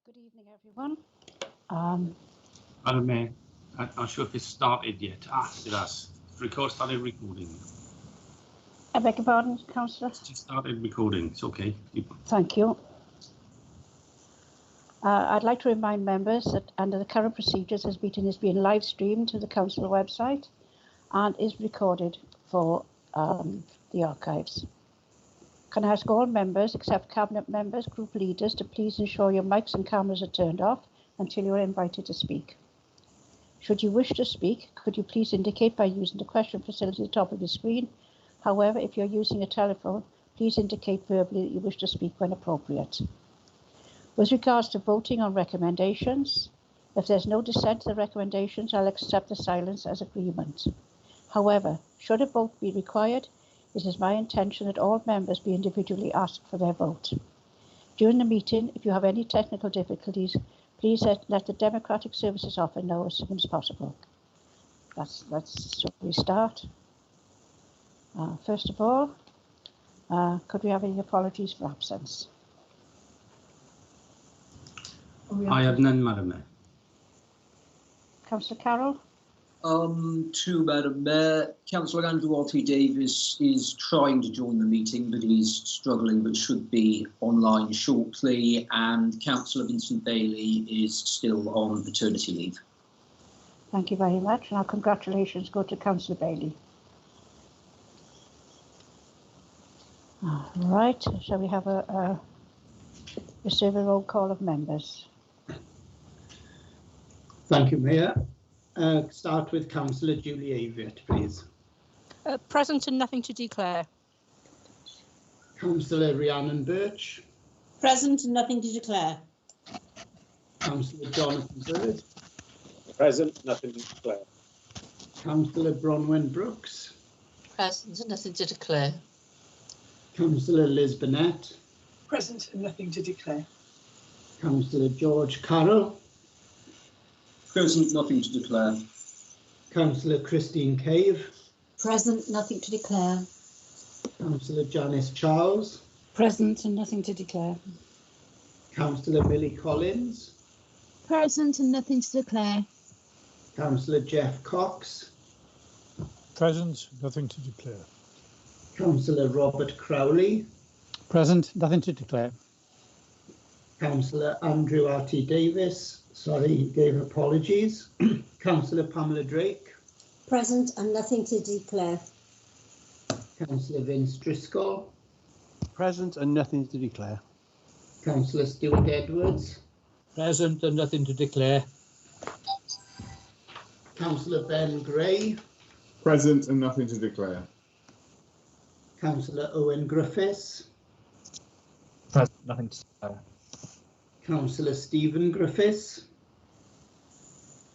Good evening, everyone. Madam Mayor, I'm not sure if it's started yet. It has. Started recording. I beg your pardon, Councillor? It's just started recording. It's okay. Thank you. I'd like to remind members that under the current procedures, this meeting is being live streamed to the Council website and is recorded for the archives. Can I ask all members, except Cabinet members, group leaders, to please ensure your mics and cameras are turned off until you are invited to speak. Should you wish to speak, could you please indicate by using the question facility at the top of your screen? However, if you're using a telephone, please indicate verbally that you wish to speak when appropriate. With regards to voting on recommendations, if there's no dissent to the recommendations, I'll accept the silence as agreement. However, should a vote be required, it is my intention that all members be individually asked for their vote. During the meeting, if you have any technical difficulties, please let the Democratic Services Office know as soon as possible. So we start. First of all, could we have any apologies for absence? I have none, Madam Mayor. Councillor Carroll? To Madam Mayor, Councillor Andrew Davis is trying to join the meeting, but he's struggling, but should be online shortly. And Councillor Vincent Bailey is still on paternity leave. Thank you very much. And our congratulations go to Councillor Bailey. All right, shall we have receive a roll call of members? Thank you, Mayor. Start with Councillor Julie Aviott, please. Present and nothing to declare. Councillor Rhiannon Birch. Present and nothing to declare. Councillor Jonathan Bird. Present, nothing to declare. Councillor Bronwyn Brooks. Present and nothing to declare. Councillor Liz Burnett. Present and nothing to declare. Councillor George Carroll. Present, nothing to declare. Councillor Christine Cave. Present, nothing to declare. Councillor Janice Charles. Present and nothing to declare. Councillor Millie Collins. Present and nothing to declare. Councillor Jeff Cox. Present, nothing to declare. Councillor Robert Crowley. Present, nothing to declare. Councillor Andrew R.T. Davis. Sorry, he gave apologies. Councillor Pamela Drake. Present and nothing to declare. Councillor Vince Driscoll. Present and nothing to declare. Councillor Stuart Edwards. Present and nothing to declare. Councillor Ben Gray. Present and nothing to declare. Councillor Owen Griffiths. Present, nothing to declare. Councillor Stephen Griffiths.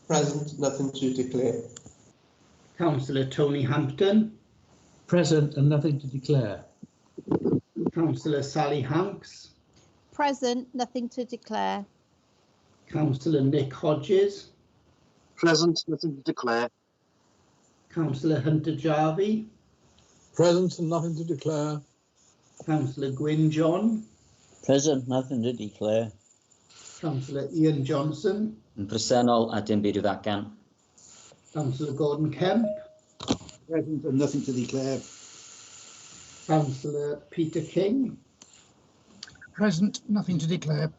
Present, nothing to declare. Councillor Tony Hampton. Present and nothing to declare. Councillor Sally Hanks. Present, nothing to declare. Councillor Nick Hodges. Present, nothing to declare. Councillor Hunter Jarvie. Present and nothing to declare. Councillor Gwyn John. Present, nothing to declare. Councillor Ian Johnson. Yn bresennol a dim byd i ddatgan. Councillor Gordon Kemp. Present and nothing to declare. Councillor Peter King. Present, nothing to declare.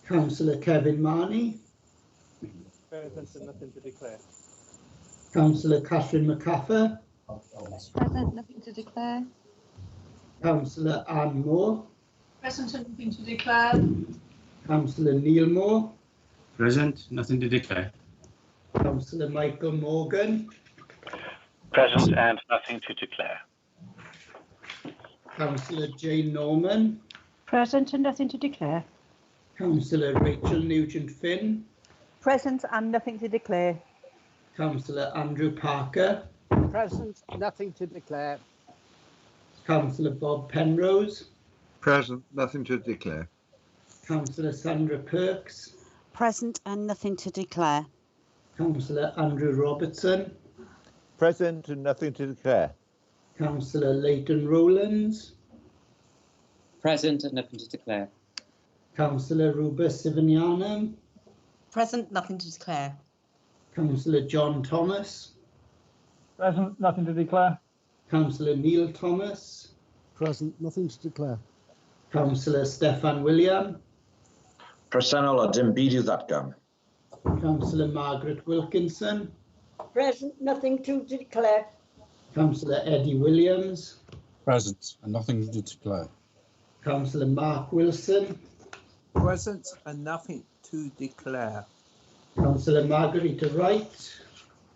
Councillor Kevin Marnie. Present and nothing to declare. Councillor Catherine McCaffer. Present, nothing to declare. Councillor Anne Moore. Present and nothing to declare. Councillor Neil Moore. Present, nothing to declare. Councillor Michael Morgan. Present and nothing to declare. Councillor Jane Norman. Present and nothing to declare. Councillor Rachel Nugent-Finn. Present and nothing to declare. Councillor Andrew Parker. Present, nothing to declare. Councillor Bob Penrose. Present, nothing to declare. Councillor Sandra Perks. Present and nothing to declare. Councillor Andrew Robertson. Present and nothing to declare. Councillor Leighton Rowlands. Present and nothing to declare. Councillor Rubus Sivinianum, Present, nothing to declare. Councillor John Thomas, Present, nothing to declare. Councillor Neil Thomas, Present, nothing to declare. Councillor Steffan William, Presennol a dim byd i'w ddatgan. Councillor Margaret Wilkinson, Present, nothing to declare. Councillor Eddie Williams, Present and nothing to declare. Councillor Mark Wilson, Present and nothing to declare. Councillor Margarita Wright,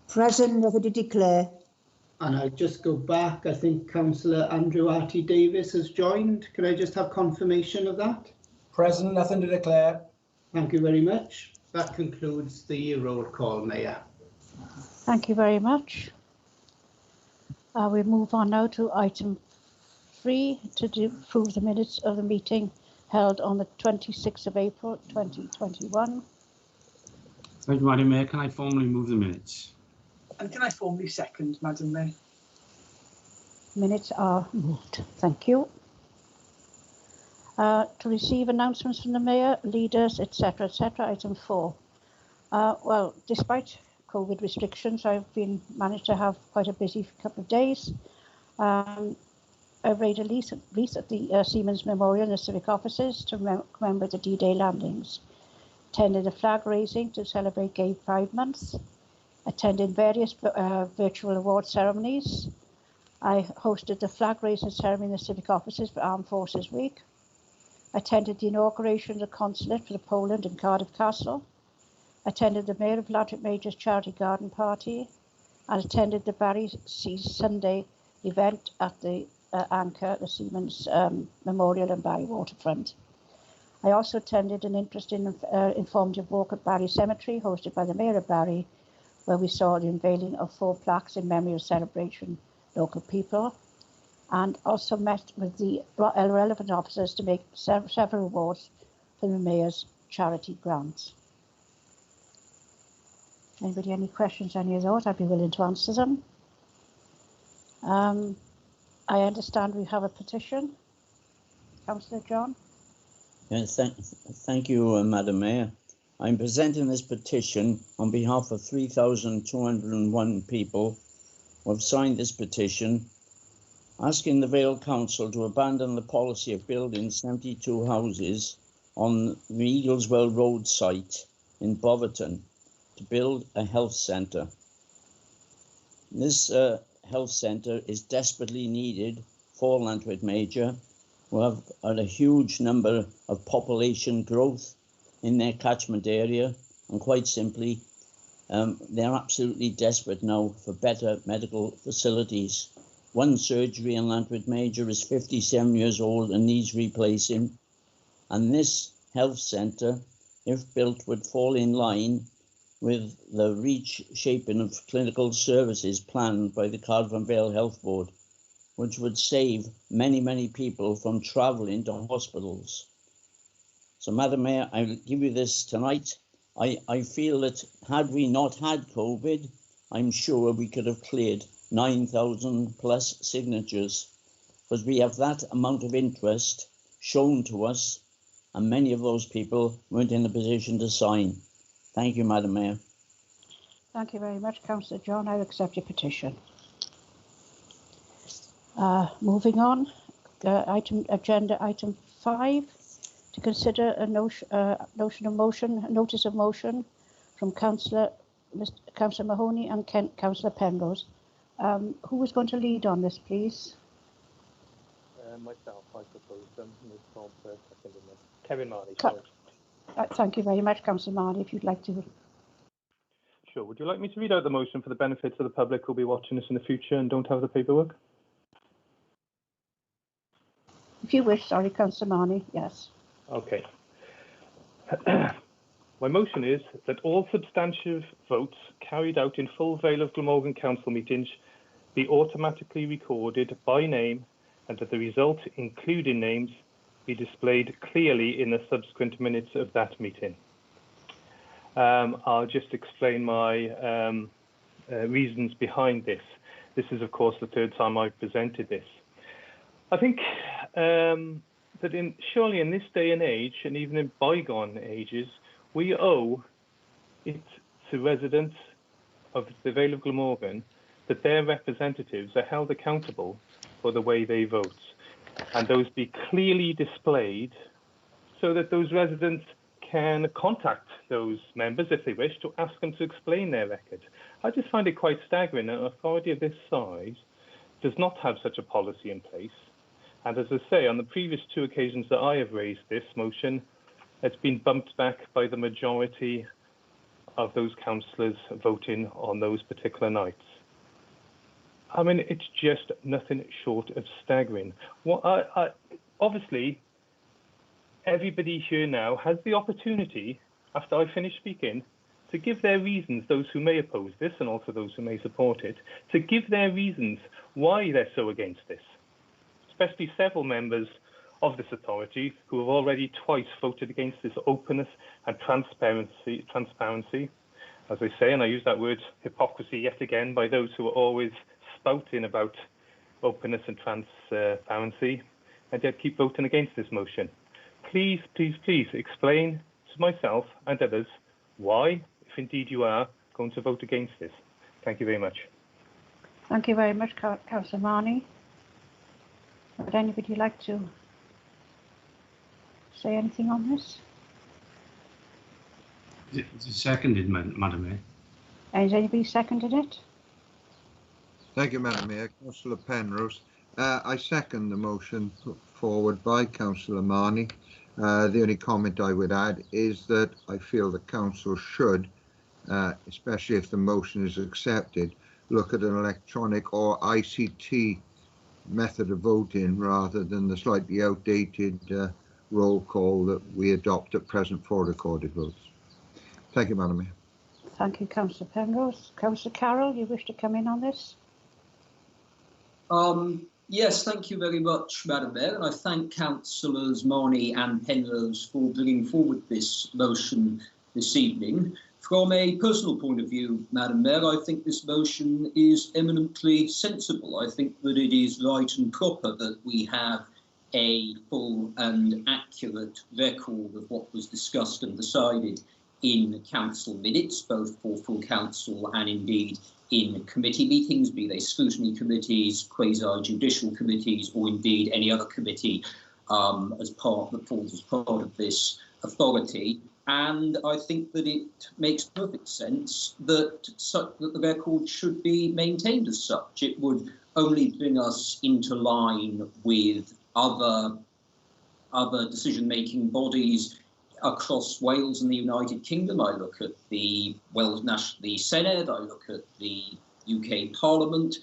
Present, nothing to declare. and I'll just go back. I think Councillor Andrew R.T. Davis has joined. Can I just have confirmation of that? Present, nothing to declare. Thank you very much. That concludes the roll call, Mayor. Thank you very much. We move on now to item 3 to approve the minutes of the meeting held on the 26th of April 2021. Thank you, Madam Mayor. Can I formally move the minutes? And can I formally second, Madam Mayor? Minutes are moved. Thank you. To receive announcements from the Mayor, leaders, etc., etc., item 4. Well, despite COVID restrictions, I've managed to have quite a busy couple of days. I've raised a wreath at the Seamen's Memorial in the civic offices to commemorate the D-Day landings. Attended a flag raising to celebrate Gay Pride Month. Attended various virtual award ceremonies. I hosted the flag raising ceremony in the civic offices for Armed Forces Week. Attended the inauguration of the consulate for Poland in Cardiff Castle. Attended the Mayor of Ladrick Major's charity garden party, and attended the Barry Seas Sunday event at the Anchor, the Seamen's Memorial and Barry Waterfront. I also attended an interesting informative walk at Barry Cemetery hosted by the Mayor of Barry, where we saw the unveiling of 4 plaques in memory of celebration local people, and also met with the relevant officers to make several awards for the Mayor's charity grants. Anybody any questions on any of those? I'd be willing to answer them. I understand we have a petition. Councillor John? Yes, thank you, Madam Mayor. I'm presenting this petition on behalf of 3,201 people who have signed this petition, asking the Vale Council to abandon the policy of building 72 houses on the Eagleswell Road site in Boverton to build a health centre. This health centre is desperately needed for Llantwit Major, who have had a huge number of population growth in their catchment area, and quite simply, they're absolutely desperate now for better medical facilities. One surgery in Llantwit Major is 57 years old and needs replacing, and this health centre, if built, would fall in line with the reshaping of clinical services planned by the Cardiff and Vale Health Board, which would save many, many people from travelling to hospitals. So, Madam Mayor, I will give you this tonight. I feel that had we not had COVID, I'm sure we could have cleared 9,000 plus signatures, because we have that amount of interest shown to us, and many of those people weren't in a position to sign. Thank you, Madam Mayor. Thank you very much, Councillor John. I accept your petition. Moving on, agenda item 5, to consider a notice of motion from Councillor Mahoney and Councillor Penrose. Who is going to lead on this, please? Myself, I propose them. Kevin Marley. Thank you very much, Councillor Marley. If you'd like to. Sure. Would you like me to read out the motion for the benefit of the public who'll be watching this in the future and don't have the paperwork? If you wish, sorry, Councillor Marley, yes. Okay. My motion is that all substantive votes carried out in full Vale of Glamorgan Council meetings be automatically recorded by name, and that the result, including names, be displayed clearly in the subsequent minutes of that meeting. I'll just explain my reasons behind this. This is, of course, the third time I've presented this. I think that surely in this day and age, and even in bygone ages, we owe it to residents of the Vale of Glamorgan that their representatives are held accountable for the way they vote, and those be clearly displayed so that those residents can contact those members if they wish to ask them to explain their record. I just find it quite staggering that an authority of this size does not have such a policy in place. And as I say, on the previous 2 occasions that I have raised this motion, it's been bumped back by the majority of those councillors voting on those particular nights. I mean, it's just nothing short of staggering. Obviously, everybody here now has the opportunity, after I finish speaking, to give their reasons, those who may oppose this and also those who may support it, to give their reasons why they're so against this, especially several members of this authority who have already twice voted against this openness and transparency. As I say, and I use that word hypocrisy yet again by those who are always spouting about openness and transparency and yet keep voting against this motion. Please, please, please explain to myself and others why, if indeed you are, going to vote against this. Thank you very much. Thank you very much, Councillor Marnie. Would anybody like to say anything on this? It's seconded, Madam Mayor. Has anybody seconded it? Thank you, Madam Mayor. Councillor Penrose. I second the motion put forward by Councillor Marnie. The only comment I would add is that I feel the council should, especially if the motion is accepted, look at an electronic or ICT method of voting rather than the slightly outdated roll call that we adopt at present for recorded votes. Thank you, Madam Mayor. Thank you, Councillor Penrose. Councillor Carroll, you wish to come in on this? Yes, thank you very much, Madam Mayor, and I thank Councillors Marnie and Penrose for bringing forward this motion this evening. From a personal point of view, Madam Mayor, I think this motion is eminently sensible. I think that it is right and proper that we have a full and accurate record of what was discussed and decided in council minutes, both for full council and indeed in committee meetings, be they scrutiny committees, quasi-judicial committees, or indeed any other committee that falls as part of this authority. And I think that it makes perfect sense that the record should be maintained as such. It would only bring us into line with other decision-making bodies across Wales and the United Kingdom. I look at the Senedd, I look at the UK Parliament,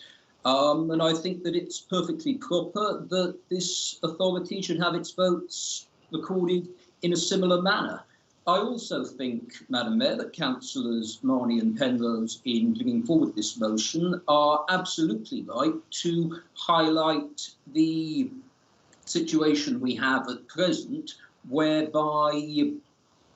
and I think that it's perfectly proper that this authority should have its votes recorded in a similar manner. I also think, Madam Mayor, that Councillors Marnie and Penrose, in bringing forward this motion, are absolutely right to highlight the situation we have at present, whereby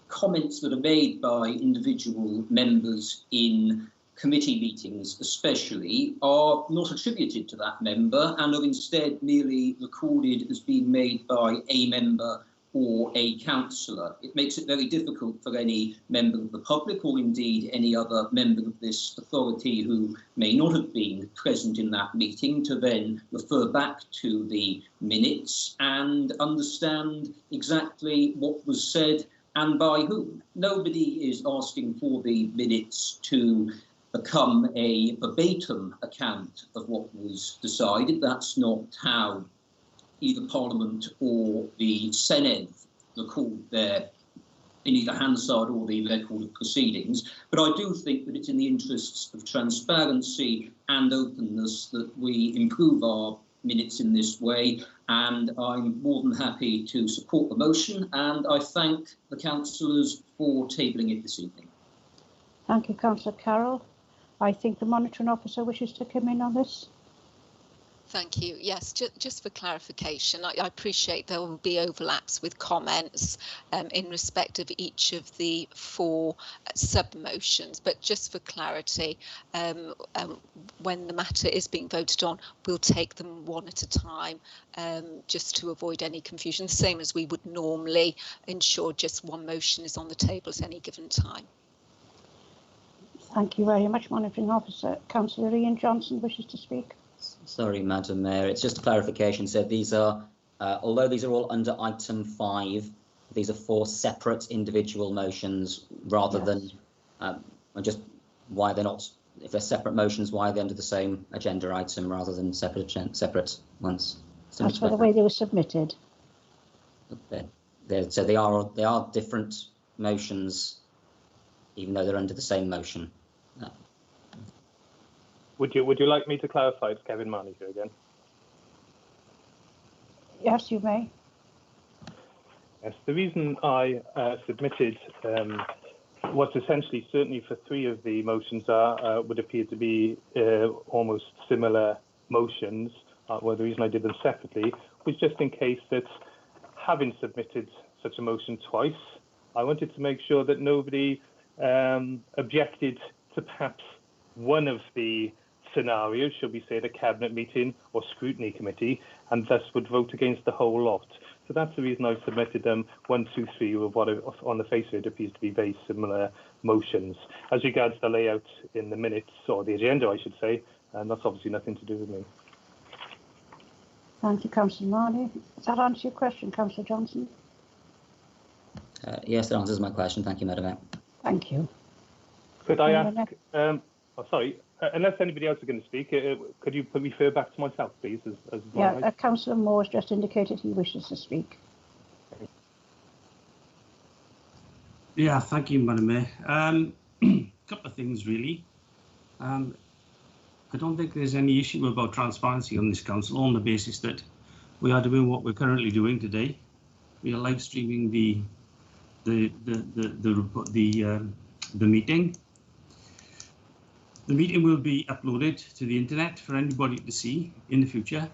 comments that are made by individual members in committee meetings especially are not attributed to that member and are instead merely recorded as being made by a member or a councillor. It makes it very difficult for any member of the public or indeed any other member of this authority who may not have been present in that meeting to then refer back to the minutes and understand exactly what was said and by whom. Nobody is asking for the minutes to become a verbatim account of what was decided. That's not how either Parliament or the Senedd record their, in either Hansard or the record of proceedings. But I do think that it's in the interests of transparency and openness that we improve our minutes in this way, and I'm more than happy to support the motion, and I thank the councillors for tabling it this evening. Thank you, Councillor Carroll. I think the monitoring officer wishes to come in on this. Thank you. Yes, just for clarification, I appreciate there will be overlaps with comments in respect of each of the 4 sub-motions, but just for clarity, when the matter is being voted on, we'll take them one at a time, just to avoid any confusion, the same as we would normally ensure just one motion is on the table at any given time. Thank you very much, Monitoring Officer. Councillor Ian Johnson wishes to speak. Sorry, Madam Mayor, it's just a clarification. So these are, although these are all under item 5, these are 4 separate individual motions rather than, just why they're not, if they're separate motions, why are they under the same agenda item rather than separate ones? That's for the way they were submitted. So they are different motions, even though they're under the same motion. Would you like me to clarify? It's Kevin Marnie here again. Yes, you may. Yes, the reason I submitted what's essentially, certainly for 3 of the motions would appear to be almost similar motions. Well, the reason I did them separately was just in case that, having submitted such a motion twice, I wanted to make sure that nobody objected to perhaps one of the scenarios, should we say, the cabinet meeting or scrutiny committee, and thus would vote against the whole lot. So that's the reason I submitted them 1, 2, 3 with what on the face of it appears to be very similar motions. As regards the layout in the minutes, or the agenda, I should say, and that's obviously nothing to do with me. Thank you, Councillor Marnie. Does that answer your question, Councillor Johnson? Yes, that answers my question. Thank you, Madam Mayor. Thank you. Could I ask, sorry, unless anybody else is going to speak, could you refer back to myself, please? Councillor Moore has just indicated he wishes to speak. Yeah, thank you, Madam Mayor. Couple of things, really. I don't think there's any issue about transparency on this council on the basis that we are doing what we're currently doing today. We are live streaming the meeting. The meeting will be uploaded to the internet for anybody to see in the future.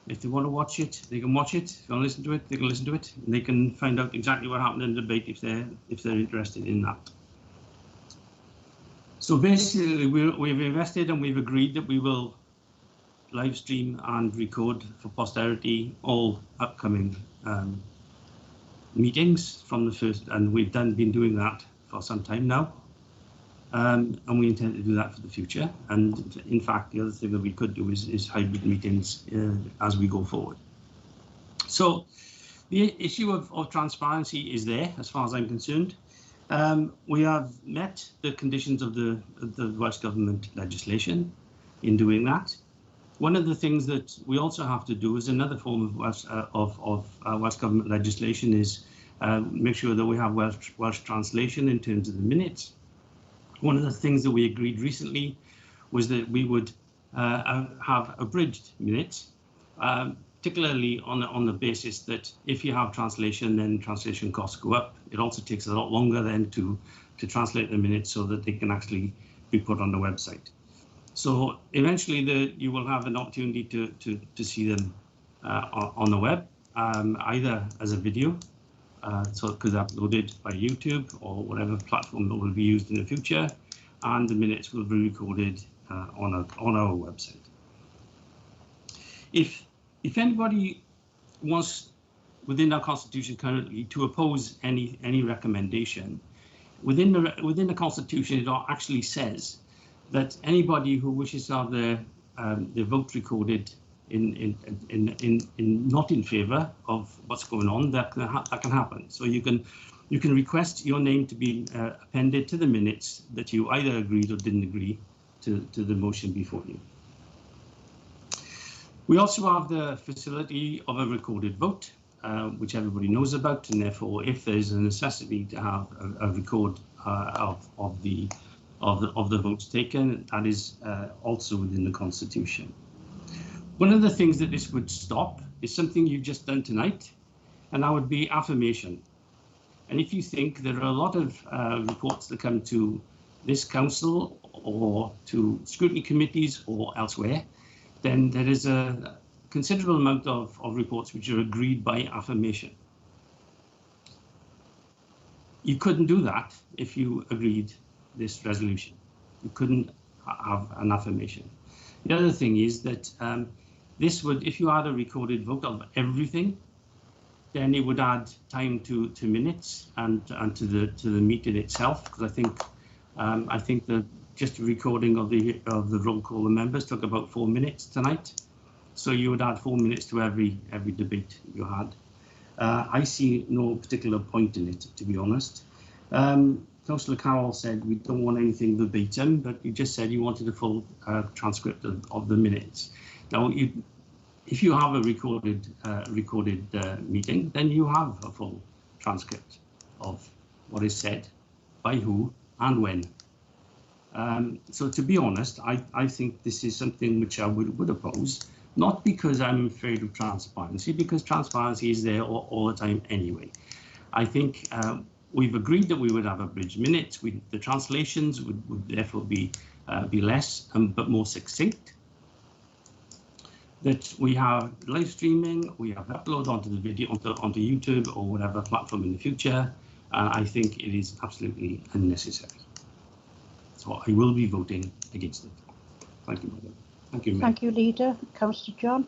If they want to watch it, they can watch it. If they want to listen to it, they can listen to it. And they can find out exactly what happened in the debate if they're interested in that. So basically, we've invested and we've agreed that we will live stream and record for posterity all upcoming meetings from the first, and we've been doing that for some time now. And we intend to do that for the future. And in fact, the other thing that we could do is hybrid meetings as we go forward. So the issue of transparency is there, as far as I'm concerned. We have met the conditions of the Welsh Government legislation in doing that. One of the things that we also have to do is another form of Welsh Government legislation is make sure that we have Welsh translation in terms of the minutes. One of the things that we agreed recently was that we would have abridged minutes, particularly on the basis that if you have translation, then translation costs go up. It also takes a lot longer then to translate the minutes so that they can actually be put on the website. So eventually you will have an opportunity to see them on the web, either as a video, so it could be uploaded by YouTube or whatever platform that will be used in the future, and the minutes will be recorded on our website. If anybody wants, within our constitution currently, to oppose any recommendation, within the constitution it actually says that anybody who wishes to have their vote recorded not in favour of what's going on, that can happen. So you can request your name to be appended to the minutes that you either agreed or didn't agree to the motion before you. We also have the facility of a recorded vote, which everybody knows about, and therefore, if there's a necessity to have a record of the votes taken, that is also within the Constitution. One of the things that this would stop is something you've just done tonight, and that would be affirmation. And if you think there are a lot of reports that come to this council or to scrutiny committees or elsewhere then there is a considerable amount of reports which are agreed by affirmation. You couldn't do that if you agreed this resolution. You couldn't have an affirmation. The other thing is that this would, if you had a recorded vote of everything, then it would add time to minutes and to the meeting itself. Because I think that just a recording of the roll call of members took about 4 minutes tonight. So you would add 4 minutes to every debate you had. I see no particular point in it, to be honest. Councillor Carroll said we don't want anything verbatim, but you just said you wanted a full transcript of the minutes. Now, if you have a recorded meeting, then you have a full transcript of what is said, by who and when. So to be honest, I think this is something which I would oppose, not because I'm afraid of transparency, because transparency is there all the time anyway. I think we've agreed that we would have abridged minutes. The translations would therefore be less but more succinct. That we have live streaming, we have upload onto the video onto YouTube or whatever platform in the future. I think it is absolutely unnecessary. So I will be voting against it. Thank you, Madam. Thank you, Mayor. Thank you, Leader. Councillor John.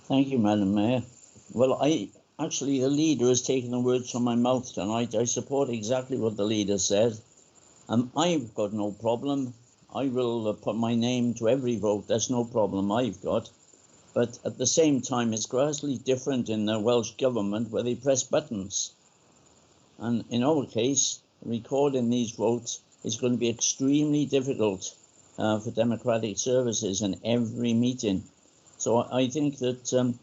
Thank you, Madam Mayor. Well, actually, the leader has taken the words from my mouth tonight. I support exactly what the leader said. I've got no problem. I will put my name to every vote. That's no problem I've got. But at the same time, it's grossly different in the Welsh Government where they press buttons. And in our case, recording these votes is going to be extremely difficult for democratic services in every meeting. So I think that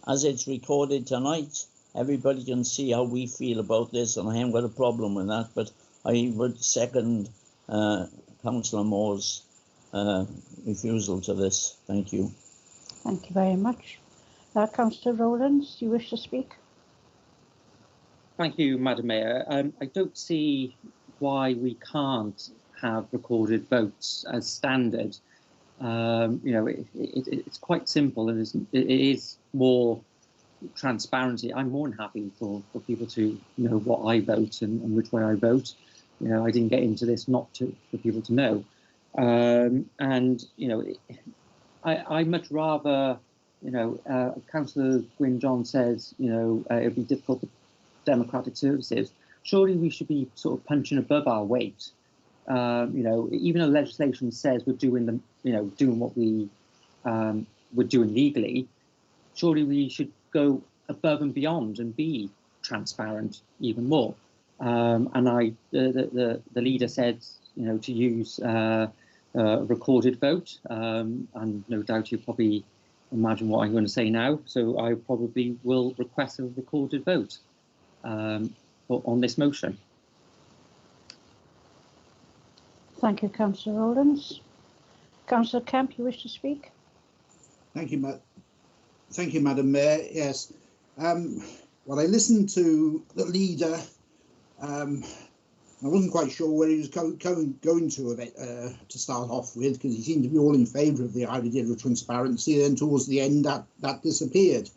as it's recorded tonight, everybody can see how we feel about this, and I haven't got a problem with that. But I would second Councillor Moore's refusal to this. Thank you. Thank you very much. Councillor Rowlands, do you wish to speak? Thank you, Madam Mayor. I don't see why we can't have recorded votes as standard. It's quite simple, and it is more transparency. I'm more than happy for people to know what I vote and which way I vote. I didn't get into this not for people to know. I much rather, Councillor Gwyn John says, it'd be difficult for democratic services. Surely we should be sort of punching above our weight. Even though legislation says we're doing what we we're doing legally, surely we should go above and beyond and be transparent even more. The leader said, to use a recorded vote, and no doubt you probably imagine what I'm going to say now. So I probably will request a recorded vote on this motion. Thank you, Councillor Rowlands. Councillor Kemp, you wish to speak? Thank you, Madam Mayor. Yes. Well, I listened to the leader. I wasn't quite sure where he was going to start off with, because he seemed to be all in favour of the idea of transparency. Then towards the end, that disappeared.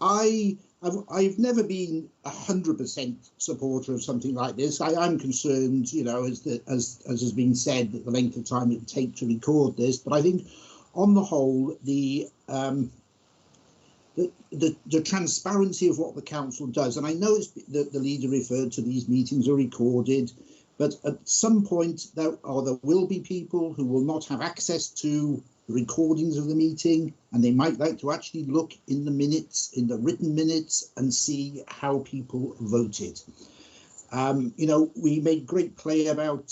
I've never been 100% supporter of something like this. I'm concerned, as has been said, that the length of time it would take to record this. But I think, on the whole, the transparency of what the council does, and I know that the leader referred to these meetings are recorded, but at some point there will be people who will not have access to recordings of the meeting, and they might like to actually look in the minutes, in the written minutes, and see how people voted. We make great play about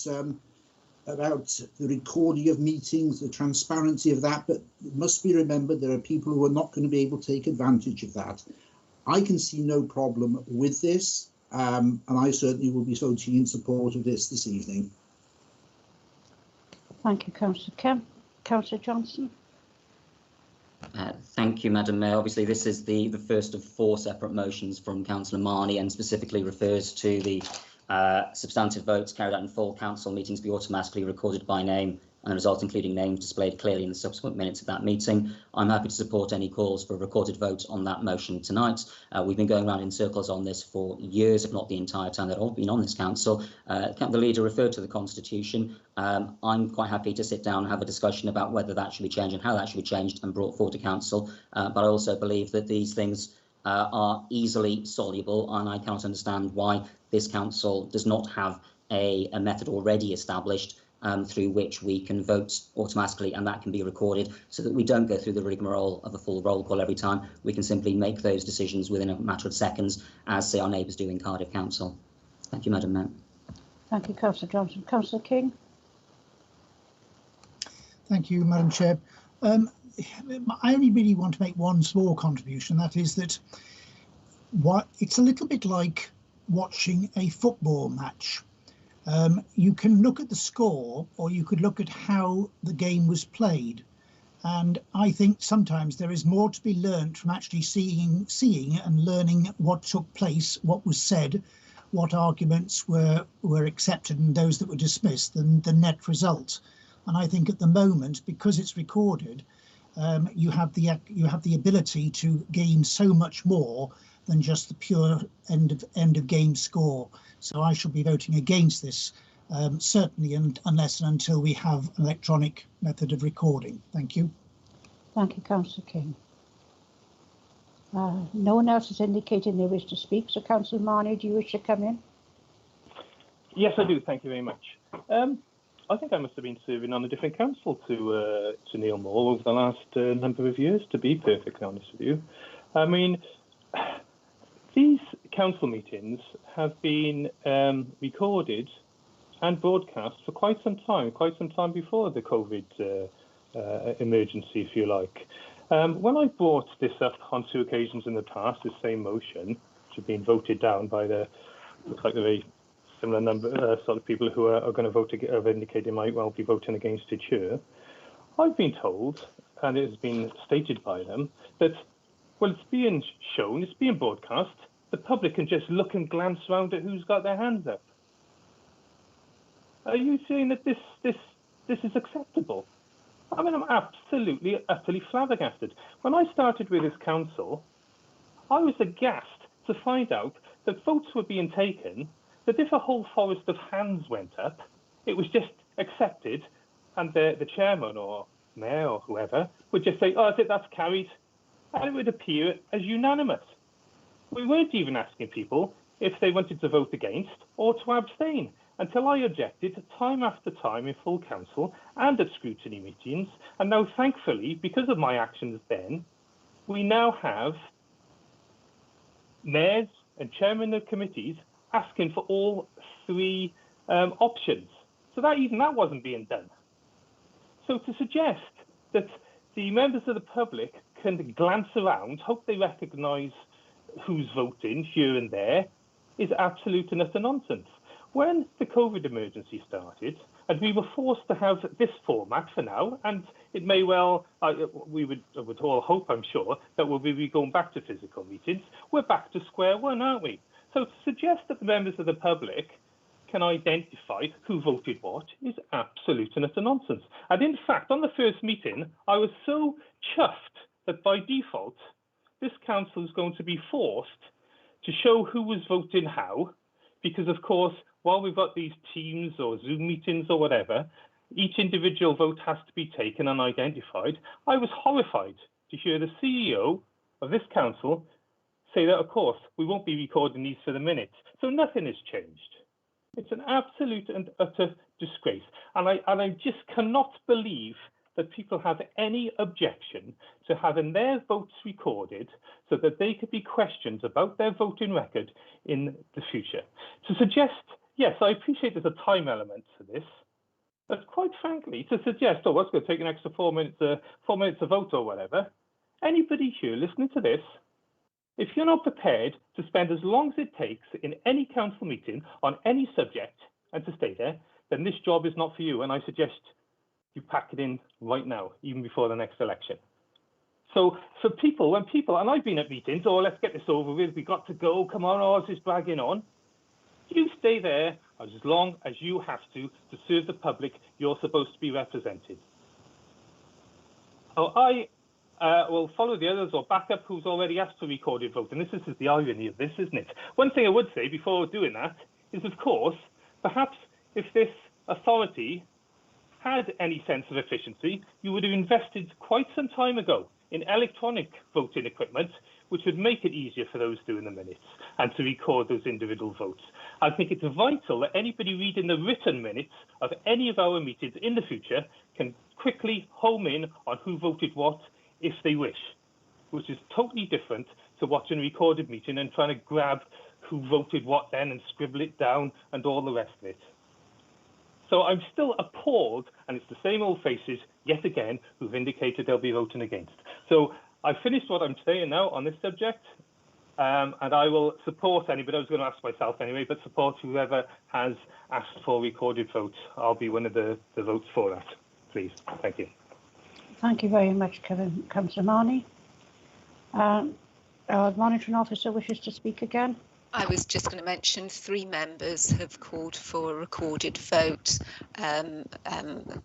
the recording of meetings, the transparency of that, but it must be remembered there are people who are not going to be able to take advantage of that. I can see no problem with this, and I certainly will be voting in support of this evening. Thank you, Councillor Kemp. Councillor Johnson. Thank you, Madam Mayor. Obviously, this is the first of 4 separate motions from Councillor Marnie, and specifically refers to the substantive votes carried out in full council meetings be automatically recorded by name and the result including names displayed clearly in the subsequent minutes of that meeting. I'm happy to support any calls for a recorded vote on that motion tonight. We've been going around in circles on this for years, if not the entire time that I've been on this council. The leader referred to the Constitution. I'm quite happy to sit down and have a discussion about whether that should be changed and how that should be changed and brought forward to council. But I also believe that these things are easily soluble, and I cannot understand why this council does not have a method already established through which we can vote automatically, and that can be recorded so that we don't go through the rigmarole of a full roll call every time. We can simply make those decisions within a matter of seconds, as say our neighbours do in Cardiff Council. Thank you, Madam Mayor. Thank you, Councillor Johnson. Councillor King. Thank you, Madam Chair. I only really want to make one small contribution. That is that it's a little bit like watching a football match. You can look at the score, or you could look at how the game was played. And I think sometimes there is more to be learned from actually seeing and learning what took place, what was said, what arguments were accepted and those that were dismissed, than the net result. And I think at the moment, because it's recorded, you have the ability to gain so much more than just the pure end of game score. So I shall be voting against this, certainly unless and until we have an electronic method of recording. Thank you. Thank you, Councillor King. No one else is indicating they wish to speak. So, Councillor Marnie, do you wish to come in? Yes, I do. Thank you very much. I think I must have been serving on a different council to Neil Moore over the last number of years, to be perfectly honest with you. I mean, these council meetings have been recorded and broadcast for quite some time before the COVID emergency, if you like. When I brought this up on 2 occasions in the past, the same motion, which had been voted down by looks like a very similar number sort of people who are going to vote, have indicated they might well be voting against it here. I've been told, and it has been stated by them, that, well, it's being shown, it's being broadcast, the public can just look and glance around at who's got their hands up. Are you saying that this is acceptable? I mean, I'm absolutely, utterly flabbergasted. When I started with this council, I was aghast to find out that votes were being taken, that if a whole forest of hands went up, it was just accepted, and the chairman or mayor or whoever would just say, oh, that's carried, and it would appear as unanimous. We weren't even asking people if they wanted to vote against or to abstain, until I objected time after time in full council and at scrutiny meetings. And now, thankfully, because of my actions then, we now have mayors and chairmen of committees asking for all 3 options. So that wasn't being done. So to suggest that the members of the public can glance around, hope they recognise who's voting here and there, is absolute and utter nonsense. When the COVID emergency started, and we were forced to have this format for now, and it may well, we would all hope, I'm sure, that we'll be going back to physical meetings. We're back to square one, aren't we? So to suggest that the members of the public can identify who voted what is absolute and utter nonsense. And in fact, on the first meeting, I was so chuffed that by default, this council is going to be forced to show who was voting how, because of course, while we've got these Teams or Zoom meetings or whatever, each individual vote has to be taken and identified. I was horrified to hear the CEO of this council say that, of course, we won't be recording these for the minutes. So nothing has changed. It's an absolute and utter disgrace. And I just cannot believe that people have any objection to having their votes recorded so that they could be questioned about their voting record in the future. To suggest, yes, I appreciate there's a time element to this, but quite frankly, to suggest, oh, well, it's going to take an extra 4 minutes to vote or whatever, anybody here listening to this, if you're not prepared to spend as long as it takes in any council meeting on any subject and to stay there, then this job is not for you. And I suggest you pack it in right now, even before the next election. So for people, and I've been at meetings, oh, let's get this over with, we got to go, come on, oh, it's just dragging on. You stay there as long as you have to serve the public you're supposed to be representing. So I will follow the others or back up who's already asked for recorded vote. And this is the irony of this, isn't it? One thing I would say before doing that is, of course, perhaps if this authority had any sense of efficiency, you would have invested quite some time ago in electronic voting equipment, which would make it easier for those doing the minutes and to record those individual votes. I think it's vital that anybody reading the written minutes of any of our meetings in the future can quickly home in on who voted what if they wish, which is totally different to watching a recorded meeting and trying to grab who voted what then and scribble it down and all the rest of it. So I'm still appalled, and it's the same old faces yet again who've indicated they'll be voting against. So I've finished what I'm saying now on this subject, and I will support anybody. I was going to ask myself anyway, but support whoever has asked for recorded votes. I'll be one of the votes for that, please. Thank you. Thank you very much, Councillor Marnie. Our monitoring officer wishes to speak again. I was just going to mention 3 members have called for a recorded vote.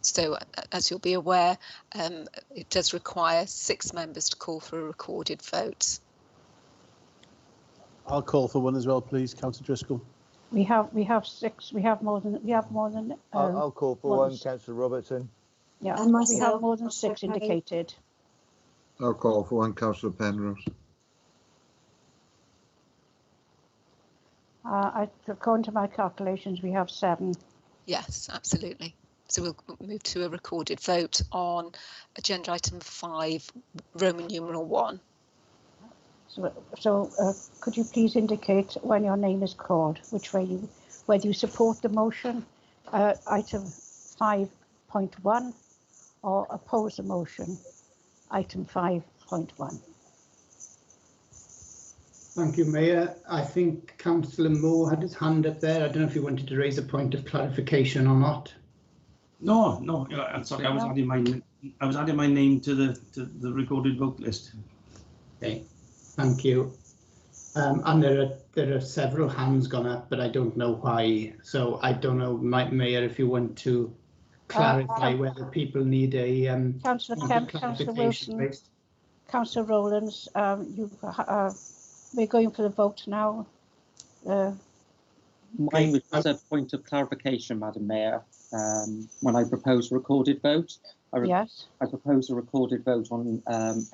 So as you'll be aware, it does require 6 members to call for a recorded vote. I'll call for one as well, please, Councillor Driscoll. We have 6. We have more than. I'll call for one, Councillor Robertson. Yeah, And we myself. have more than 6 indicated. I'll call for one, Councillor Penrose. According to my calculations, we have 7. Yes, absolutely. So we'll move to a recorded vote on agenda item 5, Roman numeral 1. So could you please indicate when your name is called, whether you support the motion, item 5.1, or oppose the motion, item 5.1. Thank you, Mayor. I think Councillor Moore had his hand up there. I don't know if he wanted to raise a point of clarification or not. No, I'm sorry. I was adding my name to the recorded vote list. Okay, thank you. And there are several hands gone up, but I don't know why. So I don't know, Mayor, if you want to clarify whether people need a Councillor Kemp, Councillor Wilson, Councillor Rowlands, we're going for the vote now. Mine was just a point of clarification, Madam Mayor. When I propose a recorded vote, I propose a recorded vote on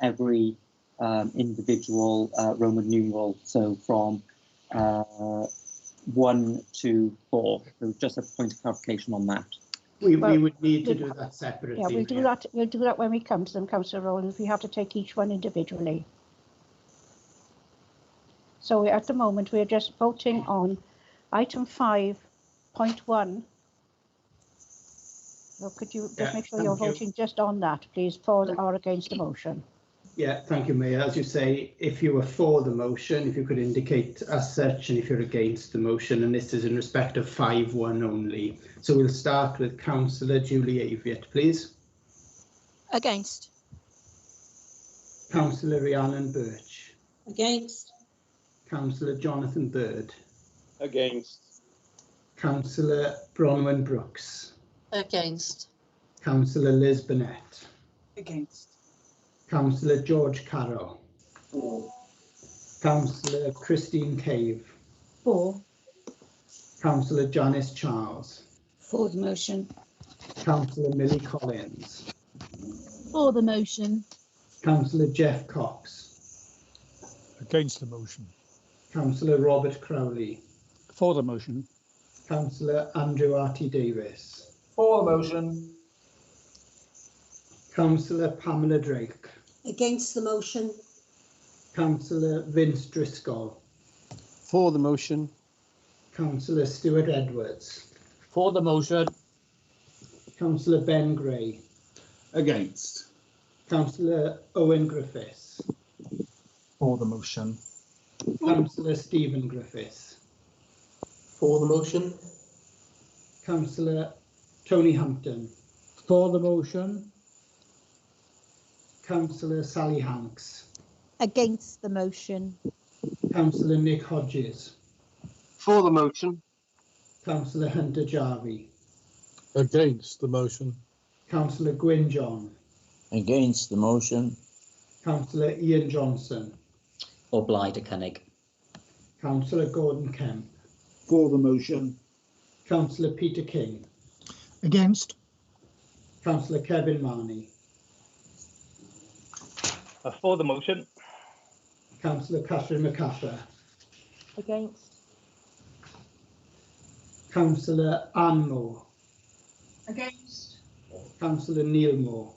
every individual Roman numeral, so from 1 to 4. So just a point of clarification on that. We would need to do that separately. Yeah, we'll do that when we come to them, Councillor Rowlands. We have to take each one individually. So at the moment, we're just voting on item 5.1. So could you just make sure you're voting just on that, please, for or against the motion? Yeah, thank you, Mayor. As you say, if you are for the motion, if you could indicate as such, and if you're against the motion, and this is in respect of 5.1 only. So we'll start with Councillor Julie Aviett, please. Against. Councillor Rhiannon Birch. Against. Councillor Jonathan Bird. Against. Councillor Bronwyn Brooks. Against. Councillor Liz Burnett. Against. Councillor George Carroll. For. Councillor Christine Cave. For. Councillor Janice Charles. For the motion. Councillor Millie Collins. For the motion. Councillor Jeff Cox. Against the motion. Councillor Robert Crowley. For the motion. Councillor Andrew R.T. Davis. For the motion. Councillor Pamela Drake. Against the motion. Councillor Vince Driscoll. For the motion. Councillor Stuart Edwards. For the motion. Councillor Ben Gray. Against. Councillor Owen Griffiths. For the motion. Councillor Stephen Griffiths. For the motion. Councillor Tony Hampton. For the motion. Councillor Sally Hanks. Against the motion. Councillor Nick Hodges. For the motion. Councillor Hunter Jarvie. Against the motion. Councillor Gwyn John. Against the motion. Councillor Ian Johnson. Or Blyder Cynnig. Councillor Gordon Kemp. For the motion. Councillor Peter King. Against. Councillor Kevin Marnie. For the motion. Councillor Catherine MacArthur. Against. Councillor Anne Moore. Against. Councillor Neil Moore.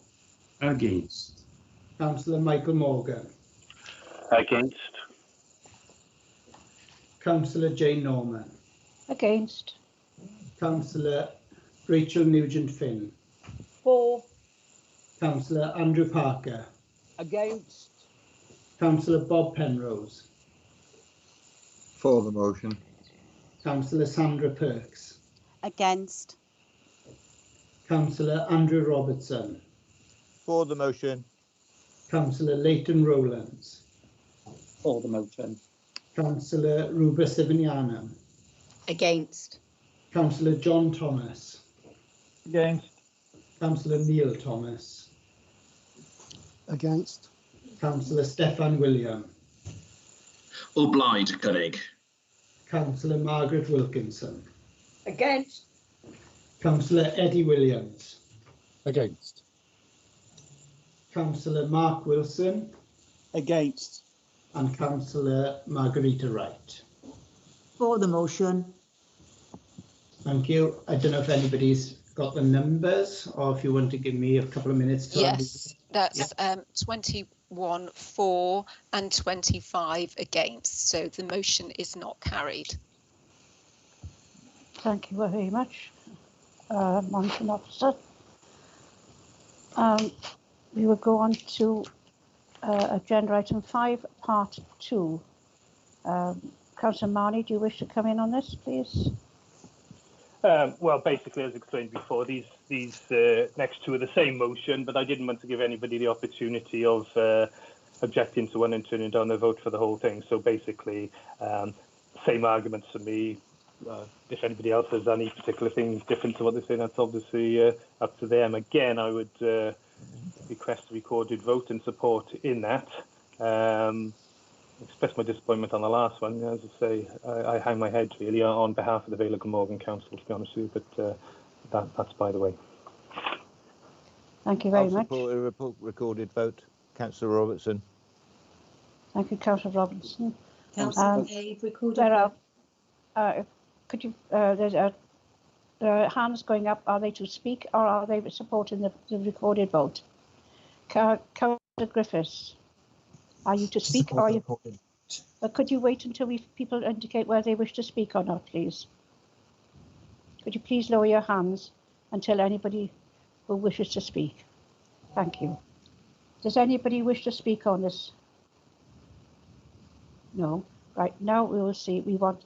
Against. Councillor Michael Morgan. Against. Councillor Jane Norman. Against. Councillor Rachel Nugent-Finn. For. Councillor Andrew Parker. Against. Councillor Bob Penrose. For the motion. Councillor Sandra Perks. Against. Councillor Andrew Robertson. For the motion. Councillor Leighton Rowlands. For the motion. Councillor Ruba Sivinianam. Against. Councillor John Thomas. Against. Councillor Neil Thomas. Against. Councillor Steffan William. O Blaid Cynnig. Councillor Margaret Wilkinson. Against. Councillor Eddie Williams. Against. Councillor Mark Wilson. Against. And Councillor Margarita Wright. For the motion. Thank you. I don't know if anybody's got the numbers or if you want to give me a couple of minutes to... Yes, that's 21 for and 25 against. So the motion is not carried. Thank you very much, Monitoring Officer. We will go on to agenda item 5, part 2. Councillor Marnie, do you wish to come in on this, please? Well, basically, as explained before, these next two are the same motion, but I didn't want to give anybody the opportunity of objecting to one and turning down their vote for the whole thing. So basically, same arguments for me. If anybody else has any particular things different to what they're saying, that's obviously up to them. Again, I would request a recorded vote and support in that. Express my disappointment on the last one. As I say, I hang my head really on behalf of the Vale of Glamorgan Council, to be honest with you, but that's by the way. Thank you very much. Support a recorded vote. Councillor Robertson. Thank you, Councillor Robinson. Councillor Cave, recorded. Could you, there's hands going up. Are they to speak or are they supporting the recorded vote? Councillor Griffiths, are you to speak or are you? Could you wait until people indicate whether they wish to speak or not, please? Could you please lower your hands until anybody who wishes to speak? Thank you. Does anybody wish to speak on this? No. Right, now we will see. We want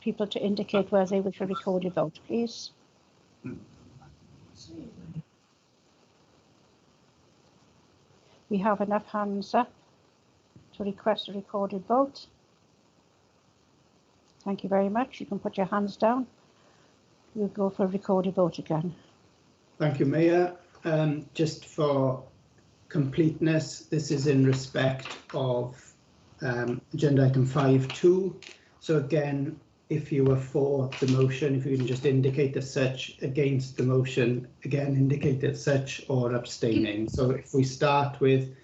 people to indicate whether they wish a recorded vote, please. We have enough hands up to request a recorded vote. Thank you very much. You can put your hands down. We'll go for a recorded vote again. Thank you, Mayor. Just for completeness, this is in respect of agenda item 5.2. So again, if you are for the motion, if you can just indicate as such, against the motion, again, indicate as such, or abstaining. So if we start with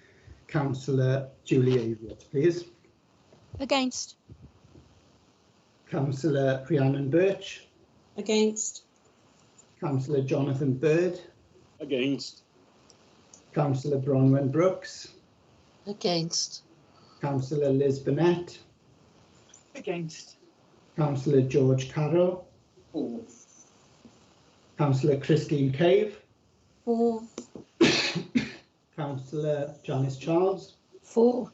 Councillor Julie Aviott, please. Against. Councillor Rhiannon Birch. Against. Councillor Jonathan Bird. Against. Councillor Bronwyn Brooks. Against. Councillor Liz Burnett. Against. Councillor George Carroll. For. Councillor Christine Cave. For. Councillor Janice Charles. For.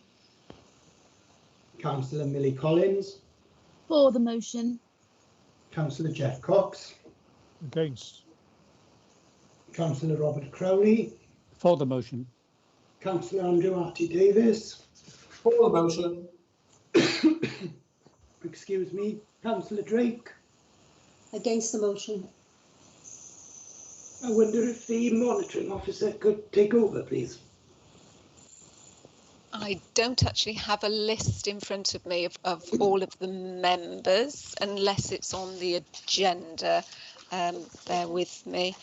Councillor Millie Collins. For the motion. Councillor Jeff Cox. Against. Councillor Robert Crowley. For the motion. Councillor Andrew Arty Davis. For the motion. Excuse me. Councillor Drake. Against the motion. I wonder if the monitoring officer could take over, please. I don't actually have a list in front of me of all of the members, unless it's on the agenda. Bear with me.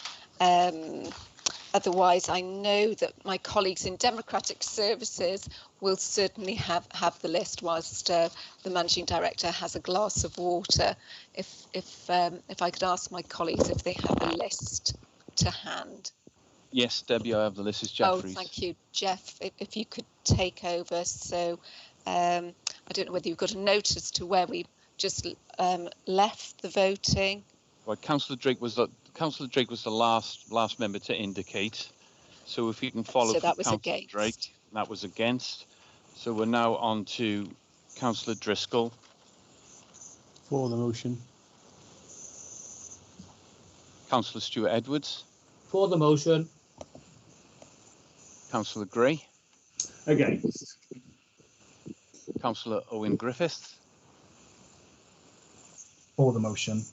Otherwise, I know that my colleagues in Democratic Services will certainly have the list, whilst the Managing Director has a glass of water. If I could ask my colleagues if they have a list to hand. Yes, Debbie, I have the list. Is Jeffries. Oh, thank you, Jeff. If you could take over. So I don't know whether you've got a note as to where we just left the voting. Right, Councillor Drake was the last member to indicate. So if you can follow, so that was Councillor against. Drake, that was against. So we're now on to Councillor Driscoll. For the motion. Councillor Stuart Edwards. For the motion. Councillor Gray. Against. Councillor Owen Griffiths. For the motion.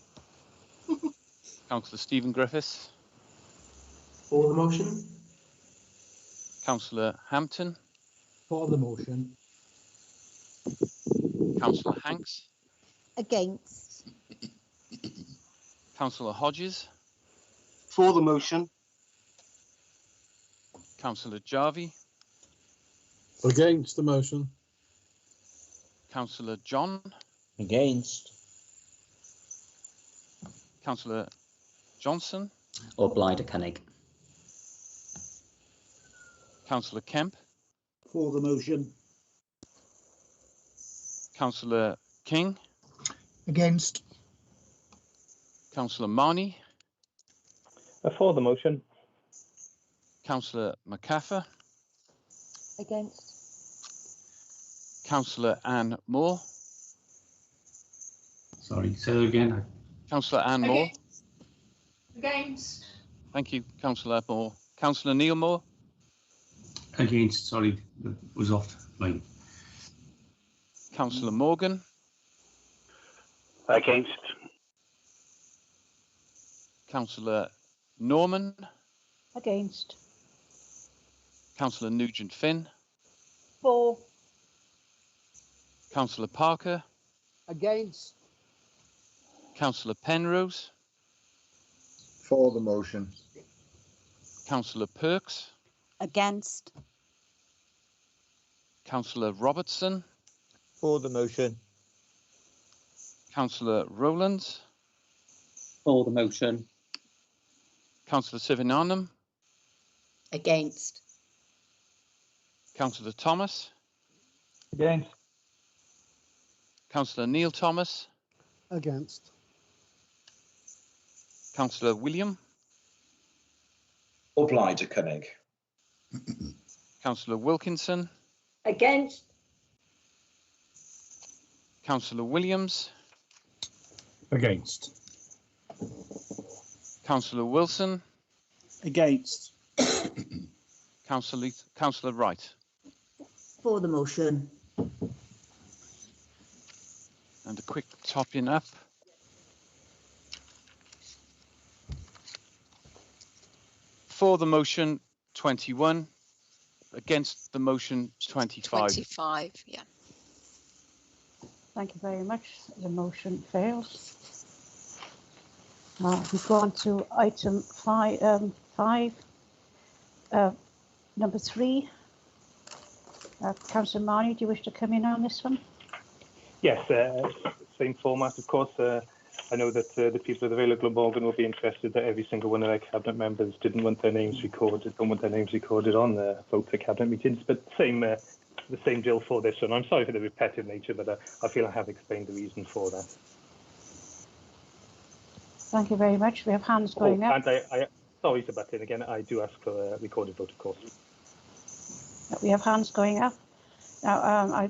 Councillor Stephen Griffiths. For the motion. Councillor Hampton. For the motion. Councillor Hanks. Against. Councillor Hodges. For the motion. Councillor Jarvie. Against the motion. Councillor John. Against. Councillor Johnson. Or Blyder-Cunninge. Councillor Kemp. For the motion. Councillor King. Against. Councillor Marnie. For the motion. Councillor MacArthur. Against. Councillor Anne Moore. Sorry, say that again. Councillor Anne Moore. Against. Thank you, Councillor Moore. Councillor Neil Moore. Against, sorry, that was offline. Councillor Morgan. Against. Councillor Norman. Against. Councillor Nugent Finn. For. Councillor Parker. Against. Councillor Penrose. For the motion. Councillor Perks. Against. Councillor Robertson. For the motion. Councillor Rowlands. For the motion. Councillor Sivananam. Against. Councillor Thomas. Against. Councillor Neil Thomas. Against. Councillor William. Or Blyder-Cunninge. Councillor Wilkinson. Against. Councillor Williams. Against. Councillor Wilson. Against. Councillor Wright. For the motion. And a quick topping up. For the motion, 21. Against the motion, 25. 25, yeah. Thank you very much. The motion fails. We go on to item five, number 3. Councillor Marnie, do you wish to come in on this one? Yes, same format, of course. I know that the people of the Vale of Glamorgan will be interested that every single one of their cabinet members didn't want their names recorded, don't want their names recorded on the vote for cabinet meetings, but the same deal for this one. I'm sorry for the repetitive nature, but I feel I have explained the reason for that. Thank you very much. We have hands going up. And I sorry to butt in again. I do ask for a recorded vote, of course. We have hands going up. Now,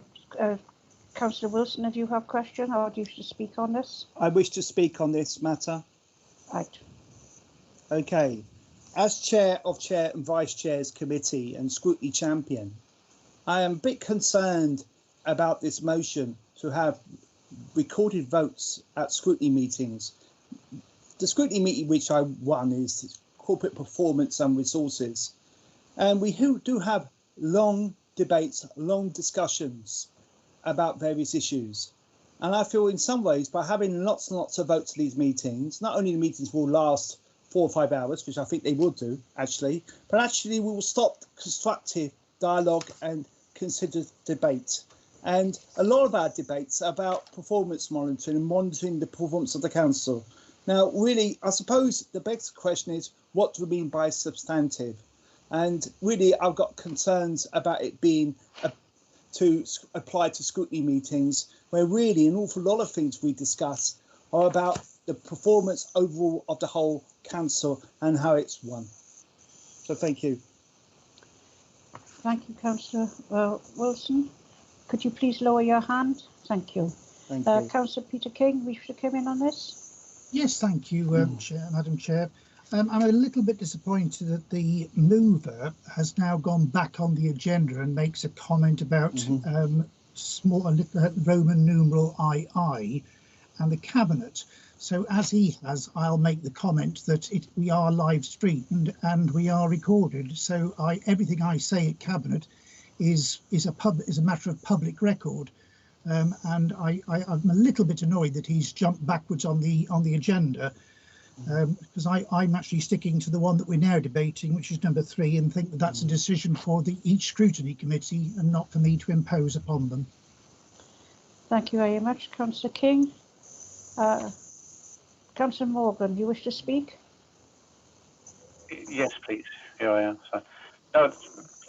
Councillor Wilson, if you have a question or do you wish to speak on this? I wish to speak on this matter. Right. Okay. As Chair and Vice Chairs Committee and Scrutiny Champion, I am a bit concerned about this motion to have recorded votes at scrutiny meetings. the scrutiny meeting which I won is corporate performance and resources. And we do have long debates, long discussions about various issues. And I feel in some ways by having lots and lots of votes at these meetings, not only the meetings will last 4 or 5 hours, which I think they will do actually, but actually we will stop constructive dialogue and considered debate. And a lot of our debates are about performance monitoring and monitoring the performance of the council. Now, really, I suppose the big question is, what do we mean by substantive? And really, I've got concerns about it being to apply to scrutiny meetings, where really an awful lot of things we discuss are about the performance overall of the whole council and how it's won. So thank you. Thank you, Councillor Wilson. Could you please lower your hand? Thank you. Thank you. Councillor Peter King, wish to come in on this? Yes, thank you, Madam Chair. I'm a little bit disappointed that the mover has now gone back on the agenda and makes a comment about small Roman numeral II and the cabinet. So as he has, I'll make the comment that we are live streamed and we are recorded. So everything I say at cabinet is a matter of public record. And I'm a little bit annoyed that he's jumped backwards on the agenda, because I'm actually sticking to the one that we're now debating, which is number 3, and think that that's a decision for each scrutiny committee and not for me to impose upon them. Thank you very much, Councillor King. Councillor Morgan, you wish to speak? Yes, please. Here I am. So,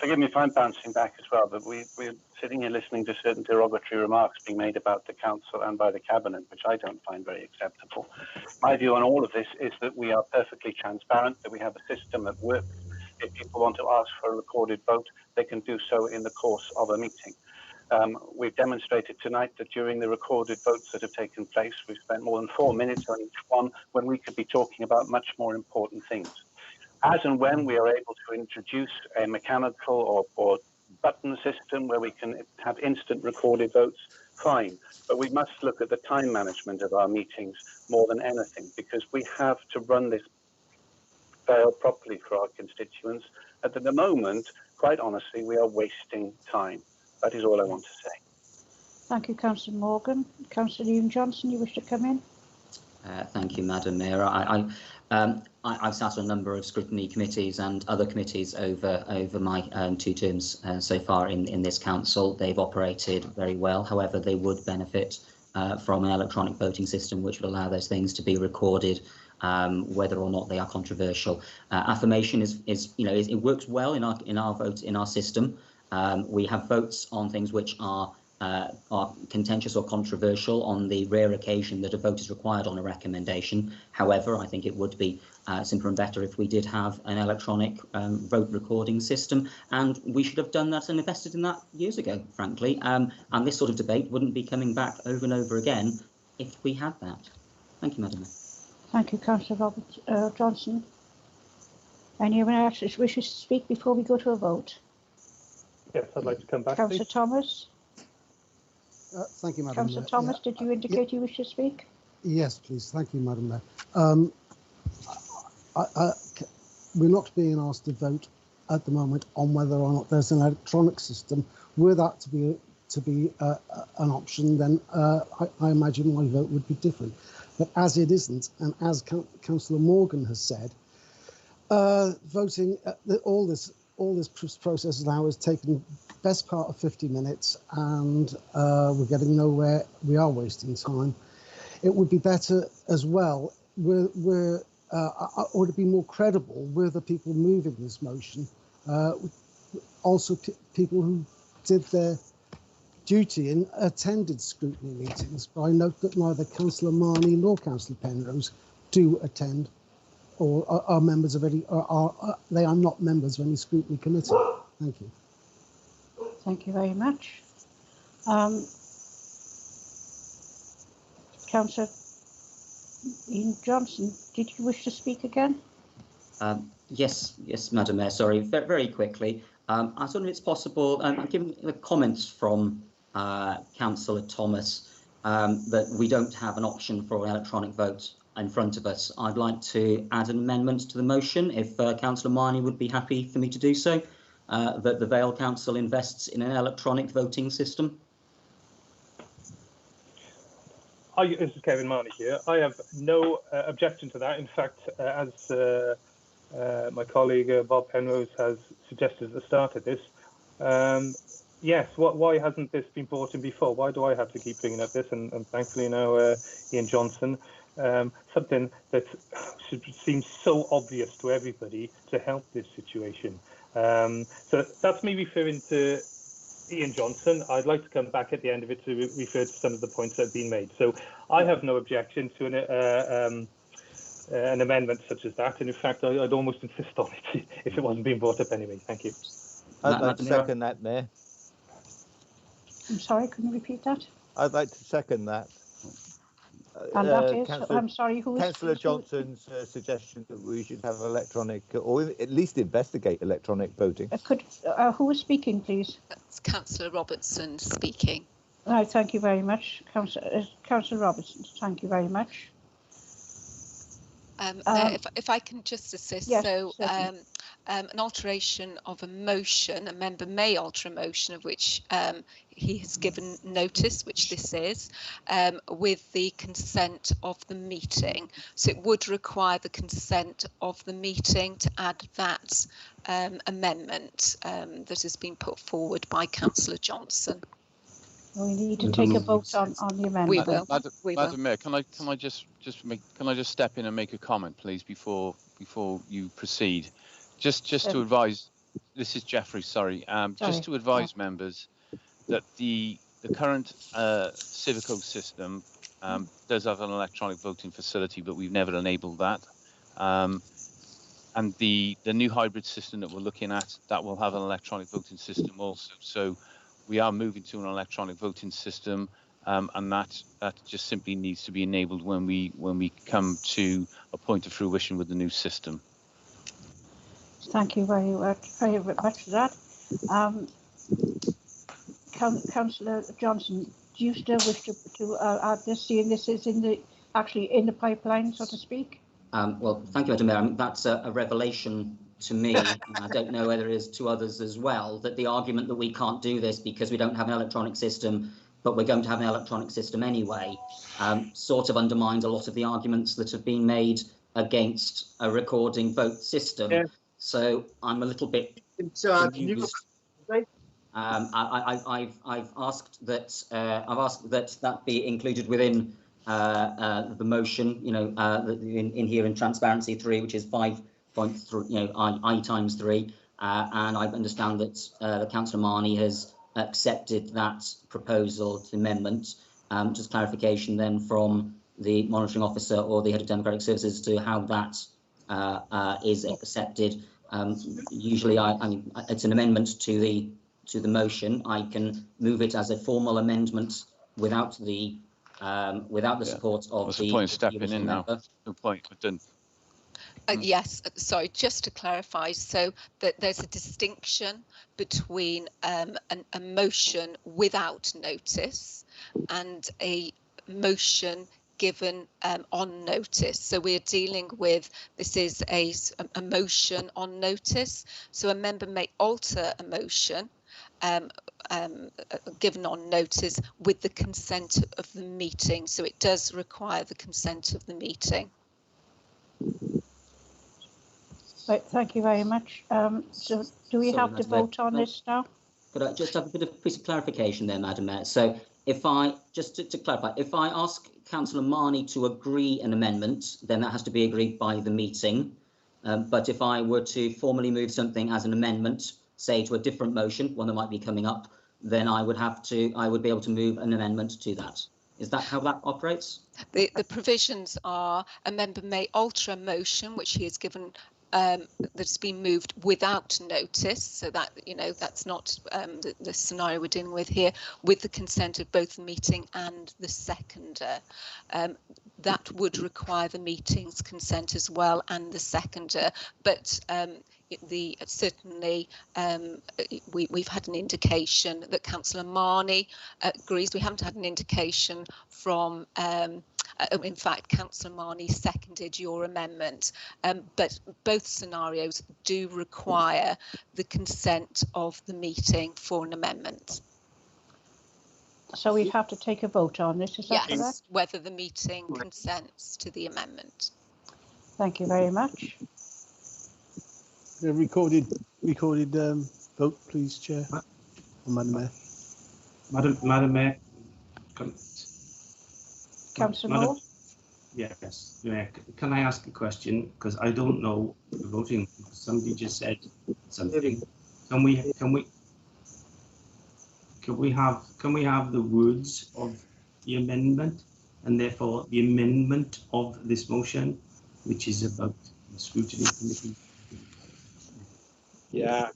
forgive me if I'm bouncing back as well, but we're sitting here listening to certain derogatory remarks being made about the council and by the cabinet, which I don't find very acceptable. My view on all of this is that we are perfectly transparent, that we have a system that works. If people want to ask for a recorded vote, they can do so in the course of a meeting. We've demonstrated tonight that during the recorded votes that have taken place, we've spent more than 4 minutes on each one when we could be talking about much more important things. As and when we are able to introduce a mechanical or button system where we can have instant recorded votes, fine. But we must look at the time management of our meetings more than anything, because we have to run this fail properly for our constituents. At the moment, quite honestly, we are wasting time. That is all I want to say. Thank you, Councillor Morgan. Councillor Ian Johnson, you wish to come in? Thank you, Madam Mayor. I've sat on a number of scrutiny committees and other committees over my 2 terms so far in this council. They've operated very well. However, they would benefit from an electronic voting system which would allow those things to be recorded, whether or not they are controversial. Affirmation is it works well in our system. We have votes on things which are contentious or controversial on the rare occasion that a vote is required on a recommendation. However, I think it would be simpler and better if we did have an electronic vote recording system, and we should have done that and invested in that years ago, frankly. And this sort of debate wouldn't be coming back over and over again if we had that. Thank you, Madam Mayor. Thank you, Councillor Robert Johnson. Anyone else who wishes to speak before we go to a vote? Yes, I'd like to come back. Councillor Thomas. Thank you, Madam Councillor Mayor. Thomas, did you indicate you wish to speak? Yes, please. Thank you, Madam Mayor. We're not being asked to vote at the moment on whether or not there's an electronic system. Were that to be an option, then I imagine my vote would be different. But as it isn't, and as Councillor Morgan has said, voting all this process now has taken best part of 50 minutes, and we're getting nowhere. We are wasting time. It would be better as well. Or to be more credible, were the people moving this motion also people who did their duty and attended scrutiny meetings. But I note that neither Councillor Marnie nor Councillor Penrose do attend or are members of any. They are not members of any scrutiny committee. Thank you. Thank you very much. Councillor Ian Johnson, did you wish to speak again? Yes, Madam Mayor. Sorry, very quickly. I was wondering if it's possible, given the comments from Councillor Thomas, that we don't have an option for an electronic vote in front of us. I'd like to add an amendment to the motion, if Councillor Marnie would be happy for me to do so, that the Vale Council invests in an electronic voting system. This is Kevin Marnie here. I have no objection to that. In fact, as my colleague Bob Penrose has suggested at the start of this, yes, why hasn't this been brought in before? Why do I have to keep bringing up this? And thankfully now Ian Johnson, something that seems so obvious to everybody to help this situation. So that's me referring to Ian Johnson. I'd like to come back at the end of it to refer to some of the points that have been made. So I have no objection to an amendment such as that, and in fact I'd almost insist on it if it wasn't being brought up anyway. Thank you. I'd like to second that, Mayor. I'm sorry, couldn't you repeat that? I'd like to second that. And that is, I'm sorry, who is Councillor Johnson's suggestion that we should have electronic, or at least investigate electronic voting. Who is speaking, please? That's Councillor Robertson speaking. Right, thank you very much, Councillor Robertson. Thank you very much. If I can just assist, yes, so an alteration of a motion, a member may alter a motion of which he has given notice, which this is, with the consent of the meeting. So it would require the consent of the meeting to add that amendment that has been put forward by Councillor Johnson. We need to take a vote on the amendment. We will. Madam Mayor, can I just step in and make a comment, please, before you proceed? Just to advise, this is Jeffrey. Sorry. Just to advise members that the current Civico system does have an electronic voting facility, but we've never enabled that. And the new hybrid system that we're looking at, that will have an electronic voting system also. So we are moving to an electronic voting system, and that just simply needs to be enabled when we come to a point of fruition with the new system. Thank you very much for that. Councillor Johnson, do you still wish to add this, seeing this is actually in the pipeline, so to speak? Well, thank you, Madam Mayor. That's a revelation to me, and I don't know whether it is to others as well, that the argument that we can't do this because we don't have an electronic system, but we're going to have an electronic system anyway, sort of undermines a lot of the arguments that have been made against a recording vote system. Yeah. So I'm a little bit confused. I've asked that that be included within the motion, you know, in here in transparency 3, which is 5.3, you know, I times 3, and I understand that Councillor Marnie has accepted that proposal to amendment. Just clarification then from the monitoring officer or the head of democratic services to how that is accepted. Usually, it's an amendment to the motion. I can move it as a formal amendment without the support of What's the point of stepping in now? No point. But then. Yes, sorry, just to clarify, so that there's a distinction between a motion without notice and a motion given on notice. So we're dealing with, this is a motion on notice. So a member may alter a motion given on notice with the consent of the meeting. So it does require the consent of the meeting. Right, thank you very much. So do we have to vote on this now? Could I just have a bit of piece of clarification there, Madam Mayor? So if I, just to clarify, if I ask Councillor Marnie to agree an amendment, then that has to be agreed by the meeting. But if I were to formally move something as an amendment, say to a different motion, one that might be coming up, then I would be able to move an amendment to that. Is that how that operates? The provisions are a member may alter a motion which he has given that's been moved without notice, so that, you know, that's not the scenario we're dealing with here, with the consent of both the meeting and the seconder. That would require the meeting's consent as well and the seconder, but certainly we've had an indication that Councillor Marnie agrees. We haven't had an indication from In fact, Councillor Marnie seconded your amendment, but both scenarios do require the consent of the meeting for an amendment. So we'd have to take a vote on this, is that correct? Yes, whether the meeting consents to the amendment. Thank you very much. Recorded vote, please, Chair. Or Madam Mayor. Madam Mayor. Councillor Moore? Yes, Mayor, can I ask a question? Because I don't know the voting. Somebody just said something. Can we have the words of the amendment and therefore the amendment of this motion, which is about the scrutiny committee? Yeah,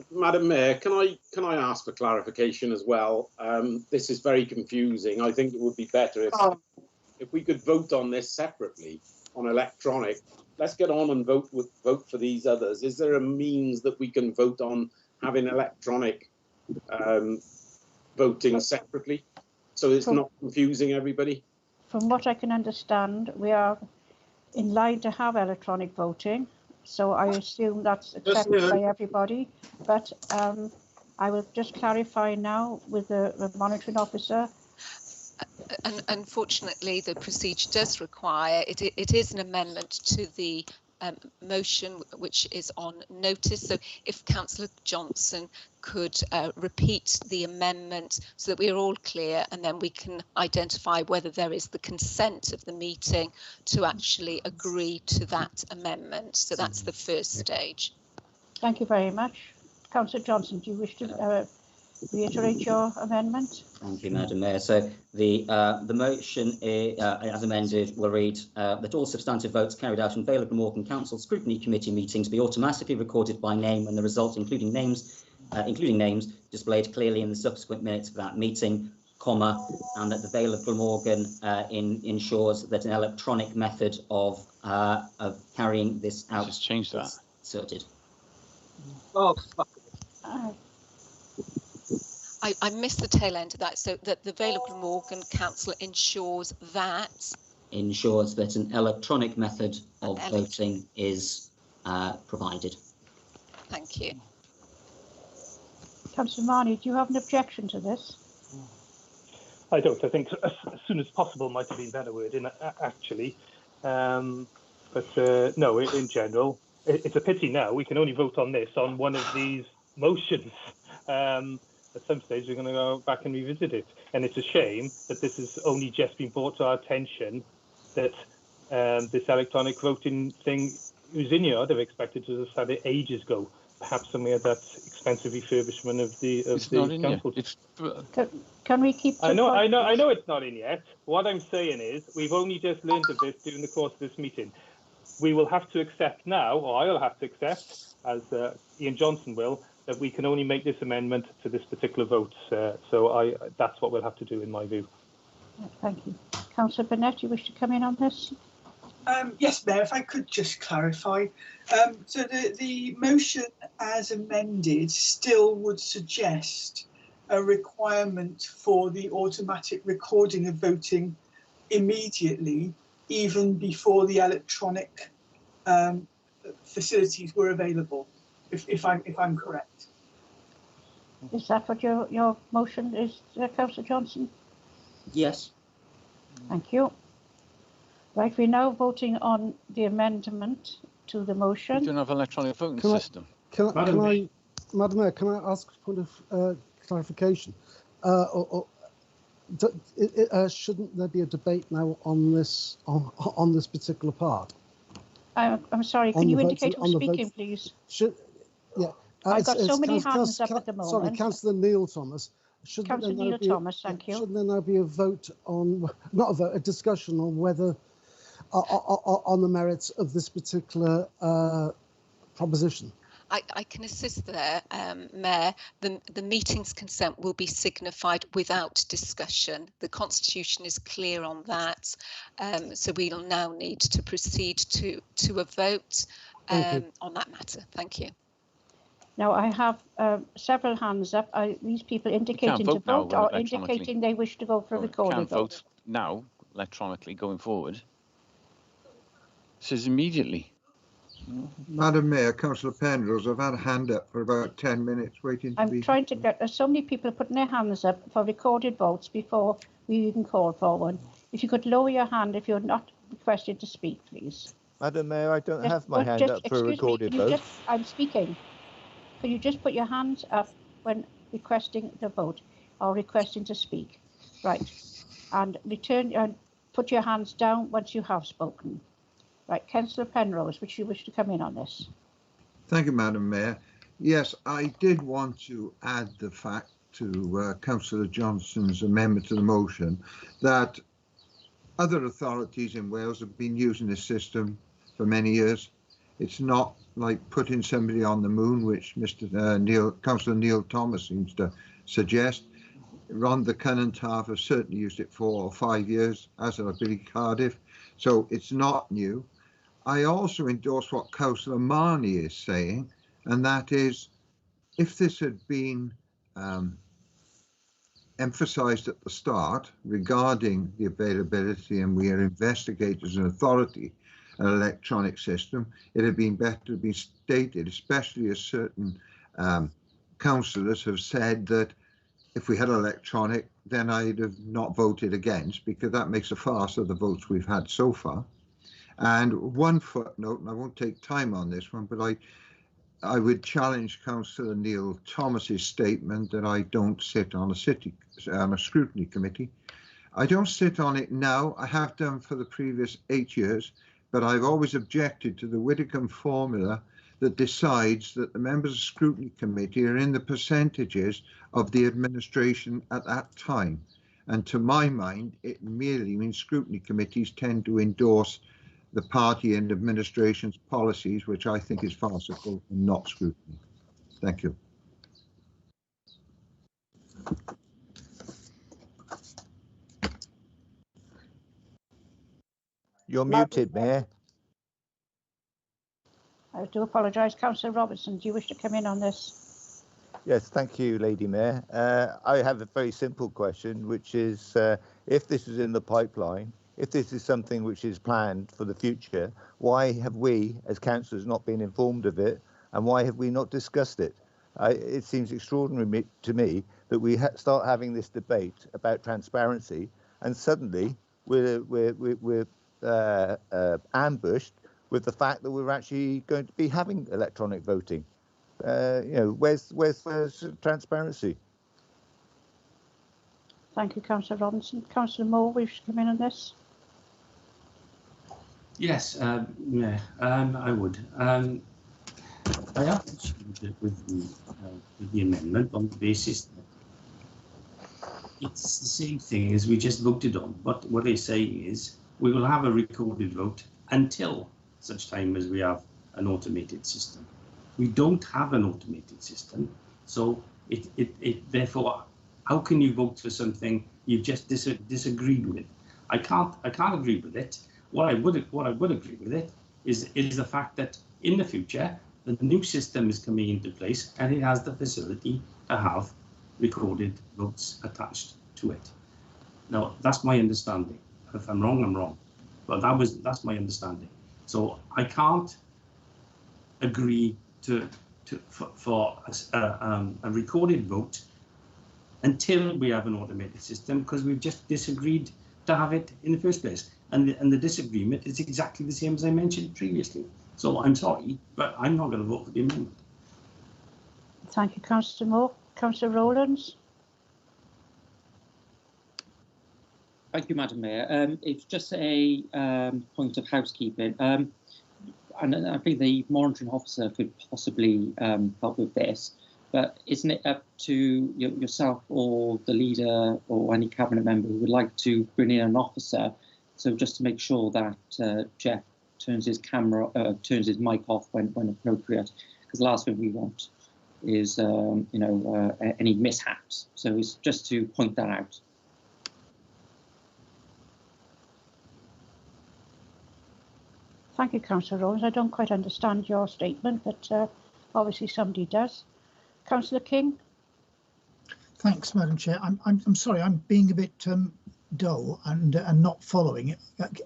Madam Mayor, can I ask for clarification as well? This is very confusing. I think it would be better if we could vote on this separately on electronic. Let's get on and vote for these others. Is there a means that we can vote on having electronic voting separately, so it's not confusing everybody? From what I can understand, we are in line to have electronic voting, so I assume that's accepted by everybody. But I will just clarify now with the monitoring officer. And unfortunately, the procedure does require it is an amendment to the motion which is on notice. So if Councillor Johnson could repeat the amendment so that we are all clear, and then we can identify whether there is the consent of the meeting to actually agree to that amendment. So that's the first stage. Thank you very much. Councillor Johnson, do you wish to reiterate your amendment? Thank you, Madam Mayor. So the motion, as amended, will read that all substantive votes carried out in Vale of Glamorgan Council Scrutiny Committee meetings be automatically recorded by name, and the result, including names, displayed clearly in the subsequent minutes of that meeting, comma, and that the Vale of Glamorgan ensures that an electronic method of carrying this out. Just change that. Is sorted. Oh. I missed the tail end of that. So that the Vale of Glamorgan Council ensures that an electronic method of voting is provided. Thank you. Councillor Marnie, do you have an objection to this? I don't. I think as soon as possible might have been a better word, actually. But no, in general, it's a pity now. We can only vote on this on one of these motions. At some stage, we're going to go back and revisit it. And it's a shame that this has only just been brought to our attention, that this electronic voting thing was in here. I'd have expected to have had it ages ago. Perhaps some of that expensive refurbishment of the council. Can we keep? I know it's not in yet. What I'm saying is we've only just learned of this during the course of this meeting. We will have to accept now, or I'll have to accept, as Ian Johnson will, that we can only make this amendment to this particular vote. So that's what we'll have to do, in my view. Thank you. Councillor Burnett, you wish to come in on this? Yes, Mayor, if I could just clarify. So the motion as amended still would suggest a requirement for the automatic recording of voting immediately, even before the electronic facilities were available, if I'm correct. Is that what your motion is, Councillor Johnson? Yes. Thank you. Right, we're now voting on the amendment to the motion. We don't have an electronic voting system. Madam Mayor, can I ask a point of clarification? Shouldn't there be a debate now on this on this particular part? I'm sorry, can you indicate who's speaking, please? I've got so many hands up at the moment. Sorry, Councillor Neil Thomas. Councillor Neil Thomas, thank you. Shouldn't there now be a vote on, not a vote, a discussion on whether, on the merits of this particular proposition? I can assist there, Mayor. The meeting's consent will be signified without discussion. The Constitution is clear on that. So we will now need to proceed to a vote on that matter. Thank you. Now I have several hands up. These people indicating to vote or indicating they wish to go for a recorded vote. Vote now. electronically going forward. It says immediately. Madam Mayor, Councillor Penrose, I've had a hand up for about 10 minutes waiting to be... I'm trying to get, there's so many people putting their hands up for recorded votes before we even call for one. If you could lower your hand if you're not requested to speak, please. Madam Mayor, I don't have my hand up for a recorded vote. I'm speaking. Can you just put your hands up when requesting the vote or requesting to speak? Right. And return and put your hands down once you have spoken. Right, Councillor Penrose, which you wish to come in on this? Thank you, Madam Mayor. Yes, I did want to add the fact to Councillor Johnson's amendment to the motion that other authorities in Wales have been using this system for many years. It's not like putting somebody on the moon, which Councillor Neil Thomas seems to suggest. Rhondda Cynon-Taf have certainly used it 4 or 5 years, as have Billy Cardiff, so it's not new. I also endorse what Councillor Marnie is saying, and that is, if this had been emphasised at the start regarding the availability, and we are investigators and authority, an electronic system, it had been better to be stated, especially as certain councillors have said that if we had electronic, then I'd have not voted against, because that makes a farce of the votes we've had so far. And one footnote, and I won't take time on this one, but I would challenge Councillor Neil Thomas's statement that I don't sit on a scrutiny committee. I don't sit on it now. I have done for the previous 8 years, but I've always objected to the Widdicombe formula that decides that the members of the scrutiny committee are in the percentages of the administration at that time. And to my mind, it merely means scrutiny committees tend to endorse the party and administration's policies, which I think is farcical and not scrutiny. Thank you. You're muted, Mayor. I do apologise. Councillor Robertson, do you wish to come in on this? Yes, thank you, Lady Mayor. I have a very simple question, which is if this is in the pipeline, if this is something which is planned for the future, why have we as councillors not been informed of it, and why have we not discussed it? It seems extraordinary to me that we start having this debate about transparency, and suddenly we're ambushed with the fact that we're actually going to be having electronic voting. Where's transparency? Thank you, Councillor Robinson. Councillor Moore, wish to come in on this? Yes, Mayor, I would. I have issued with the amendment on the basis that it's the same thing as we just voted on. But what they say is we will have a recorded vote until such time as we have an automated system. We don't have an automated system, so therefore, how can you vote for something you've just disagreed with? I can't agree with it. What I would agree with it is the fact that in the future the new system is coming into place and it has the facility to have recorded votes attached to it. Now that's my understanding. If I'm wrong, I'm wrong, but that's my understanding. So I can't agree for a recorded vote until we have an automated system, because we've just disagreed to have it in the first place. And the disagreement is exactly the same as I mentioned previously. So I'm sorry, but I'm not going to vote for the amendment. Thank you, Councillor Moore. Councillor Rowlands. Thank you, Madam Mayor. It's just a point of housekeeping. And I think the monitoring officer could possibly help with this. But isn't it up to yourself or the leader or any cabinet member who would like to bring in an officer? So just to make sure that Jeff turns his turns his mic off when appropriate, because the last thing we want is any mishaps. So it's just to point that out. Thank you, Councillor Rowlands. I don't quite understand your statement, but obviously somebody does. Councillor King. Thanks, Madam Chair. I'm sorry, I'm being a bit dull and not following it.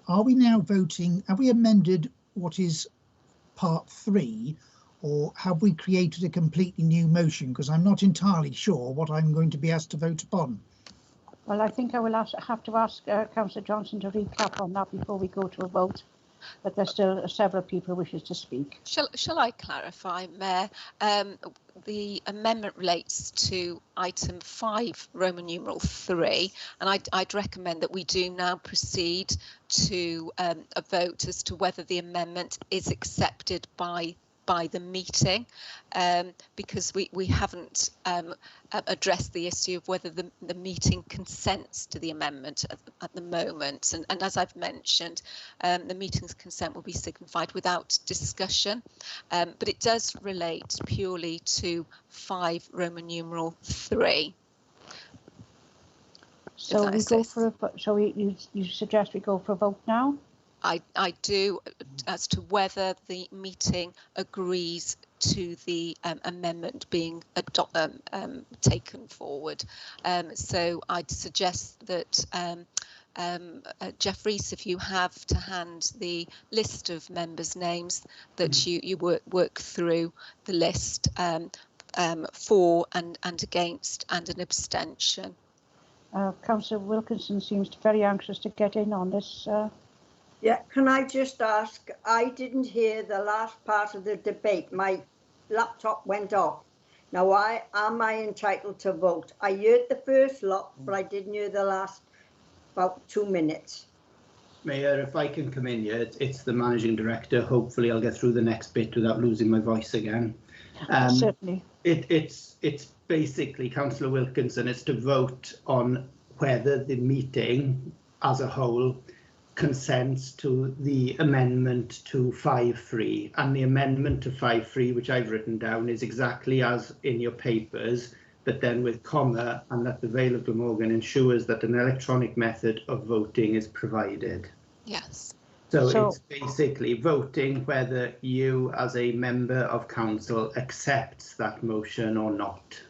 Are we now voting? Have we amended what is part 3, or have we created a completely new motion? Because I'm not entirely sure what I'm going to be asked to vote upon. Well, I think I will have to ask Councillor Johnson to recap on that before we go to a vote. But there's still several people wishes to speak. Shall I clarify, Mayor? The amendment relates to item 5, Roman numeral 3, and I'd recommend that we do now proceed to a vote as to whether the amendment is accepted by the meeting, because we haven't addressed the issue of whether the meeting consents to the amendment at the moment. And as I've mentioned, the meeting's consent will be signified without discussion, but it does relate purely to 5 Roman numeral 3. So we go for a. So you suggest we go for a vote now? I do, as to whether the meeting agrees to the amendment being taken forward. So I'd suggest that Jeff Rees, if you have to hand the list of members' names, that you work through the list for and against and an abstention. Councillor Wilkinson seems very anxious to get in on this. Yeah, can I just ask, I didn't hear the last part of the debate. My laptop went off. Now, am I entitled to vote? I heard the first lot, but I didn't hear the last about 2 minutes. Mayor, if I can come in here, it's the Managing Director. Hopefully I'll get through the next bit without losing my voice again. Certainly. It's basically, Councillor Wilkinson, is to vote on whether the meeting as a whole consents to the amendment to 5.3, and the amendment to 5.3, which I've written down, is exactly as in your papers, but then with comma, and that the Vale of Glamorgan ensures that an electronic method of voting is provided. Yes. So it's basically voting whether you as a member of council accepts that motion or not.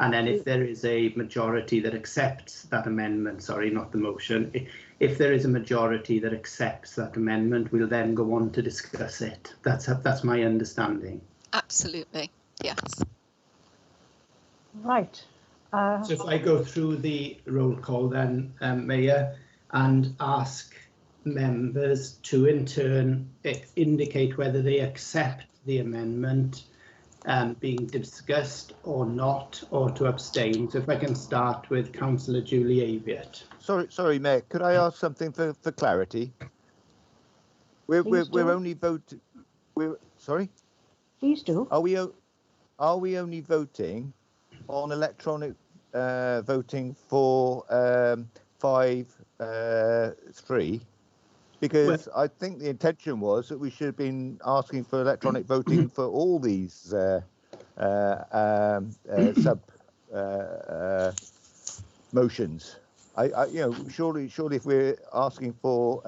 And then if there is a majority that accepts that amendment, sorry, not the motion, if there is a majority that accepts that amendment, we'll then go on to discuss it. That's my understanding. Absolutely, yes. Right. So if I go through the roll call then, Mayor, and ask members to in turn indicate whether they accept the amendment being discussed or not, or to abstain. So if I can start with Councillor Julie Aviett. Sorry, Mayor. Could I ask something for clarity? We're only voting. Sorry. Please do. Are we only voting on electronic voting for 5.3? Because I think the intention was that we should have been asking for electronic voting for all these sub motions. Surely if we're asking for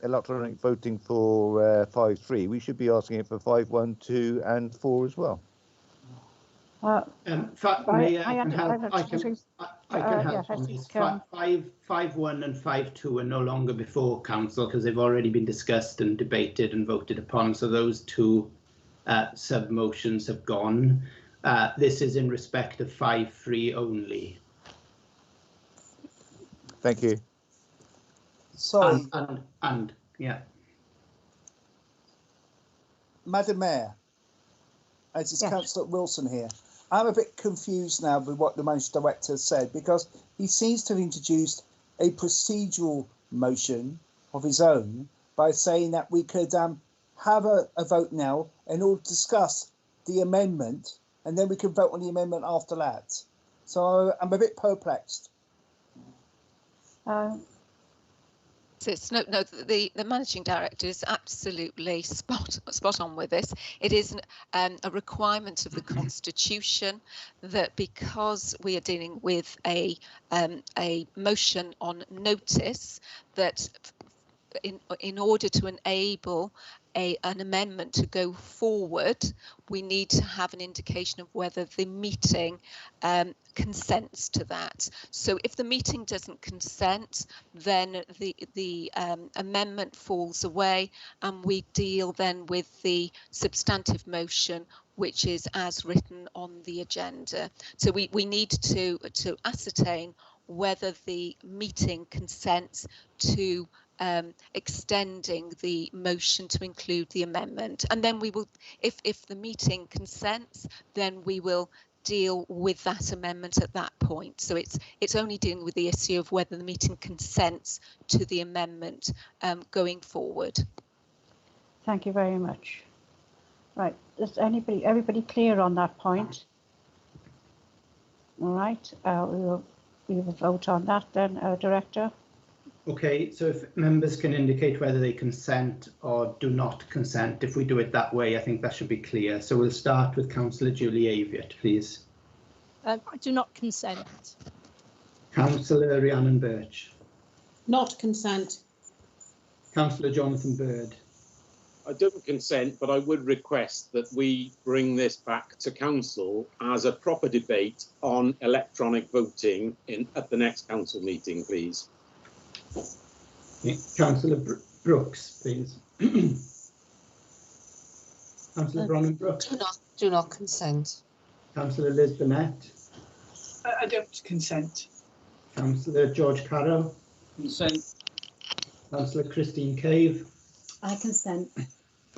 electronic voting for 5.3, we should be asking it for 5.1, 2, and 4 as well. I can help on this. 5.1 and 5.2 are no longer before council because they've already been discussed and debated and voted upon. So those two sub motions have gone. This is in respect of 5.3 only. Thank you. Sorry. And yeah. Madam Mayor, as is Councillor Wilson here, I'm a bit confused now with what the Managing Director said, because he seems to have introduced a procedural motion of his own by saying that we could have a vote now in order to discuss the amendment, and then we can vote on the amendment after that. So I'm a bit perplexed. The Managing Director is absolutely spot on with this. It is a requirement of the Constitution that because we are dealing with a motion on notice, that in order to enable an amendment to go forward, we need to have an indication of whether the meeting consents to that. So if the meeting doesn't consent, then the amendment falls away, and we deal then with the substantive motion, which is as written on the agenda. So we need to ascertain whether the meeting consents to extending the motion to include the amendment, and then we will, if the meeting consents, then we will deal with that amendment at that point. So it's only dealing with the issue of whether the meeting consents to the amendment going forward. Thank you very much. Right, is everybody clear on that point? All right, we will vote on that then, Director. Okay, so if members can indicate whether they consent or do not consent, if we do it that way, I think that should be clear. So we'll start with Councillor Julie Aviott, please. I do not consent. Councillor Rhiannon Birch. Not consent. Councillor Jonathan Bird. I don't consent, but I would request that we bring this back to council as a proper debate on electronic voting at the next council meeting, please. Councillor Brooks, please. Councillor Bronwyn Brooks. Do not consent. Councillor Liz Burnett. I don't consent. Councillor George Carroll. Consent. Councillor Christine Cave. I consent.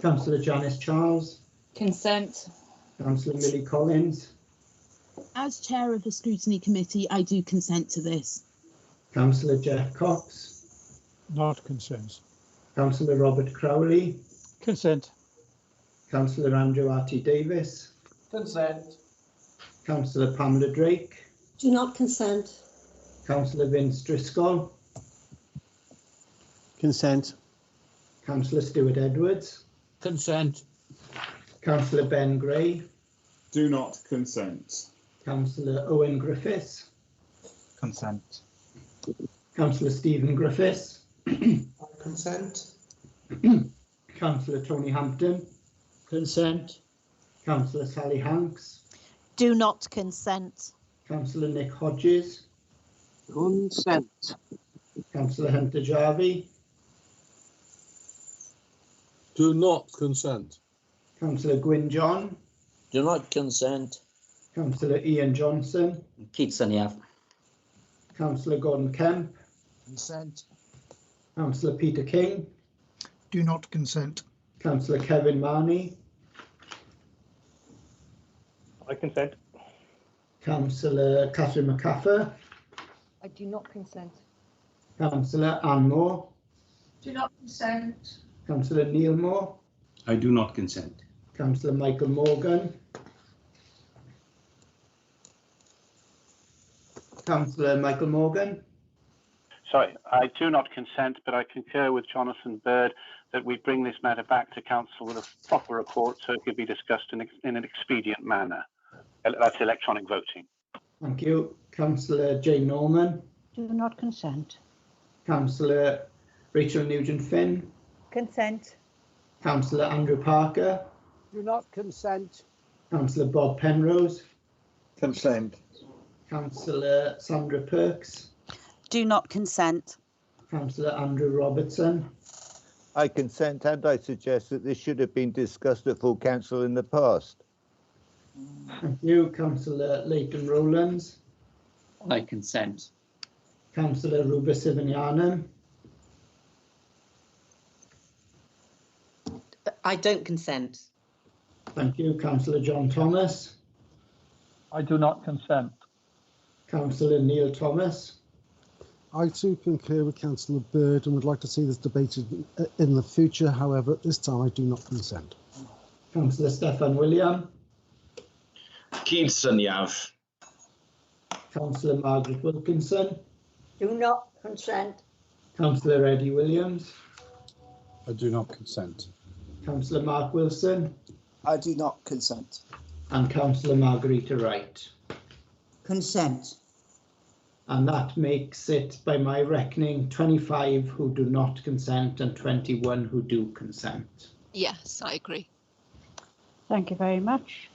Councillor Janice Charles. Consent. Councillor Millie Collins. As chair of the scrutiny committee, I do consent to this. Councillor Jeff Cox. Not consent. Councillor Robert Crowley. Consent. Councillor Andrew R.T. Davis. Consent. Councillor Pamela Drake. Do not consent. Councillor Vince Driscoll. Consent. Councillor Stuart Edwards. Consent. Councillor Ben Gray. Do not consent. Councillor Owen Griffiths. Consent. Councillor Stephen Griffiths. Consent. Councillor Tony Hampton. Consent. Councillor Sally Hanks. Do not consent. Councillor Nick Hodges. Consent. Councillor Hunter Jarvie. Do not consent. Councillor Gwyn John. Do not consent. Councillor Ian Johnson. Keith Sunyav. Councillor Gordon Kemp. Consent. Councillor Peter King. Do not consent. Councillor Kevin Marnie. I consent. Councillor Catherine McCaffer. I do not consent. Councillor Anne Moore. Do not consent. Councillor Neil Moore. I do not consent. Councillor Michael Morgan. Councillor Michael Morgan. Sorry, I do not consent, but I concur with Jonathan Bird that we bring this matter back to council with a proper report so it could be discussed in an expedient manner. That's electronic voting. Thank you. Councillor Jane Norman. Do not consent. Councillor Rachel Nugent-Finn. Consent. Councillor Andrew Parker. Do not consent. Councillor Bob Penrose. Consent. Councillor Sandra Perks. Do not consent. Councillor Andrew Robertson. I consent, and I suggest that this should have been discussed at full council in the past. Thank you. Councillor Leighton Rowlands. I consent. Councillor Ruba Sivanianam. I don't consent. Thank you. Councillor John Thomas. I do not consent. Councillor Neil Thomas. I too concur with Councillor Bird and would like to see this debated in the future. However, at this time, I do not consent. Councillor Stefan William. Keith Sunyav. Councillor Margaret Wilkinson. Do not consent. Councillor Eddie Williams. I do not consent. Councillor Mark Wilson. I do not consent. And Councillor Margarita Wright. Consent. And that makes it, by my reckoning, 25 who do not consent and 21 who do consent. Yes, I agree. Thank you very much.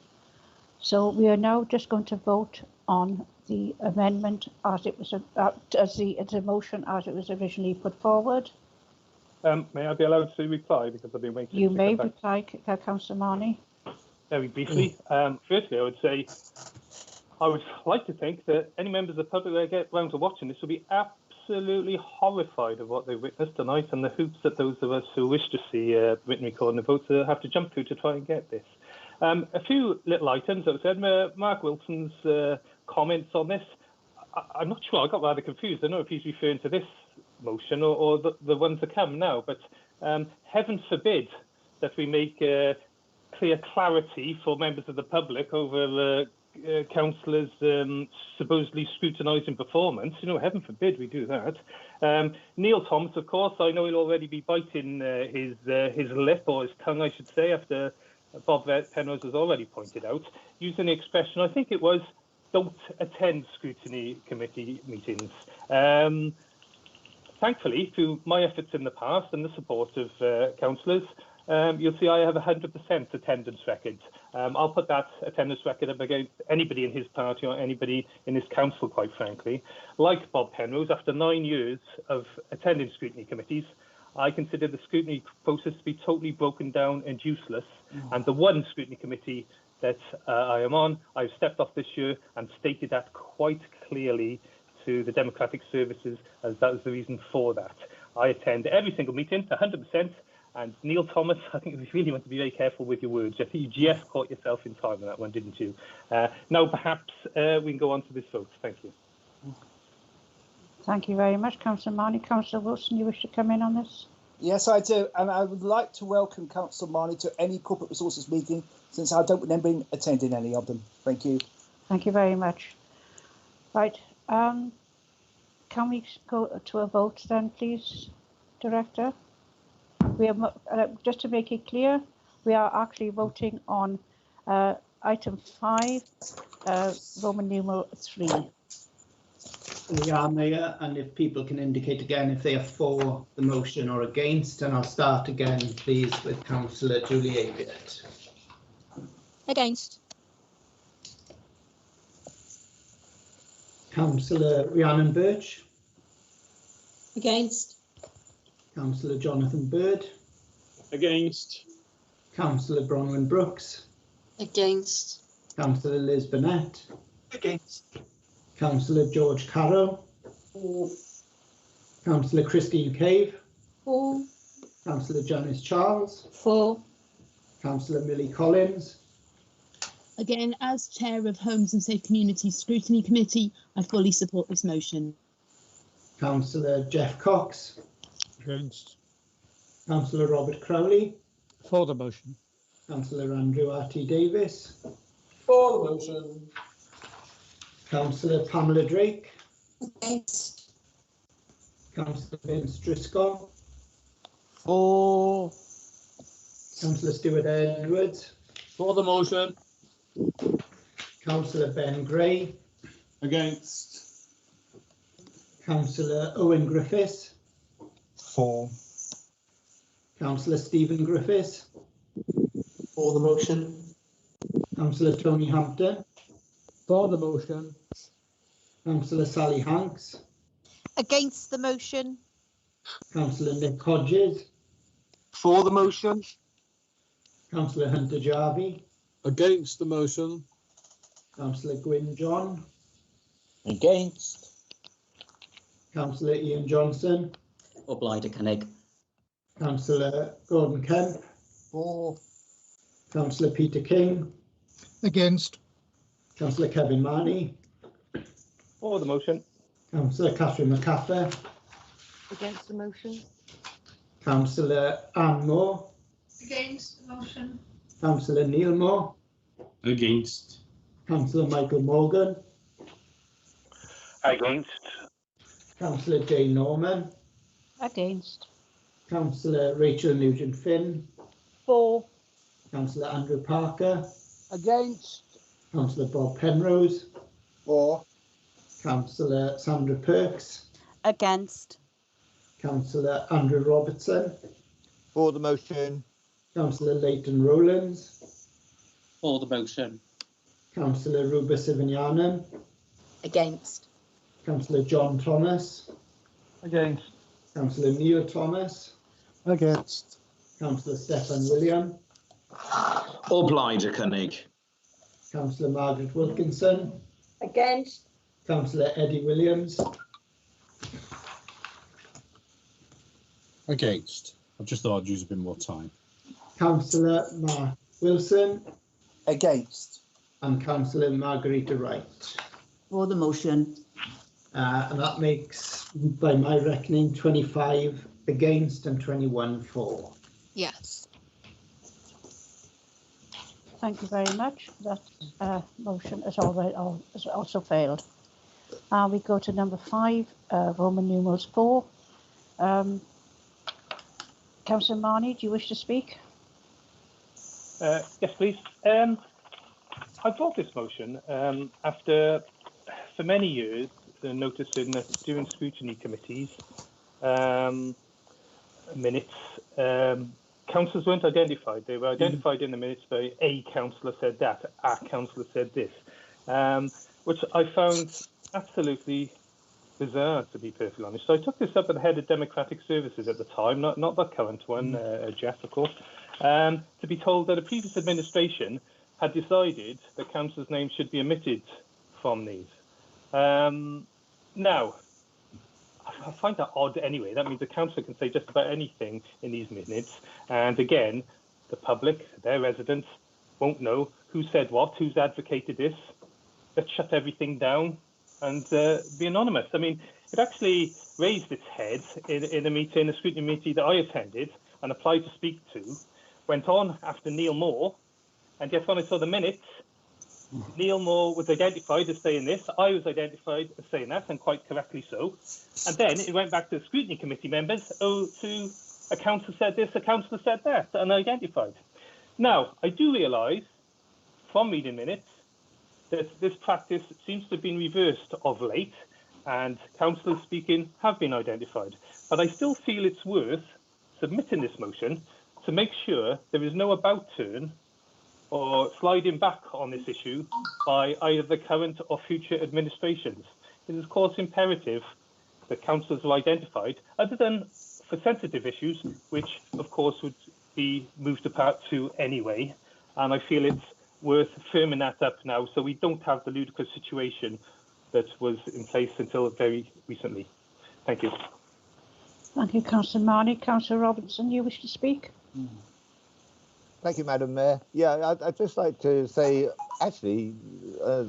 So we are now just going to vote on the amendment as it was, as the motion as it was originally put forward. May I be allowed to reply, because I've been waiting? You may reply, Councillor Marnie. Very briefly. Firstly, I would say I would like to think that any members of the public that get round to watching this will be absolutely horrified of what they witnessed tonight, and the hoops that those of us who wish to see written recording of votes have to jump through to try and get this. A few little items that were said. Mark Wilson's comments on this, I'm not sure. I got rather confused. I don't know if he's referring to this motion or the ones to come now, but heaven forbid that we make clear clarity for members of the public over councillors supposedly scrutinising performance. You know, heaven forbid we do that. Neil Thomas, of course, I know he'll already be biting his lip, or his tongue, I should say, after Bob Penrose has already pointed out, using the expression, I think it was, don't attend scrutiny committee meetings. Thankfully, through my efforts in the past and the support of councillors, you'll see I have 100% attendance record. I'll put that attendance record up against anybody in his party or anybody in this council, quite frankly. Like Bob Penrose, after 9 years of attending scrutiny committees, I consider the scrutiny process to be totally broken down and useless. And the one scrutiny committee that I am on, I've stepped off this year and stated that quite clearly to the Democratic Services, as that was the reason for that. I attend every single meeting, 100%. And Neil Thomas, I think you really want to be very careful with your words. I think you just caught yourself in time on that one, didn't you? Now, perhaps we can go on to this vote. Thank you. Thank you very much, Councillor Marnie. Councillor Wilson, you wish to come in on this? Yes, I do. And I would like to welcome Councillor Marnie to any corporate resources meeting, since I don't remember attending any of them. Thank you. Thank you very much. Right. Can we go to a vote then, please, Director? We are, just to make it clear, we are actually voting on item 5, Roman numeral 3. We are, Mayor, and if people can indicate again if they are for the motion or against, and I'll start again, please, with Councillor Julie Aviett. Against. Councillor Rhiannon Birch. Against. Councillor Jonathan Bird. Against. Councillor Bronwyn Brooks. Against. Councillor Liz Burnett. Against. Councillor George Carroll. For. Councillor Christine Cave. For. Councillor Janice Charles. For. Councillor Millie Collins. Again, as Chair of Homes and Safe Communities Scrutiny Committee, I fully support this motion. Councillor Jeff Cox. Against. Councillor Robert Crowley. For the motion. Councillor Andrew R.T. Davis. For the motion. Councillor Pamela Drake. Against. Councillor Vince Driscoll. For. Councillor Stuart Edwards. For the motion. Councillor Ben Gray. Against. Councillor Owen Griffiths. For. Councillor Stephen Griffiths. For the motion. Councillor Tony Hampton. For the motion. Councillor Sally Hanks. Against the motion. Councillor Nick Hodges. For the motion. Councillor Hunter Jarvie. Against the motion. Councillor Gwyn John. Against. Councillor Ian Johnson. Or Blider Cynnig. Councillor Gordon Kemp. For. Councillor Peter King. Against. Councillor Kevin Marnie. For the motion. Councillor Catherine McCaffer. Against the motion. Councillor Anne Moore. Against the motion. Councillor Neil Moore. Against. Councillor Michael Morgan. Against. Councillor Jane Norman. Against. Councillor Rachel Nugent-Finn. For. Councillor Andrew Parker. Against. Councillor Bob Penrose. For. Councillor Sandra Perks. Against. Councillor Andrew Robertson. For the motion. Councillor Leighton Rowlands. For the motion. Councillor Ruba Sivanyanam. Against. Councillor John Thomas. Against. Councillor Neil Thomas. Against. Councillor Stefan William. O blaid y cynnig. Councillor Margaret Wilkinson. Against. Councillor Eddie Williams. Against. I just thought I'd use a bit more time. Councillor Mark Wilson. Against. And Councillor Margarita Wright. For the motion. And that makes, by my reckoning, 25 against and 21 for. Yes. Thank you very much. That motion has also failed. We go to number 5, Roman numerals 4. Councillor Marnie, do you wish to speak? Yes, please. I brought this motion after, for many years, noticing that during scrutiny committees, minutes, councillors weren't identified. They were identified in the minutes by a councillor said that, a councillor said this, which I found absolutely bizarre, to be perfectly honest. So I took this up at the head of Democratic Services at the time, not the current one, Jeff, of course, to be told that a previous administration had decided that councillors' names should be omitted from these. Now, I find that odd anyway. That means the councillor can say just about anything in these minutes. And again, the public, their residents, won't know who said what, who's advocated this. Let's shut everything down and be anonymous. I mean, it actually raised its head in a meeting, a scrutiny meeting that I attended and applied to speak to. Went on after Neil Moore, and yet when I saw the minutes, Neil Moore was identified as saying this, I was identified as saying that, and quite correctly so. And then it went back to the scrutiny committee members, to a councillor said this, a councillor said that, and identified. Now, I do realise, from reading minutes, that this practice seems to have been reversed of late, and councillors speaking have been identified. But I still feel it's worth submitting this motion to make sure there is no about turn or sliding back on this issue by either the current or future administrations. It is, of course, imperative that councillors are identified, other than for sensitive issues, which, of course, would be moved apart to anyway. And I feel it's worth firming that up now so we don't have the ludicrous situation that was in place until very recently. Thank you. Thank you, Councillor Marnie. Councillor Robertson, you wish to speak? Thank you, Madam Mayor. Yeah, I'd just like to say, actually,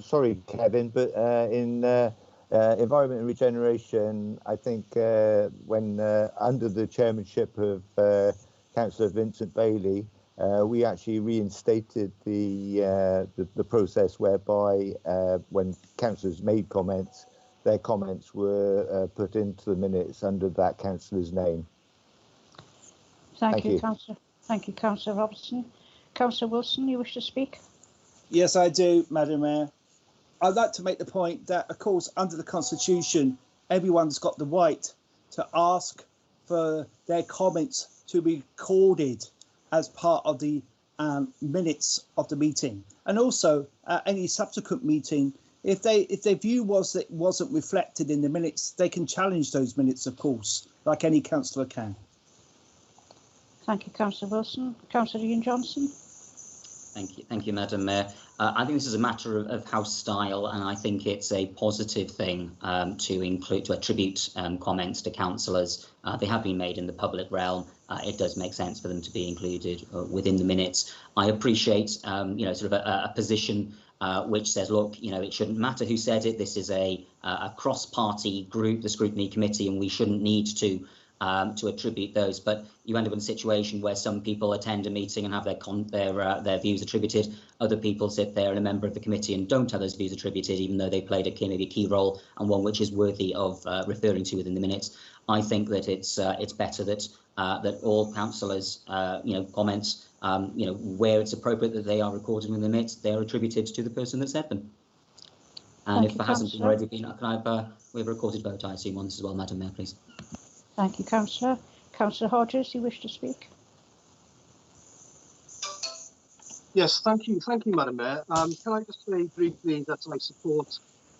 sorry, Kevin, but in Environment and Regeneration, I think when under the chairmanship of Councillor Vincent Bailey, we actually reinstated the process whereby when councillors made comments, their comments were put into the minutes under that councillor's name. Thank you, Councillor. Thank you, Councillor Robertson. Councillor Wilson, you wish to speak? Yes, I do, Madam Mayor. I'd like to make the point that, of course, under the Constitution, everyone's got the right to ask for their comments to be recorded as part of the minutes of the meeting, and also any subsequent meeting. If their view was that it wasn't reflected in the minutes, they can challenge those minutes, of course, like any councillor can. Thank you, Councillor Wilson. Councillor Ian Johnson. Thank you, Madam Mayor. I think this is a matter of house style, and I think it's a positive thing to attribute comments to councillors. They have been made in the public realm. It does make sense for them to be included within the minutes. I appreciate, sort of a position which says, look, it shouldn't matter who said it. This is a cross-party group, the scrutiny committee, and we shouldn't need to attribute those. But you end up in a situation where some people attend a meeting and have their views attributed. Other people sit there and a member of the committee and don't have those views attributed, even though they played maybe a key role and one which is worthy of referring to within the minutes. I think that it's better that that all councillors, comments, where it's appropriate that they are recorded in the minutes, they are attributed to the person that said them. And if there hasn't already been, can I have we have a recorded vote, I assume, on this as well, Madam Mayor, please. Thank you, Councillor. Councillor Hodges, you wish to speak? Yes, thank you, Madam Mayor. Can I just say briefly that I support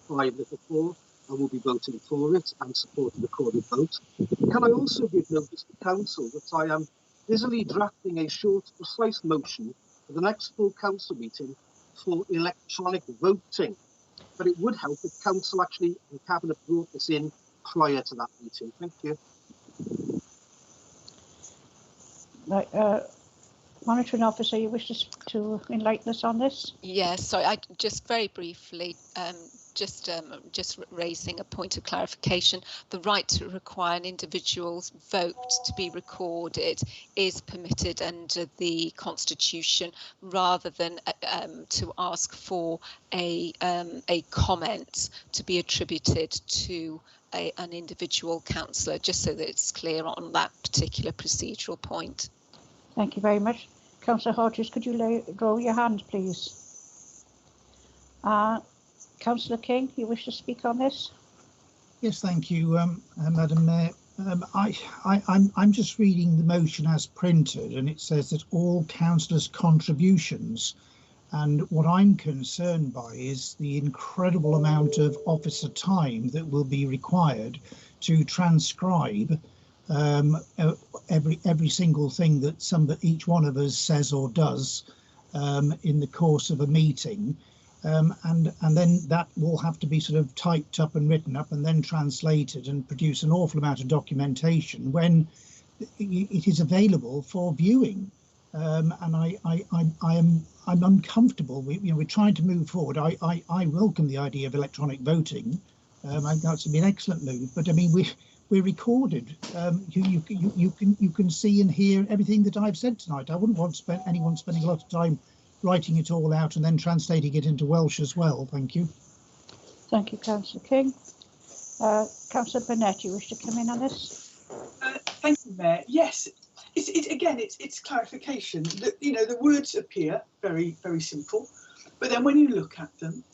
5(4). I will be voting for it and support the recorded vote. Can I also give notice to Council that I am busily drafting a short, precise motion for the next full Council meeting for electronic voting? But it would help if Council actually and Cabinet brought this in prior to that meeting. Thank you. Right, Monitoring Officer, you wish to enlighten us on this? Yes, sorry, I just very briefly, just raising a point of clarification. The right to require an individual's vote to be recorded is permitted under the Constitution, rather than to ask for a comment to be attributed to an individual councillor, just so that it's clear on that particular procedural point. Thank you very much. Councillor Hodges, could you lower your hand, please? Councillor King, you wish to speak on this? Yes, thank you, Madam Mayor. I'm just reading the motion as printed, and it says that all councillors' contributions. And what I'm concerned by is the incredible amount of officer time that will be required to transcribe every single thing that each one of us says or does in the course of a meeting, and then that will have to be sort of typed up and written up and then translated and produce an awful amount of documentation when it is available for viewing. And I'm uncomfortable. We're trying to move forward. I welcome the idea of electronic voting. I think that's an excellent move. But I mean, we're recorded. You can see and hear everything that I've said tonight. I wouldn't want anyone spending a lot of time writing it all out and then translating it into Welsh as well. Thank you. Thank you, Councillor King. Councillor Burnett, you wish to come in on this? Thank you, Mayor. Yes, it's clarification. That, the words appear very, very simple, but then when you look at them,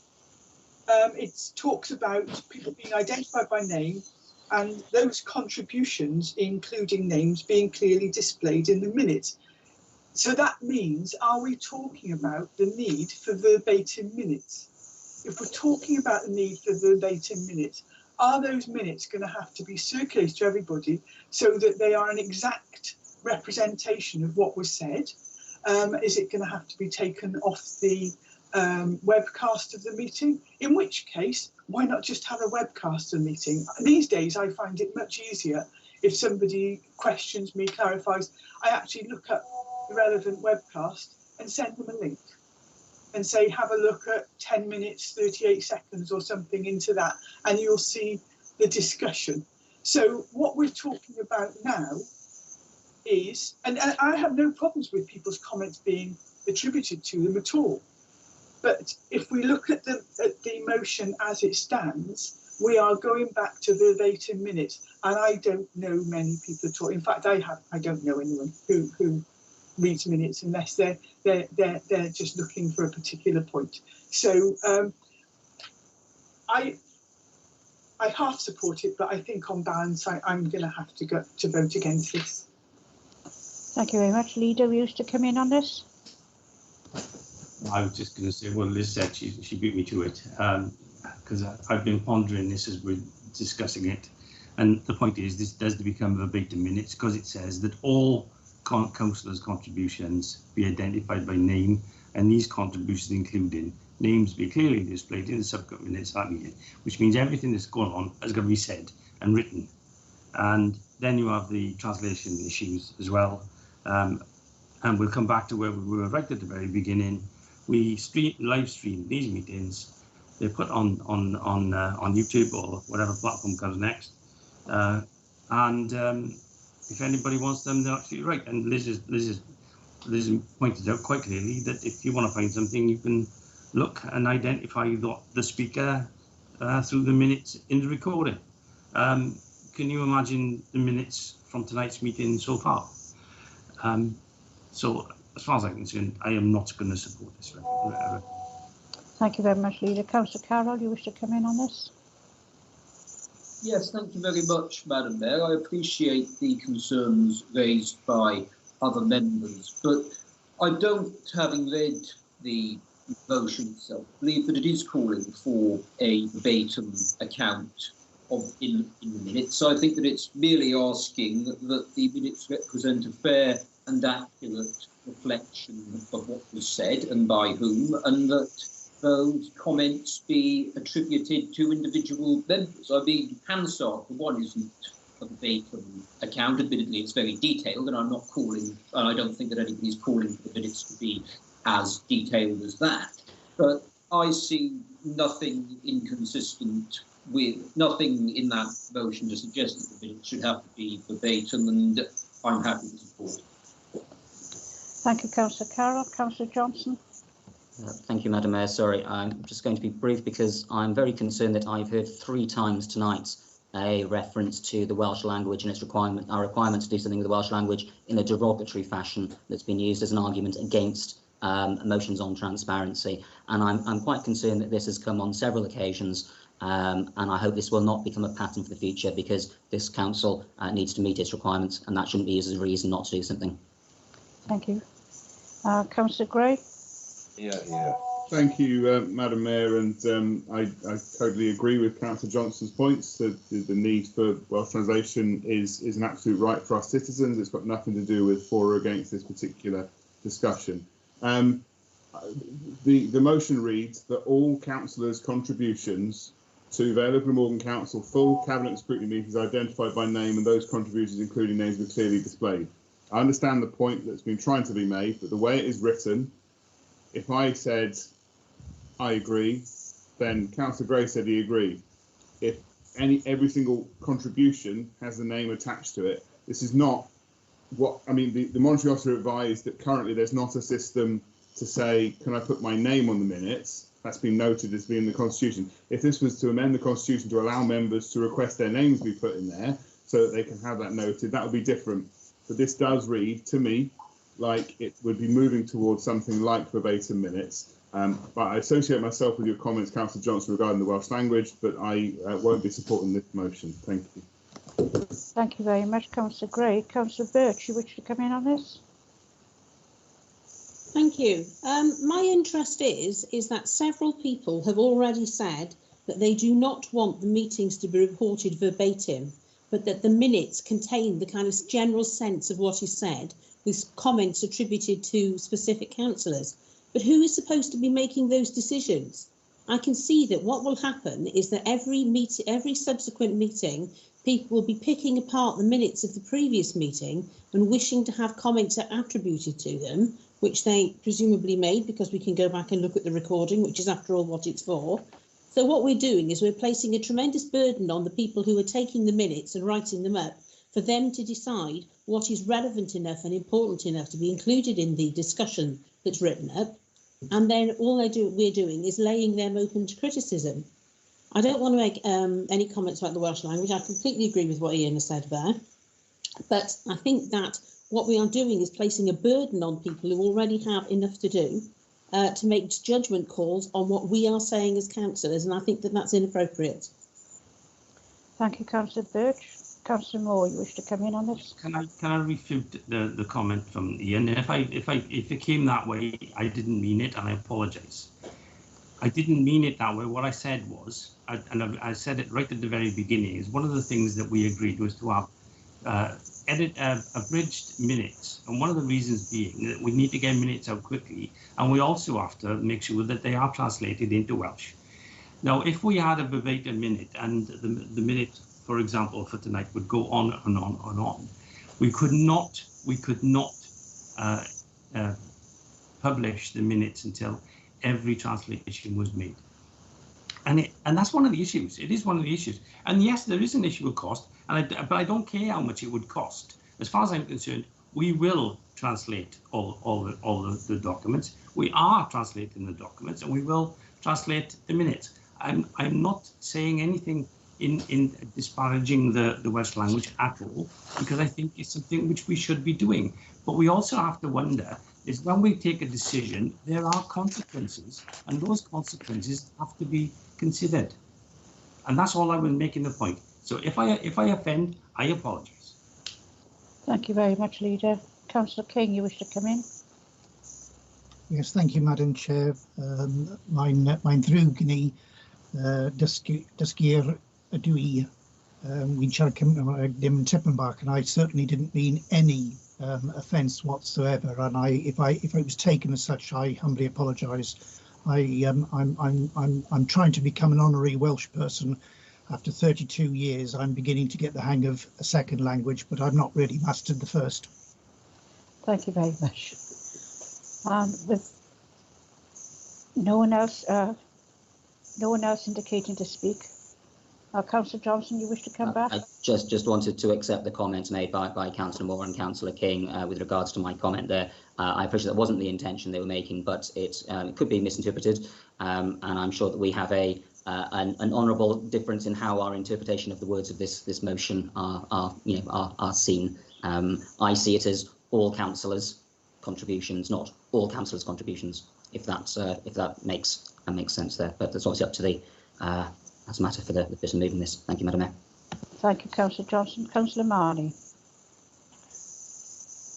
it talks about people being identified by name, and those contributions, including names, being clearly displayed in the minutes. So that means, are we talking about the need for verbatim minutes? If we're talking about the need for verbatim minutes, are those minutes going to have to be circulated to everybody so that they are an exact representation of what was said? Is it going to have to be taken off the webcast of the meeting? In which case, why not just have a webcast of the meeting? These days, I find it much easier if somebody questions me, clarifies. I actually look up the relevant webcast and send them a link and say, have a look at 10 minutes, 38 seconds or something into that, and you'll see the discussion. So what we're talking about now is, and I have no problems with people's comments being attributed to them at all. But if we look at the motion as it stands, we are going back to verbatim minutes, and I don't know many people at all. In fact, I don't know anyone who reads minutes unless they're just looking for a particular point. So I half support it, but I think on balance I'm going to have to go to vote against this. Thank you very much. Leader, we used to come in on this. I was just going to say, well, Liz said she beat me to it, because I've been pondering this as we're discussing it. And the point is, this does become verbatim minutes because it says that all councillors' contributions be identified by name, and these contributions including names be clearly displayed in the subsequent minutes of that meeting, which means everything that's going on has got to be said and written. And then you have the translation issues as well. And we'll come back to where we were right at the very beginning. We live stream these meetings. They're put on YouTube or whatever platform comes next. If anybody wants them, they're absolutely right. And Liz has pointed out quite clearly that if you want to find something, you can look and identify the speaker through the minutes in the recording. Can you imagine the minutes from tonight's meeting so far? So as far as I'm concerned, I am not going to support this. Thank you very much, Leader. Councillor Carroll, you wish to come in on this? Yes, thank you very much, Madam Mayor. I appreciate the concerns raised by other members, but I don't, having read the motion itself, believe that it is calling for a verbatim account of in the minutes. So I think that it's merely asking that the minutes represent a fair and accurate reflection of what was said and by whom, and that those comments be attributed to individual members. I mean, Hansard, for one, isn't a verbatim account. Admittedly, it's very detailed, and I'm not calling, and I don't think that anybody's calling for the minutes to be as detailed as that. But I see nothing inconsistent with, nothing in that motion to suggest that the minutes should have to be verbatim, and I'm happy to support it. Thank you, Councillor Carroll. Councillor Johnson. Thank you, Madam Mayor. Sorry, I'm just going to be brief because I'm very concerned that I've heard 3 times tonight a reference to the Welsh language and its requirement, our requirement to do something with the Welsh language in a derogatory fashion that's been used as an argument against motions on transparency. And I'm quite concerned that this has come on several occasions, and I hope this will not become a pattern for the future, because this council needs to meet its requirements, and that shouldn't be used as a reason not to do something. Thank you. Councillor Gray. Yeah. Thank you, Madam Mayor, and I totally agree with Councillor Johnson's points that the need for Welsh translation is an absolute right for our citizens. It's got nothing to do with for or against this particular discussion. The motion reads that all councillors' contributions to Vale of Glamorgan Council full cabinet scrutiny meetings identified by name, and those contributions including names were clearly displayed. I understand the point that's been trying to be made, but the way it is written, if I said I agree, then Councillor Gray said he agreed. If every single contribution has the name attached to it, this is not what I mean. The monitoring officer advised that currently there's not a system to say, can I put my name on the minutes? That's been noted as being in the Constitution. If this was to amend the Constitution to allow members to request their names be put in there so that they can have that noted, that would be different. But this does read to me like it would be moving towards something like verbatim minutes. But I associate myself with your comments, Councillor Johnson, regarding the Welsh language, but I won't be supporting this motion. Thank you. Thank you very much, Councillor Gray. Councillor Birch, you wish to come in on this? Thank you. My interest is that several people have already said that they do not want the meetings to be reported verbatim, but that the minutes contain the kind of general sense of what is said, with comments attributed to specific councillors. But who is supposed to be making those decisions? I can see that what will happen is that every subsequent meeting, people will be picking apart the minutes of the previous meeting and wishing to have comments attributed to them, which they presumably made because we can go back and look at the recording, which is after all what it's for. So what we're doing is we're placing a tremendous burden on the people who are taking the minutes and writing them up, for them to decide what is relevant enough and important enough to be included in the discussion that's written up. And then all we're doing is laying them open to criticism. I don't want to make any comments about the Welsh language. I completely agree with what Ian has said there. But I think that what we are doing is placing a burden on people who already have enough to do to make judgment calls on what we are saying as councillors. And I think that that's inappropriate. Thank you, Councillor Birch. Councillor Moore, you wish to come in on this? Can I refute the comment from Ian? If it came that way, I didn't mean it, and I apologise. I didn't mean it that way. What I said was, and I said it right at the very beginning, is one of the things that we agreed was to have abridged minutes, and one of the reasons being that we need to get minutes out quickly, and we also have to make sure that they are translated into Welsh. Now, if we had a verbatim minute, and the minute, for example, for tonight would go on and on and on, we could not publish the minutes until every translation was made. And that's one of the issues. It is one of the issues. And yes, there is an issue of cost, but I don't care how much it would cost. As far as I'm concerned, we will translate all the documents. We are translating the documents, and we will translate the minutes. I'm not saying anything in disparaging the Welsh language at all, because I think it's something which we should be doing. But we also have to wonder is when we take a decision, there are consequences, and those consequences have to be considered. And that's all I was making the point. So if I offend, I apologise. Thank you very much, Leader. Councillor King, you wish to come in? Yes, thank you, Madam Chair. Mae'n ddrwg i ni dysgu'r ydw we siarad Cymraeg dim yn tipyn bach, and I certainly didn't mean any offence whatsoever. And if it was taken as such, I humbly apologise. I'm trying to become an honorary Welsh person. After 32 years, I'm beginning to get the hang of a second language, but I've not really mastered the first. Thank you very much. With no one else indicating to speak. Councillor Johnson, you wish to come back? I just wanted to accept the comments made by Councillor Moore and Councillor King with regards to my comment there. I appreciate that wasn't the intention they were making, but it could be misinterpreted, and I'm sure that we have an honourable difference in how our interpretation of the words of this motion are seen. I see it as all councillors' contributions, not all councillors' contributions. If that makes sense there, but that's obviously up to the as a matter for the person moving this. Thank you, Madam Mayor. Thank you, Councillor Johnson. Councillor Marnie.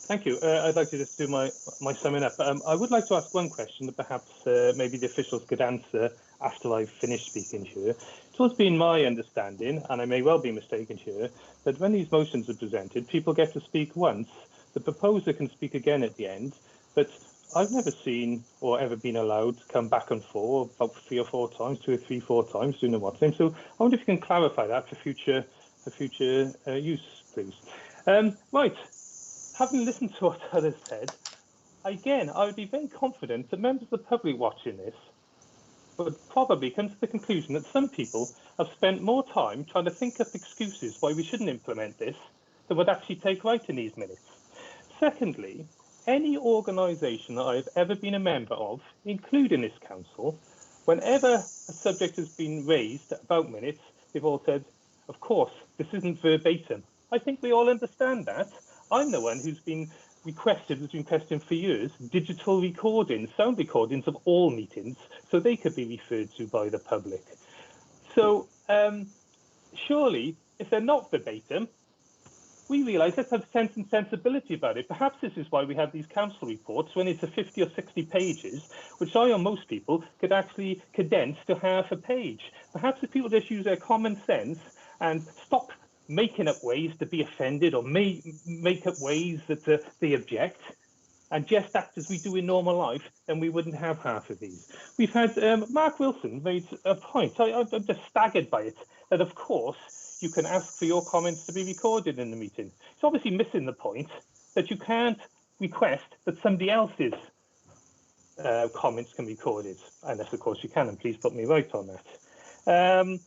Thank you. I'd like to just do my summing up. I would like to ask one question that perhaps maybe the officials could answer after I've finished speaking here. It's always been my understanding, and I may well be mistaken here, that when these motions are presented, people get to speak once. The proposer can speak again at the end, but I've never seen or ever been allowed to come back and forth about 3 or 4 times, 2 or 3, 4 times during the one thing. So I wonder if you can clarify that for future use, please. Right, having listened to what others said, again, I would be very confident that members of the public watching this would probably come to the conclusion that some people have spent more time trying to think up excuses why we shouldn't implement this than would actually take right in these minutes. Secondly, any organisation that I've ever been a member of, including this council, whenever a subject has been raised about minutes, they've all said, of course, this isn't verbatim. I think we all understand that. I'm the one who's been requesting for years, digital recordings, sound recordings of all meetings, so they could be referred to by the public. So surely, if they're not verbatim, we realise let's have sense and sensibility about it. Perhaps this is why we have these council reports when it's 50 or 60 pages, which I or most people could actually condense to half a page. Perhaps if people just use their common sense and stop making up ways to be offended or make up ways that they object, and just act as we do in normal life, then we wouldn't have half of these. We've had Mark Wilson made a point, I'm just staggered by it, that of course you can ask for your comments to be recorded in the meeting. It's obviously missing the point that you can't request that somebody else's comments can be recorded, unless of course you can, and please put me right on that.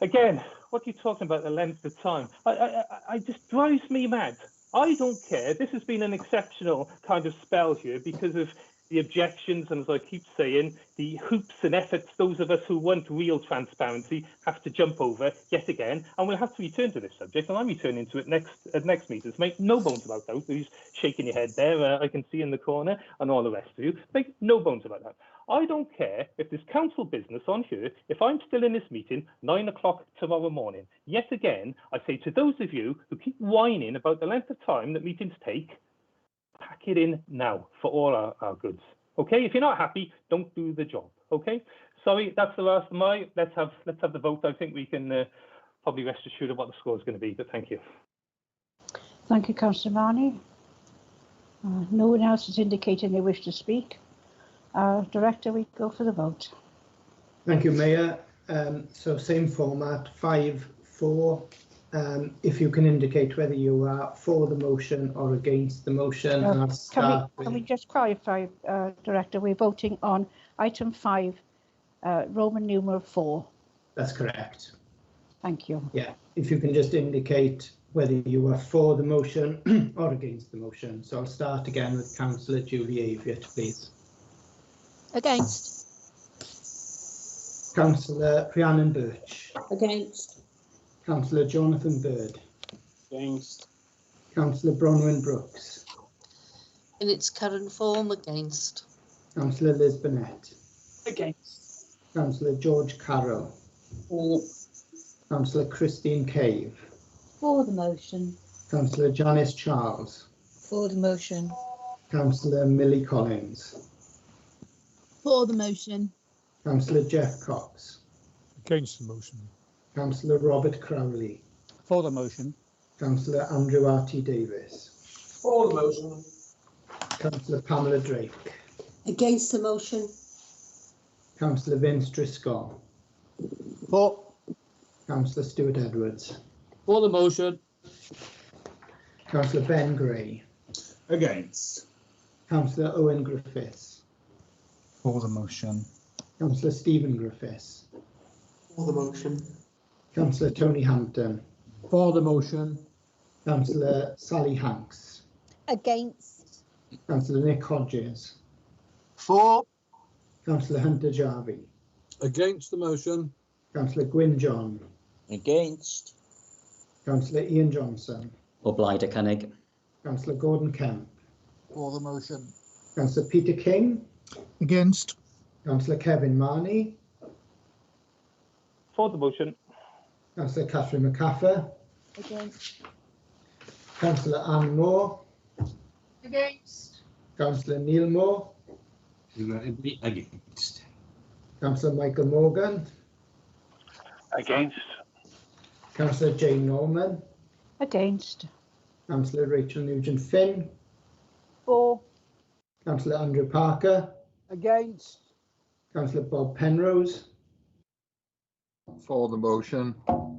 Again, what are you talking about, the length of time? I just drives me mad. I don't care. This has been an exceptional kind of spell here because of the objections, and as I keep saying, the hoops and efforts those of us who want real transparency have to jump over yet again, and we'll have to return to this subject, and I'm returning to it next meeting. So make no bones about that. Who's shaking your head there? I can see in the corner, and all the rest of you. Make no bones about that. I don't care if there's council business on here, if I'm still in this meeting 9 o'clock tomorrow morning. Yet again, I say to those of you who keep whining about the length of time that meetings take, pack it in now for all our goods. Okay, if you're not happy, don't do the job. Okay, sorry, that's the last of my. Let's have the vote. I think we can probably rest assured of what the score is going to be. But thank you. Thank you, Councillor Marnie. No one else is indicating they wish to speak. Director, we go for the vote. Thank you, Mayor. So same format, 5-4. If you can indicate whether you are for the motion or against the motion. Can we just clarify, Director, we're voting on item 5, Roman numeral 4. That's correct. Thank you. Yeah, if you can just indicate whether you are for the motion or against the motion. So I'll start again with Councillor Julie Aviott, please. Against. Councillor Rhiannon Birch. Against. Councillor Jonathan Bird. Against. Councillor Bronwyn Brooks. In its current form, against. Councillor Liz Burnett. Against. Councillor George Carroll. For. Councillor Christine Cave. For the motion. Councillor Janice Charles. For the motion. Councillor Millie Collins. For the motion. Councillor Jeff Cox. Against the motion. Councillor Robert Crowley. For the motion. Councillor Andrew R.T. Davis. For the motion. Councillor Pamela Drake. Against the motion. Councillor Vince Driscoll. For. Councillor Stuart Edwards. For the motion. Councillor Ben Gray. Against. Councillor Owen Griffiths. For the motion. Councillor Stephen Griffiths. For the motion. Councillor Tony Hampton. For the motion. Councillor Sally Hanks. Against. Councillor Nick Hodges. For. Councillor Hunter Jarvie. Against the motion. Councillor Gwyn John. Against. Councillor Ian Johnson. Or Blyder Cynnig. Councillor Gordon Kemp. For the motion. Councillor Peter King. Against. Councillor Kevin Marney. For the motion. Councillor Catherine McCaffer. Against. Councillor Anne Moore. Against. Councillor Neil Moore. Regrettably against. Councillor Michael Morgan. Against. Councillor Jane Norman. Against. Councillor Rachel Nugent Finn. For. Councillor Andrew Parker. Against. Councillor Bob Penrose. For the motion.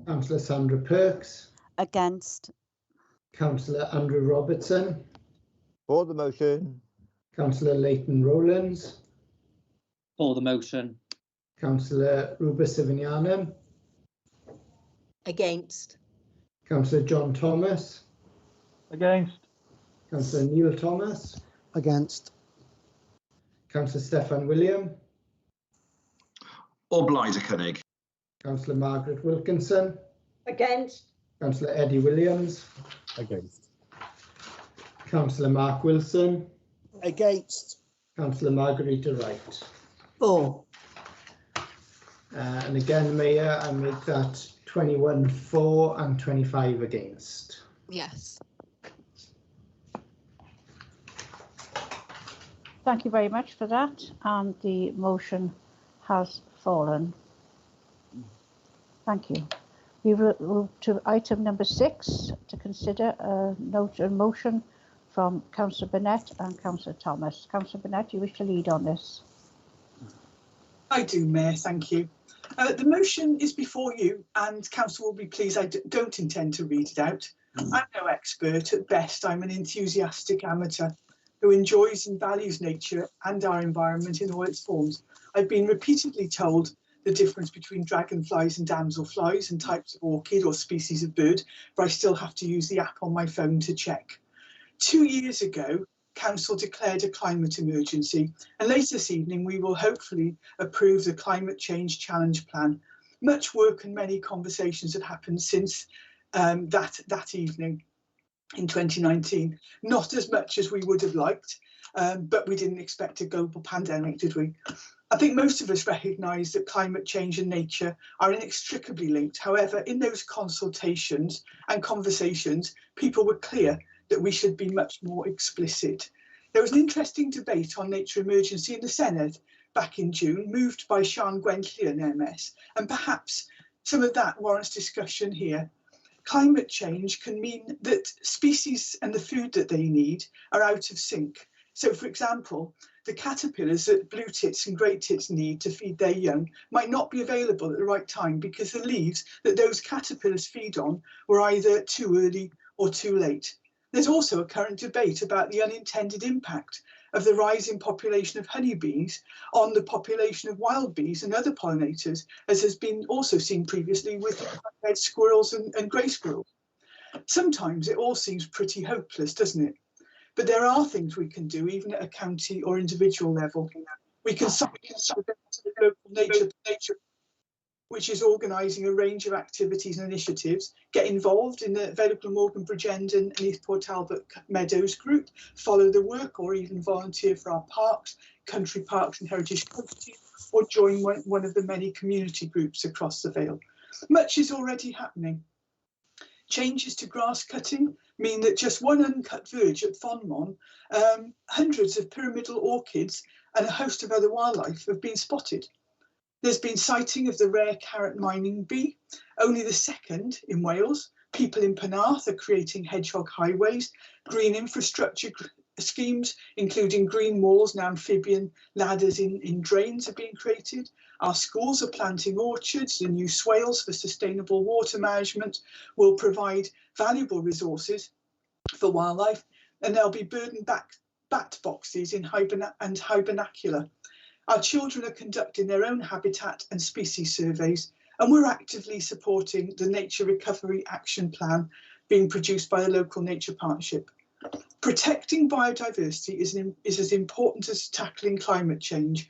Councillor Sandra Perks. Against. Councillor Andrew Robertson. For the motion. Councillor Leighton Rowlands. For the motion. Councillor Ruba Sivanyanam. Against. Councillor John Thomas. Against. Councillor Neil Thomas. Against. Councillor Stefan William. Or Blyder Cynnig. Councillor Margaret Wilkinson. Against. Councillor Eddie Williams. Against. Councillor Mark Wilson. Against. Councillor Margarita Wright. For. And again, Mayor, I make that 21 for and 25 against. Yes. Thank you very much for that. And the motion has fallen. Thank you. We will move to item number 6 to consider a motion from Councillor Burnett and Councillor Thomas. Councillor Burnett, you wish to lead on this? I do, Mayor, thank you. The motion is before you, and Council will be pleased I don't intend to read it out. I'm no expert. At best, I'm an enthusiastic amateur who enjoys and values nature and our environment in all its forms. I've been repeatedly told the difference between dragonflies and damselflies and types of orchid or species of bird, but I still have to use the app on my phone to check. 2 years ago, Council declared a climate emergency, and later this evening we will hopefully approve the Climate Change Challenge Plan. Much work and many conversations have happened since that evening in 2019. Not as much as we would have liked, but we didn't expect a global pandemic, did we? I think most of us recognise that climate change and nature are inextricably linked. However, in those consultations and conversations, people were clear that we should be much more explicit. There was an interesting debate on nature emergency in the Senedd back in June, moved by Sian Gwenllian MS, and perhaps some of that warrants discussion here. Climate change can mean that species and the food that they need are out of sync. So, for example, the caterpillars that blue tits and great tits need to feed their young might not be available at the right time because the leaves that those caterpillars feed on were either too early or too late. There's also a current debate about the unintended impact of the rising population of honeybees on the population of wild bees and other pollinators, as has been also seen previously with red squirrels and grey squirrels. Sometimes it all seems pretty hopeless, doesn't it? But there are things we can do, even at a county or individual level. We can support the local nature, which is organising a range of activities and initiatives, get involved in the Vale Glamorgan Bridgend and East Port Talbot Meadows group, follow the work or even volunteer for our parks, country parks and heritage communities, or join one of the many community groups across the Vale. Much is already happening. Changes to grass cutting mean that just one uncut verge at Fonmon, hundreds of pyramidal orchids and a host of other wildlife have been spotted. There's been sighting of the rare carrot mining bee, only the second in Wales. People in Penarth are creating hedgehog highways, green infrastructure schemes, including green walls and amphibian ladders in drains are being created. Our schools are planting orchards and new swales for sustainable water management will provide valuable resources for wildlife, and there'll be bird and bat boxes in hibernacular. Our children are conducting their own habitat and species surveys, and we're actively supporting the Nature Recovery Action Plan being produced by the local nature partnership. Protecting biodiversity is as important as tackling climate change.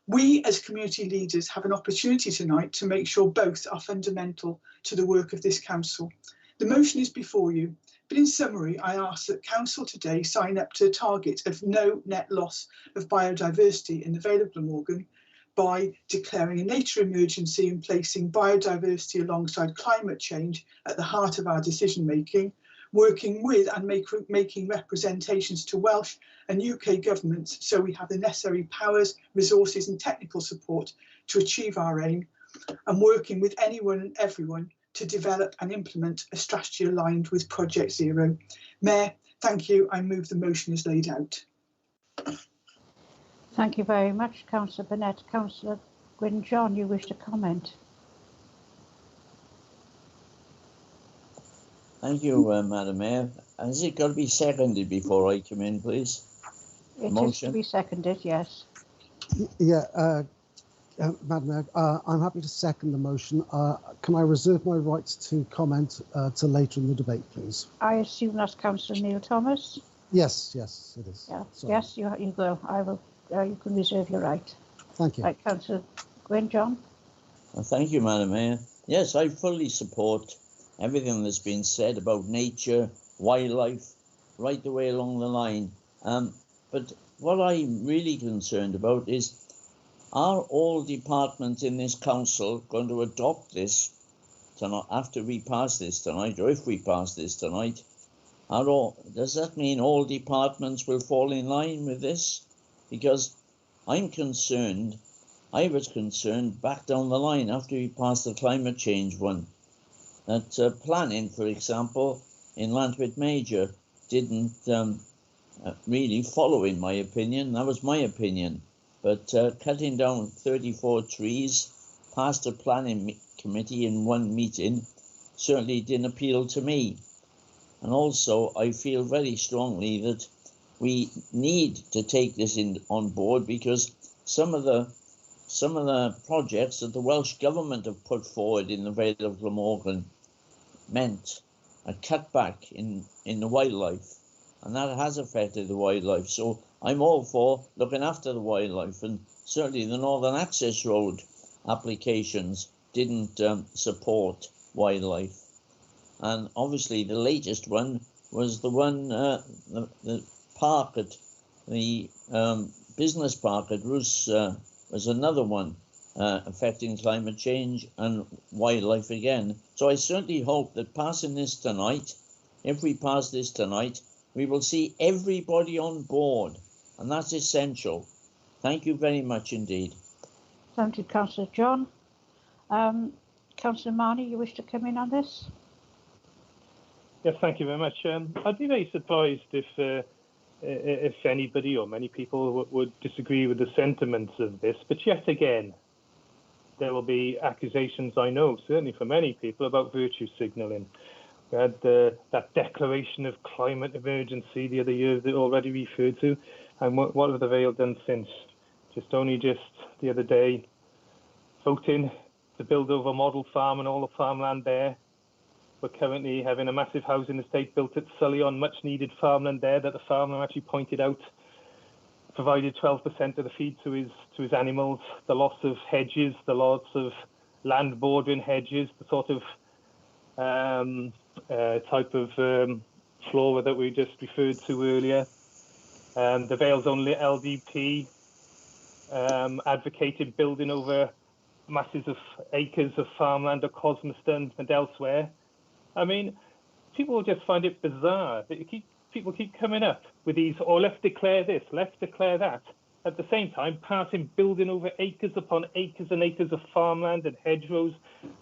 We as community leaders have an opportunity tonight to make sure both are fundamental to the work of this council. The motion is before you, but in summary, I ask that council today sign up to a target of no net loss of biodiversity in the Vale of Glamorgan by declaring a nature emergency and placing biodiversity alongside climate change at the heart of our decision making, working with and making representations to Welsh and UK governments so we have the necessary powers, resources and technical support to achieve our aim, and working with anyone and everyone to develop and implement a strategy aligned with Project Zero. Mayor, thank you. I move the motion as laid out. Thank you very much, Councillor Burnett. Councillor Gwyn-John, you wish to comment? Thank you, Madam Mayor. Has it got to be seconded before I come in, please? It is to be seconded, yes. Yeah, Madam Mayor, I'm happy to second the motion. Can I reserve my right to comment to later in the debate, please? I assume that's Councillor Neil Thomas? Yes, yes, it is. Yeah. Sorry. Yes, you go. I will. You can reserve your right. Thank you. Right, Councillor Gwyn-John. Thank you, Madam Mayor. Yes, I fully support everything that's been said about nature, wildlife, right the way along the line. But what I'm really concerned about is, are all departments in this council going to adopt this tonight, after we pass this tonight, or if we pass this tonight? Does that mean all departments will fall in line with this? Because I was concerned back down the line after we passed the climate change one, that planning, for example, in Lantwit Major didn't really follow, in my opinion. That was my opinion. But cutting down 34 trees past a planning committee in one meeting certainly didn't appeal to me. And also, I feel very strongly that we need to take this on board, because some of the projects that the Welsh Government have put forward in the Vale of Glamorgan meant a cutback in the wildlife, and that has affected the wildlife. So I'm all for looking after the wildlife, and certainly the Northern Access Road applications didn't support wildlife. And obviously the latest one was the one, the park at the business park at Roos was another one affecting climate change and wildlife again. So I certainly hope that passing this tonight, if we pass this tonight, we will see everybody on board, and that's essential. Thank you very much indeed. Thank you, Councillor John. Councillor Marnie, you wish to come in on this? Yes, thank you very much. I'd be very surprised if anybody or many people would disagree with the sentiments of this, but yet again, there will be accusations, I know, certainly for many people, about virtue signalling. We had that declaration of climate emergency the other year that already referred to, and what have the Vale done since? Just the other day, voting to build over model farm and all the farmland there. We're currently having a massive housing estate built at Sully on much needed farmland there that the farmer actually pointed out provided 12% of the feed to his animals. The loss of hedges, the loss of land bordering hedges, the sort of type of flora that we just referred to earlier. The Vale's only LDP advocated building over masses of acres of farmland at Cosmoston and elsewhere. I mean, people will just find it bizarre that people keep coming up with these, or let's declare this, let's declare that. at the same time passing building over acres upon acres and acres of farmland and hedgerows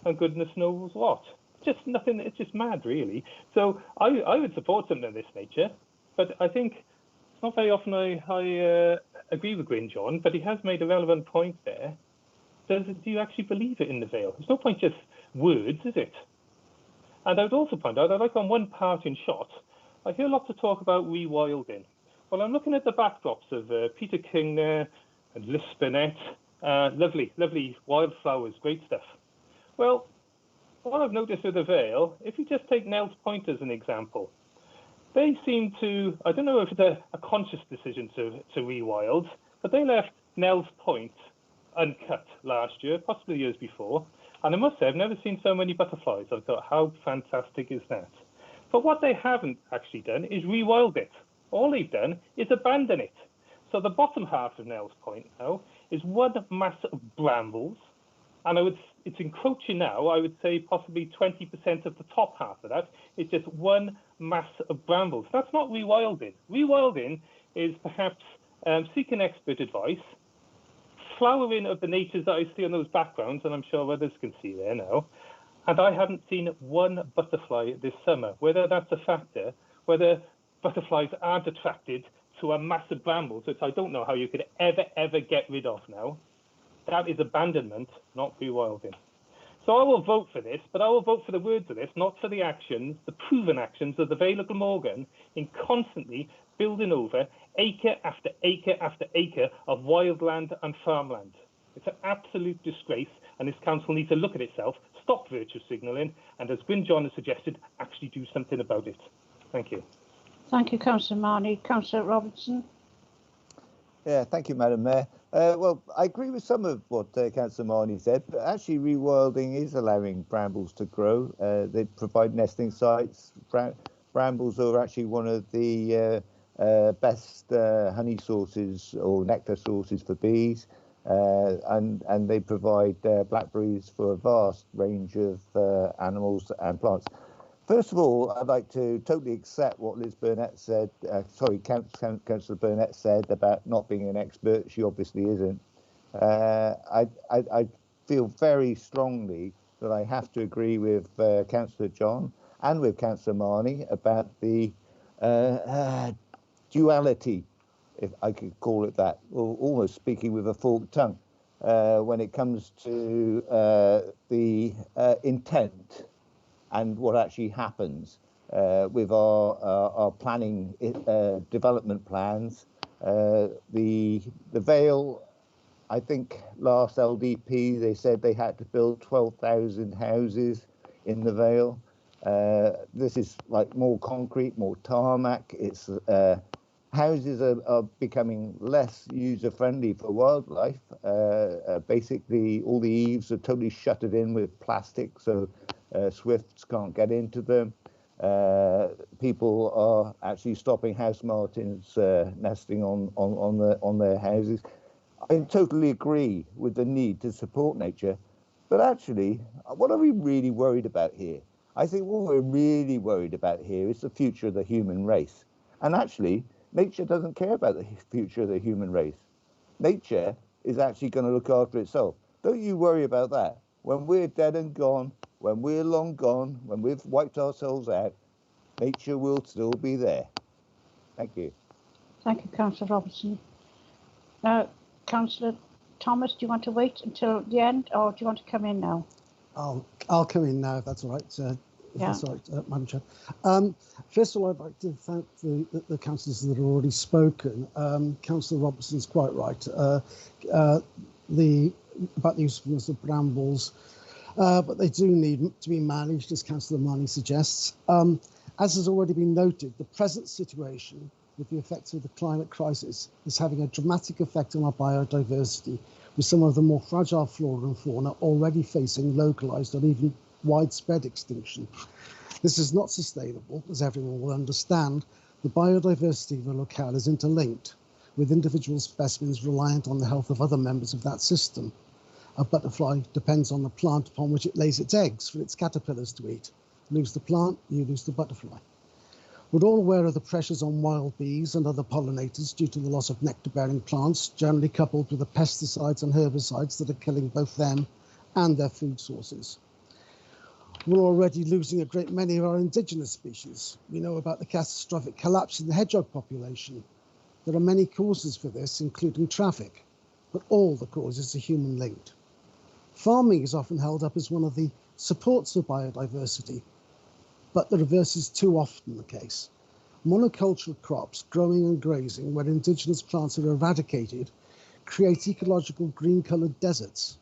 and goodness knows what. Just nothing, it's just mad, really. So I would support something of this nature, but I think it's not very often I agree with Gwyn John, but he has made a relevant point there. Do you actually believe it in the Vale? There's no point just words, is it? And I would also point out, I like on one part in shot, I hear lots of talk about rewilding. Well, I'm looking at the backdrops of Peter King there and Lisbonette. Lovely, lovely wildflowers, great stuff. Well, what I've noticed with the Vale, if you just take Nels Point as an example, they seem to, I don't know if it's a conscious decision to rewild, but they left Nels Point uncut last year, possibly years before. And I must say, I've never seen so many butterflies. I thought, how fantastic is that? But what they haven't actually done is rewild it. All they've done is abandon it. So the bottom half of Nels Point now is one mass of brambles. And it's encroaching now, I would say possibly 20% of the top half of that is just one mass of brambles. That's not rewilding. Rewilding is perhaps seeking expert advice, flowering of the natures that I see on those backgrounds, and I'm sure others can see there now. And I haven't seen one butterfly this summer. Whether that's a factor, whether butterflies aren't attracted to a mass of brambles, which I don't know how you could ever get rid of now. That is abandonment, not rewilding. So I will vote for this, but I will vote for the words of this, not for the actions, the proven actions of the Vale of Glamorgan in constantly building over acre after acre after acre of wildland and farmland. It's an absolute disgrace, and this council needs to look at itself, stop virtue signalling, and as Gwyn John has suggested, actually do something about it. Thank you. Thank you, Councillor Marnie. Councillor Robertson. Yeah, thank you, Madam Mayor. Well, I agree with some of what Councillor Marnie said, but actually rewilding is allowing brambles to grow. They provide nesting sites. Brambles are actually one of the best honey sources or nectar sources for bees, and they provide blackberries for a vast range of animals and plants. First of all, I'd like to totally accept what Liz Burnett said, Councillor Burnett said about not being an expert. She obviously isn't. I feel very strongly that I have to agree with Councillor John and with Councillor Marnie about the duality, if I could call it that, or almost speaking with a forked tongue, when it comes to the intent and what actually happens with our planning development plans. The Vale, I think last LDP they said they had to build 12,000 houses in the Vale. This is like more concrete, more tarmac. It's houses are becoming less user-friendly for wildlife. Basically, all the eaves are totally shuttered in with plastic, so swifts can't get into them. People are actually stopping house martins nesting on their houses. I totally agree with the need to support nature, but actually, what are we really worried about here? I think what we're really worried about here is the future of the human race. And actually, nature doesn't care about the future of the human race. Nature is actually going to look after itself. Don't you worry about that. When we're dead and gone, when we're long gone, when we've wiped ourselves out, nature will still be there. Thank you. Thank you, Councillor Robertson. Councillor Thomas, do you want to wait until the end, or do you want to come in now? I'll come in now, if that's all right. That's all right, Madam Chair. First of all, I'd like to thank the councillors that have already spoken. Councillor Robertson's quite right. About the usefulness of brambles, but they do need to be managed, as Councillor Marnie suggests. As has already been noted, the present situation with the effects of the climate crisis is having a dramatic effect on our biodiversity, with some of the more fragile flora and fauna already facing localised or even widespread extinction. This is not sustainable, as everyone will understand. The biodiversity of a locale is interlinked, with individual specimens reliant on the health of other members of that system. A butterfly depends on the plant upon which it lays its eggs for its caterpillars to eat. Lose the plant, you lose the butterfly. We're all aware of the pressures on wild bees and other pollinators due to the loss of nectar-bearing plants, generally coupled with the pesticides and herbicides that are killing both them and their food sources. We're already losing a great many of our indigenous species. We know about the catastrophic collapse in the hedgehog population. There are many causes for this, including traffic, but all the causes are human-linked. Farming is often held up as one of the supports of biodiversity, but the reverse is too often the case. Monocultural crops, growing and grazing, where indigenous plants are eradicated, create ecological green-coloured deserts.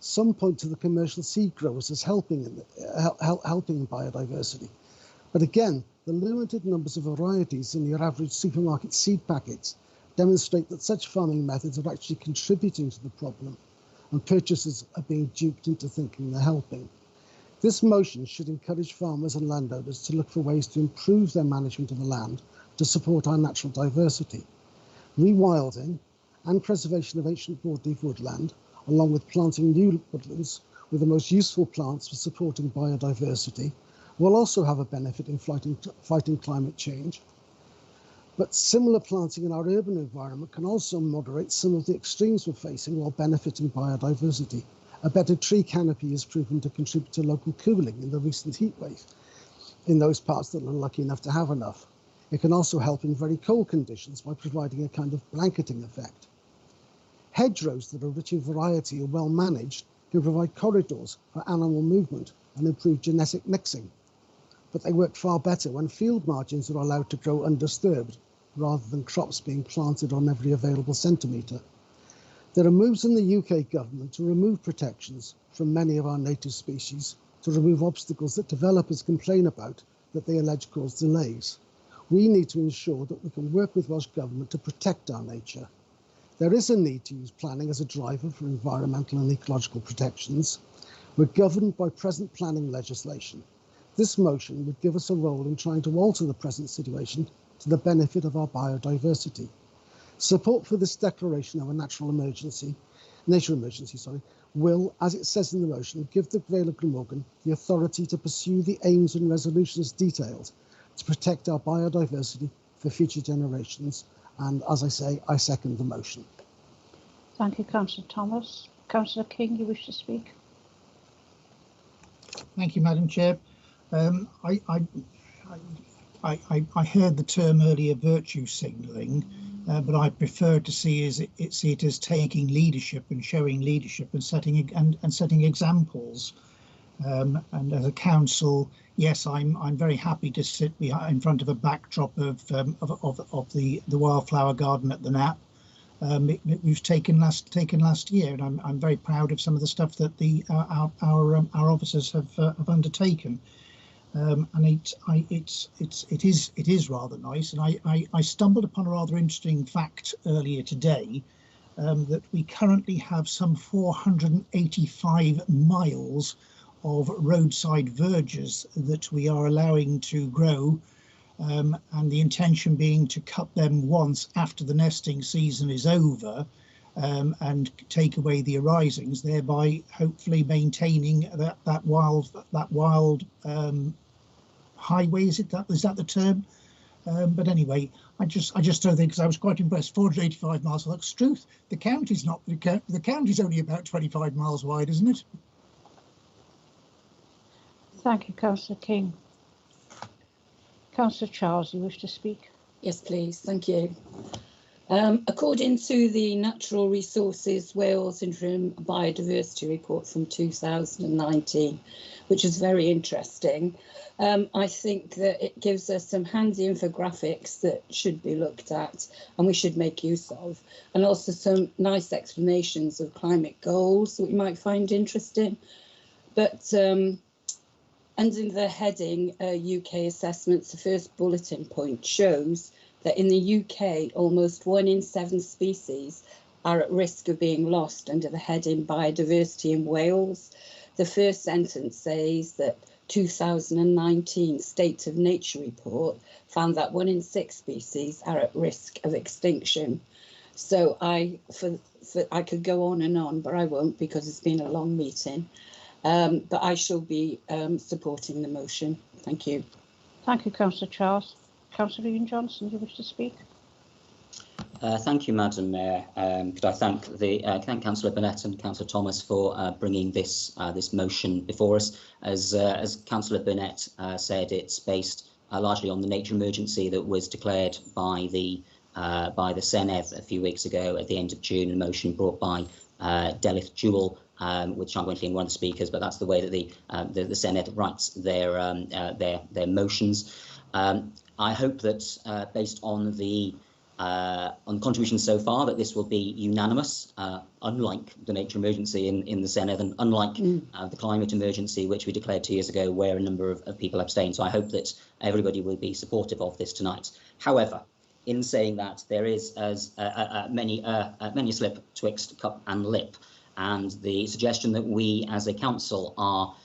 Some point to the commercial seed growers as helping biodiversity. But again, the limited numbers of varieties in your average supermarket seed packets demonstrate that such farming methods are actually contributing to the problem, and purchasers are being duped into thinking they're helping. This motion should encourage farmers and landowners to look for ways to improve their management of the land to support our natural diversity. Rewilding and preservation of ancient broadleaf woodland, along with planting new woodlands with the most useful plants for supporting biodiversity, will also have a benefit in fighting climate change. But similar planting in our urban environment can also moderate some of the extremes we're facing while benefiting biodiversity. A better tree canopy is proven to contribute to local cooling in the recent heat wave in those parts that are lucky enough to have enough. It can also help in very cold conditions by providing a kind of blanketing effect. Hedgerows that are rich in variety and well managed can provide corridors for animal movement and improve genetic mixing. But they work far better when field margins are allowed to grow undisturbed, rather than crops being planted on every available centimetre. There are moves in the UK government to remove protections from many of our native species, to remove obstacles that developers complain about that they allege cause delays. We need to ensure that we can work with Welsh Government to protect our nature. There is a need to use planning as a driver for environmental and ecological protections. We're governed by present planning legislation. This motion would give us a role in trying to alter the present situation to the benefit of our biodiversity. Support for this declaration of a nature emergency, will, as it says in the motion, give the Vale of Glamorgan the authority to pursue the aims and resolutions detailed to protect our biodiversity for future generations. And as I say, I second the motion. Thank you, Councillor Thomas. Councillor King, you wish to speak? Thank you, Madam Chair. I heard the term earlier, virtue signalling, but I prefer to see it as taking leadership and showing leadership and setting examples. And as a council, yes, I'm very happy to sit in front of a backdrop of the wildflower garden at the Knapp. It was taken last year, and I'm very proud of some of the stuff that our officers have undertaken. And it is rather nice. And I stumbled upon a rather interesting fact earlier today, that we currently have some 485 miles of roadside verges that we are allowing to grow, and the intention being to cut them once after the nesting season is over, and take away the arisings, thereby hopefully maintaining that wild highway. Is that the term? But anyway, I just don't think, because I was quite impressed. 485 miles. Well, that's truth. The county's only about 25 miles wide, isn't it? Thank you, Councillor King. Councillor Charles, you wish to speak? Yes, please. Thank you. According to the Natural Resources Wales Interim Biodiversity Report from 2019, which is very interesting, I think that it gives us some handy infographics that should be looked at and we should make use of, and also some nice explanations of climate goals that we might find interesting. But under the heading UK assessments, the first bulletin point shows that in the UK, almost 1 in 7 species are at risk of being lost under the heading Biodiversity in Wales. The first sentence says that 2019 State of Nature report found that 1 in 6 species are at risk of extinction. So I could go on and on, but I won't, because it's been a long meeting. But I shall be supporting the motion. Thank you. Thank you, Councillor Charles. Councillor Ian Johnson, do you wish to speak? Thank you, Madam Mayor. Could I thank thank Councillor Burnett and Councillor Thomas for bringing this motion before us. As Councillor Burnett said, it's based largely on the nature emergency that was declared by the Senedd a few weeks ago at the end of June, a motion brought by Delith Jewell, which I'm going to be one of the speakers, but that's the way that the Senedd writes their motions. I hope that based on the contributions so far, that this will be unanimous, unlike the nature emergency in the Senedd, and unlike the climate emergency, which we declared 2 years ago, where a number of people abstained. So I hope that everybody will be supportive of this tonight. However, in saying that, there is many a slip twixt cup and lip, and the suggestion that we as a council are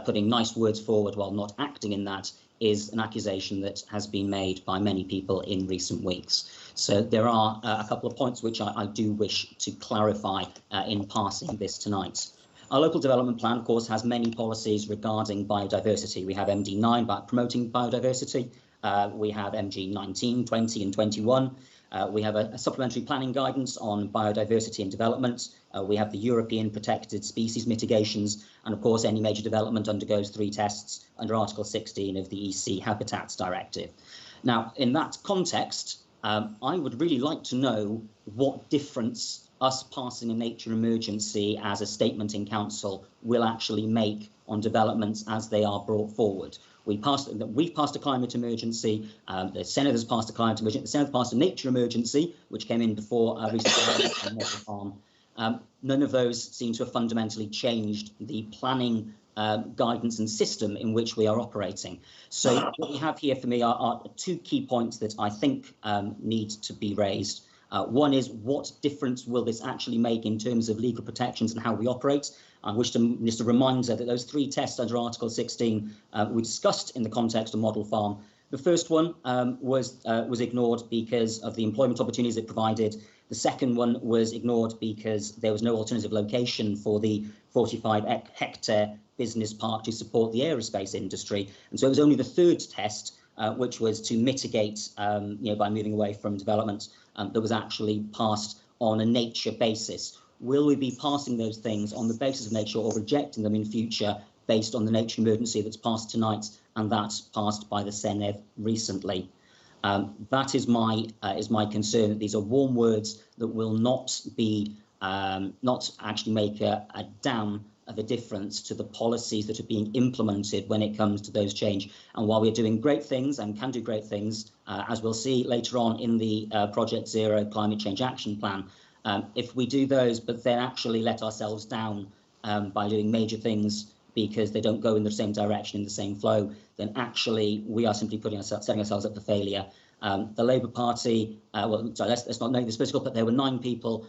putting nice words forward while not acting in that is an accusation that has been made by many people in recent weeks. So there are a couple of points which I do wish to clarify in passing this tonight. Our local development plan, of course, has many policies regarding biodiversity. We have MD9 about promoting biodiversity. We have MG 19, 20 and 21. We have a supplementary planning guidance on biodiversity and development. We have the European protected species mitigations, and of course any major development undergoes 3 tests under Article 16 of the EC Habitats Directive. Now, in that context, I would really like to know what difference us passing a nature emergency as a statement in council will actually make on developments as they are brought forward. We've passed a climate emergency, the Senedd has passed a climate emergency, the Senedd passed a nature emergency, which came in before recent farm. None of those seem to have fundamentally changed the planning guidance and system in which we are operating. So what we have here for me are 2 key points that I think need to be raised. One is, what difference will this actually make in terms of legal protections and how we operate? I wish to just a reminder that those 3 tests under Article 16 we discussed in the context of Model Farm. The first one was ignored because of the employment opportunities it provided. The second one was ignored because there was no alternative location for the 45-hectare business park to support the aerospace industry. And so it was only the 3rd test, which was to mitigate, by moving away from development, that was actually passed on a nature basis. Will we be passing those things on the basis of nature or rejecting them in future based on the nature emergency that's passed tonight and that's passed by the Senedd recently? That is my concern, that these are warm words that will not actually make a damn of a difference to the policies that are being implemented when it comes to those change. And while we're doing great things and can do great things, as we'll see later on in the Project Zero Climate Change Action Plan, if we do those but then actually let ourselves down by doing major things because they don't go in the same direction, in the same flow, then actually we are simply setting ourselves up for failure. The Labour Party, let's not name this political, but there were 9 people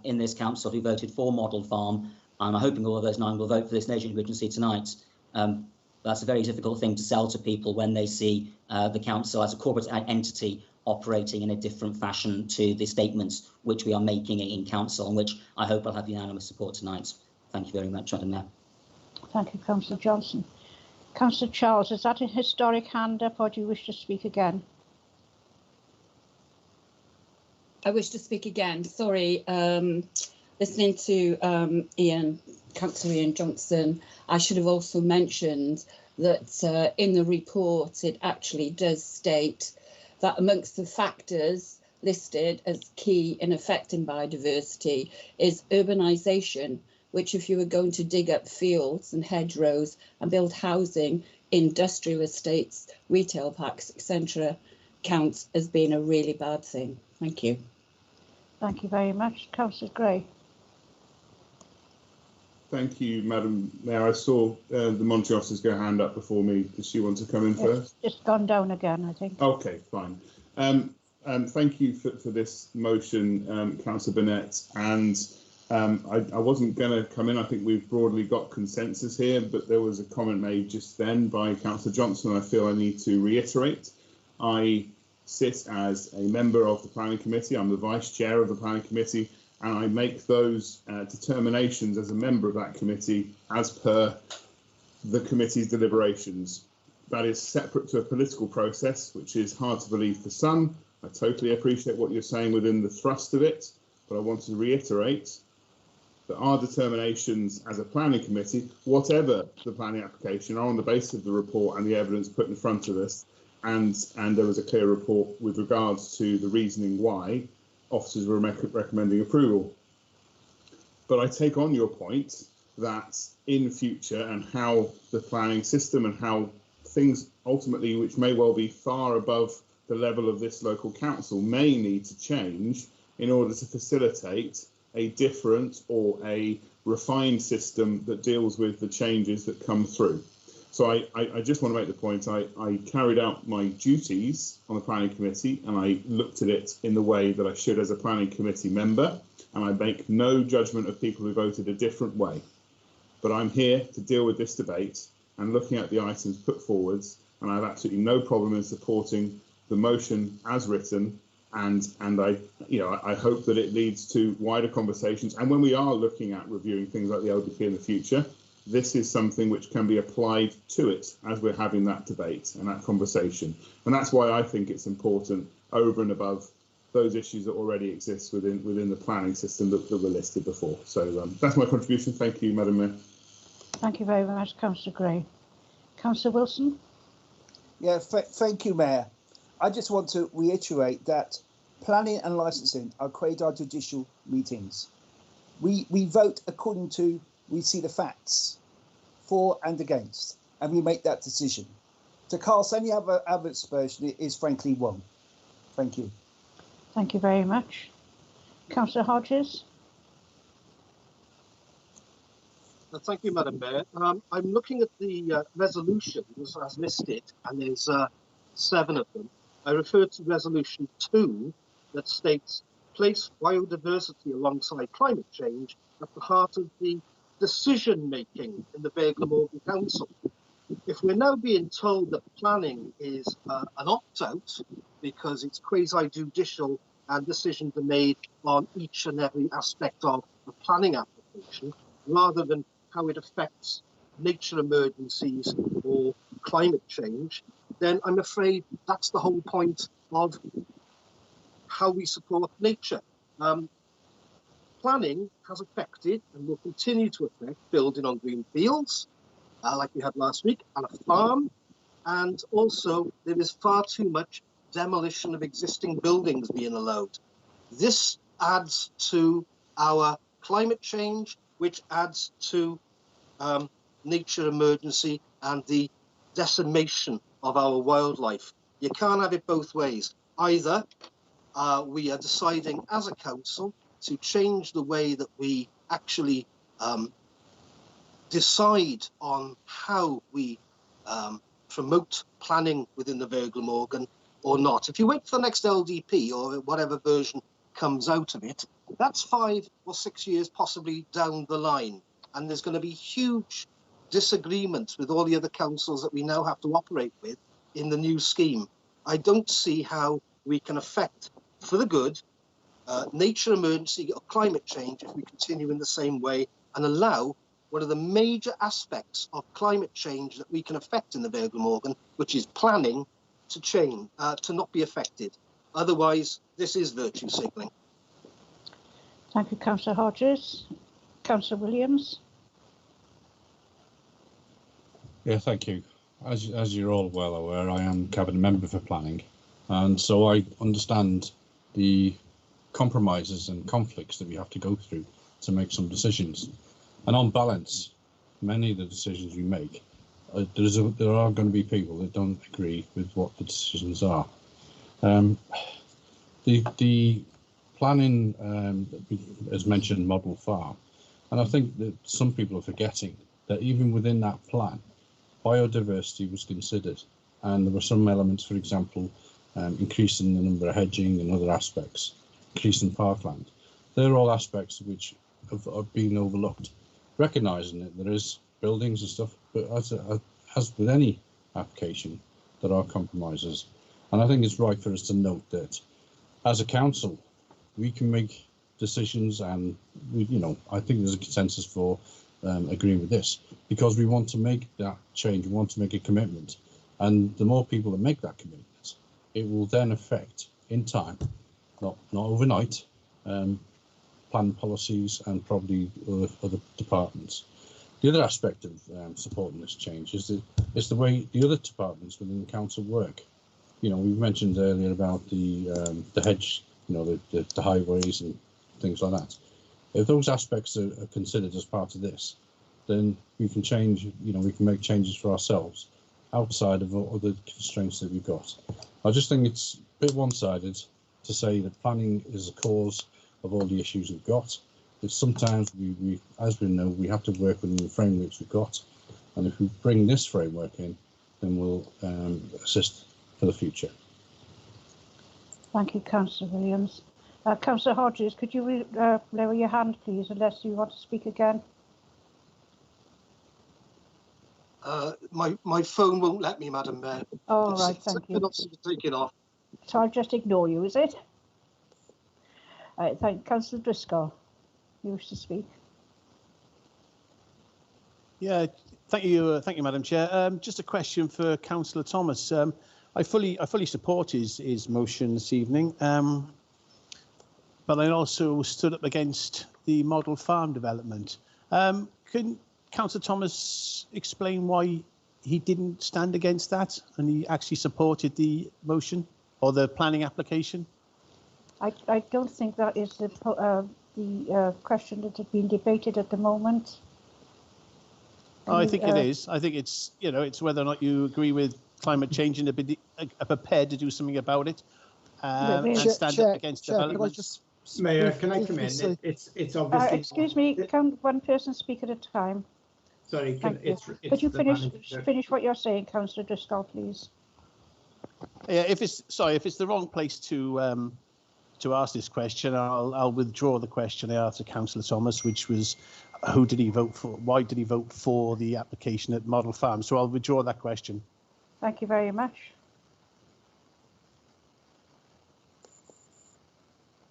in this council who voted for Model Farm, and I'm hoping all of those 9 will vote for this nature emergency tonight. That's a very difficult thing to sell to people when they see the council as a corporate entity operating in a different fashion to the statements which we are making in council, and which I hope will have unanimous support tonight. Thank you very much, Madam Mayor. Thank you, Councillor Johnson. Councillor Charles, is that a historic hand up, or do you wish to speak again? I wish to speak again. Sorry, listening to Councillor Ian Johnson, I should have also mentioned that in the report it actually does state that amongst the factors listed as key in affecting biodiversity is urbanisation, which, if you were going to dig up fields and hedgerows and build housing, industrial estates, retail parks, etc., counts as being a really bad thing. Thank you. Thank you very much. Councillor Gray. Thank you, Madam Mayor. I saw the monetary officer's go hand up before me. Does she want to come in first? It's gone down again, I think. Okay, fine. Thank you for this motion, Councillor Burnett. And I wasn't going to come in. I think we've broadly got consensus here, but there was a comment made just then by Councillor Johnson I feel I need to reiterate. I sit as a member of the Planning Committee. I'm the Vice Chair of the Planning Committee, and I make those determinations as a member of that committee as per the committee's deliberations. that is separate to a political process, which is hard to believe for some. I totally appreciate what you're saying within the thrust of it, but I want to reiterate that our determinations as a planning committee, whatever the planning application, are on the basis of the report and the evidence put in front of us. And there was a clear report with regards to the reasoning why officers were recommending approval. But I take on your point that in future, and how the planning system and how things ultimately, which may well be far above the level of this local council, may need to change in order to facilitate a different or a refined system that deals with the changes that come through. So I just want to make the point, I carried out my duties on the planning committee, and I looked at it in the way that I should as a planning committee member, and I make no judgment of people who voted a different way. But I'm here to deal with this debate and looking at the items put forwards, and I have absolutely no problem in supporting the motion as written, and I hope that it leads to wider conversations. And when we are looking at reviewing things like the LDP in the future, this is something which can be applied to it as we're having that debate and that conversation. And that's why I think it's important, over and above those issues that already exist within the planning system that were listed before. So that's my contribution. Thank you, Madam Mayor. Thank you very much, Councillor Gray. Councillor Wilson? Yeah, thank you, Mayor. I just want to reiterate that planning and licensing are quasi-judicial meetings. We vote according to, we see the facts, for and against, and we make that decision. To cast any other aspersion is frankly wrong. Thank you. Thank you very much. Councillor Hodges? Thank you, Madam Mayor. I'm looking at the resolutions as listed, and there's 7 of them. I refer to resolution 2 that states, place biodiversity alongside climate change at the heart of the decision making in the Vale Glamorgan Council. If we're now being told that planning is an opt-out because it's quasi-judicial and decisions are made on each and every aspect of the planning application, rather than how it affects nature emergencies or climate change, then I'm afraid that's the whole point of how we support nature. Planning has affected and will continue to affect building on green fields, like we had last week, and a farm. And also there is far too much demolition of existing buildings being allowed. This adds to our climate change, which adds to nature emergency and the decimation of our wildlife. You can't have it both ways. Either we are deciding as a council to change the way that we actually decide on how we promote planning within the Vale Glamorgan or not. If you wait for the next LDP or whatever version comes out of it, that's 5 or 6 years possibly down the line. And there's going to be huge disagreements with all the other councils that we now have to operate with in the new scheme. I don't see how we can affect for the good nature emergency or climate change if we continue in the same way and allow one of the major aspects of climate change that we can affect in the Vale Glamorgan, which is planning, to change, to not be affected. Otherwise, this is virtue signalling. Thank you, Councillor Hodges. Councillor Williams? Yeah, thank you. As you're all well aware, I am cabinet member for planning, and so I understand the compromises and conflicts that we have to go through to make some decisions. And on balance, many of the decisions we make, there are going to be people that don't agree with what the decisions are. The planning, as mentioned, model farm, and I think that some people are forgetting that even within that plan, biodiversity was considered, and there were some elements, for example, increasing the number of hedging and other aspects, increasing parkland. They're all aspects which have been overlooked. Recognising that there is buildings and stuff, but as with any application, there are compromises. And I think it's right for us to note that as a council, we can make decisions, and I think there's a consensus for agreeing with this, because we want to make that change, we want to make a commitment And the more people that make that commitment, it will then affect in time, not overnight, plan policies and probably other departments. The other aspect of supporting this change is the way the other departments within the council work. You know, we mentioned earlier about the hedge, you know, the highways and things like that. If those aspects are considered as part of this, then we can change. You know, we can make changes for ourselves outside of other constraints that we've got. I just think it's a bit one-sided to say that planning is the cause of all the issues we've got. But sometimes we, as we know, we have to work within the frameworks we've got, and if we bring this framework in, then we'll assist for the future. Thank you, Councillor Williams. Councillor Hodges, could you lower your hand, please, unless you want to speak again? My phone won't let me, Madam Mayor. All right, thank you. I cannot seem to take it off. So I'll just ignore you, is it? All right, thank you. Councillor Driscoll, you wish to speak? Yeah, thank you, Madam Chair. Just a question for Councillor Thomas. I fully support his motion this evening, but I also stood up against the model farm development. Can Councillor Thomas explain why he didn't stand against that and he actually supported the motion or the planning application? I don't think that is the question that is being debated at the moment. I think it is. I think it's, you know, it's whether or not you agree with climate change and are prepared to do something about it and stand up against developments. Mayor, can I come in? It's obviously. Excuse me, can one person speak at a time? Sorry, could you finish what you're saying, Councillor Driscoll, please? Yeah, if it's the wrong place to ask this question, I'll withdraw the question I asked to Councillor Thomas, which was who did he vote for? Why did he vote for the application at Model Farm? So I'll withdraw that question. Thank you very much.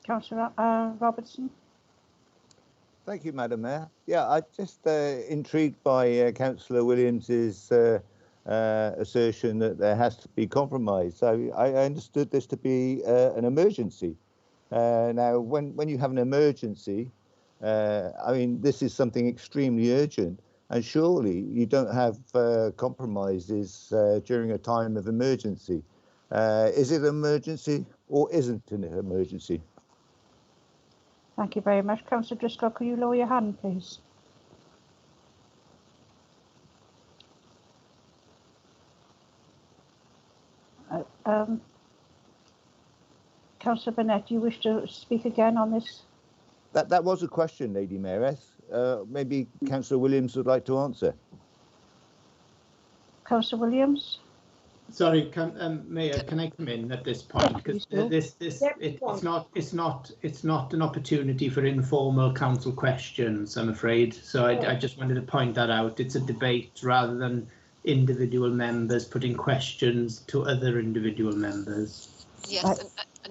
Councillor Robertson. Thank you, Madam Mayor. Yeah, I'm just intrigued by Councillor Williams's assertion that there has to be compromise. So I understood this to be an emergency. Now, when you have an emergency, I mean, this is something extremely urgent, and surely you don't have compromises during a time of emergency. Is it an emergency or isn't it an emergency? Thank you very much. Councillor Driscoll, could you lower your hand, please? Councillor Burnett, do you wish to speak again on this? That was a question, Lady Mayoress. Maybe Councillor Williams would like to answer. Councillor Williams? Sorry, Mayor, can I come in at this point? Because it's not an opportunity for informal council questions, I'm afraid. So I just wanted to point that out. It's a debate rather than individual members putting questions to other individual members. Yes, and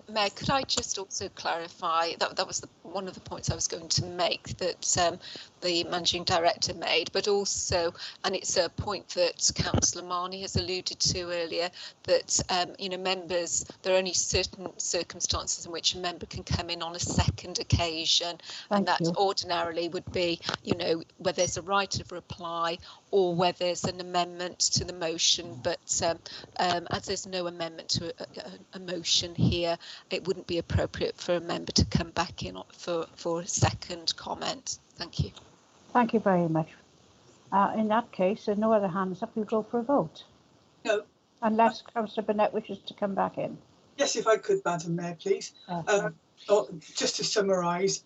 Mayor, could I just also clarify that was one of the points I was going to make that the Managing Director made, but also, and it's a point that Councillor Marnie has alluded to earlier, that you know, members, there are only certain circumstances in which a member can come in on a second occasion, and that ordinarily would be, you know, where there's a right of reply or where there's an amendment to the motion, but as there's no amendment to a motion here, it wouldn't be appropriate for a member to come back in for a second comment. Thank you. Thank you very much. In that case, if no other hands up, we'll go for a vote. No. Unless Councillor Burnett wishes to come back in. Yes, if I could, Madam Mayor, please. Just to summarise,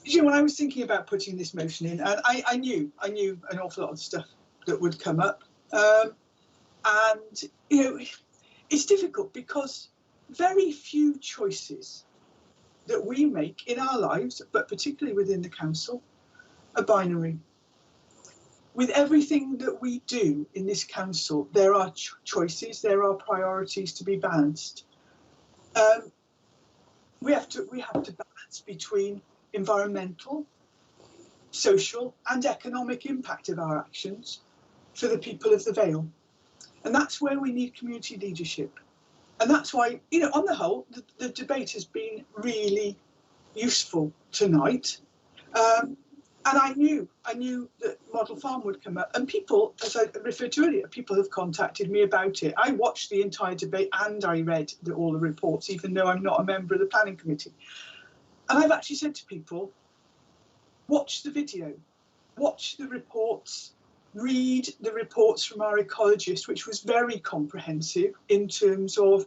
you know, when I was thinking about putting this motion in, and I knew an awful lot of stuff that would come up, and you know, it's difficult because very few choices that we make in our lives, but particularly within the council, are binary. With everything that we do in this council, there are choices, there are priorities to be balanced. We have to balance between environmental, social, and economic impact of our actions for the people of the Vale. And that's where we need community leadership. And that's why, you know, on the whole, the debate has been really useful tonight. And I knew that Model Farm would come up. And people, as I referred to earlier, people have contacted me about it. I watched the entire debate and I read all the reports, even though I'm not a member of the planning committee. And I've actually said to people, watch the video, watch the reports, read the reports from our ecologist, which was very comprehensive in terms of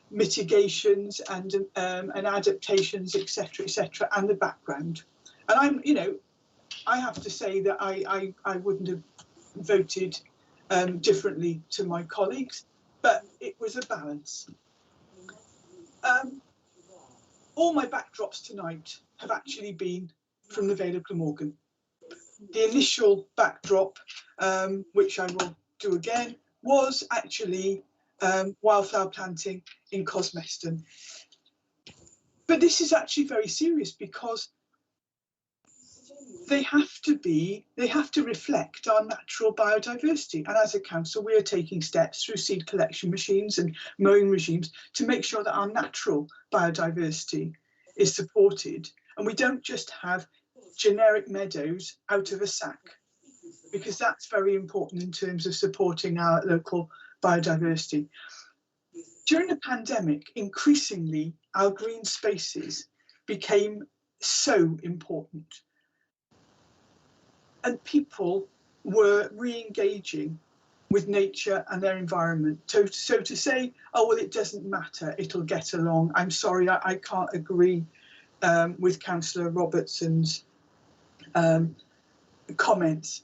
mitigations and adaptations, etc., and the background. And I'm, you know, I have to say that I wouldn't have voted differently to my colleagues, but it was a balance. All my backdrops tonight have actually been from the Vale of Glamorgan. The initial backdrop, which I will do again, was actually wildflower planting in Cosmeston. But this is actually very serious because they have to reflect our natural biodiversity. And as a council, we are taking steps through seed collection machines and mowing regimes to make sure that our natural biodiversity is supported. And we don't just have generic meadows out of a sack, because that's very important in terms of supporting our local biodiversity. During the pandemic, increasingly, our green spaces became so important. And people were re-engaging with nature and their environment. So to say, oh, well, it doesn't matter, it'll get along. I'm sorry, I can't agree with Councillor Robertson's comments.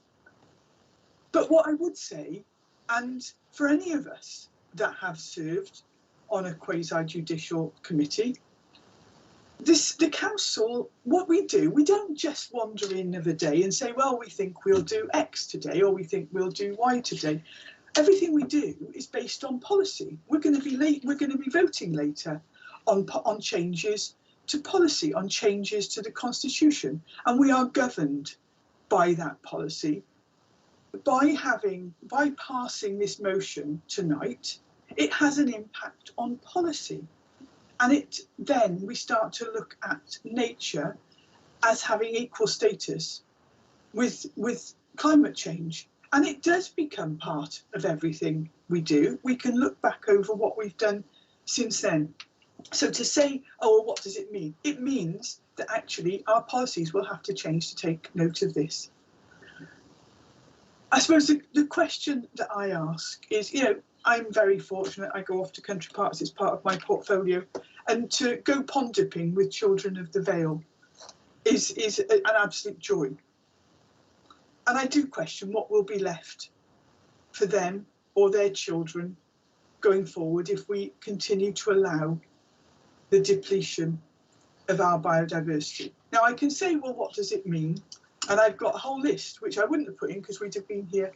But what I would say, and for any of us that have served on a quasi-judicial committee, the council, what we do, we don't just wander in of a day and say, well, we think we'll do X today, or we think we'll do Y today. Everything we do is based on policy. We're going to be voting later on changes to policy, on changes to the constitution, and we are governed by that policy. By passing this motion tonight, it has an impact on policy. And then we start to look at nature as having equal status with climate change. And it does become part of everything we do. We can look back over what we've done since then. So to say, oh, well, what does it mean? It means that actually our policies will have to change to take note of this. I suppose the question that I ask is, you know, I'm very fortunate. I go off to country parks, it's part of my portfolio. And to go pond dipping with children of the Vale is an absolute joy. And I do question what will be left for them or their children going forward if we continue to allow the depletion of our biodiversity. Now I can say, well, what does it mean? And I've got a whole list, which I wouldn't have put in because we'd have been here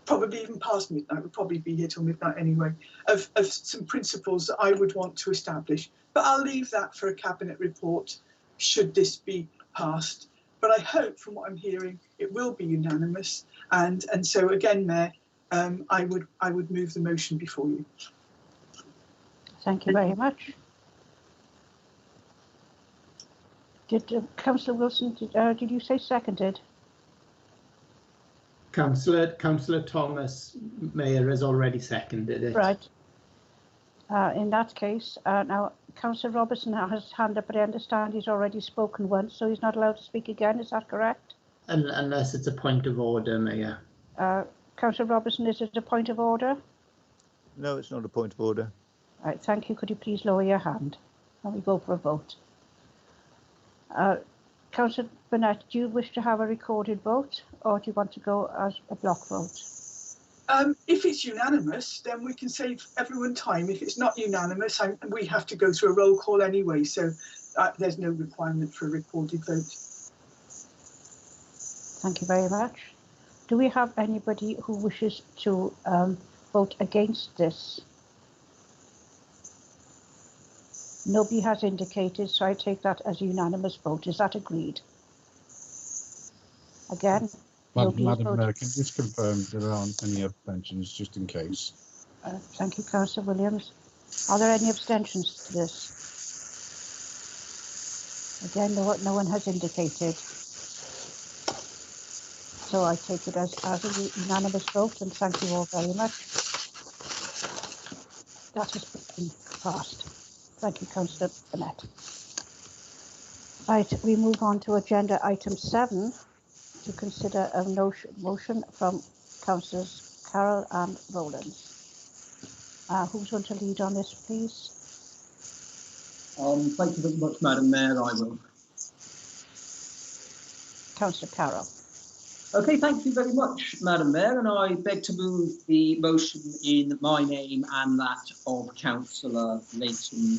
probably even past midnight, we'd probably be here till midnight anyway, of some principles that I would want to establish. But I'll leave that for a cabinet report, should this be passed. But I hope, from what I'm hearing, it will be unanimous. And so again, Mayor, I would move the motion before you. Thank you very much. Did Councillor Wilson, did you say seconded? Councillor Thomas, Mayor, has already seconded it. Right. In that case, now Councillor Robertson has his hand up, but I understand he's already spoken once, so he's not allowed to speak again. Is that correct? Unless it's a point of order, Mayor. Councillor Robertson, is it a point of order? No, it's not a point of order. Right, thank you. Could you please lower your hand? And we go for a vote. Councillor Burnett, do you wish to have a recorded vote, or do you want to go as a block vote? If it's unanimous, then we can save everyone time. If it's not unanimous, we have to go through a roll call anyway, so there's no requirement for a recorded vote. Thank you very much. Do we have anybody who wishes to vote against this? Nobody has indicated, so I take that as a unanimous vote. Is that agreed? Again, Madam Mayor, can you just confirm there aren't any abstentions, just in case? Thank you, Councillor Williams. Are there any abstentions to this? Again, no one has indicated. So I take it as a unanimous vote, and thank you all very much. That has been passed. Thank you, Councillor Burnett. Right, we move on to agenda item 7 to consider a motion from Councillors Carroll and Rowlands. Who's going to lead on this, please? Thank you very much, Madam Mayor. I will. Councillor Carroll. Okay, thank you very much, Madam Mayor, and I beg to move the motion in my name and that of Councillor Leighton.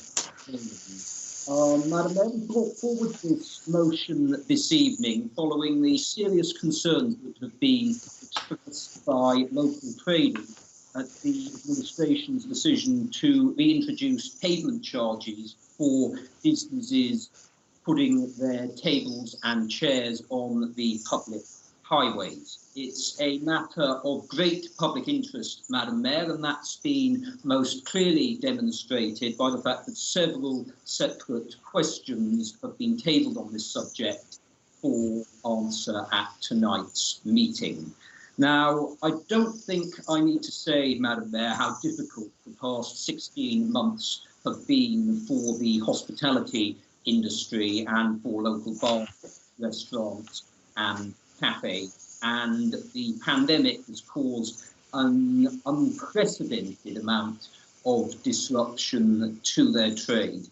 Madam Mayor, we brought forward this motion this evening following the serious concerns that have been expressed by local traders at the administration's decision to reintroduce pavement charges for businesses putting their tables and chairs on the public highways. It's a matter of great public interest, Madam Mayor, and that's been most clearly demonstrated by the fact that several separate questions have been tabled on this subject for answer at tonight's meeting. Now, I don't think I need to say, Madam Mayor, how difficult the past 16 months have been for the hospitality industry and for local bars, restaurants and cafes. And the pandemic has caused an unprecedented amount of disruption to their trade.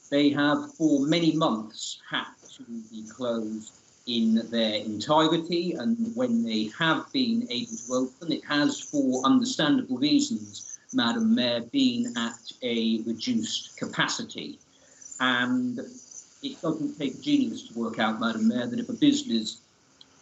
They have for many months had to be closed in their entirety, and when they have been able to open, it has, for understandable reasons, Madam Mayor, been at a reduced capacity. And it doesn't take a genius to work out, Madam Mayor, that if a business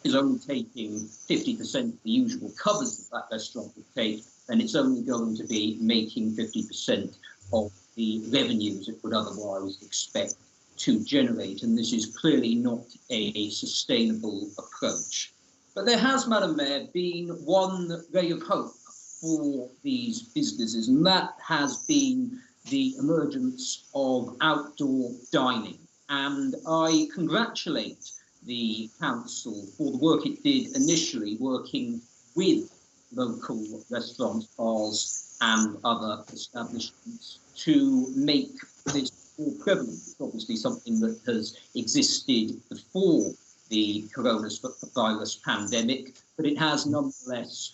is only taking 50% of the usual covers that that restaurant would take, then it's only going to be making 50% of the revenues it would otherwise expect to generate, and this is clearly not a sustainable approach. But there has, Madam Mayor, been one ray of hope for these businesses, and that has been the emergence of outdoor dining. And I congratulate the council for the work it did initially, working with local restaurants, bars and other establishments to make this more prevalent. It's obviously something that has existed before the coronavirus pandemic, but it has nonetheless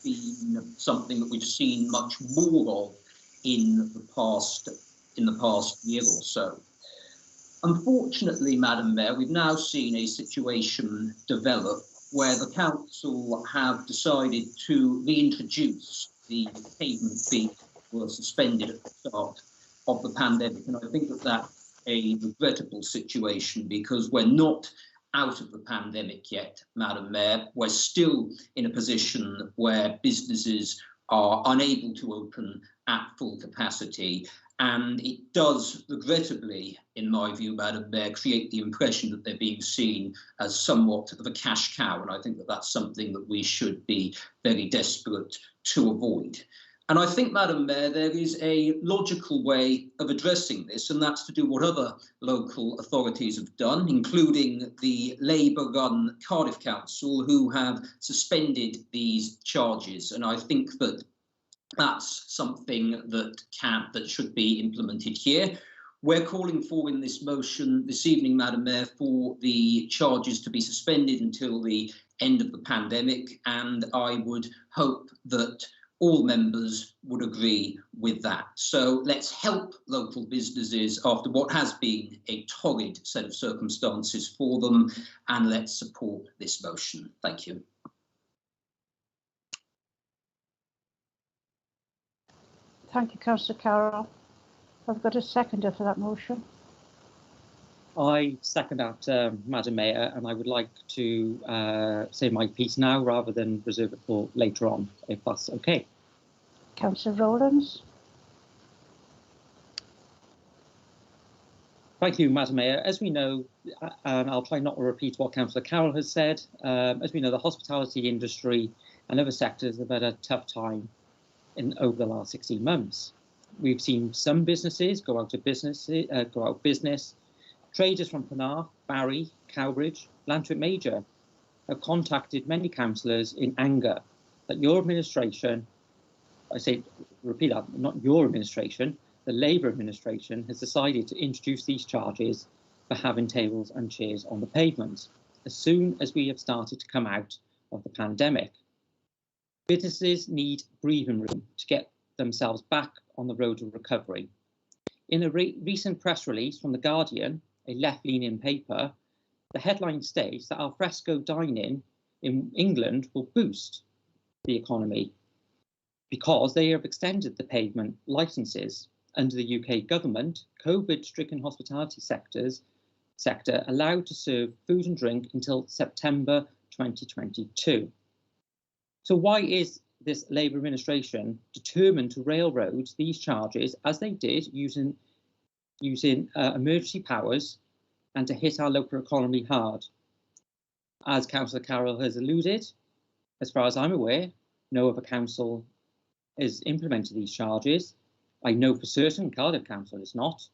been something that we've seen much more of in the past year or so. Unfortunately, Madam Mayor, we've now seen a situation develop where the council have decided to reintroduce the pavement fees that were suspended at the start of the pandemic. And I think that that's a regrettable situation because we're not out of the pandemic yet, Madam Mayor. We're still in a position where businesses are unable to open at full capacity. And it does, regrettably, in my view, Madam Mayor, create the impression that they're being seen as somewhat of a cash cow. And I think that that's something that we should be very desperate to avoid. And I think, Madam Mayor, there is a logical way of addressing this, and that's to do what other local authorities have done, including the Labour-run Cardiff Council, who have suspended these charges. And I think that that's something that should be implemented here. We're calling for in this motion this evening, Madam Mayor, for the charges to be suspended until the end of the pandemic, and I would hope that all members would agree with that. So let's help local businesses after what has been a torrid set of circumstances for them, and let's support this motion. Thank you. Thank you, Councillor Carroll. I've got a seconder for that motion. I second that, Madam Mayor, and I would like to say my piece now rather than reserve it for later on, if that's okay. Councillor Rowlands. Thank you, Madam Mayor. As we know, and I'll try not to repeat what Councillor Carroll has said, as we know, the hospitality industry and other sectors have had a tough time over the last 16 months. We've seen some businesses go out of business. Traders from Penarth, Barry, Cowbridge, Lantwick Major have contacted many councillors in anger that your administration, repeat that, not your administration, the Labour administration has decided to introduce these charges for having tables and chairs on the pavement as soon as we have started to come out of the pandemic. Businesses need breathing room to get themselves back on the road to recovery. In a recent press release from The Guardian, a left-leaning paper, the headline states that alfresco dining in England will boost the economy because they have extended the pavement licences. Under the UK government, COVID-stricken hospitality sector allowed to serve food and drink until September 2022. So why is this Labour administration determined to railroad these charges as they did using emergency powers and to hit our local economy hard? As Councillor Carroll has alluded, as far as I'm aware, no other council has implemented these charges. I know for certain Cardiff Council is not.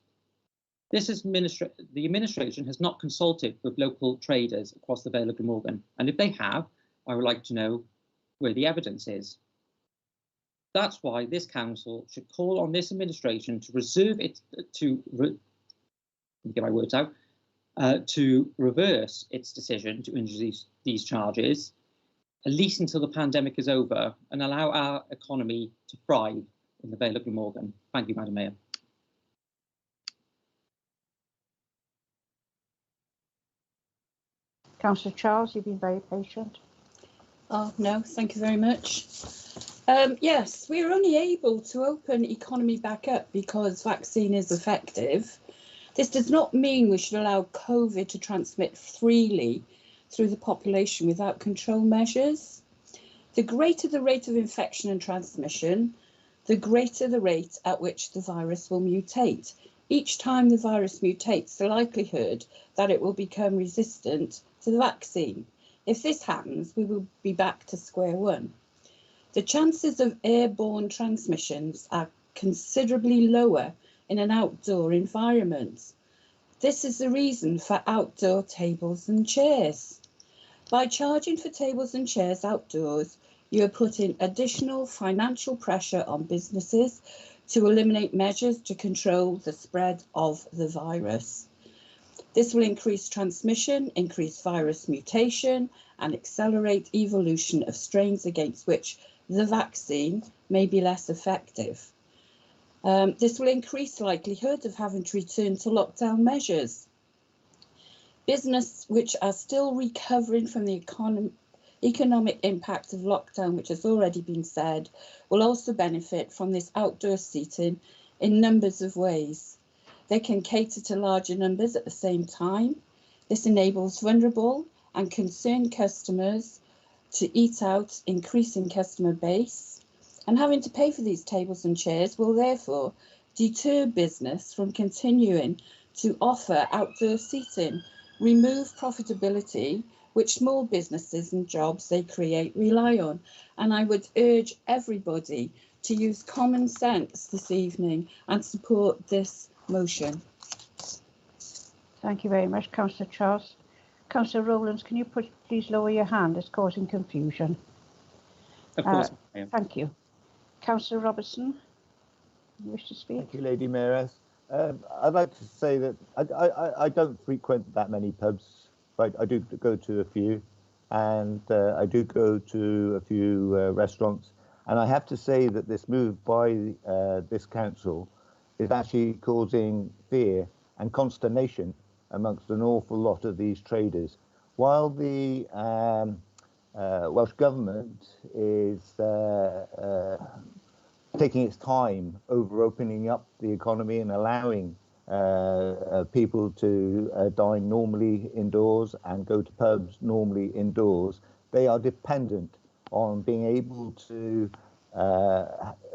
The administration has not consulted with local traders across the Vale of Glamorgan, and if they have, I would like to know where the evidence is. That's why this council should call on this administration to to reverse its decision to introduce these charges, at least until the pandemic is over, and allow our economy to thrive in the Vale of Glamorgan. Thank you, Madam Mayor. Councillor Charles, you've been very patient. Oh, no, thank you very much. Yes, we are only able to open economy back up because vaccine is effective. This does not mean we should allow COVID to transmit freely through the population without control measures. The greater the rate of infection and transmission, the greater the rate at which the virus will mutate. Each time the virus mutates, the likelihood that it will become resistant to the vaccine. If this happens, we will be back to square one. The chances of airborne transmissions are considerably lower in an outdoor environment. This is the reason for outdoor tables and chairs. By charging for tables and chairs outdoors, you are putting additional financial pressure on businesses to eliminate measures to control the spread of the virus. This will increase transmission, increase virus mutation, and accelerate evolution of strains against which the vaccine may be less effective. This will increase the likelihood of having to return to lockdown measures. Business which are still recovering from the economic impact of lockdown, which has already been said, will also benefit from this outdoor seating in numbers of ways. They can cater to larger numbers at the same time. This enables vulnerable and concerned customers to eat out, increasing customer base. And having to pay for these tables and chairs will therefore deter business from continuing to offer outdoor seating, remove profitability, which small businesses and jobs they create rely on. And I would urge everybody to use common sense this evening and support this motion. Thank you very much, Councillor Charles. Councillor Rowlands, can you please lower your hand? It's causing confusion. Of course. Thank you. Councillor Robertson, you wish to speak? Thank you, Lady Mayoress. I'd like to say that I don't frequent that many pubs, but I do go to a few, and I do go to a few restaurants. And I have to say that this move by this council is actually causing fear and consternation amongst an awful lot of these traders. While the Welsh Government is taking its time over opening up the economy and allowing people to dine normally indoors and go to pubs normally indoors, they are dependent on being able to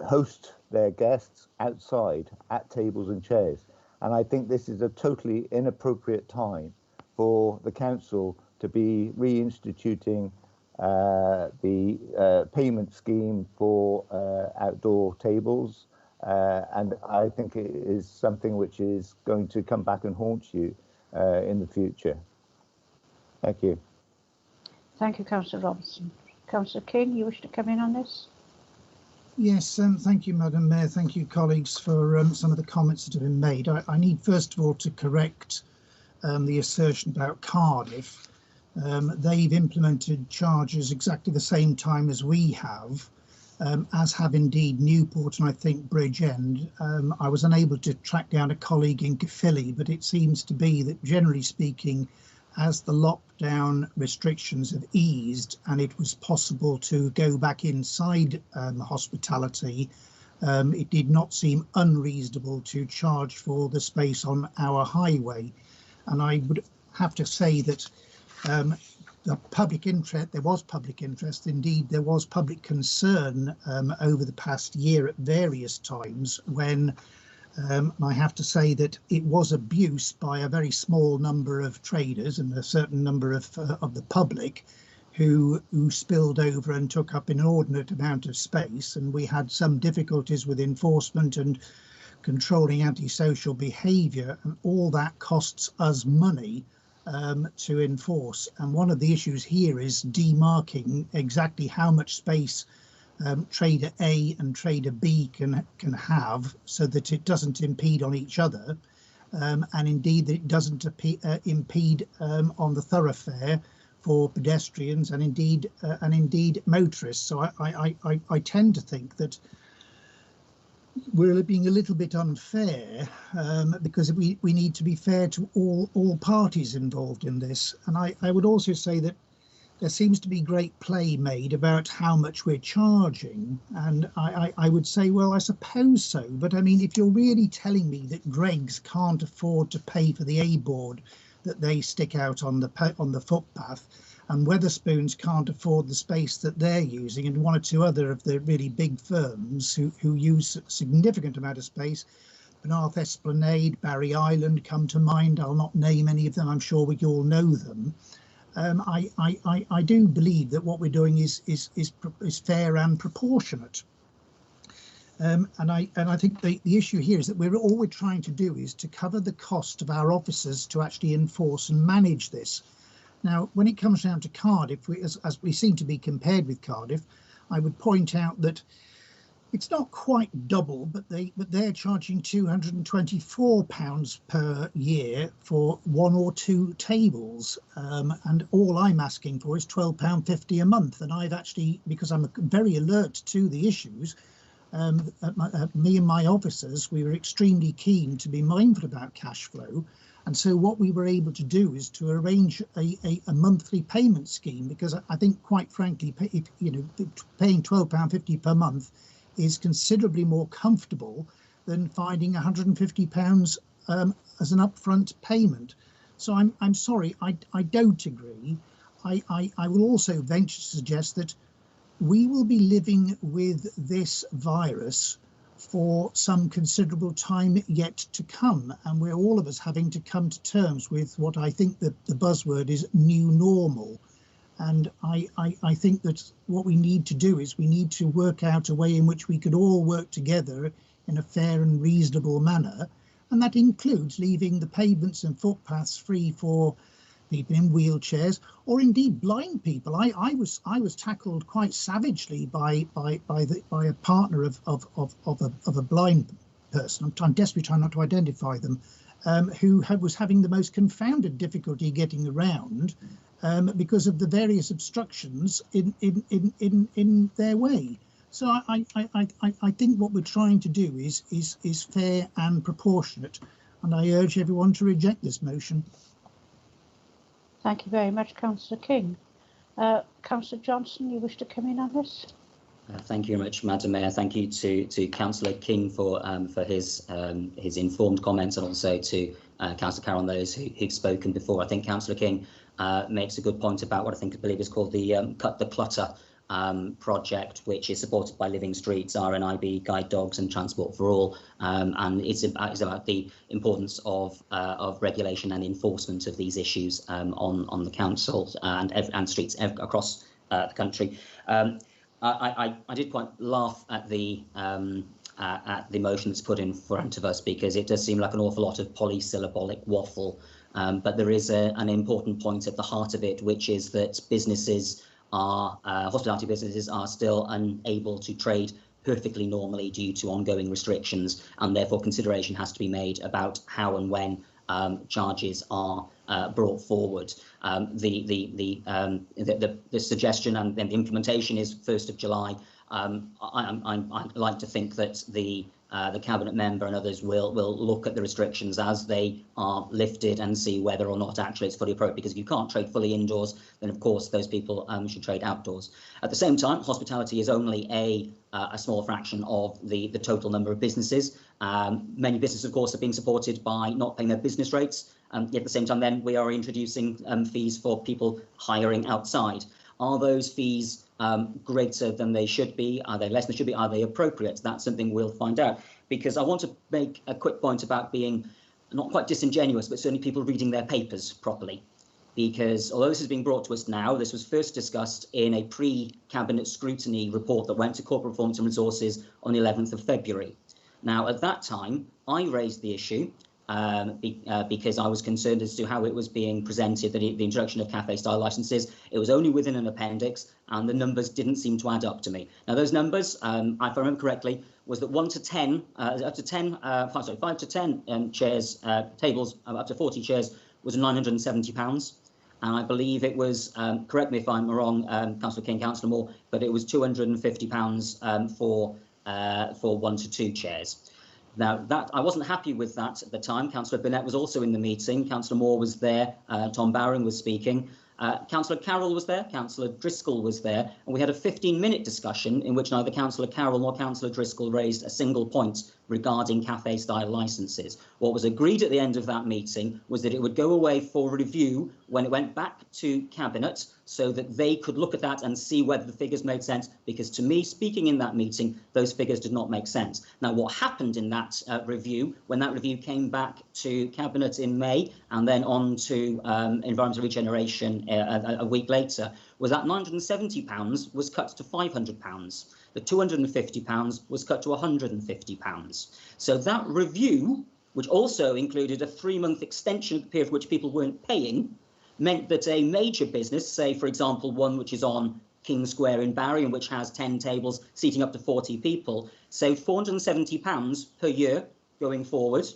host their guests outside at tables and chairs. And I think this is a totally inappropriate time for the council to be reinstituting the payment scheme for outdoor tables, and I think it is something which is going to come back and haunt you in the future. Thank you. Thank you, Councillor Robinson. Councillor King, you wish to come in on this? Yes, thank you, Madam Mayor. Thank you, colleagues, for some of the comments that have been made. I need, first of all, to correct the assertion about Cardiff. They've implemented charges exactly the same time as we have, as have indeed Newport and I think Bridgend. I was unable to track down a colleague in Caerphilly, but it seems to be that, generally speaking, as the lockdown restrictions have eased and it was possible to go back inside hospitality, it did not seem unreasonable to charge for the space on our highway. And I would have to say that the public interest, there was public interest, indeed there was public concern over the past year at various times when I have to say that it was abuse by a very small number of traders and a certain number of the public who spilled over and took up an inordinate amount of space, and we had some difficulties with enforcement and controlling antisocial behaviour, and all that costs us money to enforce. And one of the issues here is demarking exactly how much space trader A and trader B can have, so that it doesn't impede on each other, and indeed that it doesn't impede on the thoroughfare for pedestrians and indeed motorists. So I tend to think that we're being a little bit unfair, because we need to be fair to all parties involved in this. And I would also say that there seems to be great play made about how much we're charging, and I would say, well, I suppose so, but I mean, if you're really telling me that Greggs can't afford to pay for the A-board that they stick out on the footpath, and Wetherspoons can't afford the space that they're using, and one or two other of the really big firms who use a significant amount of space, Penarth Esplanade, Barry Island come to mind. I'll not name any of them, I'm sure we all know them. I do believe that what we're doing is fair and proportionate, and I think the issue here is that all we're trying to do is to cover the cost of our officers to actually enforce and manage this. Now, when it comes down to Cardiff, as we seem to be compared with Cardiff, I would point out that it's not quite double, but they're charging £224 per year for 1 or 2 tables, and all I'm asking for is £12.50 a month. And I've actually, because I'm very alert to the issues, me and my officers, we were extremely keen to be mindful about cash flow. And so what we were able to do is to arrange a monthly payment scheme, because I think, quite frankly, paying £12.50 per month is considerably more comfortable than finding £150 as an upfront payment. So I'm sorry, I don't agree. I will also venture to suggest that we will be living with this virus for some considerable time yet to come, and we're all of us having to come to terms with what I think the buzzword is new normal. And I think that what we need to do is we need to work out a way in which we could all work together in a fair and reasonable manner, and that includes leaving the pavements and footpaths free for people in wheelchairs, or indeed blind people. I was tackled quite savagely by a partner of a blind person. I'm desperately trying not to identify them, who was having the most confounded difficulty getting around because of the various obstructions in their way. So I think what we're trying to do is fair and proportionate, and I urge everyone to reject this motion. Thank you very much, Councillor King. Councillor Johnson, you wish to come in on this? Thank you very much, Madam Mayor. Thank you to Councillor King for his informed comments, and also to Councillor Carroll and those who've spoken before. I think Councillor King makes a good point about what I believe is called the Cut the Clutter project, which is supported by Living Streets, RNIB, Guide Dogs and Transport for All, and it's about the importance of regulation and enforcement of these issues on the council and streets across the country. I did quite laugh at the motion that's put in front of us, because it does seem like an awful lot of polysyllabic waffle. But there is an important point at the heart of it, which is that hospitality businesses are still unable to trade perfectly normally due to ongoing restrictions, and therefore consideration has to be made about how and when charges are brought forward. The suggestion and then the implementation is 1st of July. I'd like to think that the cabinet member and others will look at the restrictions as they are lifted and see whether or not actually it's fully appropriate, because if you can't trade fully indoors, then of course those people should trade outdoors. At the same time, hospitality is only a small fraction of the total number of businesses. Many businesses, of course, are being supported by not paying their business rates. Yet at the same time, then we are introducing fees for people hiring outside. Are those fees greater than they should be? Are they less than they should be? Are they appropriate? That's something we'll find out. Because I want to make a quick point about being not quite disingenuous, but certainly people reading their papers properly. Because although this is being brought to us now, this was first discussed in a pre-cabinet scrutiny report that went to Corporate Performance and Resources on the 11th of February. Now, at that time, I raised the issue because I was concerned as to how it was being presented, that the introduction of cafe-style licences, it was only within an appendix, and the numbers didn't seem to add up to me. Now, those numbers, if I remember correctly, was that 5 to 10 chairs, tables up to 40 chairs was £970. And I believe it was, correct me if I'm wrong, Councillor King, Councillor Moore, but it was £250 for 1 to 2 chairs. Now, that I wasn't happy with that at the time. Councillor Burnett was also in the meeting. Councillor Moore was there. Tom Bowring was speaking. Councillor Carroll was there. Councillor Driscoll was there. And we had a 15-minute discussion in which neither Councillor Carroll nor Councillor Driscoll raised a single point regarding cafe-style licences. What was agreed at the end of that meeting was that it would go away for review when it went back to Cabinet, so that they could look at that and see whether the figures made sense, because to me, speaking in that meeting, those figures did not make sense. Now, what happened in that review, when that review came back to Cabinet in May and then on to Environmental Regeneration a week later, was that £970 was cut to £500. The £250 was cut to £150. So that review, which also included a 3-month extension of the period for which people weren't paying, meant that a major business, say, for example, one which is on King Square in Barry and which has 10 tables seating up to 40 people, saved £470 per year going forward,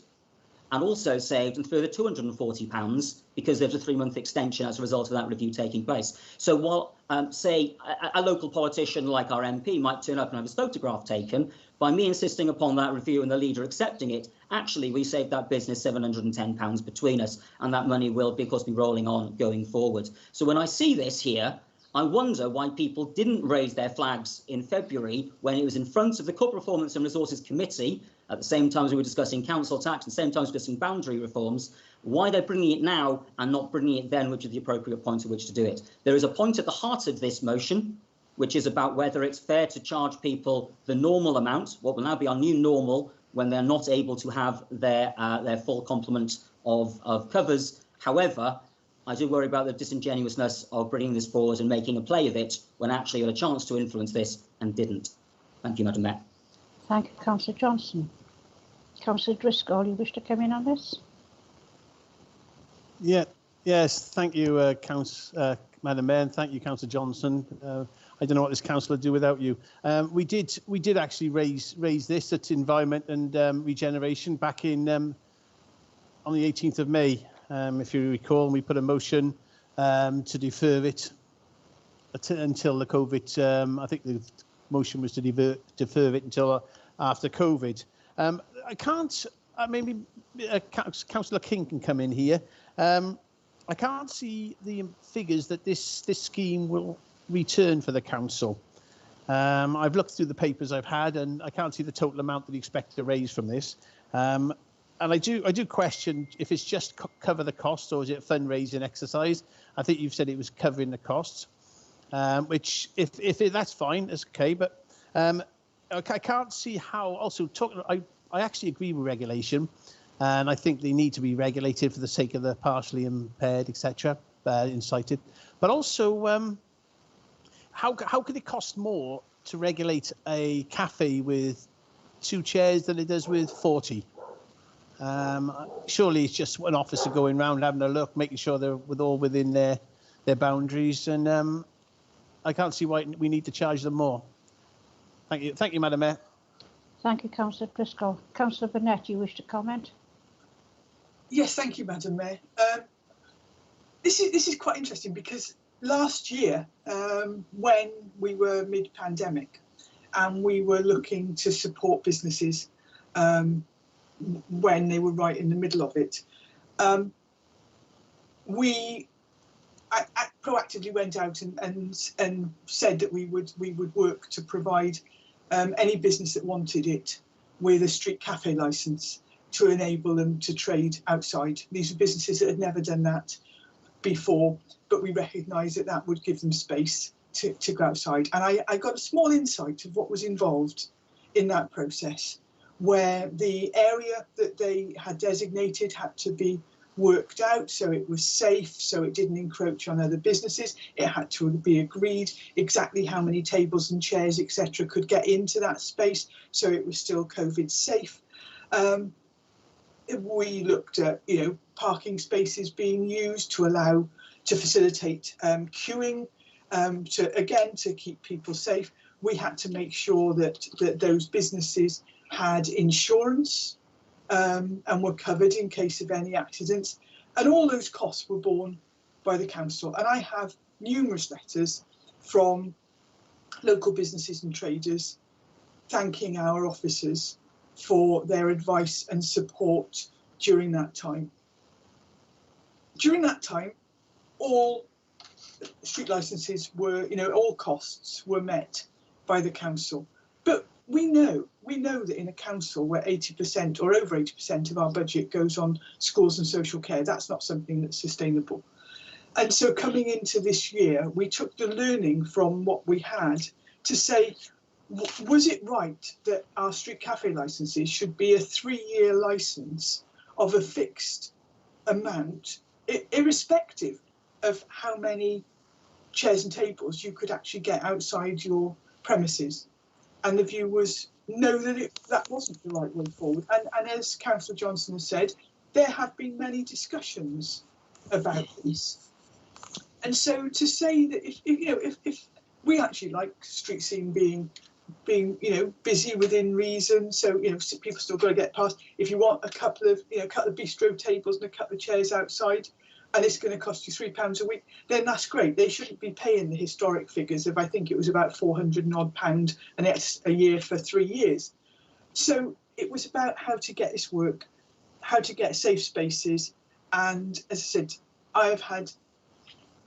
and also saved a further £240 because there's a 3-month extension as a result of that review taking place. So while, say, a local politician like our MP might turn up and have his photograph taken, by me insisting upon that review and the leader accepting it, actually we saved that business £710 between us, and that money will, of course, be rolling on going forward. So when I see this here, I wonder why people didn't raise their flags in February when it was in front of the Corporate Performance and Resources Committee, at the same time as we were discussing council tax, and the same time as discussing boundary reforms, why they're bringing it now and not bringing it then, which is the appropriate point at which to do it. There is a point at the heart of this motion, which is about whether it's fair to charge people the normal amount, what will now be our new normal, when they're not able to have their full complement of covers. However, I do worry about the disingenuousness of bringing this forward and making a play of it when actually had a chance to influence this and didn't. Thank you, Madam Mayor. Thank you, Councillor Johnson. Councillor Driscoll, you wish to come in on this? Yes, thank you, Madam Mayor, and thank you, Councillor Johnson. I don't know what this council would do without you. We did actually raise this at Environment and Regeneration back in on the 18th of May. If you recall, we put a motion to defer it until the COVID. I think the motion was to defer it until after COVID. I can't. Maybe Councillor King can come in here. I can't see the figures that this scheme will return for the council. I've looked through the papers I've had, and I can't see the total amount that you expect to raise from this. And I do question if it's just cover the costs, or is it a fundraising exercise? I think you've said it was covering the costs, which if that's fine, that's okay. But I can't see how. Also, I actually agree with regulation, and I think they need to be regulated for the sake of the partially impaired, etc., incited. But also, how could it cost more to regulate a cafe with 2 chairs than it does with 40? Surely it's just one officer going round having a look, making sure they're all within their boundaries, and I can't see why we need to charge them more. Thank you, Madam Mayor. Thank you, Councillor Driscoll. Councillor Burnett, you wish to comment? Yes, thank you, Madam Mayor. This is quite interesting because last year, when we were mid-pandemic and we were looking to support businesses when they were right in the middle of it, I proactively went out and said that we would work to provide any business that wanted it with a street cafe licence to enable them to trade outside. These were businesses that had never done that before, but we recognised that that would give them space to go outside. And I got a small insight of what was involved in that process, where the area that they had designated had to be worked out so it was safe, so it didn't encroach on other businesses. It had to be agreed exactly how many tables and chairs, etc., could get into that space so it was still COVID safe. We looked at, parking spaces being used to facilitate queuing, to keep people safe. We had to make sure that those businesses had insurance and were covered in case of any accidents, and all those costs were borne by the council. And I have numerous letters from local businesses and traders thanking our officers for their advice and support during that time. During that time, all street licenses were, all costs were met by the council. But we know that in a council where 80% or over 80% of our budget goes on schools and social care, that's not something that's sustainable. And so coming into this year, we took the learning from what we had to say, was it right that our street cafe licenses should be a 3-year license of a fixed amount, irrespective of how many chairs and tables you could actually get outside your premises? And the view was no, that wasn't the right way forward. And as Councillor Johnson has said, there have been many discussions about this. And so to say that if we actually like street scene being busy within reason, so people still got to get past. If you want a couple of bistro tables and a couple of chairs outside, and it's going to cost you £3 a week, then that's great. They shouldn't be paying the historic figures of, I think it was about £400 and odd, and it's a year for 3 years. So it was about how to get this work, how to get safe spaces. And as I said, I have had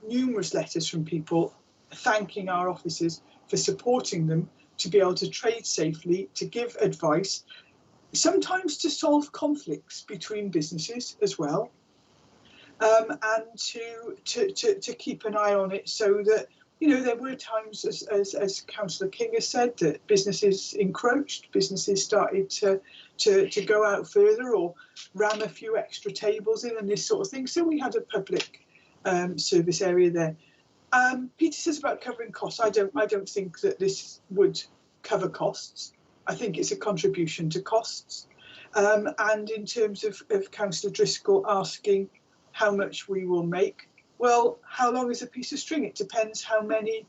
numerous letters from people thanking our officers for supporting them to be able to trade safely, to give advice, sometimes to solve conflicts between businesses as well. And to keep an eye on it, so that there were times, as Councillor King has said, that businesses encroached, businesses started to go out further or ram a few extra tables in and this sort of thing. So we had a public service area there. Peter says about covering costs. I don't think that this would cover costs. I think it's a contribution to costs. And in terms of Councillor Driscoll asking how much we will make, well, how long is a piece of string? It depends how many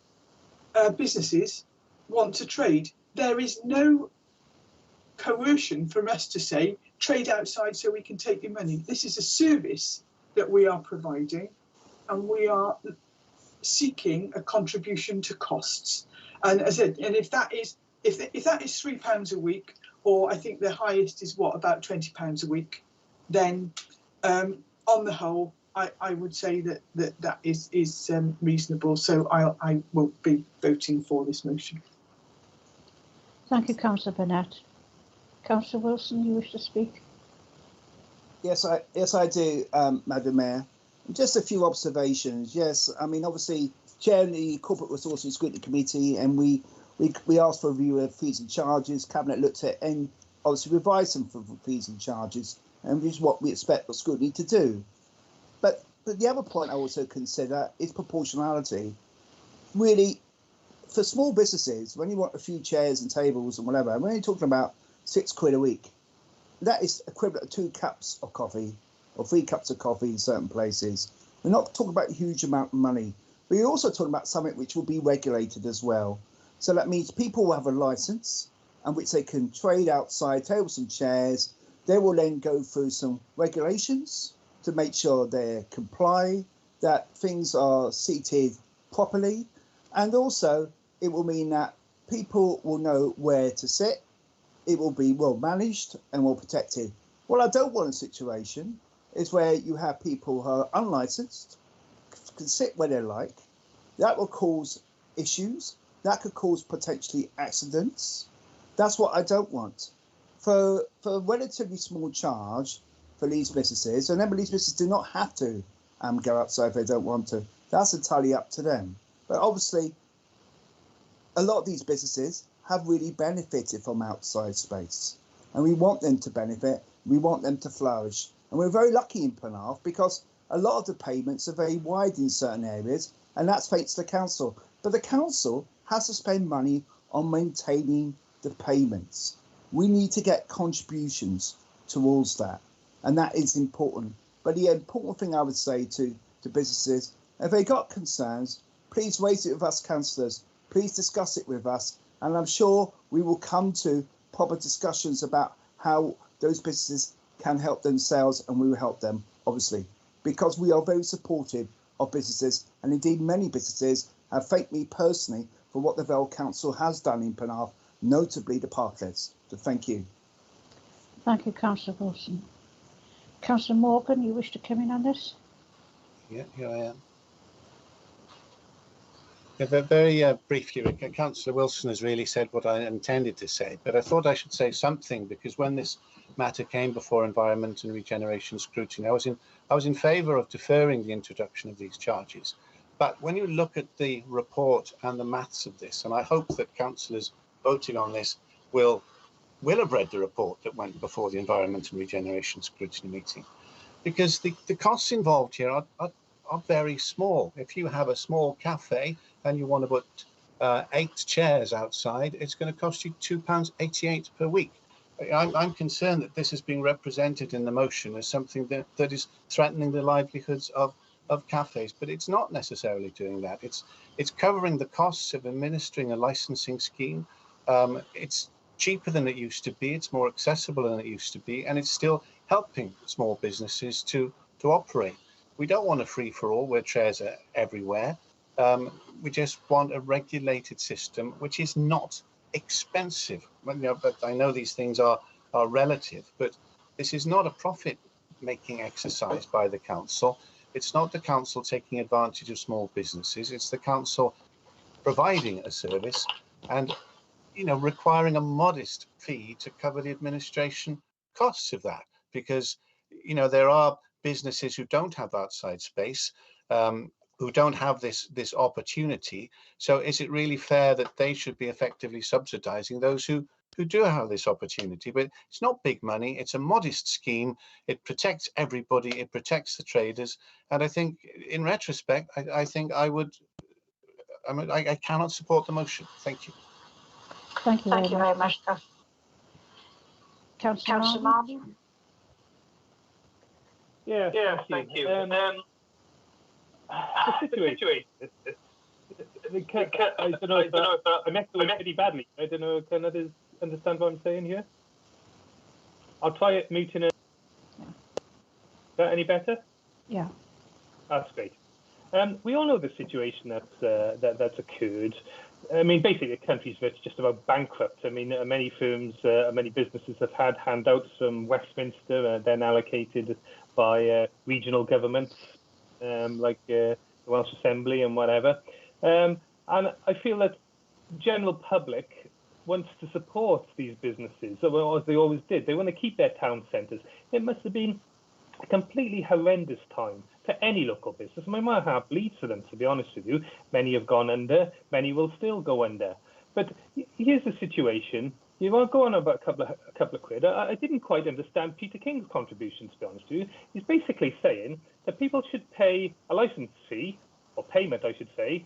businesses want to trade. There is no coercion from us to say, trade outside so we can take your money. This is a service that we are providing, and we are seeking a contribution to costs. And as I said, and if that is £3 a week, or I think the highest is about £20 a week, then on the whole, I would say that is reasonable. So I won't be voting for this motion. Thank you, Councillor Burnett. Councillor Wilson, you wish to speak? Yes, I do, Madam Mayor. Just a few observations. Yes, I mean, obviously, chairing the Corporate Resources Scrutiny Committee, and we asked for a review of fees and charges. Cabinet looked at and obviously revised them for fees and charges, and which is what we expect the scrutiny to do. But the other point I also consider is proportionality. Really, for small businesses, when you want a few chairs and tables and whatever, when you're talking about £6 a week, that is equivalent to 2 cups of coffee or 3 cups of coffee in certain places. We're not talking about a huge amount of money, but you're also talking about something which will be regulated as well. So that means people will have a license and which they can trade outside tables and chairs. They will then go through some regulations to make sure they comply, that things are seated properly. And also it will mean that people will know where to sit. It will be well managed and well protected. What I don't want a situation is where you have people who are unlicensed, can sit where they like. That will cause issues. That could cause potentially accidents. That's what I don't want. For a relatively small charge for these businesses, and then these businesses do not have to go outside if they don't want to. That's entirely up to them. But obviously, a lot of these businesses have really benefited from outside space, and we want them to benefit. We want them to flourish, and we're very lucky in Penarth because a lot of the pavements are very wide in certain areas, and that's thanks to the council. But the council has to spend money on maintaining the pavements. We need to get contributions towards that, and that is important. But the important thing I would say to businesses, if they got concerns, please raise it with us councillors. Please discuss it with us, and I'm sure we will come to proper discussions about how those businesses can help themselves, and we will help them, obviously, because we are very supportive of businesses, and indeed many businesses have thanked me personally for what the Vale Council has done in Penarth, notably the parklets. So thank you. Thank you, Councillor Wilson. Councillor Morgan, you wish to come in on this? Yeah, here I am. Yeah, very briefly, Councillor Wilson has really said what I intended to say, but I thought I should say something because when this matter came before Environment and Regeneration Scrutiny, I was in favour of deferring the introduction of these charges. But when you look at the report and the maths of this, and I hope that councillors voting on this will have read the report that went before the Environment and Regeneration Scrutiny meeting, because the costs involved here are very small. If you have a small cafe and you want to put 8 chairs outside, it's going to cost you £2.88 per week. I'm concerned that this is being represented in the motion as something that is threatening the livelihoods of cafes, but it's not necessarily doing that. It's covering the costs of administering a licensing scheme. It's cheaper than it used to be, it's more accessible than it used to be, and it's still helping small businesses to operate. We don't want a free-for-all where chairs are everywhere. We just want a regulated system which is not expensive. But I know these things are relative, but this is not a profit-making exercise by the council. It's not the council taking advantage of small businesses. It's the council providing a service and requiring a modest fee to cover the administration costs of that, because there are businesses who don't have outside space, who don't have this opportunity. So is it really fair that they should be effectively subsidizing those who do have this opportunity? But it's not big money. It's a modest scheme. It protects everybody. It protects the traders. And I think in retrospect, I cannot support the motion. Thank you. Thank you very much. Councillor Marley? Yeah, thank you. The situation. I don't know if I'm echoing pretty badly. I don't know. Can others understand what I'm saying here? I'll try it muting it. Is that any better? Yeah. That's great. We all know the situation that's occurred. I mean, basically, the country's just about bankrupt. I mean, many firms, many businesses have had handouts from Westminster, then allocated by regional governments, like the Welsh Assembly and whatever. And I feel that general public wants to support these businesses, as they always did. They want to keep their town centres. It must have been a completely horrendous time for any local business. My heart bleeds for them, to be honest with you. Many have gone under, many will still go under. But here's the situation. You want to go on about a couple of quid. I didn't quite understand Peter King's contribution, to be honest with you. He's basically saying that people should pay a licence fee, or payment, I should say,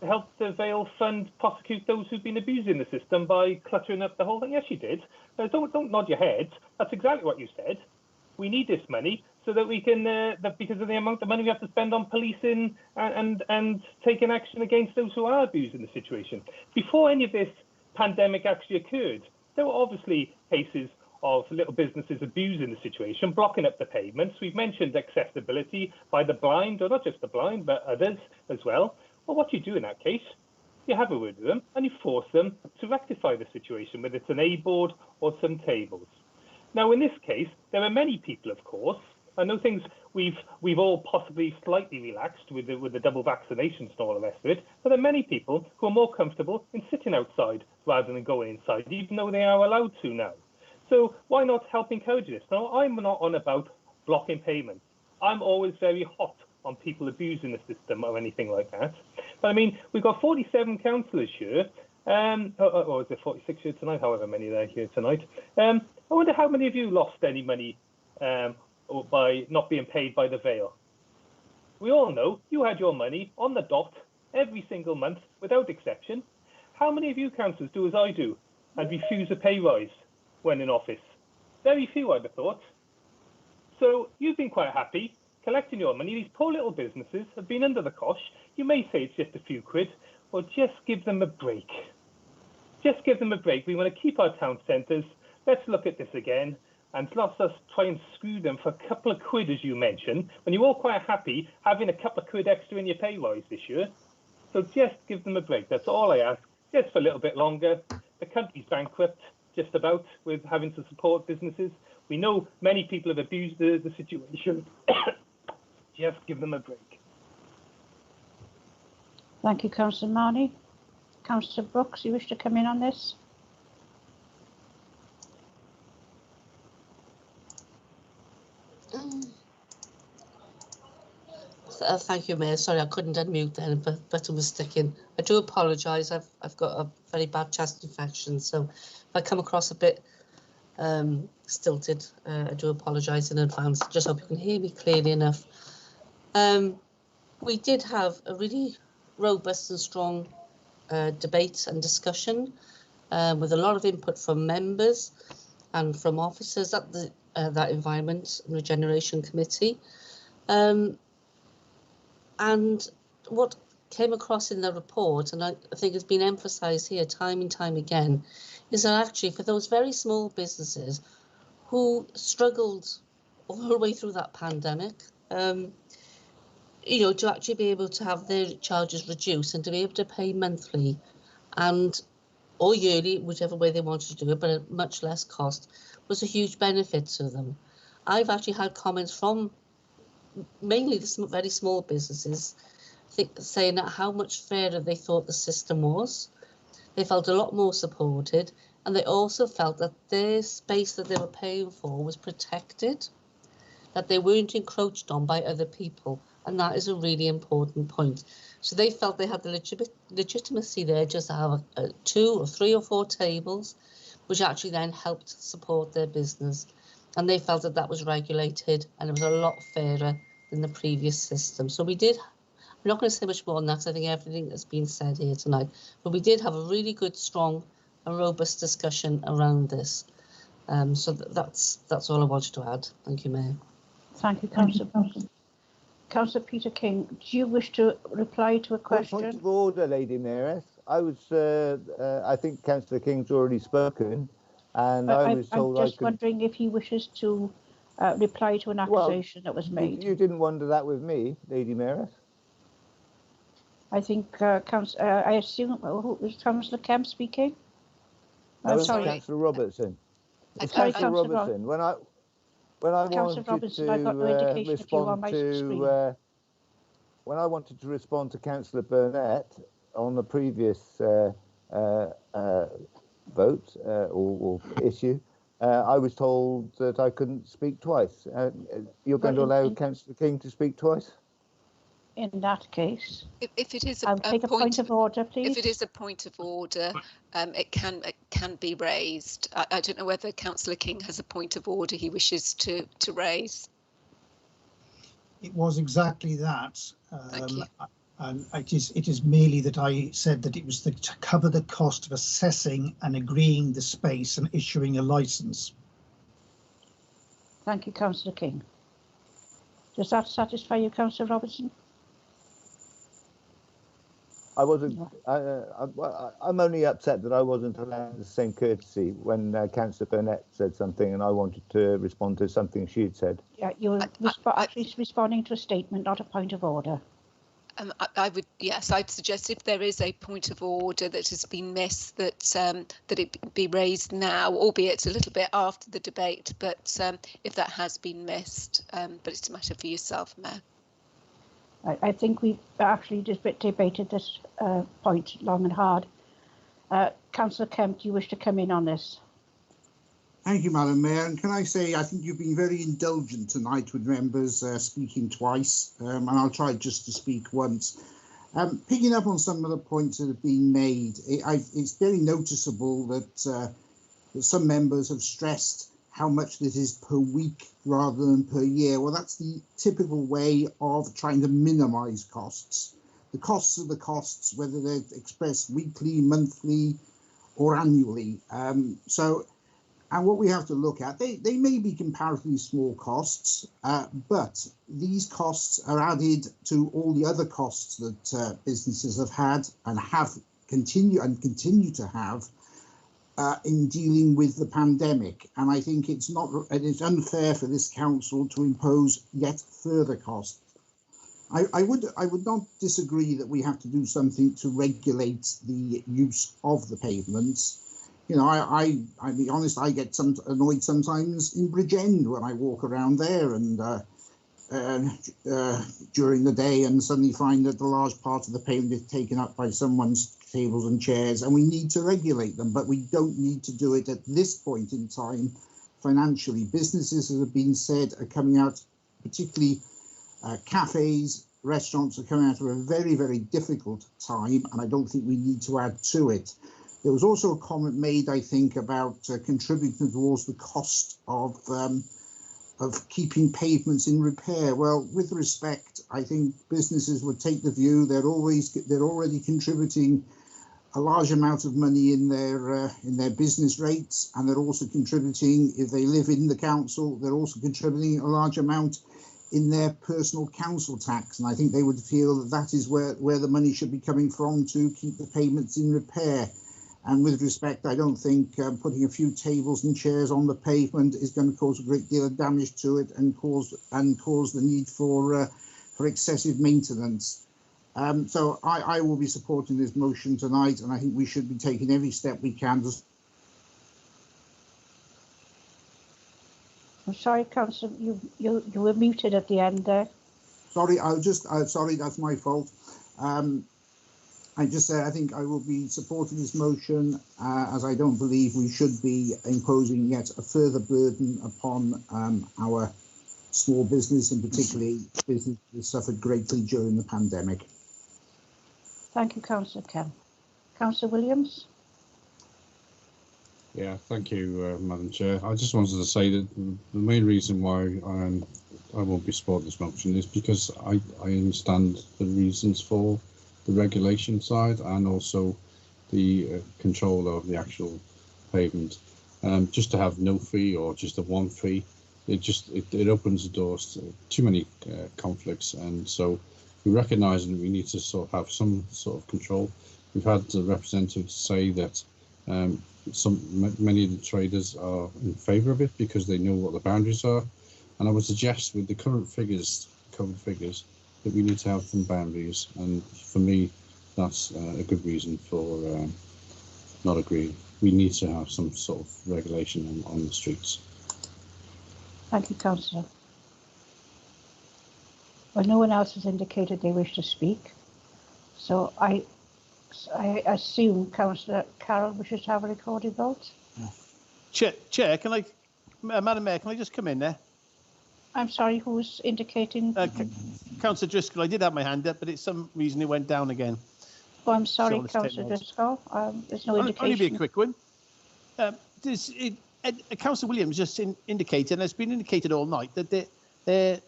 helped the Vale Fund prosecute those who've been abusing the system by cluttering up the whole thing? Yes, you did. Don't nod your heads. That's exactly what you said. We need this money so that we can, because of the amount of money we have to spend on policing and taking action against those who are abusing the situation. Before any of this pandemic actually occurred, there were obviously cases of little businesses abusing the situation, blocking up the pavements. We've mentioned accessibility by the blind, or not just the blind, but others as well. Well, what do you do in that case? You have a word with them and you force them to rectify the situation, whether it's an A-board or some tables. Now, in this case, there are many people, of course. I know things we've all possibly slightly relaxed with the double vaccinations and all the rest of it, but there are many people who are more comfortable in sitting outside rather than going inside, even though they are allowed to now. So why not help encourage this? Now, I'm not on about blocking payments. I'm always very hot on people abusing the system or anything like that. But I mean, we've got 47 councillors here, or is it 46 here tonight, however many there are here tonight. I wonder how many of you lost any money or by not being paid by the Vale. We all know you had your money on the dot every single month without exception. How many of you councillors do as I do and refuse a pay rise when in office? Very few, I'd have thought. So you've been quite happy collecting your money. These poor little businesses have been under the cosh. You may say it's just a few quid. Well, just give them a break. Just give them a break. We want to keep our town centres. Let's look at this again. And not us try and screw them for a couple of quid, as you mentioned, when you're all quite happy having a couple of quid extra in your pay rise this year. So just give them a break. That's all I ask. Just for a little bit longer. The country's bankrupt, just about, with having to support businesses. We know many people have abused the situation. Just give them a break. Thank you, Councillor Marnie. Councillor Brooks, you wish to come in on this? Thank you, Mayor. Sorry, I couldn't unmute then, but button was sticking. I do apologise. I've got a very bad chest infection, so if I come across a bit stilted, I do apologise in advance. Just hope you can hear me clearly enough. We did have a really robust and strong debate and discussion with a lot of input from members and from officers at the that Environment and Regeneration Committee. And what came across in the report, and I think has been emphasised here time and time again, is that actually for those very small businesses who struggled all the way through that pandemic, you know, to actually be able to have their charges reduced and to be able to pay monthly and or yearly, whichever way they wanted to do it, but at much less cost, was a huge benefit to them. I've actually had comments from mainly the very small businesses saying that how much fairer they thought the system was. They felt a lot more supported, and they also felt that their space that they were paying for was protected, that they weren't encroached on by other people, and that is a really important point. So they felt they had the legitimacy there just to have 2 or 3 or 4 tables, which actually then helped support their business. And they felt that that was regulated and it was a lot fairer than the previous system. So we did, I'm not going to say much more on that, I think everything has been said here tonight, but we did have a really good, strong and robust discussion around this. So that's all I wanted to add. Thank you, Mayor. Thank you, Councillor. Councillor Peter King, do you wish to reply to a question? Point of order, Lady Mayoress. I think Councillor King's already spoken, and I was told I'm just wondering if he wishes to reply to an accusation that was made. You didn't wonder that with me, Lady Mayoress. I think I assume was Councillor Kemp speaking. No, it's sorry, Councillor Robertson. It's sorry, Councillor Robertson. When I wanted to respond to when I wanted to respond to Councillor Burnett on the previous vote or issue, I was told that I couldn't speak twice. You're going to allow Councillor King to speak twice? In that case, if it is I'll take a point of order, please. If it is a point of order, it can be raised. I don't know whether Councillor King has a point of order he wishes to raise. It was exactly that. It is merely that I said that it was to cover the cost of assessing and agreeing the space and issuing a licence. Thank you, Councillor King. Does that satisfy you, Councillor Robertson? I wasn't. I'm only upset that I wasn't allowed the same courtesy when Councillor Burnett said something and I wanted to respond to something she had said. Yeah, you're actually responding to a statement, not a point of order. I would, yes, I'd suggest if there is a point of order that has been missed, that that it be raised now, albeit a little bit after the debate. But if that has been missed, but it's a matter for yourself, Mayor. I think we've actually just debated this point long and hard. Councillor Kemp, do you wish to come in on this? Thank you, Madam Mayor. And can I say, I think you've been very indulgent tonight with members speaking twice, and I'll try just to speak once. Picking up on some of the points that have been made, it's very noticeable that some members have stressed how much this is per week rather than per year. Well, that's the typical way of trying to minimise costs. The costs are the costs, whether they're expressed weekly, monthly, or annually. And what we have to look at, they may be comparatively small costs, but these costs are added to all the other costs that businesses have had and continue to have in dealing with the pandemic. And I think it's unfair for this council to impose yet further costs. I would not disagree that we have to do something to regulate the use of the pavements. You know, I'll be honest, I get annoyed sometimes in Bridgend when I walk around there and during the day and suddenly find that the large part of the pavement is taken up by someone's tables and chairs, and we need to regulate them, but we don't need to do it at this point in time financially. Businesses, as have been said, are coming out, particularly cafes, restaurants are coming out of a very, very difficult time, and I don't think we need to add to it. There was also a comment made, I think, about contributing towards the cost of keeping pavements in repair. Well, with respect, I think businesses would take the view they're already contributing a large amount of money in their business rates, and they're also contributing, if they live in the council, they're also contributing a large amount in their personal council tax, and I think they would feel that is where the money should be coming from to keep the pavements in repair. And with respect, I don't think putting a few tables and chairs on the pavement is going to cause a great deal of damage to it and cause the need for excessive maintenance. So I will be supporting this motion tonight, and I think we should be taking every step we can to. I'm sorry, Councillor, you were muted at the end there. Sorry, sorry, that's my fault. I just said I think I will be supporting this motion as I don't believe we should be imposing yet a further burden upon our small business, and particularly business that suffered greatly during the pandemic. Thank you, Councillor Kemp. Councillor Williams? Yeah, thank you, Madam Chair. I just wanted to say that the main reason why I won't be supporting this motion is because I understand the reasons for the regulation side and also the control of the actual pavement. Just to have no fee or just a one fee, it opens the doors to too many conflicts, and so we recognise that we need to sort of have some sort of control. We've had the representatives say that many of the traders are in favour of it because they know what the boundaries are, and I would suggest with the current figures, COVID figures, that we need to have some boundaries, and for me that's a good reason for not agreeing. We need to have some sort of regulation on the streets. Thank you, Councillor. Well, no one else has indicated they wish to speak, so I assume Councillor Carroll wishes to have a recorded vote. Chair, can I, Madam Mayor, can I just come in there? I'm sorry, who's indicating? Councillor Driscoll, I did have my hand up, but it's some reason it went down again. Oh, I'm sorry, Councillor Driscoll. There's no indication. Only be a quick one. Councillor Williams just indicated, and it's been indicated all night, that we're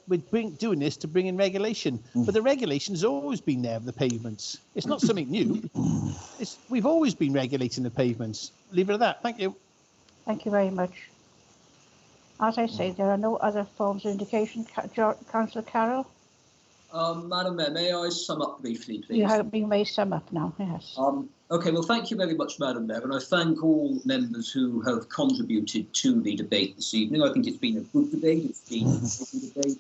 doing this to bring in regulation, but the regulation's always been there of the pavements. It's not something new. We've always been regulating the pavements. Leave it at that. Thank you. Thank you very much. As I say, there are no other forms of indication. Councillor Carroll? Madam Mayor, may I sum up briefly, please? You may sum up now, yes. Okay, well, thank you very much, Madam Mayor, and I thank all members who have contributed to the debate this evening. I think it's been a good debate. It's been a good debate.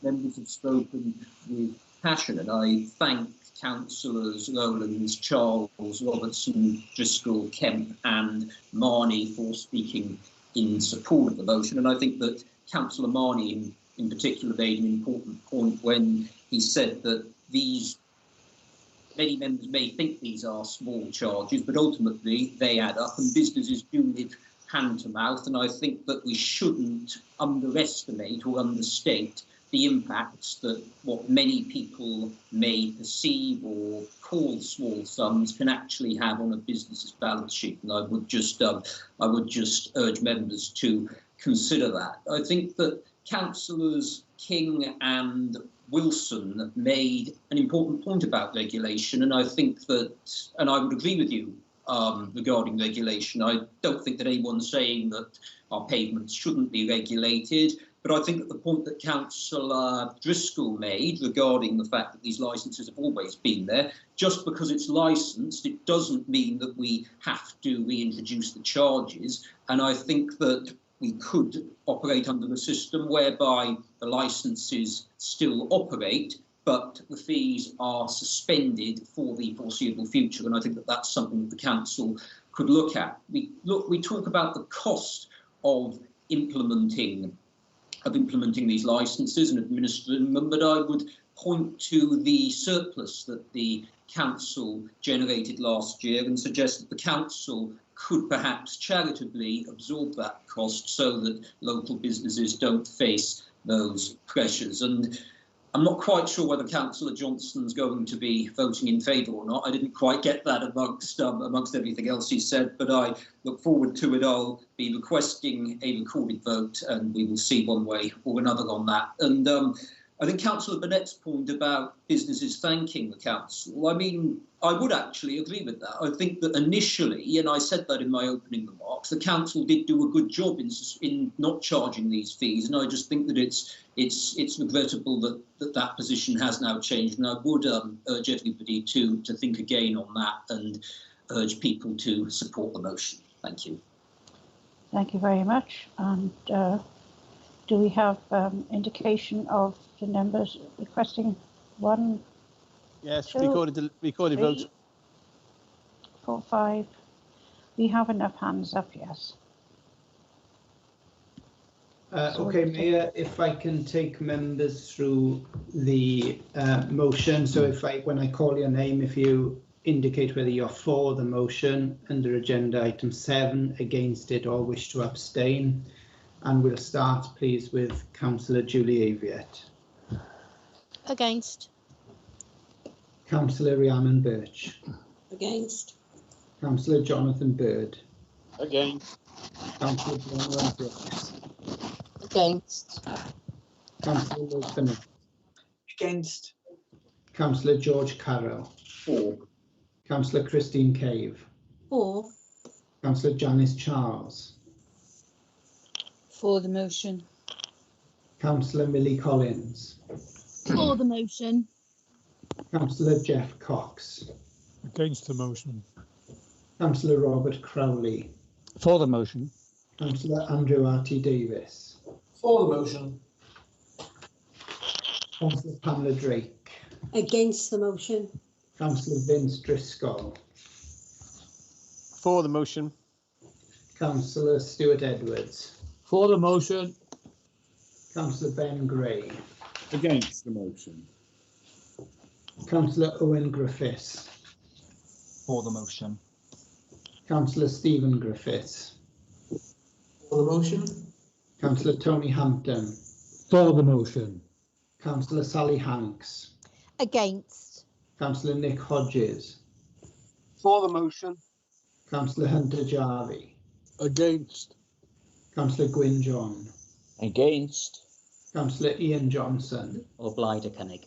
Members have spoken with passion, and I thank Councillors Rowlands, Charles, Robertson, Driscoll, Kemp and Marnie for speaking in support of the motion. And I think that Councillor Marnie in particular made an important point when he said that many members may think these are small charges, but ultimately they add up and businesses do live hand to mouth. And I think that we shouldn't underestimate or understate the impacts that what many people may perceive or call small sums can actually have on a business's balance sheet. And I would just urge members to consider that. I think that Councillors King and Wilson made an important point about regulation, and I think that, and I would agree with you regarding regulation. I don't think that anyone's saying that our pavements shouldn't be regulated, but I think that the point that Councillor Driscoll made regarding the fact that these licences have always been there, just because it's licensed, it doesn't mean that we have to reintroduce the charges. And I think that we could operate under a system whereby the licences still operate, but the fees are suspended for the foreseeable future. And I think that that's something that the council could look at. We talk about the cost of implementing these licences and administering them, but I would point to the surplus that the council generated last year and suggest that the council could perhaps charitably absorb that cost so that local businesses don't face those pressures. And I'm not quite sure whether Councillor Johnston's going to be voting in favour or not. I didn't quite get that amongst everything else he said, but I look forward to it. I'll be requesting a recorded vote and we will see one way or another on that. And I think Councillor Burnett's point about businesses thanking the council, I mean, I would actually agree with that. I think that initially, and I said that in my opening remarks, the council did do a good job in not charging these fees, and I just think that it's regrettable that position has now changed, and I would urge everybody to think again on that and urge people to support the motion. Thank you. Thank you very much. And do we have indication of the members requesting one? Yes, two, recorded vote. 3, 4, 5. We have enough hands up, yes. Okay, Mayor, if I can take members through the motion. So when I call your name, if you indicate whether you're for the motion under agenda item 7, against it, or wish to abstain. And we'll start, please, with Councillor Julie Aviett. Against. Councillor Rhiannon Birch. Against. Councillor Jonathan Bird. Against. Councillor Glamorgan Brooks. Against. Councillor Liz Bennett. Against. Councillor George Carroll. For. Councillor Christine Cave. For. Councillor Janice Charles. For the motion. Councillor Millie Collins. For the motion. Councillor Jeff Cox. Against the motion. Councillor Robert Crowley. For the motion. Councillor Andrew R.T. Davis. For the motion. Councillor Pamela Drake. Against the motion. Councillor Vince Driscoll. For the motion. Councillor Stuart Edwards. For the motion. Councillor Ben Gray. Against the motion. Councillor Owen Griffiths. For the motion. Councillor Stephen Griffiths. For the motion. Councillor Tony Hampton. For the motion. Councillor Sally Hanks. Against. Councillor Nick Hodges. For the motion. Councillor Hunter Jarvie. Against. Councillor Gwyn John. Against. Councillor Ian Johnson. Or Blyder Cynnig.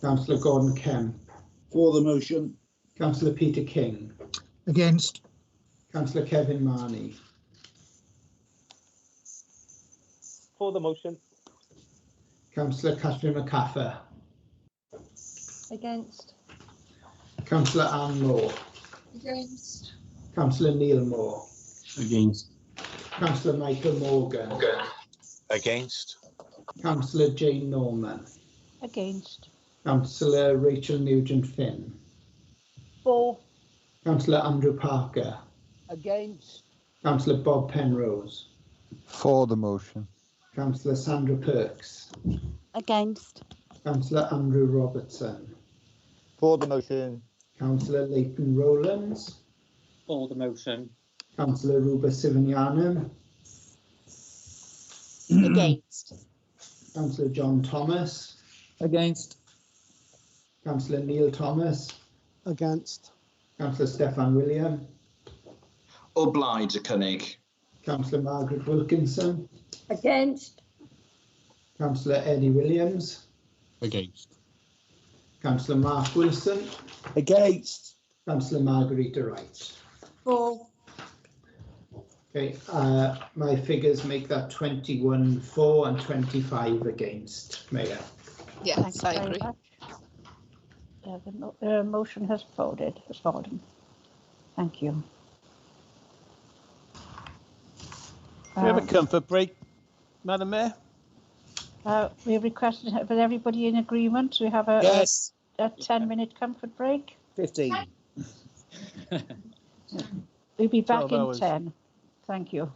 Councillor Gordon Kemp. For the motion. Councillor Peter King. Against. Councillor Kevin Marney. For the motion. Councillor Catherine McCaffer. Against. Councillor Anne Moore. Against. Councillor Neil Moore. Against. Councillor Michael Morgan. Against. Councillor Jane Norman. Against. Councillor Rachel Nugent-Finn. For. Councillor Andrew Parker. Against. Councillor Bob Penrose. For the motion. Councillor Sandra Perks. Against. Councillor Andrew Robertson. For the motion. Councillor Leighton Rowlands. For the motion. Councillor Ruba Sivanianum. Against. Councillor John Thomas. Against. Councillor Neil Thomas. Against. Councillor Stefan William. Or Blyder Cynnig. Councillor Margaret Wilkinson. Against. Councillor Eddie Williams. Against. Councillor Mark Wilson. Against. Councillor Margarita Wright. For. Okay, my figures make that 21 for and 25 against, Mayor. Yes, I very agree. much. Yeah, the motion has fallen. Thank you. We have a comfort break, Madam Mayor. We're requesting, with everybody in agreement, we have a 10-minute comfort break. 15. We'll be back 12 in hours. 10. Thank you.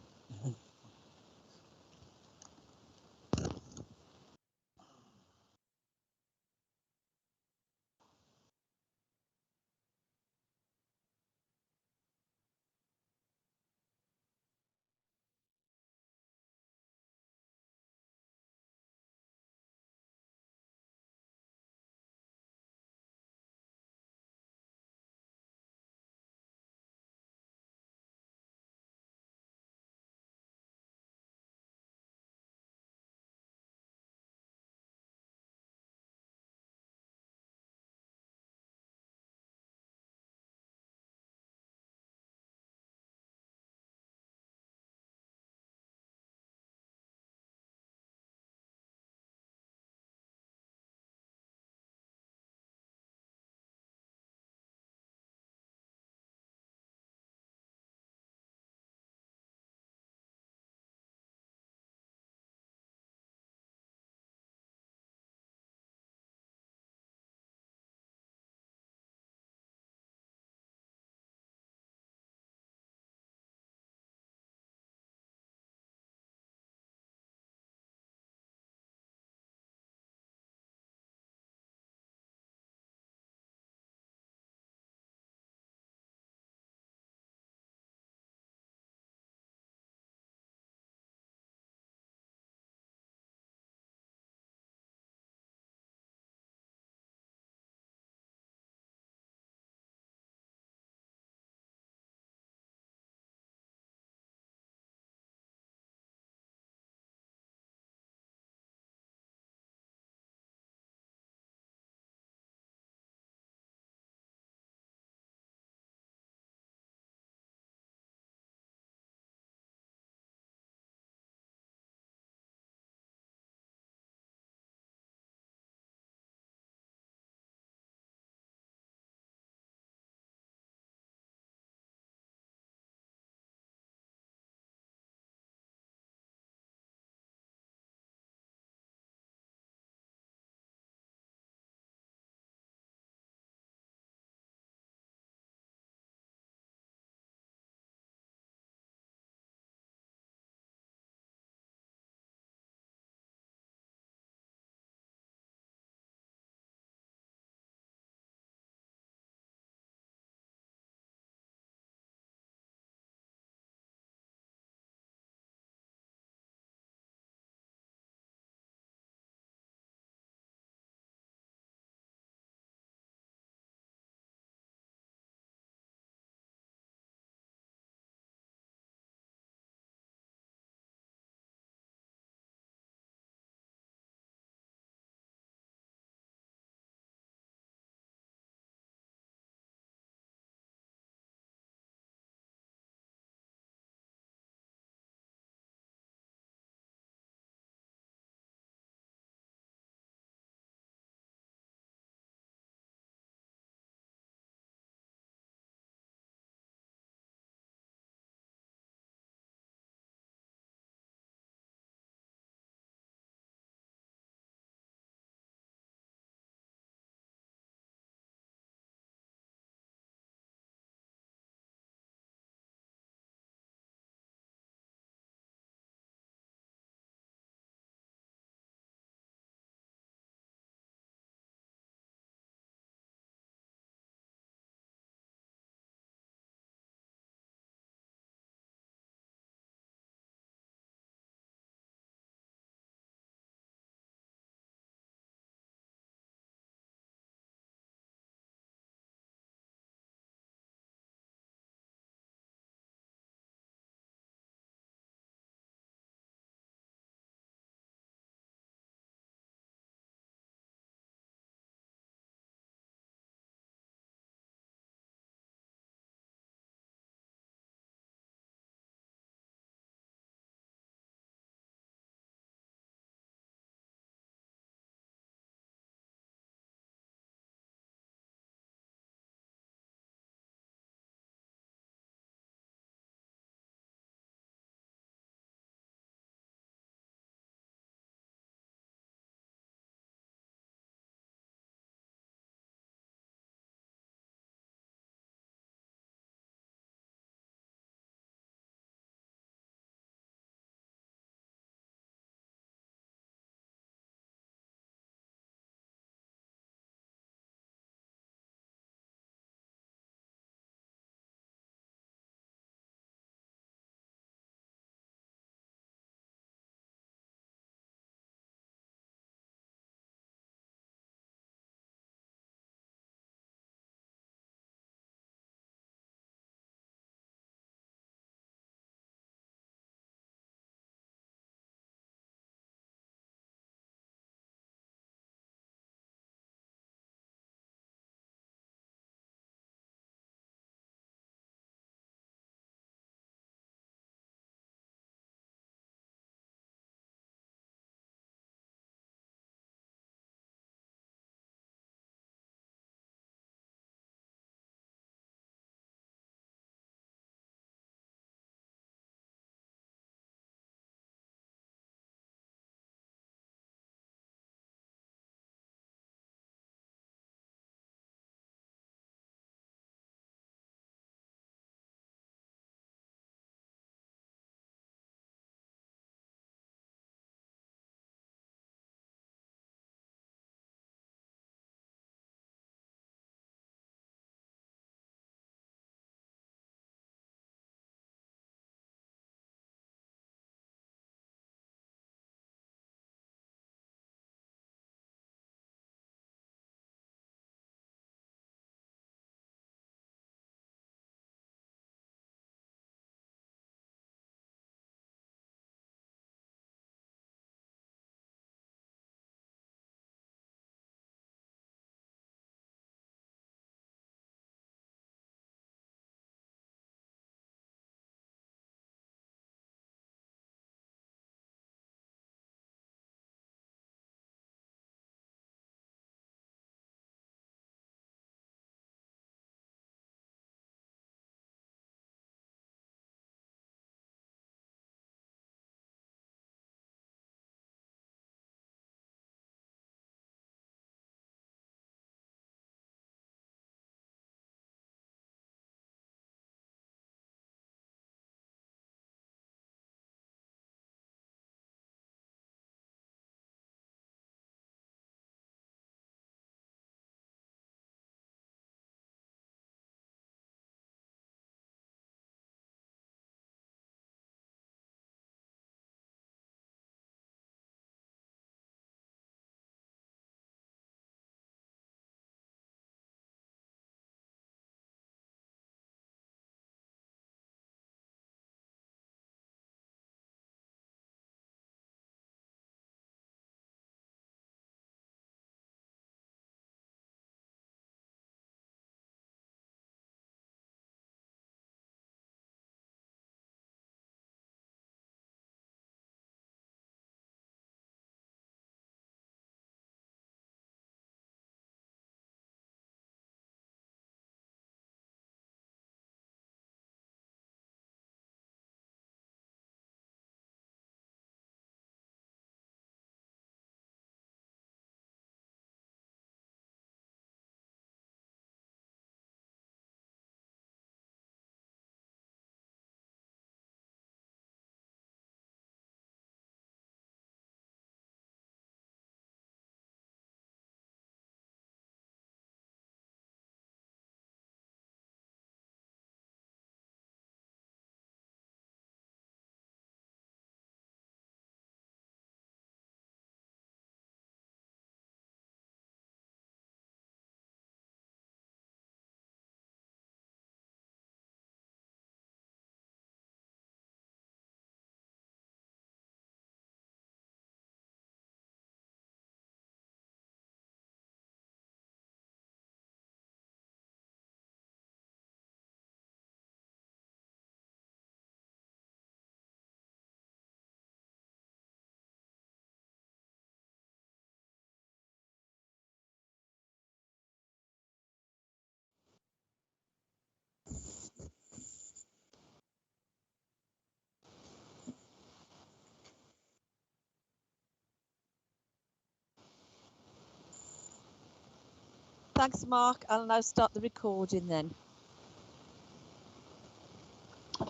Thanks, Mark. I'll now start the recording then.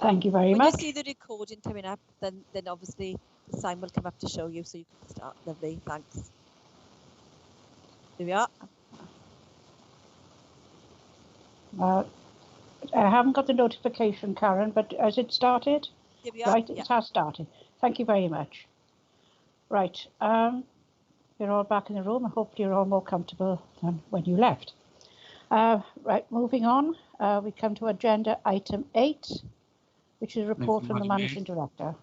Thank you very When much. you see the recording coming up, then obviously the sign will come up to show you, so you can start. Lovely, thanks. Here we are. I haven't got the notification, Karen, but has it started? Here we are. Right, Yeah. it has started. Thank you very much. Right, you're all back in the room. I hope you're all more comfortable than when you left. Right, moving on, we come to agenda item 8, which is a report from the Madam Mayor. Managing Director.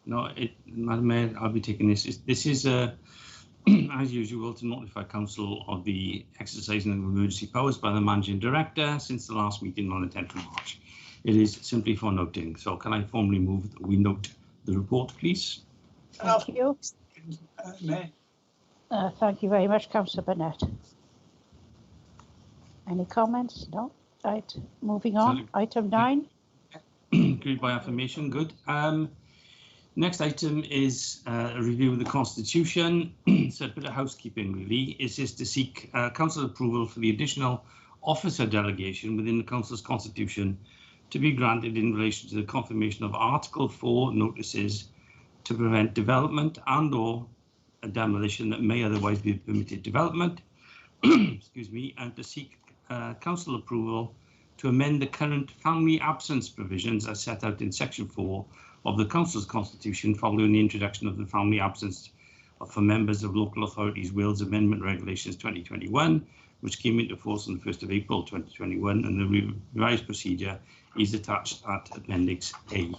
No, Madam Mayor, I'll be taking this. This is, as usual, to notify Council of the exercising of emergency powers by the Managing Director since the last meeting on the 10th of March. It is simply for noting. So can I formally move that we note the report, please? Thank you. Mayor. Thank you very much, Councillor Burnett. Any comments? No? Right, moving on. Item 9. Agreed by affirmation, good. Next item is a review of the Constitution. So a bit of housekeeping really. Is this to seek Council approval for the additional officer delegation within the Council's Constitution to be granted in relation to the confirmation of Article 4 notices to prevent development and/or a demolition that may otherwise be permitted development, excuse me, and to seek Council approval to amend the current family absence provisions as set out in Section 4 of the Council's Constitution following the introduction of the family absence for members of local authorities Wales Amendment Regulations 2021, which came into force on the 1st of April 2021, and the revised procedure is attached at Appendix A.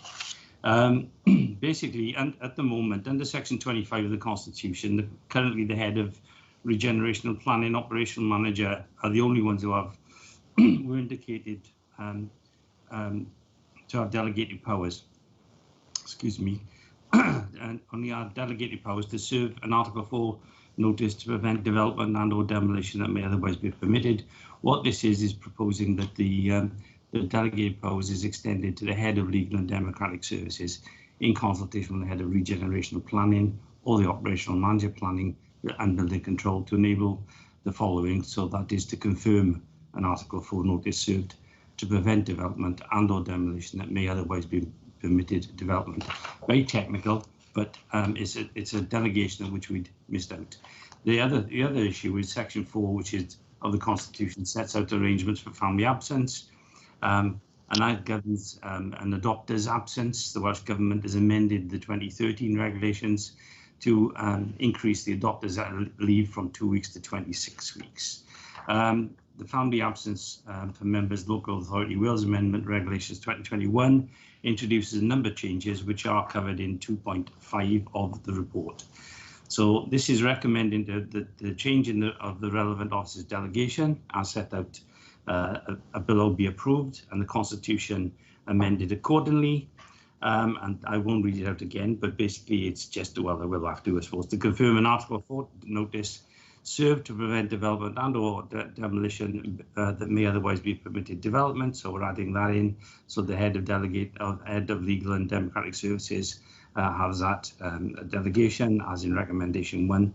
Basically, and at the moment, under Section 25 of the Constitution, currently the head of Regenerational Planning Operational Manager are the only ones who have were indicated to have delegated powers. Excuse me, and only have delegated powers to serve an Article 4 notice to prevent development and/or demolition that may otherwise be permitted. What this is proposing that the delegated powers is extended to the head of Legal and Democratic Services in consultation with the head of Regenerational Planning or the Operational Manager Planning and Building Control to enable the following. So that is to confirm an Article 4 notice served to prevent development and/or demolition that may otherwise be permitted development. Very technical, but it's a delegation of which we'd missed out. The other issue is Section 4, which is of the Constitution, sets out arrangements for family absence, and that governs an adopter's absence. The Welsh Government has amended the 2013 regulations to increase the adopter's leave from 2 weeks to 26 weeks. The family absence for members Local Authority Wales Amendment Regulations 2021 introduces a number of changes which are covered in 2.5 of the report. So this is recommending the change of the relevant officer's delegation as set out below be approved and the Constitution amended accordingly. And I won't read it out again, but basically it's just, well, I will have to, I suppose, to confirm an Article 4 notice served to prevent development and/or demolition that may otherwise be permitted development. So we're adding that in. So the head of Legal and Democratic Services has that delegation, as in recommendation 1,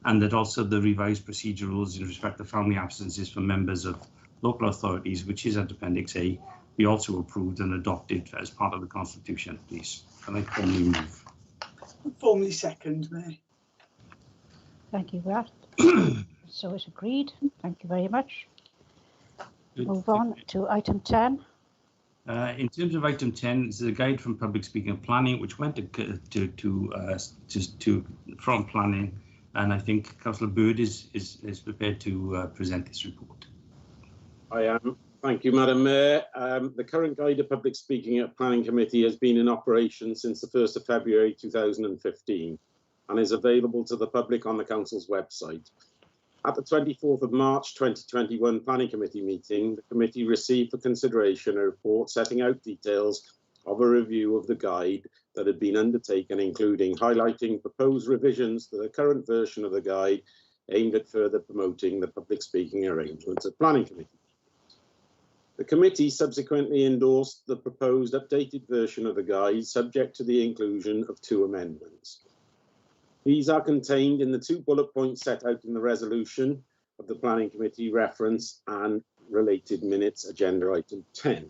and that also the revised procedure rules in respect to family absences for members of local authorities, which is at Appendix A, be also approved and adopted as part of the Constitution, please. Can I formally move? Formally second, Mayor. Thank you for that. So it's agreed. Thank you very much. Move on to item 10. In terms of item 10, this is a guide from public speaking and planning, which went from planning, and I think Councillor Bird is prepared to present this report. I am. Thank you, Madam Mayor. The current guide of public speaking at Planning Committee has been in operation since the 1st of February 2015 and is available to the public on the Council's website. At the 24th of March 2021 Planning Committee meeting, the committee received for consideration a report setting out details of a review of the guide that had been undertaken, including highlighting proposed revisions to the current version of the guide aimed at further promoting the public speaking arrangements at Planning Committee. The committee subsequently endorsed the proposed updated version of the guide, subject to the inclusion of 2 amendments. These are contained in the 2 bullet points set out in the resolution, of the Planning Committee reference and related minutes, agenda item 10.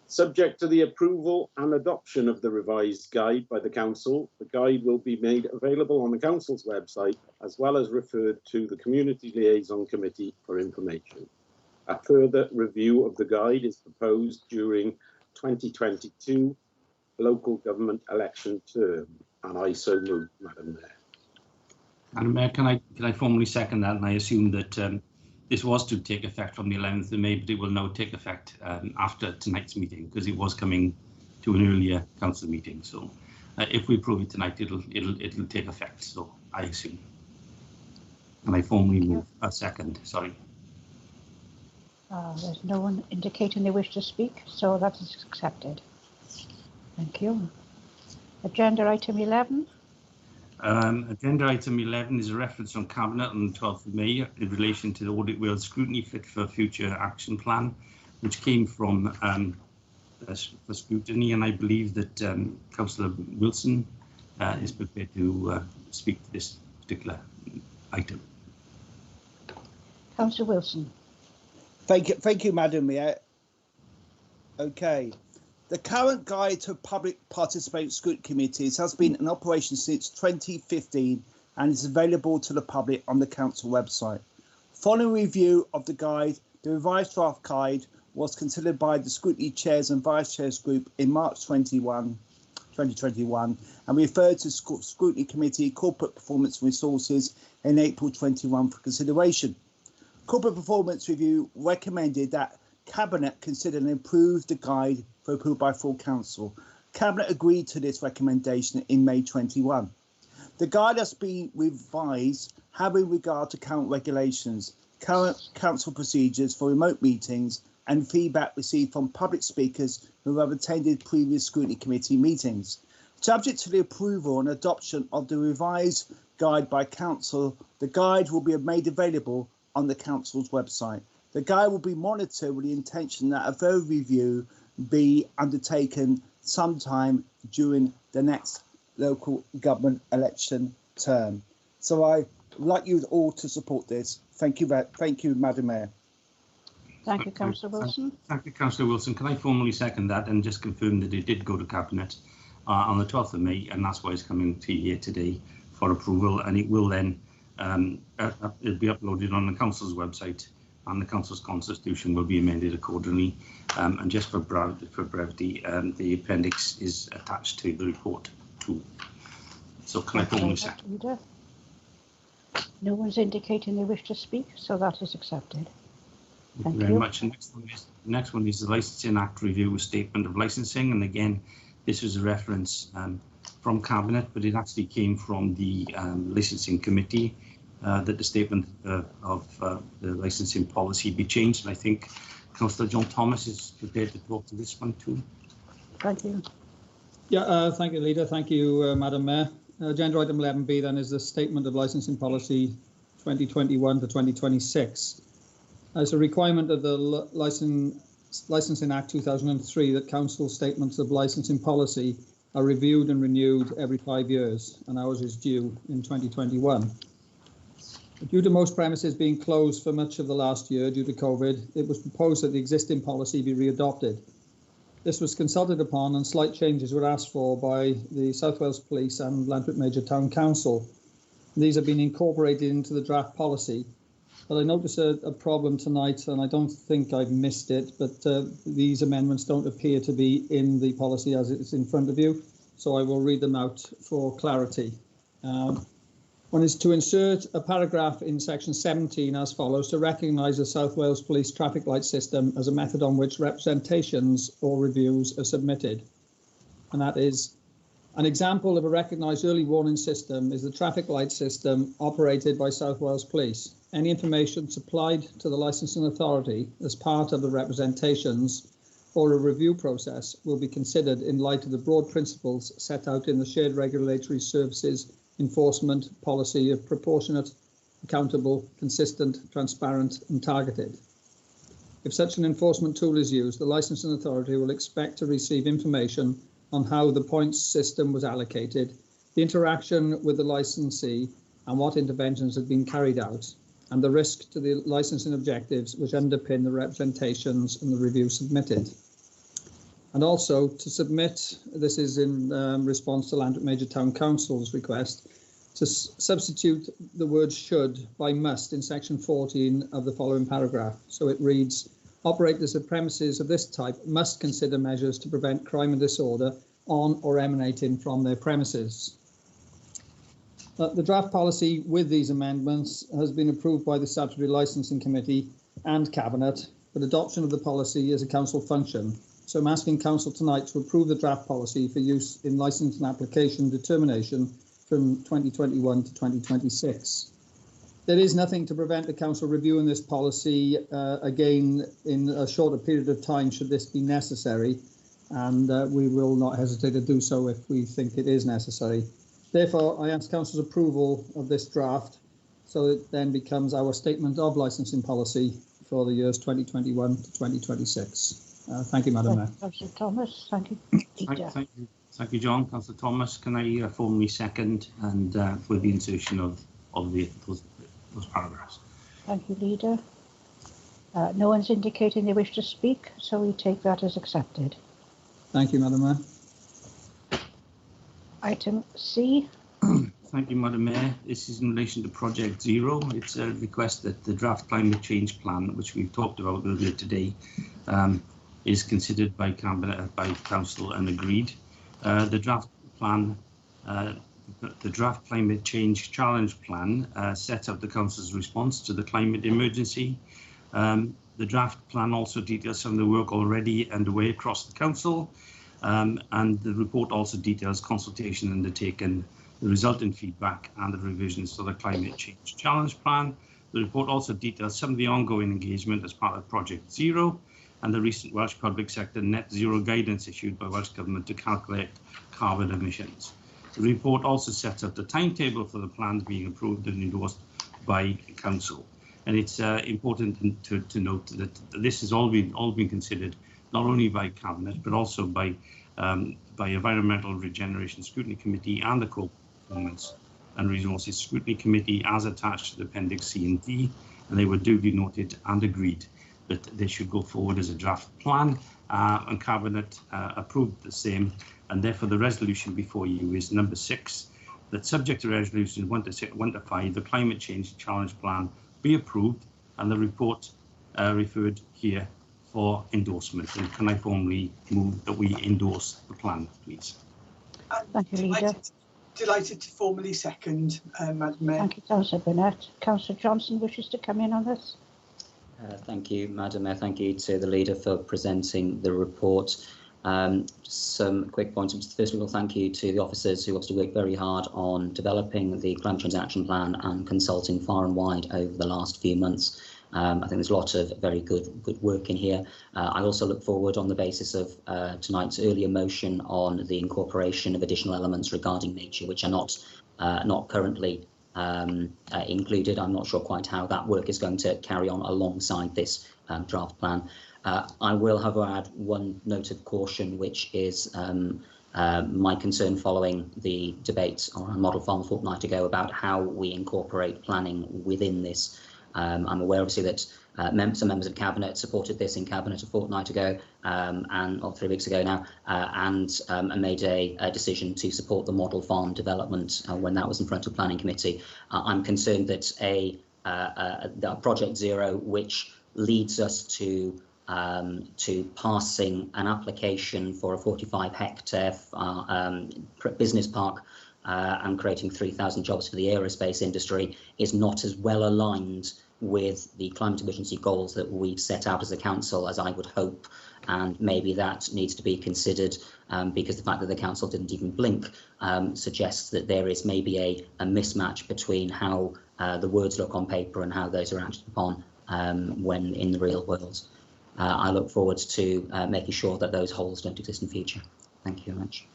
Subject to the approval and adoption of the revised guide by the Council, the guide will be made available on the Council's website, as well as referred to the Community Liaison Committee for information. A further review of the guide is proposed during 2022 local government election term, and I so move, Madam Mayor. Madam Mayor, can I formally second that? And I assume that this was to take effect from the 11th of May, but it will now take effect after tonight's meeting, because it was coming to an earlier council meeting. So if we approve it tonight, it'll take effect. So I assume. And I formally move a second. Sorry. There's no one indicating they wish to speak, so that is accepted. Thank you. Agenda item 11. Agenda item 11 is a reference from Cabinet on the 12th of May in relation to the Audit Wales Scrutiny Fit for Future Action Plan, which came from for scrutiny, and I believe that Councillor Wilson is prepared to speak to this particular item. Councillor Wilson. Thank you, Madam Mayor. Okay. The current guide to public participation scrutiny committees has been in operation since 2015 and is available to the public on the council website. Following review of the guide, the revised draft guide was considered by the scrutiny chairs and vice chairs group in March 2021 and referred to Scrutiny Committee Corporate Performance and Resources in April 21 for consideration. Corporate Performance Review recommended that Cabinet consider and improve the guide for approval by full council. Cabinet agreed to this recommendation in May 21. The guide has been revised having regard to current regulations, current council procedures for remote meetings and feedback received from public speakers who have attended previous scrutiny committee meetings. Subject to the approval and adoption of the revised guide by council, the guide will be made available on the council's website. The guide will be monitored with the intention that a further review be undertaken sometime during the next local government election term. So I would like you all to support this. Thank you, Madam Mayor. Thank you, Councillor Wilson. Thank you, Councillor Wilson. Can I formally second that and just confirm that it did go to Cabinet on the 12th of May, and that's why it's coming to you here today for approval, and it will then it'll be uploaded on the council's website, and the council's constitution will be amended accordingly. And just for brevity, the appendix is attached to the report too. So can I formally second? No one's indicating they wish to speak, so that is accepted. Thank you very much. And next one is the Licensing Act Review Statement of Licensing, and again, this was a reference from Cabinet, but it actually came from the Licensing Committee. That the statement of the licensing policy be changed, and I think Councillor John Thomas is prepared to talk to this one too. Thank you. Yeah, thank you, Leader. Thank you, Madam Mayor. Agenda item 11B then is the statement of licensing policy 2021 to 2026. As a requirement of the Licensing Act 2003 that council statements of licensing policy are reviewed and renewed every 5 years, and ours is due in 2021. Due to most premises being closed for much of the last year due to COVID, it was proposed that the existing policy be readopted. This was consulted upon and slight changes were asked for by the South Wales Police and Llantwit Major Town Council. These have been incorporated into the draft policy, but I notice a problem tonight, and I don't think I've missed it, but these amendments don't appear to be in the policy as it's in front of you, so I will read them out for clarity. One is to insert a paragraph in section 17 as follows: to recognise the South Wales Police traffic light system as a method on which representations or reviews are submitted. And that is, an example of a recognised early warning system is the traffic light system operated by South Wales Police. Any information supplied to the licensing authority as part of the representations or a review process will be considered in light of the broad principles set out in the Shared Regulatory Services Enforcement Policy of proportionate, accountable, consistent, transparent and targeted. If such an enforcement tool is used, the licensing authority will expect to receive information on how the points system was allocated, the interaction with the licensee and what interventions have been carried out, and the risk to the licensing objectives which underpin the representations and the review submitted. And also to submit, this is in response to Landwick Major Town Council's request, to substitute the word should by must in section 14 of the following paragraph. So it reads, operators of premises of this type must consider measures to prevent crime and disorder on or emanating from their premises. The draft policy with these amendments has been approved by the Statutory Licensing Committee and Cabinet, but adoption of the policy is a council function. So I'm asking Council tonight to approve the draft policy for use in licence and application determination from 2021 to 2026. There is nothing to prevent the Council reviewing this policy again in a shorter period of time should this be necessary, and we will not hesitate to do so if we think it is necessary. Therefore, I ask Council's approval of this draft so it then becomes our statement of licensing policy for the years 2021 to 2026. Thank you, Madam Mayor. Councillor Thomas, thank you. Thank you, John. Councillor Thomas, can I formally second and for the insertion of those paragraphs? Thank you, Leader. No one's indicating they wish to speak, so we take that as accepted. Thank you, Madam Mayor. Item C. Thank you, Madam Mayor. This is in relation to Project Zero. It's a request that the draft climate change plan, which we've talked about earlier today, is considered by Cabinet, by Council and agreed. The draft plan, the draft climate change challenge plan sets out the Council's response to the climate emergency. The draft plan also details some of the work already underway across the Council, and the report also details consultation undertaken, the resultant feedback and the revisions to the climate change challenge plan. The report also details some of the ongoing engagement as part of Project Zero and the recent Welsh public sector net zero guidance issued by Welsh Government to calculate carbon emissions. The report also sets out the timetable for the plans being approved and endorsed by Council. And it's important to note that this has all been considered not only by Cabinet but also by Environmental Regeneration Scrutiny Committee and the Corporate Performance and Resources Scrutiny Committee as attached to the Appendix C and D, and they were duly noted and agreed that they should go forward as a draft plan, and Cabinet approved the same, and therefore the resolution before you is number 6, that subject to resolutions 1 to 5, the climate change challenge plan be approved and the report referred here for endorsement. And can I formally move that we endorse the plan, please? Thank you, Leader. Delighted to formally second, Madam Mayor. Thank you, Councillor Burnett. Councillor Johnson wishes to come in on this. Thank you, Madam Mayor. Thank you to the Leader for presenting the report. Some quick points. First of all, thank you to the officers who obviously worked very hard on developing the Climate Change Action Plan and consulting far and wide over the last few months. I think there's a lot of very good work in here. I also look forward on the basis of tonight's earlier motion on the incorporation of additional elements regarding nature, which are not currently included. I'm not sure quite how that work is going to carry on alongside this draft plan. I will, however, add one note of caution, which is my concern following the debate on Model Farm a fortnight ago about how we incorporate planning within this. I'm aware, obviously, that some members of Cabinet supported this in Cabinet a fortnight ago, or 3 weeks ago now, and made a decision to support the Model Farm development when that was in front of Planning Committee. I'm concerned that that Project Zero, which leads us to passing an application for a 45-hectare business park and creating 3,000 jobs for the aerospace industry, is not as well aligned with the climate emergency goals that we've set out as a council as I would hope, and maybe that needs to be considered because the fact that the council didn't even blink suggests that there is maybe a mismatch between how the words look on paper and how those are acted upon when in the real world. I look forward to making sure that those holes don't exist in future. Thank you very much.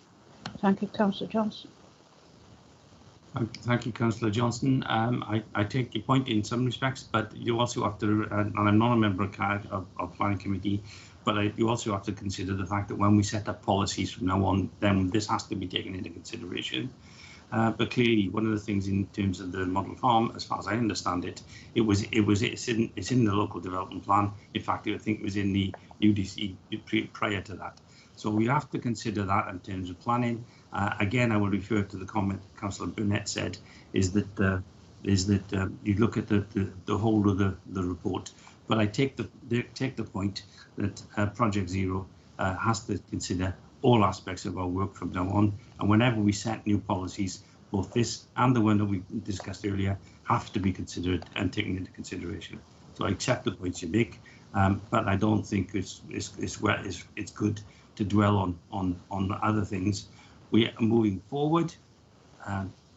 Thank you, Councillor Johnson. Thank you, Councillor Johnson. I take your point in some respects, but you also have to, and I'm not a member of Planning Committee, but you also have to consider the fact that when we set up policies from now on, then this has to be taken into consideration. But clearly, one of the things in terms of the model farm, as far as I understand it, it's in the local development plan. In fact, I think it was in the UDC prior to that. So we have to consider that in terms of planning. Again, I will refer to the comment Councillor Burnett said, is that you look at the whole of the report. But I take the point that Project Zero has to consider all aspects of our work from now on, and whenever we set new policies, both this and the one that we discussed earlier have to be considered and taken into consideration. So I accept the points you make, but I don't think it's good to dwell on other things. We are moving forward.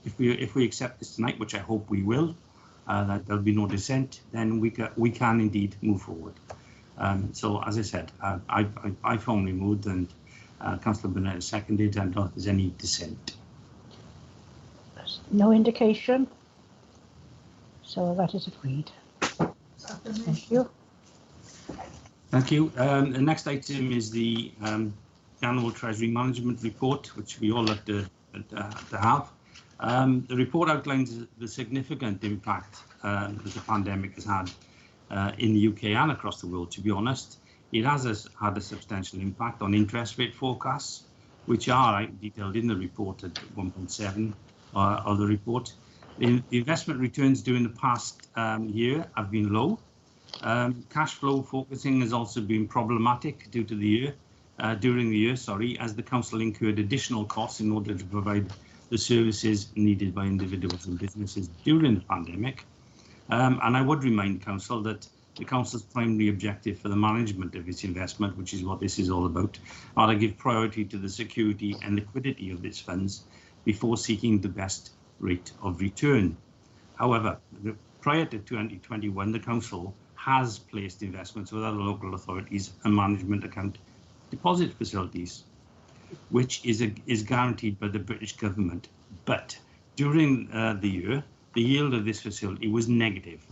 If we accept this tonight, which I hope we will, that there'll be no dissent, then we can indeed move forward. So as I said, I formally moved, and Councillor Burnett has seconded. I don't know if there's any dissent. No indication. So that is agreed. Thank you. Thank you. The next item is the annual Treasury Management Report, which we all like to have. The report outlines the significant impact that the pandemic has had in the UK and across the world, to be honest. It has had a substantial impact on interest rate forecasts, which are detailed in the report at 1.7 of the report. The investment returns during the past year have been low. Cash flow focusing has also been problematic during the year, as the council incurred additional costs in order to provide the services needed by individuals and businesses during the pandemic. And I would remind council that the council's primary objective for the management of its investment, which is what this is all about, are to give priority to the security and liquidity of its funds before seeking the best rate of return. However, prior to 2021, the council has placed investments with other local authorities and management account deposit facilities, which is guaranteed by the British government. But during the year, the yield of this facility was negative.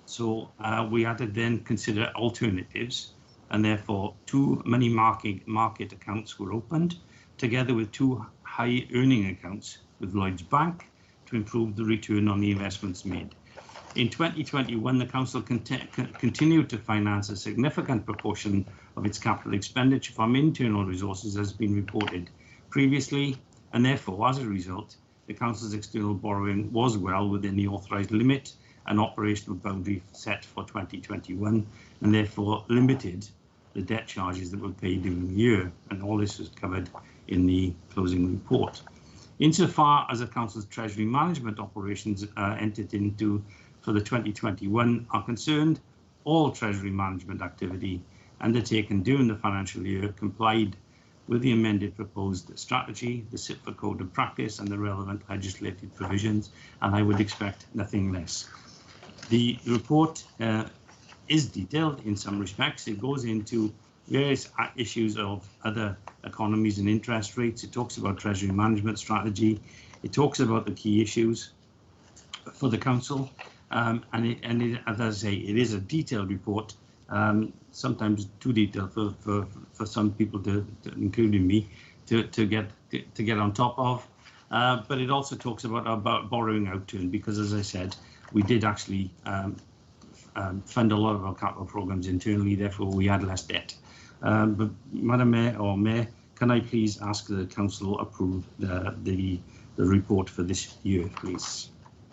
So we had to then consider alternatives, and therefore 2 money market accounts were opened, together with 2 high earning accounts with Lloyds Bank to improve the return on the investments made. In 2021, the council continued to finance a significant proportion of its capital expenditure from internal resources, as has been reported previously, and therefore, as a result, the council's external borrowing was well within the authorised limit and operational boundary set for 2021, and therefore limited the debt charges that were paid during the year, and all this was covered in the closing report. Insofar as the council's treasury management operations entered into for the 2021 are concerned, all treasury management activity undertaken during the financial year complied with the amended proposed strategy, the SIPFA code of practice and the relevant legislative provisions, and I would expect nothing less. The report is detailed in some respects. It goes into various issues of other economies and interest rates. It talks about treasury management strategy. It talks about the key issues for the council. And as I say, it is a detailed report, sometimes too detailed for some people, including me, to get on top of. But it also talks about borrowing outturn, because, as I said, we did actually fund a lot of our capital programs internally, therefore we had less debt. But Madam Mayor, or Mayor, can I please ask the council approve the report for this year, please?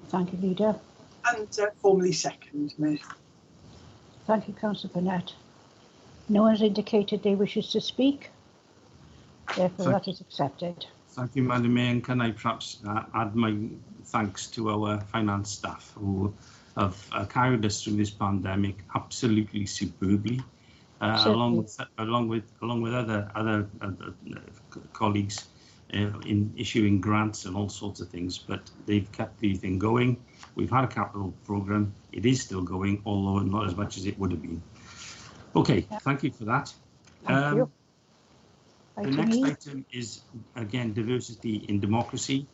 Thank you, Leader. And formally second, Mayor. Thank you, Councillor Burnett. No one's indicated they wishes to speak. Therefore, that is accepted. Thank you, Madam Mayor. And can I perhaps add my thanks to our finance staff who have carried us through this pandemic absolutely superbly, along with other colleagues in issuing grants and all sorts of things. But they've kept the thing going. We've had a capital programme. It is still going, although not as much as it would have been. Okay, thank you for that. Thank you. The next item is, again, diversity in democracy.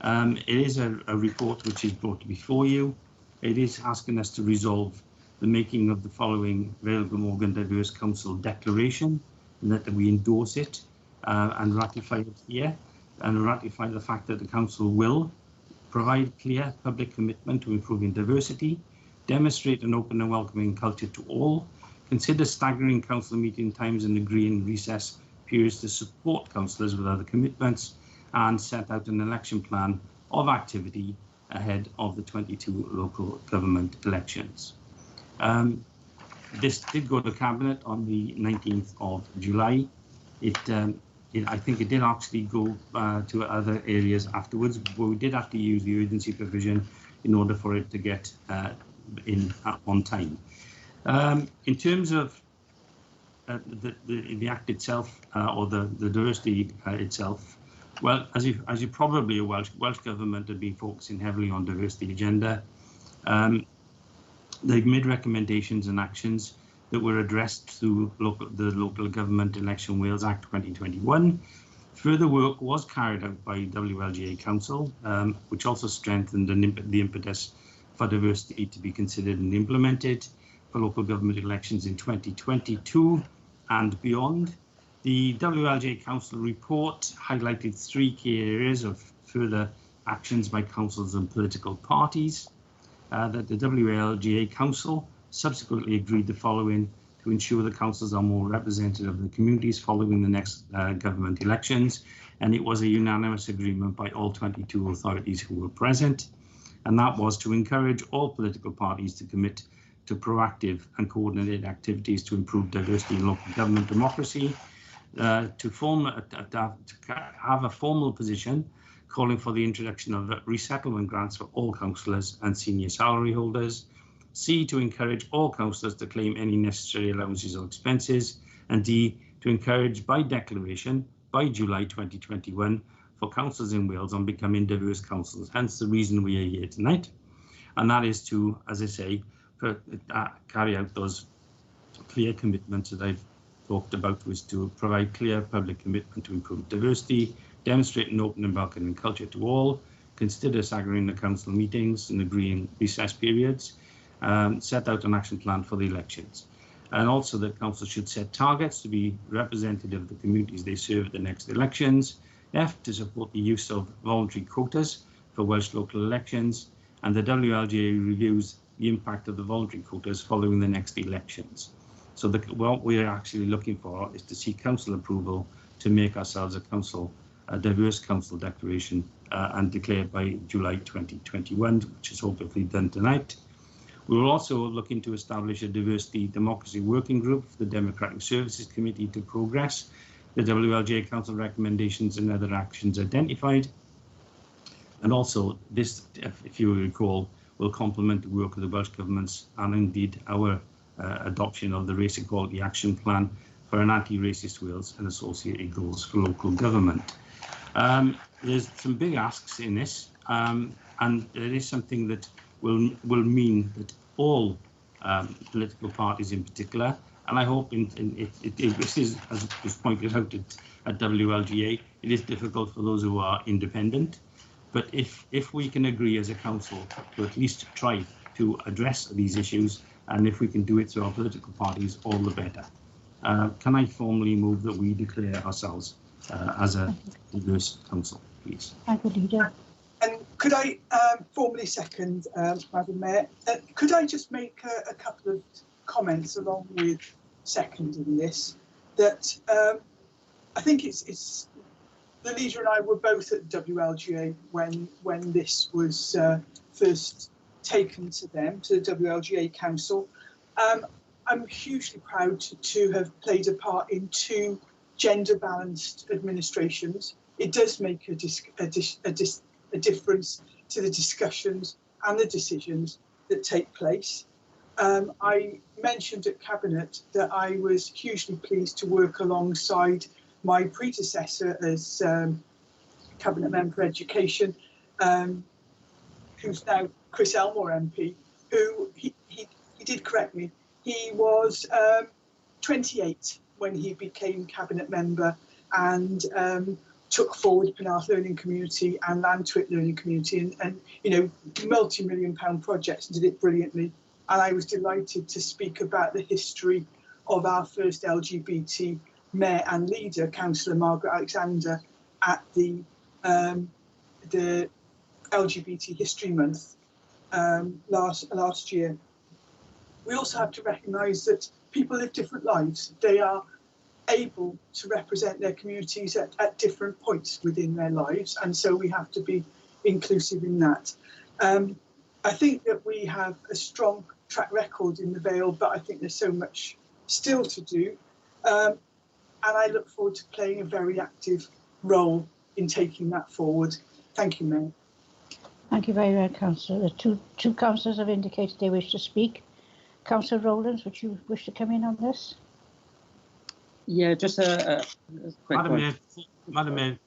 It is a report which is brought before you. It is asking us to resolve the making of the following Vale Glamorgan Diverse Council Declaration, and that we endorse it and ratify it here. and ratify the fact that the council will provide clear public commitment to improving diversity, demonstrate an open and welcoming culture to all, consider staggering council meeting times and agreeing recess periods to support councillors with other commitments, and set out an election plan of activity ahead of the 22 local government elections. This did go to Cabinet on the 19th of July. I think it did actually go to other areas afterwards, but we did have to use the urgency provision in order for it to get in on time. In terms of the act itself, or the diversity itself, well, as you probably are, Welsh Government have been focusing heavily on diversity agenda. They've made recommendations and actions that were addressed through the Local Government Election Wales Act 2021. Further work was carried out by WLGA Council, which also strengthened the impetus for diversity to be considered and implemented for local government elections in 2022 and beyond. The WLGA Council report highlighted 3 key areas of further actions by councils and political parties. That the WLGA Council subsequently agreed the following to ensure the councils are more representative of the communities following the next government elections, and it was a unanimous agreement by all 22 authorities who were present, and that was to encourage all political parties to commit to proactive and coordinated activities to improve diversity in local government democracy, to have a formal position calling for the introduction of resettlement grants for all councillors and senior salary holders. C, to encourage all councillors to claim any necessary allowances or expenses. And D, to encourage by declaration by July 2021 for councillors in Wales on becoming diverse councils. Hence the reason we are here tonight. And that is to, as I say, carry out those clear commitments that I've talked about, was to provide clear public commitment to improve diversity, demonstrate an open and welcoming culture to all, consider staggering the council meetings and agreeing recess periods, set out an action plan for the elections. And also that council should set targets to be representative of the communities they serve at the next elections. F, to support the use of voluntary quotas for Welsh local elections, and the WLGA reviews the impact of the voluntary quotas following the next elections. So what we're actually looking for is to seek council approval to make ourselves a diverse council declaration and declared by July 2021, which is hopefully done tonight. We will also looking to establish a diversity democracy working group for the Democratic Services Committee to progress the WLGA Council recommendations and other actions identified. And also this, if you recall, will complement the work of the Welsh Government's and indeed our adoption of the Race Equality Action Plan for an anti-racist Wales and associated goals for local government. There's some big asks in this, and it is something that will mean that all political parties in particular, and I hope this is, as was pointed out at WLGA, it is difficult for those who are independent, but if we can agree as a council to at least try to address these issues, and if we can do it through our political parties, all the better. Can I formally move that we declare ourselves as a diverse council, please? Thank you, Leader. And could I formally second, Madam Mayor? Could I just make a couple of comments along with seconding this? That I think it's the Leader and I were both at WLGA when this was first taken to them, to the WLGA Council. I'm hugely proud to have played a part in 2 gender-balanced administrations. It does make a difference to the discussions and the decisions that take place. I mentioned at Cabinet that I was hugely pleased to work alongside my predecessor as Cabinet Member for Education, who's now Chris Elmore MP, who he did correct me. He was 28 when he became Cabinet Member and took forward Penarth Learning Community and Lantwit Learning Community and you know, multi-million-pound projects, and did it brilliantly. And I was delighted to speak about the history of our first LGBT mayor and leader, Councillor Margaret Alexander, at the the LGBT History Month last year. We also have to recognise that people live different lives. They are able to represent their communities at different points within their lives, and so we have to be inclusive in that. I think that we have a strong track record in the Vale, but I think there's so much still to do, and I look forward to playing a very active role in taking that forward. Thank you, Mayor. Thank you very much, Councillor. The two councillors have indicated they wish to speak. Councillor Rowlands, would you wish to come in on this? Yeah, just a quick one. Madam Mayor,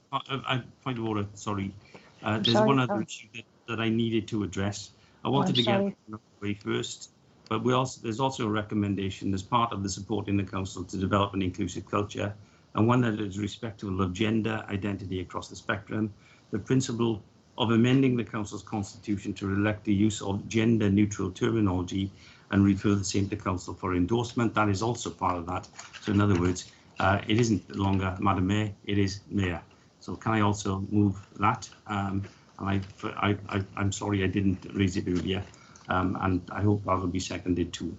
point of order, sorry. There's sorry, one other issue that I needed to address. I wanted to get the way first, but there's also a recommendation as part of the support in the council to develop an inclusive culture, and one that is respectful of gender identity across the spectrum. The principle of amending the council's constitution to reflect the use of gender neutral terminology and refer the same to council for endorsement. That is also part of that. So in other words, it isn't longer Madam Mayor, it is Mayor. So can I also move that? And I'm sorry I didn't raise it earlier, and I hope that will be seconded too.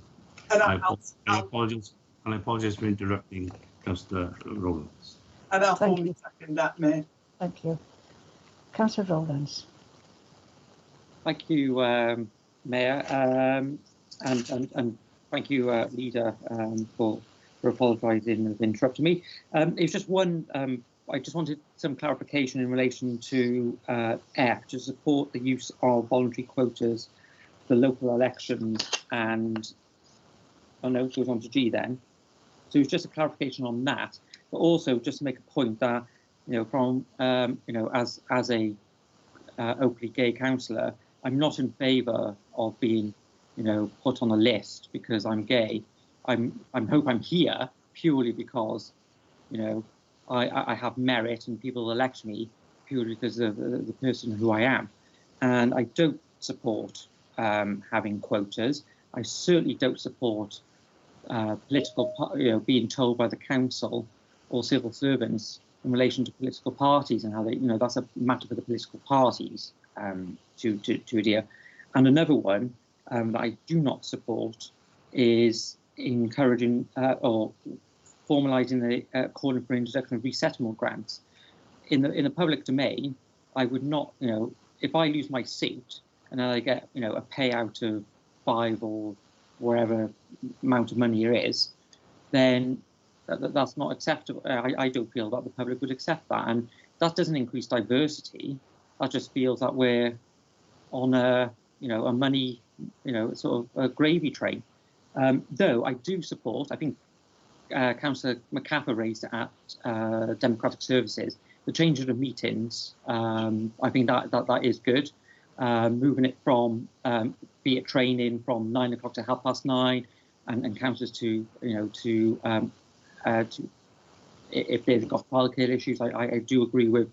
And I apologise for interrupting Councillor Rowlands. And I'll formally second that, Mayor. Thank you. Councillor Rowlands. Thank you, Mayor, and thank you, Leader, for apologising for interrupting me. It's just one. I just wanted some clarification in relation to F, to support the use of voluntary quotas for local elections, and oh no, it goes on to G then. So it's just a clarification on that, but also just to make a point that, from as a openly gay councillor, I'm not in favour of being put on a list because I'm gay. I hope I'm here purely because I have merit and people elect me purely because of the person who I am. And I don't support having quotas. I certainly don't support being told by the council or civil servants in relation to political parties and how they, that's a matter for the political parties to adhere. And another one that I do not support is encouraging or formalising the calling for introduction of resettlement grants. In the public domain, I would not, if I lose my seat and then I get, a payout of 5 or wherever amount of money there is, then that's not acceptable. I don't feel that the public would accept that, and that doesn't increase diversity. That just feels that we're on a money, sort of a gravy train. Though I do support, I think Councillor McCaffrey raised it at Democratic Services, the change of the meetings. I think that is good. Moving it from be it training from 9 o'clock to 9:30, and councillors to if they've got childcare issues, I do agree with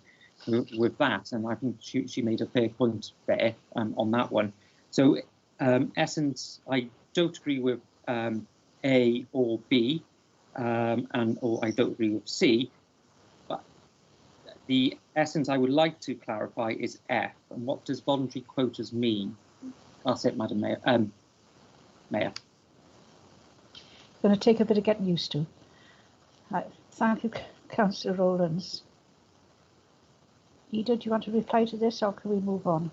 that, and I think she made a fair point there on that one. So essence, I don't agree with A or B, or I don't agree with C, but the essence I would like to clarify is F, and what does voluntary quotas mean? That's it, Madam Mayor. Mayor. It's going to take a bit of getting used to. Thank you, Councillor Rowlands. Ida, do you want to reply to this, or can we move on?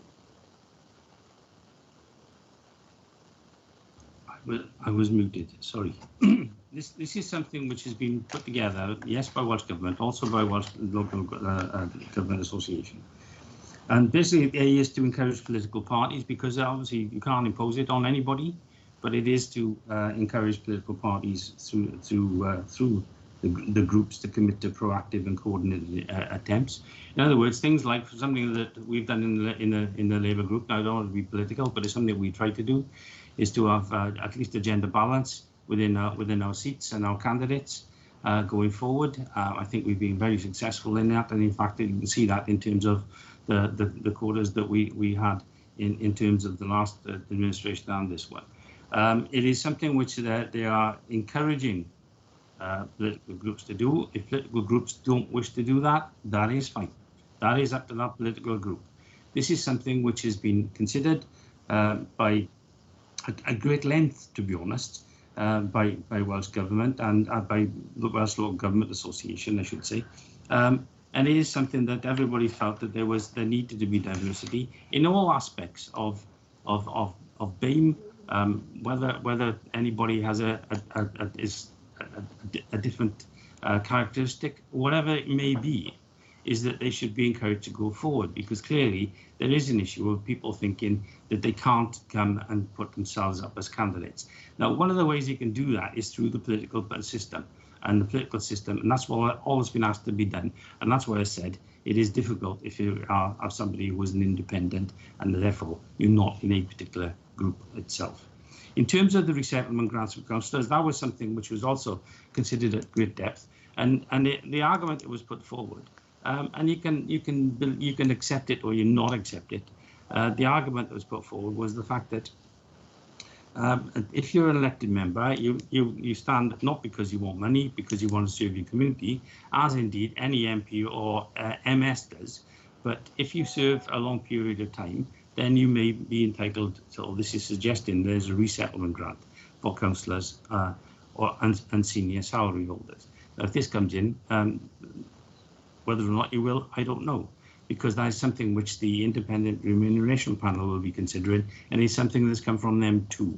I was muted, sorry. This is something which has been put together, yes, by Welsh Government, also by Welsh Local Government Association. And basically, the aim is to encourage political parties, because obviously you can't impose it on anybody, but it is to encourage political parties through the groups to commit to proactive and coordinated attempts. In other words, things like something that we've done in the Labour group. Now, I don't want to be political, but it's something we try to do, is to have at least a gender balance within our seats and our candidates going forward. I think we've been very successful in that, and in fact, you can see that in terms of the quotas that we had in terms of the last administration and this one. It is something which they are encouraging political groups to do. If political groups don't wish to do that, that is fine. That is up to that political group. This is something which has been considered by at great length, to be honest, by Welsh Government and by the Welsh Local Government Association, I should say. And it is something that everybody felt that there needed to be diversity in all aspects of BAME, whether anybody has a different characteristic, whatever it may be, is that they should be encouraged to go forward, because clearly there is an issue of people thinking that they can't come and put themselves up as candidates. Now, one of the ways you can do that is through the political system, and that's what all has been asked to be done. And that's why I said it is difficult if you are somebody who is an independent and therefore you're not in a particular group itself. In terms of the resettlement grants for councillors, that was something which was also considered at great depth, and the argument that was put forward, and you can accept it or you not accept it. The argument that was put forward was the fact that if you're an elected member, you stand not because you want money, because you want to serve your community, as indeed any MP or MS does. But if you serve a long period of time, then you may be entitled, so this is suggesting there's a resettlement grant for councillors and senior salary holders. Now, if this comes in, whether or not you will, I don't know, because that is something which the independent remuneration panel will be considering, and it's something that's come from them too.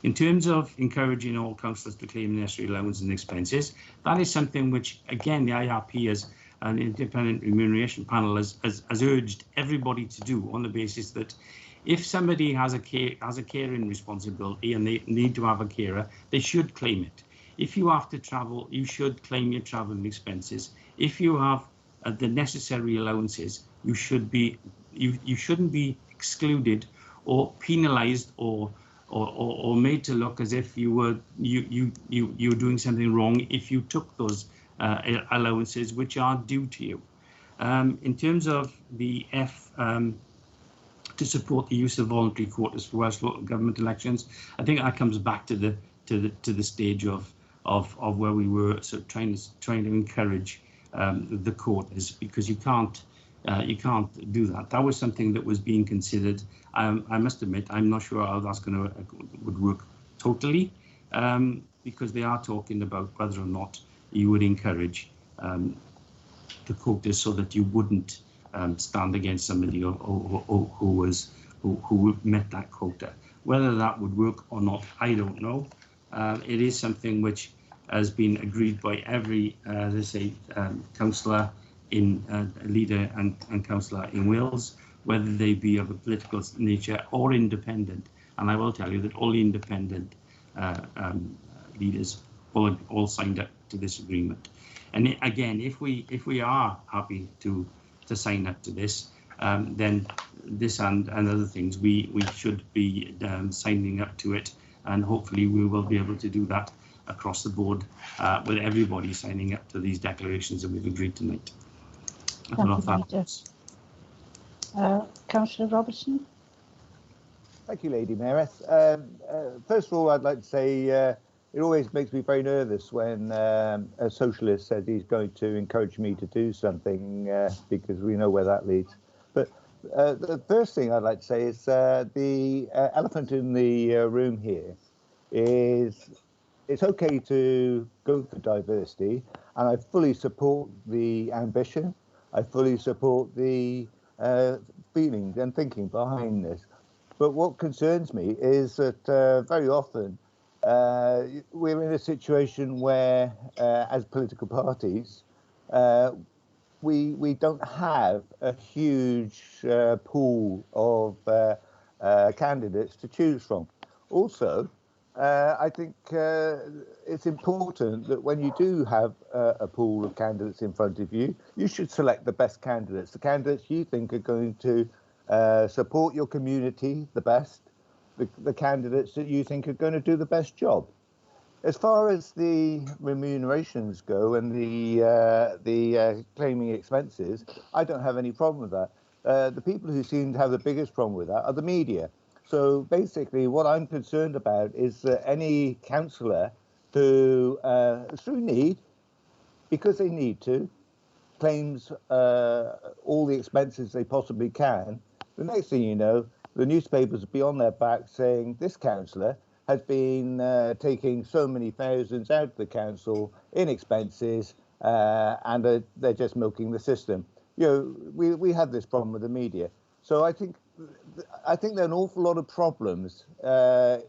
In terms of encouraging all councillors to claim necessary allowance and expenses, that is something which, again, the IRP as an independent remuneration panel has urged everybody to do, on the basis that if somebody has a caring responsibility and they need to have a carer, they should claim it. If you have to travel, you should claim your travelling expenses. If you have the necessary allowances, you shouldn't be excluded or penalised or made to look as if you were doing something wrong if you took those allowances which are due to you. In terms of the F, to support the use of voluntary quotas for Welsh local government elections, I think that comes back to the stage of where we were sort of trying to encourage the quotas, because you can't do that. That was something that was being considered. I must admit, I'm not sure how that's would work totally, because they are talking about whether or not you would encourage the quotas so that you wouldn't stand against somebody who met that quota. Whether that would work or not, I don't know. It is something which has been agreed by every, as I say, councillor leader and councillor in Wales, whether they be of a political nature or independent. And I will tell you that all the independent leaders all signed up to this agreement. And again, if we are happy to sign up to this, then this and other things, we should be signing up to it, and hopefully we will be able to do that across the board, with everybody signing up to these declarations that we've agreed tonight. I don't know if that helps. Councillor Robertson. Thank you, Lady Mayoress. First of all, I'd like to say it always makes me very nervous when a socialist says he's going to encourage me to do something, because we know where that leads. But the first thing I'd like to say is the elephant in the room here is it's okay to go for diversity, and I fully support the ambition. I fully support the feelings and thinking behind this. But what concerns me is that very often we're in a situation where, as political parties, we don't have a huge pool of candidates to choose from. Also, I think it's important that when you do have a pool of candidates in front of you, you should select the best candidates, the candidates you think are going to support your community the best, the candidates that you think are going to do the best job. As far as the remunerations go and the claiming expenses, I don't have any problem with that. The people who seem to have the biggest problem with that are the media. So basically what I'm concerned about is that any councillor who, through need, because they need to, claims all the expenses they possibly can. The next thing you know, the newspapers will be on their back saying this councillor has been taking so many thousands out of the council in expenses, and they're just milking the system. You know, we have this problem with the media. So I think there are an awful lot of problems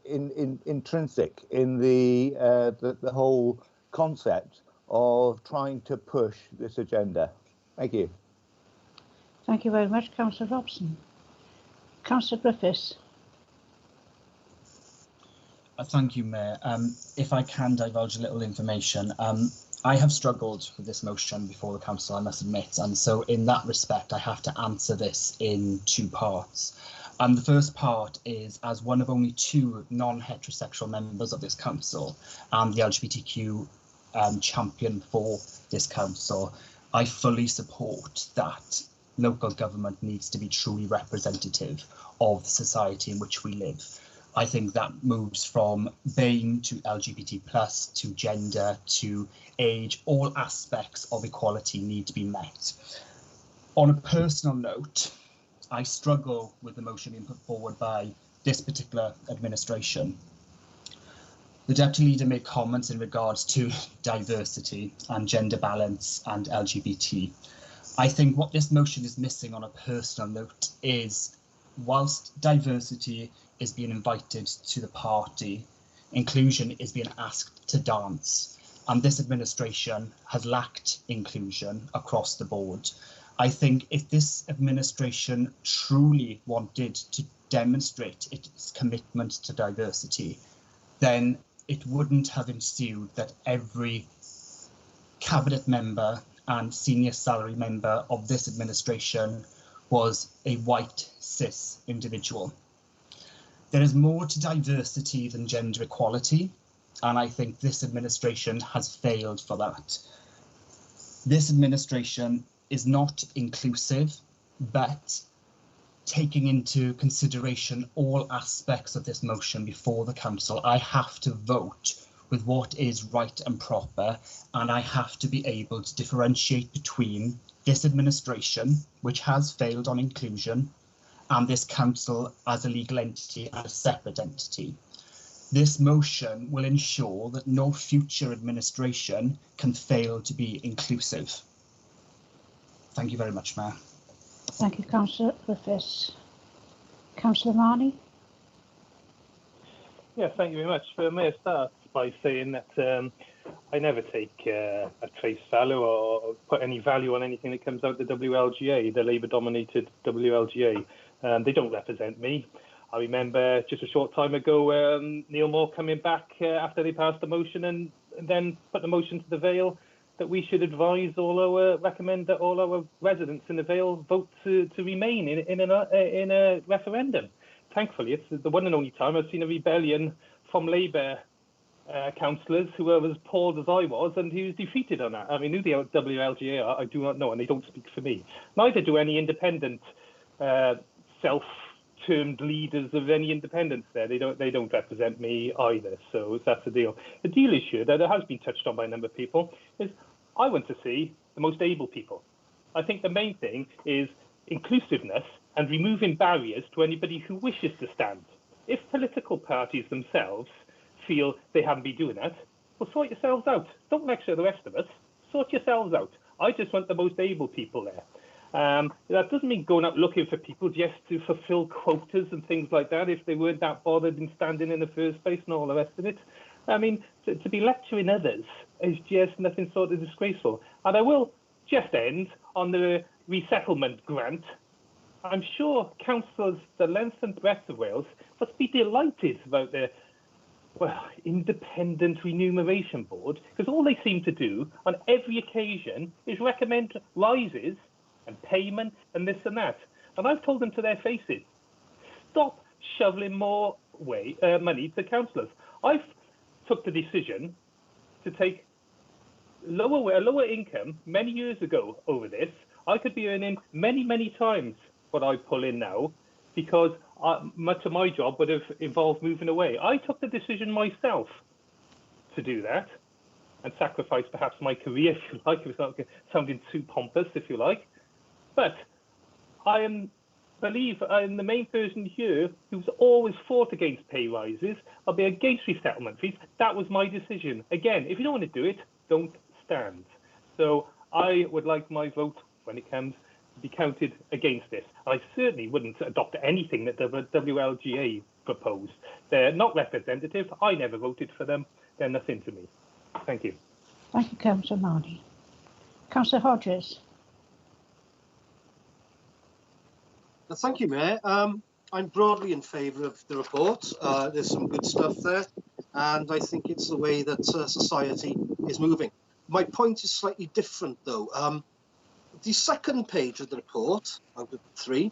intrinsic in the whole concept of trying to push this agenda. Thank you. Thank you very much, Councillor Robson. Councillor Griffiths. Thank you, Mayor. If I can divulge a little information, I have struggled with this motion before the council, I must admit, and so in that respect, I have to answer this in two parts. The first part is, as one of only two non-heterosexual members of this council and the LGBTQ champion for this council, I fully support that local government needs to be truly representative of the society in which we live. I think that moves from BAME to LGBT+, to gender, to age. All aspects of equality need to be met. On a personal note, I struggle with the motion being put forward by this particular administration. The Deputy Leader made comments in regards to diversity and gender balance and LGBT. I think what this motion is missing on a personal note is, whilst diversity is being invited to the party, inclusion is being asked to dance, and this administration has lacked inclusion across the board. I think if this administration truly wanted to demonstrate its commitment to diversity, then it wouldn't have ensued that every cabinet member and senior salary member of this administration was a white cis individual. There is more to diversity than gender equality, and I think this administration has failed for that. This administration is not inclusive, but taking into consideration all aspects of this motion before the council, I have to vote with what is right and proper, and I have to be able to differentiate between this administration, which has failed on inclusion, and this council as a legal entity and a separate entity. This motion will ensure that no future administration can fail to be inclusive. Thank you very much, Mayor. Thank you, Councillor Griffiths. Councillor Marnie. Yeah, thank you very much. May I start by saying that I never take a trace value or put any value on anything that comes out the WLGA, the Labour-dominated WLGA. They don't represent me. I remember just a short time ago, Neil Moore coming back after they passed the motion and then put the motion to the Vale that we should recommend that all our residents in the Vale vote to remain in a referendum. Thankfully, it's the one and only time I've seen a rebellion from Labour councillors who were as appalled as I was, and he was defeated on that. I mean, who the WLGA are, I do not know, and they don't speak for me. Neither do any independent self-termed leaders of any independents there. They don't represent me either, so that's the deal. The deal is here, that it has been touched on by a number of people, is I want to see the most able people. I think the main thing is inclusiveness and removing barriers to anybody who wishes to stand. If political parties themselves feel they haven't been doing that, well, sort yourselves out. Don't lecture the rest of us. Sort yourselves out. I just want the most able people there. That doesn't mean going out looking for people just to fulfill quotas and things like that if they weren't that bothered in standing in the first place and all the rest of it. I mean, to be lecturing others is just nothing sort of disgraceful. And I will just end on the resettlement grant. I'm sure councillors the length and breadth of Wales must be delighted about the independent remuneration board, because all they seem to do on every occasion is recommend rises and payments and this and that. And I've told them to their faces, stop shoveling more money to councillors. I've took the decision to take a lower income many years ago over this. I could be earning many times what I pull in now, because much of my job would have involved moving away. I took the decision myself to do that. and sacrifice perhaps my career, if you like, without sounding too pompous, if you like. But I believe I'm the main person here who's always fought against pay rises. I'll be against resettlement fees. That was my decision. Again, if you don't want to do it, don't stand. So I would like my vote, when it comes, to be counted against this. I certainly wouldn't adopt anything that the WLGA proposed. They're not representative. I never voted for them. They're nothing to me. Thank you. Thank you, Councillor Marnie. Councillor Hodges. Thank you, Mayor. I'm broadly in favour of the report. There's some good stuff there, and I think it's the way that society is moving. My point is slightly different, though. The second page of the report, out of 3,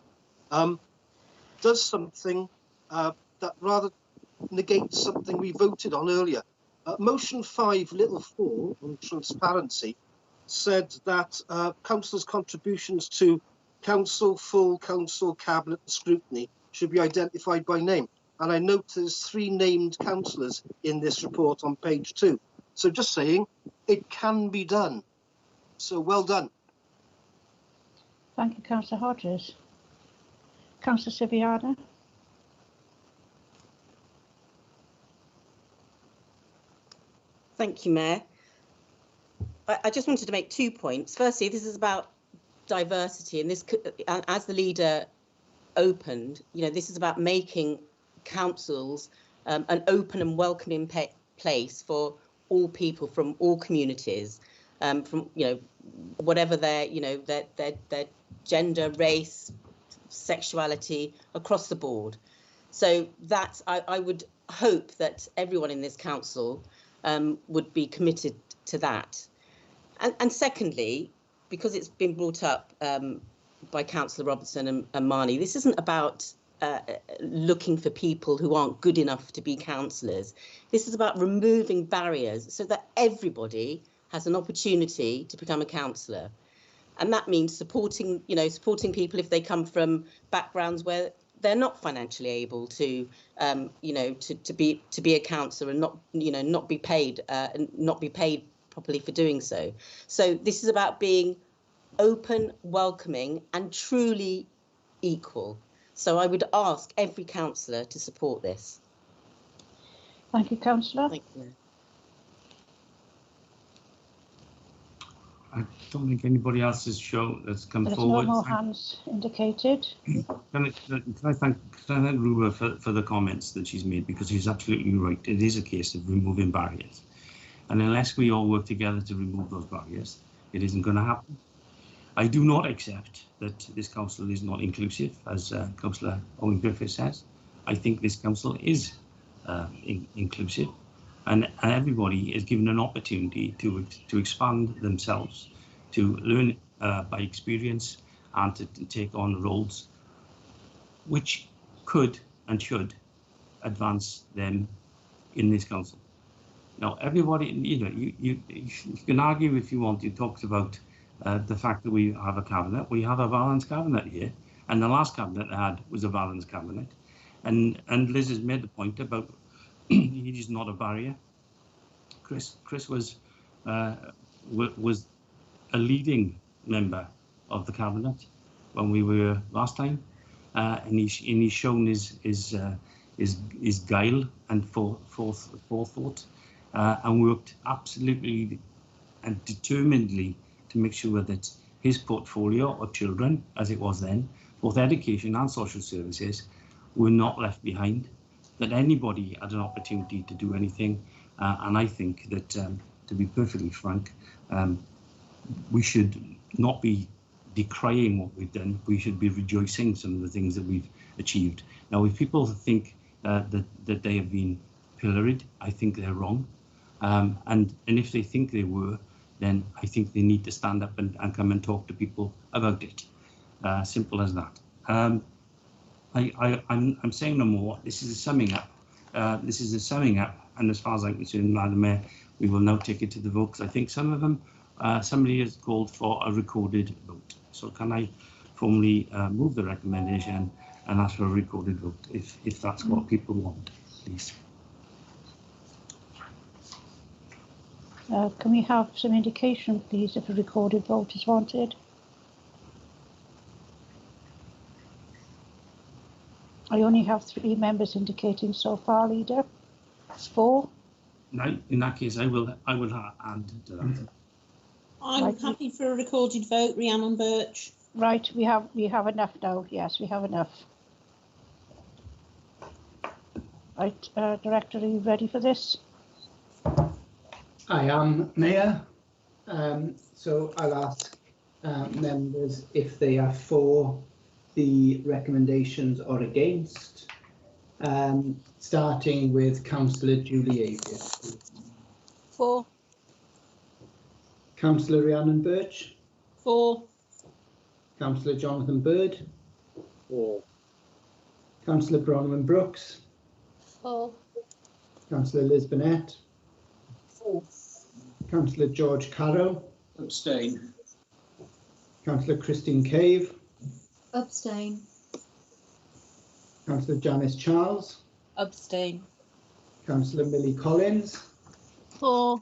does something that rather negates something we voted on earlier. Motion 5(4) on transparency said that councillors' contributions to council, full council, cabinet and scrutiny should be identified by name. And I note there's 3 named councillors in this report on page 2. So just saying, it can be done. So well done. Thank you, Councillor Hodges. Councillor Siviano. Thank you, Mayor. I just wanted to make 2 points. Firstly, this is about diversity, and this, as the leader opened, this is about making councils an open and welcoming place for all people from all communities, from whatever their their gender, race, sexuality, across the board. So that's I would hope that everyone in this council would be committed to that. And secondly, because it's been brought up by Councillor Robertson and Marnie, this isn't about looking for people who aren't good enough to be councillors. This is about removing barriers so that everybody has an opportunity to become a councillor. And that means supporting people if they come from backgrounds where they're not financially able to, to be a councillor and not be paid properly for doing so. So this is about being open, welcoming, and truly equal. So I would ask every councillor to support this. Thank you, Councillor. Thank you. I don't think anybody else has that's come There's forward. no more hands indicated. Can I thank Ruba for the comments that she's made, because she's absolutely right. It is a case of removing barriers. And unless we all work together to remove those barriers, it isn't going to happen. I do not accept that this council is not inclusive, as Councillor Owen Griffith says. I think this council is inclusive, and everybody is given an opportunity to expand themselves, to learn by experience, and to take on roles which could and should advance them in this council. Now, everybody, you can argue if you want. You talked about the fact that we have a cabinet. We have a balanced cabinet here, and the last cabinet I had was a balanced cabinet. And Liz has made the point about it is not a barrier. Chris was a leading member of the cabinet when we were last time, and he's shown his guile and forethought, and worked absolutely and determinedly to make sure that his portfolio of children, as it was then, both education and social services, were not left behind, that anybody had an opportunity to do anything. And I think that, to be perfectly frank, we should not be decrying what we've done. We should be rejoicing some of the things that we've achieved. Now, if people think that they have been pilloried, I think they're wrong. And if they think they were, then I think they need to stand up and come and talk to people about it. Simple as that. I'm saying no more. This is a summing up. And as far as I'm concerned, Madam Mayor, we will now take it to the vote, because I think some of them, somebody has called for a recorded vote. So can I formally move the recommendation and ask for a recorded vote, if that's what people want, please? Can we have some indication, please, if a recorded vote is wanted? I only have 3 members indicating so far, Leader. 4. No, in that case, I will add to that. I'm Right. happy for a recorded vote, Rhiannon Birch. Right, we have enough now. Yes, we have enough. Right, Director, are you ready for this? I am, Mayor. So I'll ask members if they are for the recommendations or against, starting with Councillor Julie Avia. For. Councillor Rhiannon Birch. For. Councillor Jonathan Bird. For. Councillor Bronwyn Brooks. For. Councillor Liz Burnett. For. Councillor George Carroll. Abstain. Councillor Christine Cave. Abstain. Councillor Janice Charles. Abstain. Councillor Millie Collins. For.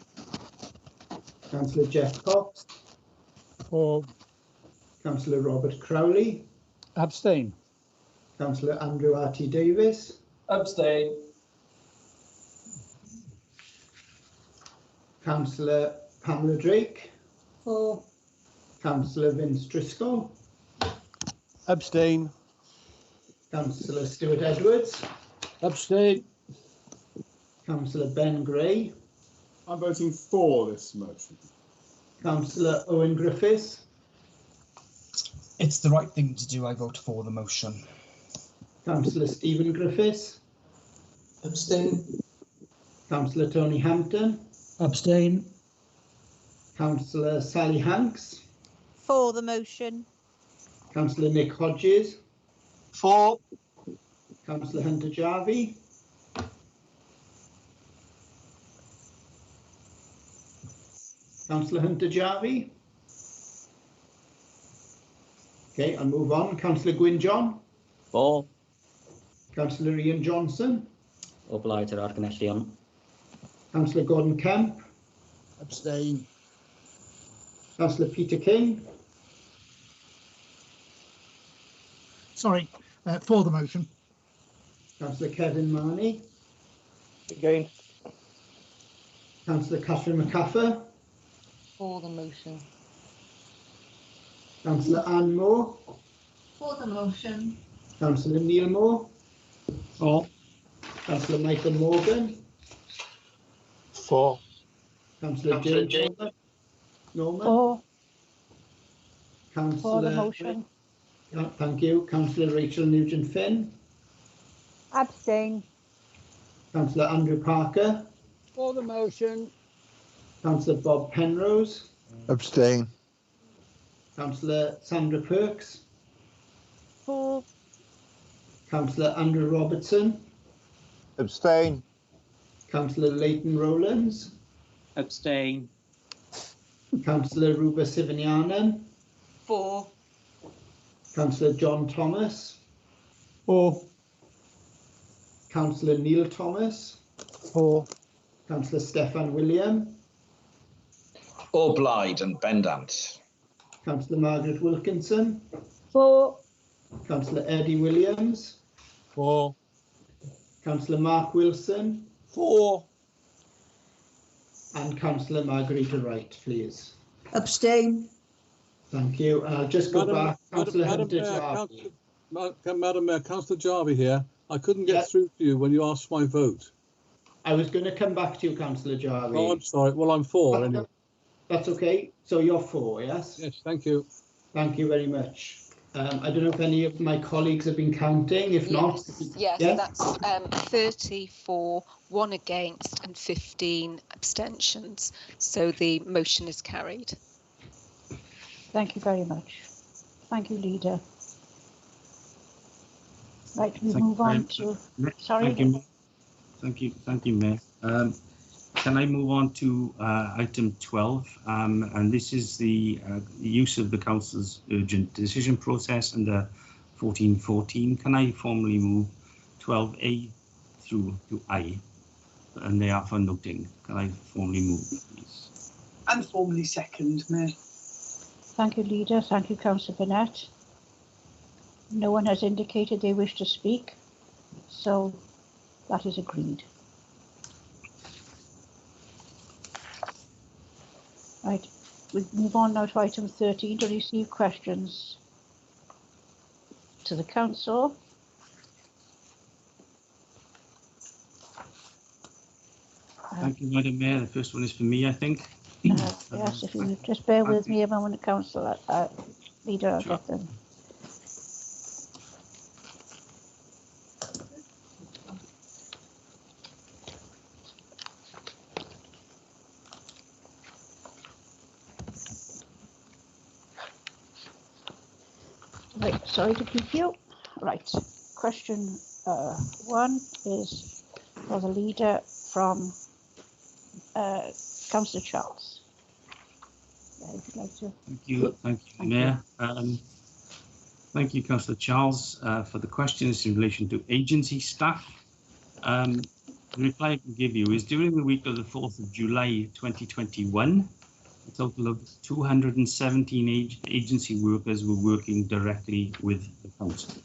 Councillor Jeff Cox. For. Councillor Robert Crowley. Abstain. Councillor Andrew R.T. Davis. Abstain. Councillor Pamela Drake. For. Councillor Vince Driscoll. Abstain. Councillor Stuart Edwards. Abstain. Councillor Ben Gray. I'm voting for this motion. Councillor Owen Griffiths. It's the right thing to do. I vote for the motion. Councillor Stephen Griffiths. Abstain. Councillor Tony Hampton. Abstain. Councillor Sally Hanks. For the motion. Councillor Nick Hodges. For. Councillor Hunter Jarvie. Councillor Hunter Jarvie. Okay, I'll move on. Councillor Gwyn John. For. Councillor Ian Johnson. O blaid yr argymhellion. Councillor Gordon Kemp. Abstain. Councillor Peter King. Sorry, for the motion. Councillor Kevin Marney. Against. Councillor Catherine McCaffer. For the motion. Councillor Anne Moore. For the motion. Councillor Neil Moore. For. Councillor Michael Morgan. For. Councillor James Norman. For. Councillor. For the motion. Thank you. Councillor Rachel Nugent Finn. Abstain. Councillor Andrew Parker. For the motion. Councillor Bob Penrose. Abstain. Councillor Sandra Perks. For. Councillor Andrew Robertson. Abstain. Councillor Leighton Rowlands. Abstain. Councillor Ruba Sivinianen. For. Councillor John Thomas. For. Councillor Neil Thomas. For. Councillor Stefan William. O blaid and bendant. Councillor Margaret Wilkinson. For. Councillor Eddie Williams. For. Councillor Mark Wilson. For. And Councillor Margarita Wright, please. Abstain. Thank you. And I'll just go back. Councillor Hunter Jarvie. Madam Mayor, Councillor Jarvie here. I couldn't get through to you when you asked my vote. I was going to come back to you, Councillor Jarvie. Oh, I'm sorry. Well, I'm for anyway. That's okay. So you're for, yes? Yes, thank you. Thank you very much. I don't know if any of my colleagues have been counting. If not, Yes, yes? that's 30 for, 1 against and 15 abstentions. So the motion is carried. Thank you very much. Thank you, Leader. Right, we move on to. Sorry. Thank you, Mayor. Can I move on to item 12? And this is the use of the council's urgent decision process under 1414. Can I formally move 12A through to I? And they are for noting. Can I formally move, please? and formally second, Mayor. Thank you, Leader. Thank you, Councillor Burnett. No one has indicated they wish to speak, so that is agreed. Right, we move on now to item 13 to receive questions to the Council. Thank you, Madam Mayor. The first one is for me, I think. Yes, if you just bear with me a moment, Councillor Leader, I'll Sure. get them. Right, sorry to keep you. Right, question 1 is for the Leader from Councillor Charles. If you'd like to. Thank you, Mayor. Thank you, Councillor Charles, for the questions in relation to agency staff. The reply I can give you is during the week of the 4th of July 2021, a total of 217 agency workers were working directly with the council.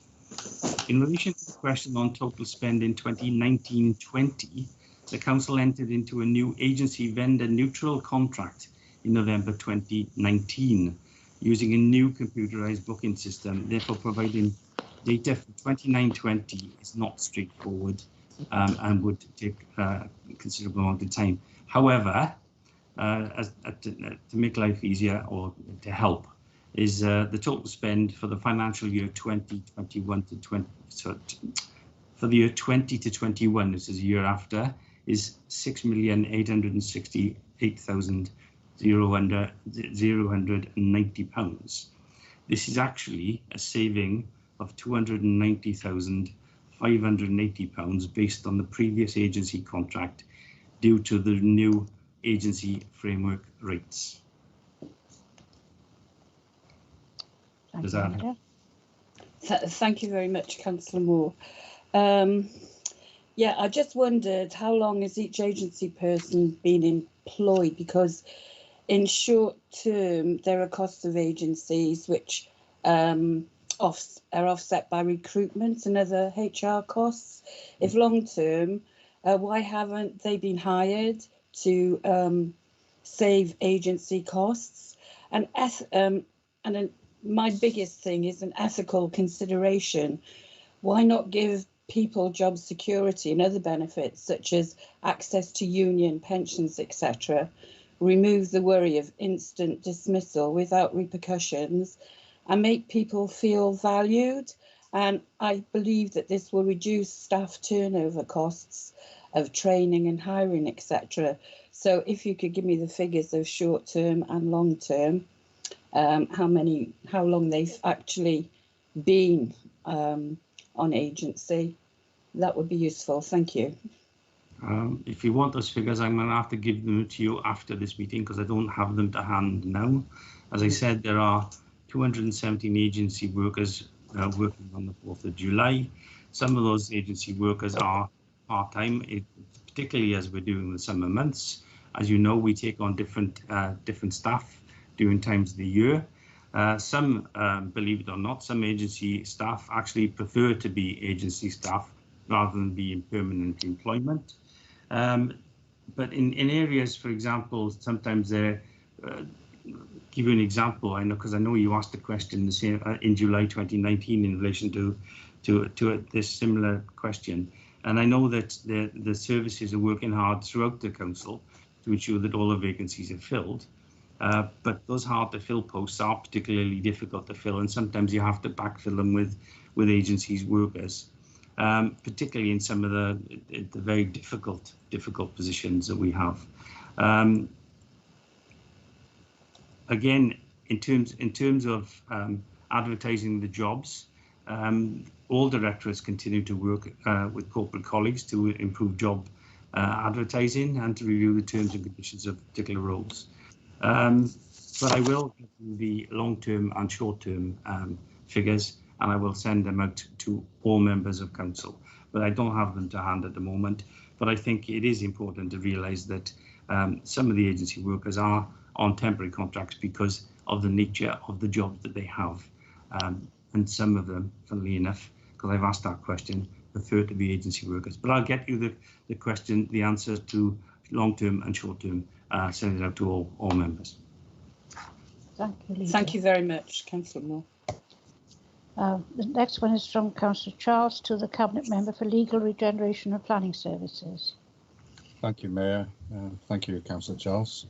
In relation to the question on total spend in 2019-20, the council entered into a new agency vendor neutral contract in November 2019, using a new computerized booking system. Therefore, providing data for 29-20 is not straightforward and would take a considerable amount of time. However, to make life easier or to help, is the total spend for the financial year 2021 to 20. So for the year 20 to 21, this is a year after, is £6,868,090. This is actually a saving of £290,580 based on the previous agency contract due to the new agency framework rates. Does that help? Thank you very much, Councillor Moore. Yeah, I just wondered how long has each agency person been employed, because in short term there are costs of agencies which are offset by recruitment and other HR costs. If long term, why haven't they been hired to save agency costs? And my biggest thing is an ethical consideration. Why not give people job security and other benefits such as access to union, pensions, etc.? Remove the worry of instant dismissal without repercussions and make people feel valued. And I believe that this will reduce staff turnover costs of training and hiring, etc. So if you could give me the figures of short term and long term, how long they've actually been on agency, that would be useful. Thank you. If you want those figures, I'm going to have to give them to you after this meeting because I don't have them to hand now. As I said, there are 217 agency workers working on the 4th of July. Some of those agency workers are part-time, particularly as we're doing the summer months. As you know, we take on different staff during times of the year. Some, believe it or not, some agency staff actually prefer to be agency staff rather than be in permanent employment. But in areas, for example, sometimes they're, give you an example, I know, because I know you asked a question in July 2019 in relation to this similar question. And I know that the services are working hard throughout the council to ensure that all the vacancies are filled. But those hard to fill posts are particularly difficult to fill, and sometimes you have to backfill them with agencies workers, particularly in some of the very difficult positions that we have. Again, in terms of advertising the jobs, all directorates continue to work with corporate colleagues to improve job advertising and to review the terms and conditions of particular roles. But I will give you the long-term and short-term figures, and I will send them out to all members of council. But I don't have them to hand at the moment. But I think it is important to realise that some of the agency workers are on temporary contracts because of the nature of the job that they have. And some of them, funnily enough, because I've asked that question, prefer to be agency workers. But I'll get you the answer to long-term and short-term, send it out to all members. Thank you, Lydia. Thank you very much, Councillor Moore. The next one is from Councillor Charles to the Cabinet Member for Legal Regeneration and Planning Services. Thank you, Mayor. Thank you, Councillor Charles.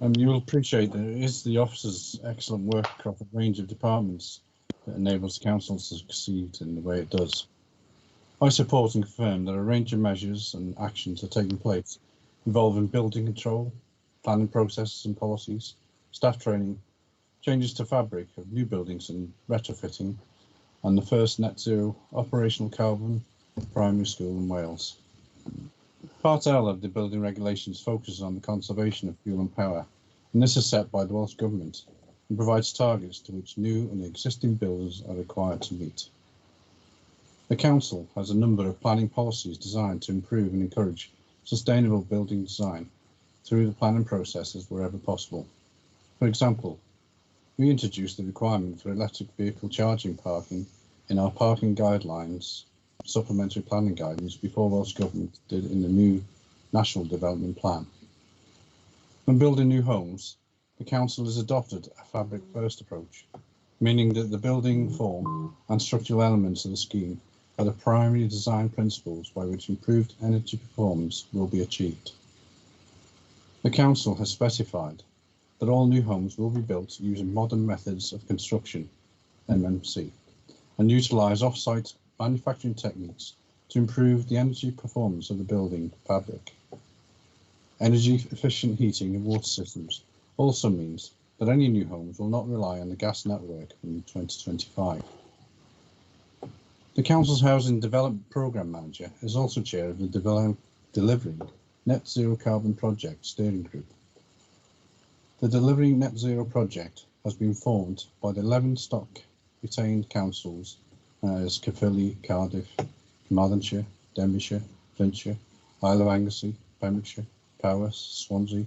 You will appreciate that it is the officer's excellent work across a range of departments that enables council to succeed in the way it does. I support and confirm that a range of measures and actions are taking place involving building control, planning processes and policies, staff training, changes to fabric of new buildings and retrofitting, and the first net zero operational carbon primary school in Wales. Part L of the building regulations focuses on the conservation of fuel and power, and this is set by the Welsh Government and provides targets to which new and existing buildings are required to meet. The Council has a number of planning policies designed to improve and encourage sustainable building design through the planning processes wherever possible. For example, we introduced the requirement for electric vehicle charging parking in our parking guidelines, supplementary planning guidance, before Welsh Government did in the new National Development Plan. When building new homes, the Council has adopted a fabric first approach, meaning that the building form and structural elements of the scheme are the primary design principles by which improved energy performance will be achieved. The Council has specified that all new homes will be built using modern methods of construction, MMC, and utilise off-site manufacturing techniques to improve the energy performance of the building fabric. Energy efficient heating and water systems also means that any new homes will not rely on the gas network in 2025. The Council's Housing Development Programme Manager is also chair of the Delivering Net Zero Carbon Project Steering Group. The Delivering Net Zero project has been formed by the 11 stock retained councils as Caerphilly, Cardiff, Carmarthenshire, Denbighshire, Flintshire, Isle of Anglesey, Pembrokeshire, Powys, Swansea,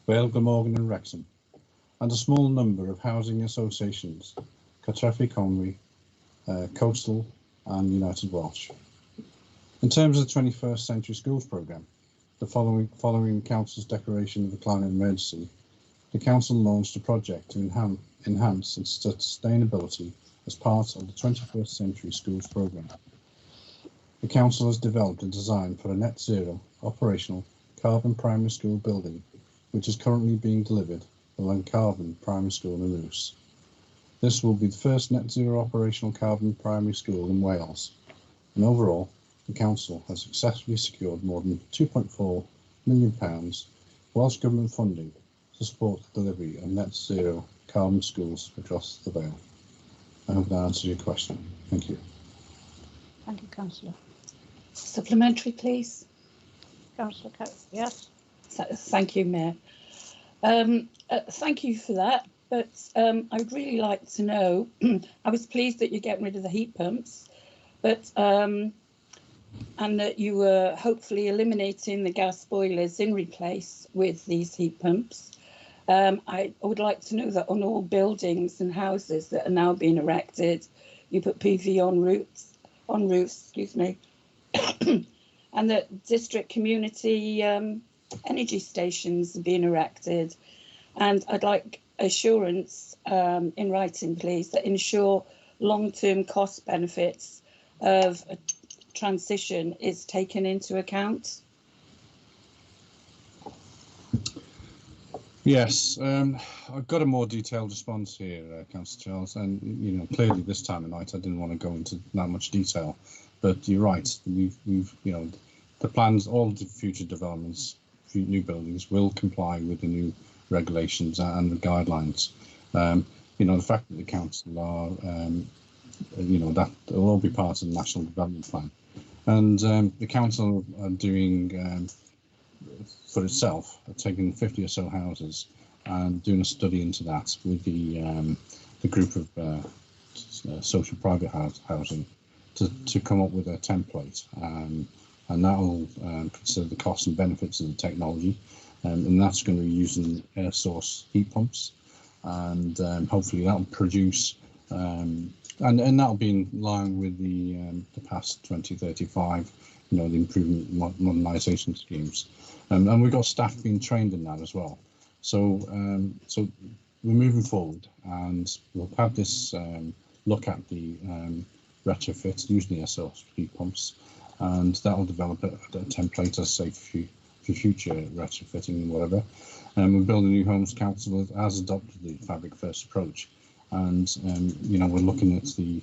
Vale, Glamorgan and Wrexham, and a small number of housing associations, Cartreffe, Conwy, Coastal and United Welsh. In terms of the 21st Century Schools programme, following Council's declaration of the climate emergency, the Council launched a project to enhance its sustainability as part of the 21st Century Schools programme. The Council has developed a design for a net zero operational carbon primary school building, which is currently being delivered at Llangcarvan Primary School in Lewes. This will be the first net zero operational carbon primary school in Wales, and overall, the Council has successfully secured more than £2.4 million Welsh Government funding to support the delivery of net zero carbon schools across the Vale. I hope that answers your question. Thank you. Thank you, Councillor. Supplementary, please. Councillor, yes. Thank you, Mayor. Thank you for that, but I'd really like to know, I was pleased that you're getting rid of the heat pumps, but and that you were hopefully eliminating the gas boilers in replace with these heat pumps. I would like to know that on all buildings and houses that are now being erected, you put PV on roofs, excuse me, and that district community energy stations are being erected. And I'd like assurance in writing, please, that ensure long-term cost benefits of a transition is taken into account. Yes, I've got a more detailed response here, Councillor Charles, and clearly this time of night I didn't want to go into that much detail, but you're right. We've the plans, all the future developments, new buildings will comply with the new regulations and the guidelines. The fact that the council are, that will all be part of the National Development Plan, and the council are doing. For itself, taking 50 or so houses and doing a study into that with the group of social private housing to come up with a template, and that will consider the costs and benefits of the technology, and that's going to be using air source heat pumps, and hopefully that'll produce, and that'll be in line with the past 2035, the improvement modernisation schemes, and we've got staff being trained in that as well. So so we're moving forward, and we'll have this look at the retrofit using the air source heat pumps, and that will develop a template, as I say, for future retrofitting and whatever. And we're building new homes council has adopted the fabric first approach, and we're looking at the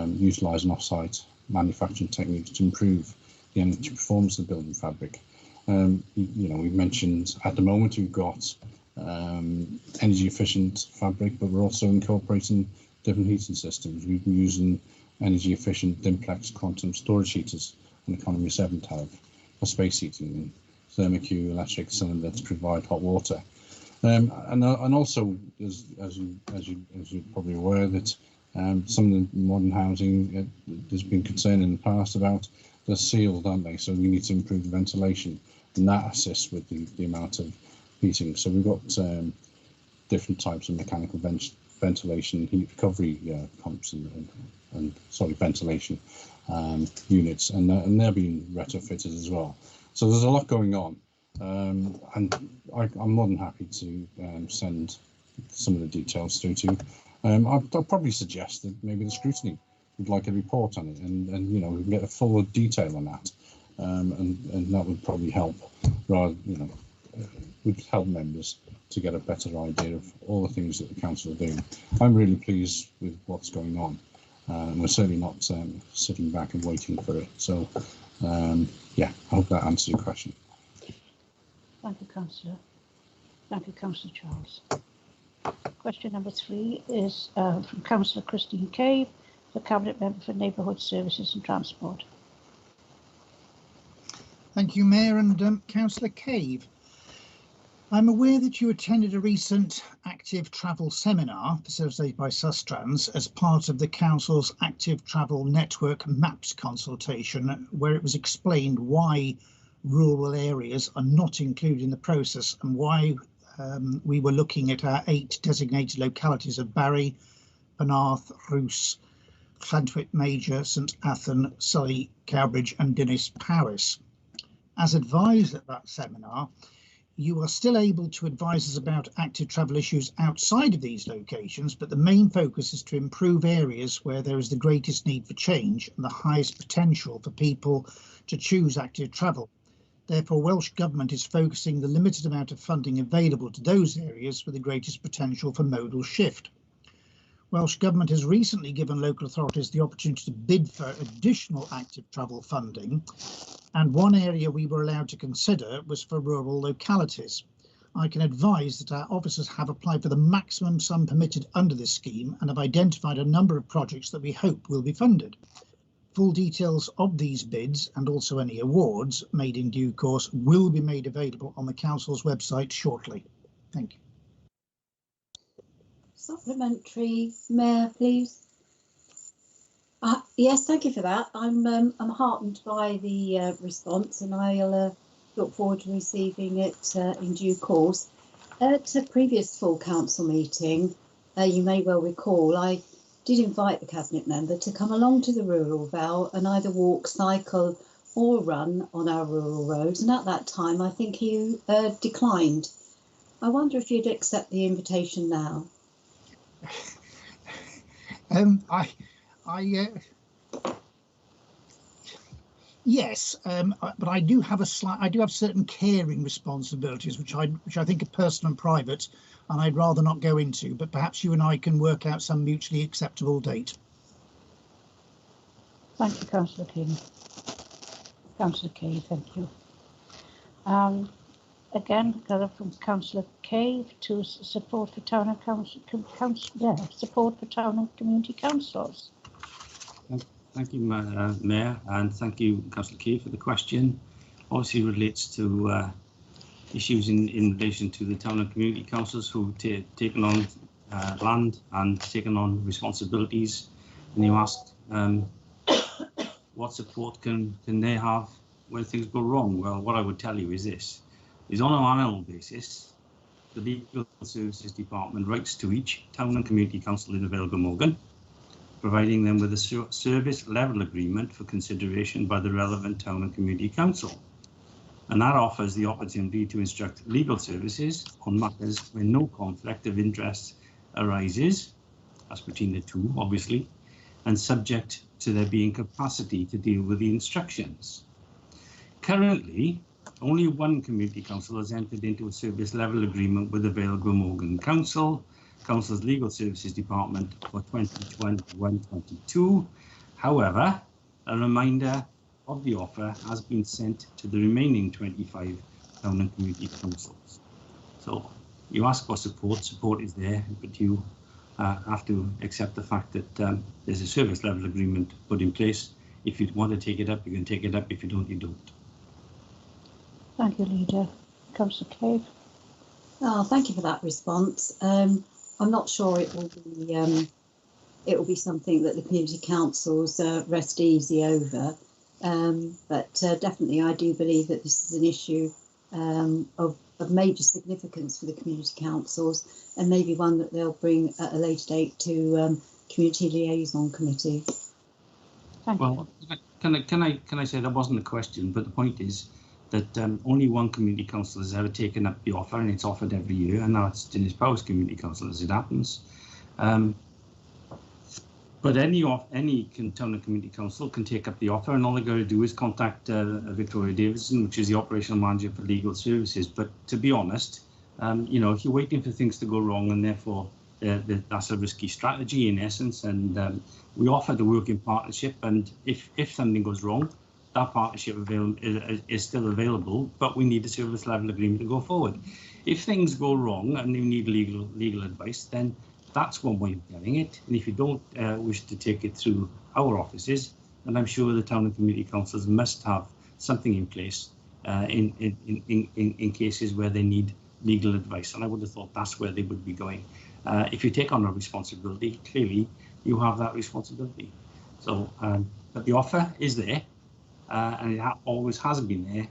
utilising off-site manufacturing techniques to improve the energy performance of the building fabric. We've mentioned at the moment we've got energy efficient fabric, but we're also incorporating different heating systems. We've been using energy efficient Dimplex quantum storage heaters on Economy 7 tariff for space heating, and Thermoq electric cylinder to provide hot water. And also, as you're probably aware, that some of the modern housing, there's been concern in the past about they're sealed, aren't they? So we need to improve the ventilation, and that assists with the amount of heating. So we've got different types of mechanical ventilation, heat recovery pumps, and ventilation units, and they're being retrofitted as well. So there's a lot going on, and I'm more than happy to send some of the details through to you. I'll probably suggest that maybe the scrutiny would like a report on it, and we can get a fuller detail on that, and that would probably help, would help members to get a better idea of all the things that the council are doing. I'm really pleased with what's going on, and we're certainly not sitting back and waiting for it. So yeah, I hope that answers your question. Thank you, Councillor. Thank you, Councillor Charles. Question number 3 is from Councillor Christine Cave, the Cabinet Member for Neighbourhood Services and Transport. Thank you, Mayor, and Councillor Cave. I'm aware that you attended a recent active travel seminar facilitated by Sustrans as part of the Council's Active Travel Network MAPS consultation, where it was explained why rural areas are not included in the process and why we were looking at our 8 designated localities of Barry, Penarth, Rhys, Llantwit Major, St Athan, Surrey, Cowbridge and Dinas Powys. As advised at that seminar, you are still able to advise us about active travel issues outside of these locations, but the main focus is to improve areas where there is the greatest need for change and the highest potential for people to choose active travel. Therefore, Welsh Government is focusing the limited amount of funding available to those areas with the greatest potential for modal shift. Welsh Government has recently given local authorities the opportunity to bid for additional active travel funding, and one area we were allowed to consider was for rural localities. I can advise that our officers have applied for the maximum sum permitted under this scheme and have identified a number of projects that we hope will be funded. Full details of these bids and also any awards made in due course will be made available on the Council's website shortly. Thank you. Supplementary, Mayor, please. Yes, thank you for that. I'm heartened by the response, and I'll look forward to receiving it in due course. At a previous full council meeting, you may well recall, I did invite the Cabinet Member to come along to the rural Val and either walk, cycle or run on our rural roads, and at that time I think he declined. I wonder if you'd accept the invitation now. Yes, but I do have certain caring responsibilities which I think are personal and private, and I'd rather not go into, but perhaps you and I can work out some mutually acceptable date. Thank you, Councillor King. Councillor Cave, thank you. Again, from Councillor Cave to support for town and support for town and community councils. Thank you, Mayor, and thank you, Councillor Cave, for the question. Obviously relates to issues in relation to the town and community councils who've taken on land and taken on responsibilities. And you asked what support can they have when things go wrong? Well, what I would tell you is this. is on an annual basis, the Legal Services Department writes to each town and community council in Vale Glamorgan, providing them with a service level agreement for consideration by the relevant town and community council. And that offers the opportunity to instruct legal services on matters where no conflict of interest arises, that's between the two, obviously, and subject to there being capacity to deal with the instructions. Currently, only one community council has entered into a service level agreement with the Vale Glamorgan Council's Legal Services Department for 2021-22. However, a reminder of the offer has been sent to the remaining 25 town and community councils. So you ask for support, support is there, but you have to accept the fact that there's a service level agreement put in place. If you want to take it up, you can take it up. If you don't, you don't. Thank you, Leader. Councillor Cave. Oh, thank you for that response. I'm not sure it will be something that the community councils rest easy over, but definitely I do believe that this is an issue of major significance for the community councils, and maybe one that they'll bring at a later date to community liaison committee. Well, can I say that wasn't a question, but the point is that only one community council has ever taken up the offer, and it's offered every year, and that's Dennis Powers Community Council, as it happens. But any town and community council can take up the offer, and all they got to do is contact Victoria Davison, which is the operational manager for legal services. But to be honest, you know, if you're waiting for things to go wrong, and therefore that's a risky strategy in essence, and we offer to work in partnership, and if something goes wrong, that partnership is still available, but we need a service level agreement to go forward. If things go wrong and you need legal advice, then that's one way of getting it. And if you don't wish to take it through our offices, then I'm sure the town and community councils must have something in place in cases where they need legal advice. And I would have thought that's where they would be going. If you take on a responsibility, clearly you have that responsibility. So, but the offer is there. And it always has been there,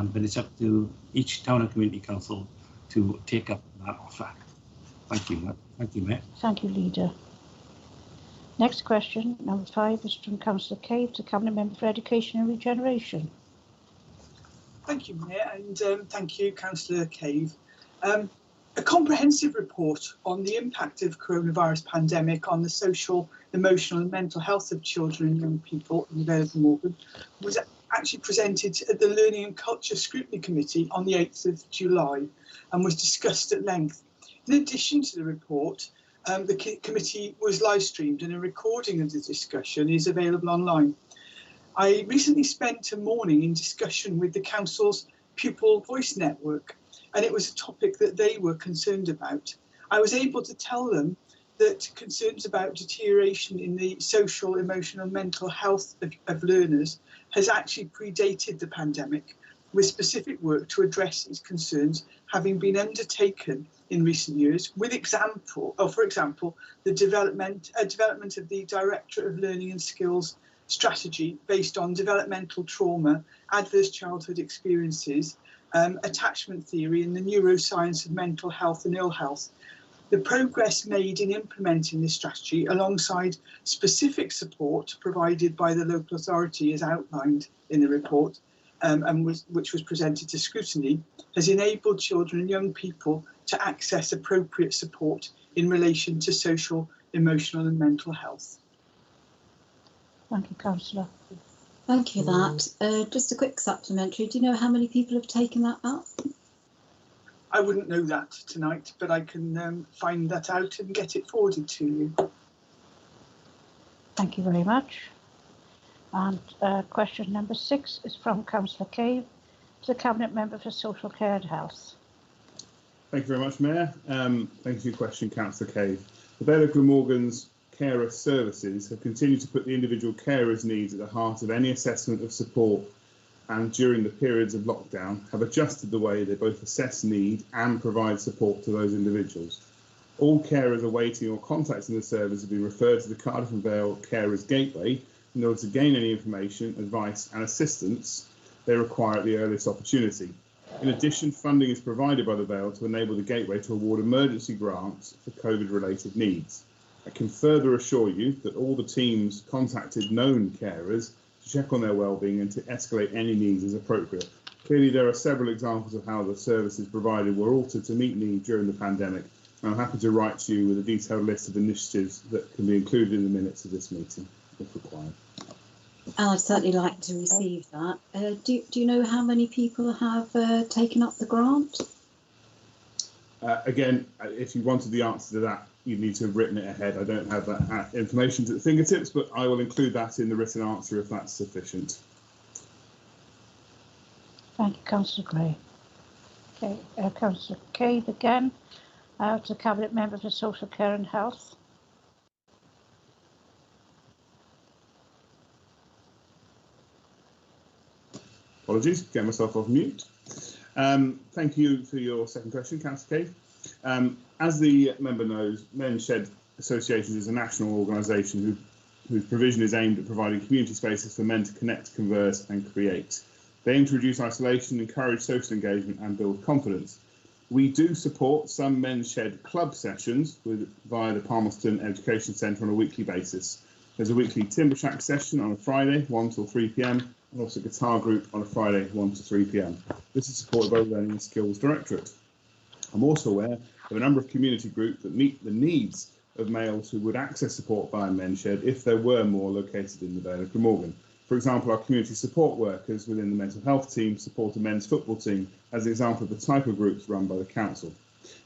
but it's up to each town and community council to take up that offer. Thank you, Matt. Thank you, Matt. Thank you, Leader. Next question, number 5, is from Councillor Cave to Cabinet Member for Education and Regeneration. Thank you, Mayor, and thank you, Councillor Cave. A comprehensive report on the impact of coronavirus pandemic on the social, emotional and mental health of children and young people in Vale Glamorgan was actually presented at the Learning and Culture Scrutiny Committee on the 8th of July and was discussed at length. In addition to the report, the committee was live streamed and a recording of the discussion is available online. I recently spent a morning in discussion with the council's Pupil Voice Network, and it was a topic that they were concerned about. I was able to tell them that concerns about deterioration in the social, emotional and mental health of learners has actually predated the pandemic, with specific work to address these concerns having been undertaken in recent years, with for example, the development of the Directorate of Learning and Skills strategy based on developmental trauma, adverse childhood experiences, attachment theory and the neuroscience of mental health and ill health. The progress made in implementing this strategy alongside specific support provided by the local authority as outlined in the report which was presented to scrutiny has enabled children and young people to access appropriate support in relation to social, emotional and mental health. Thank you, Councillor. Thank you for that. Just a quick supplementary. Do you know how many people have taken that up? I wouldn't know that tonight, but I can find that out and get it forwarded to you. Thank you very much. And question number 6 is from Councillor Cave to the Cabinet Member for Social Care and Health. Thank you very much, Mayor. Thank you for your question, Councillor Cave. The Vale Glamorgan's carer services have continued to put the individual carer's needs at the heart of any assessment of support, and during the periods of lockdown have adjusted the way they both assess need and provide support to those individuals. All carers awaiting or contacting the service have been referred to the Cardiff and Vale Carers Gateway in order to gain any information, advice and assistance they require at the earliest opportunity. In addition, funding is provided by the Vale to enable the Gateway to award emergency grants for COVID-related needs. I can further assure you that all the teams contacted known carers to check on their well-being and to escalate any needs as appropriate. Clearly, there are several examples of how the services provided were altered to meet needs during the pandemic, and I'm happy to write to you with a detailed list of initiatives that can be included in the minutes of this meeting, if required. I'd certainly like to receive that. Do you know how many people have taken up the grant? Again, if you wanted the answer to that, you'd need to have written it ahead. I don't have that information at the fingertips, but I will include that in the written answer if that's sufficient. Thank you, Councillor Gray. Okay, Councillor Cave again, to Cabinet Member for Social Care and Health. Apologies, get myself off mute. Thank you for your second question, Councillor Cave. As the member knows, Men's Shed Associations is a national organisation whose provision is aimed at providing community spaces for men to connect, converse and create. They aim to reduce isolation, encourage social engagement and build confidence. We do support some Men's Shed club sessions via the Palmerston Education Centre on a weekly basis. There's a weekly timber shack session on a Friday, 1 till 3 p.m, and also a guitar group on a Friday, 1 to 3 p.m. This is supported by the Learning and Skills Directorate. I'm also aware of a number of community groups that meet the needs of males who would access support via Men's Shed if there were more located in the Vale of Glamorgan. For example, our community support workers within the mental health team support a men's football team as an example of the type of groups run by the council.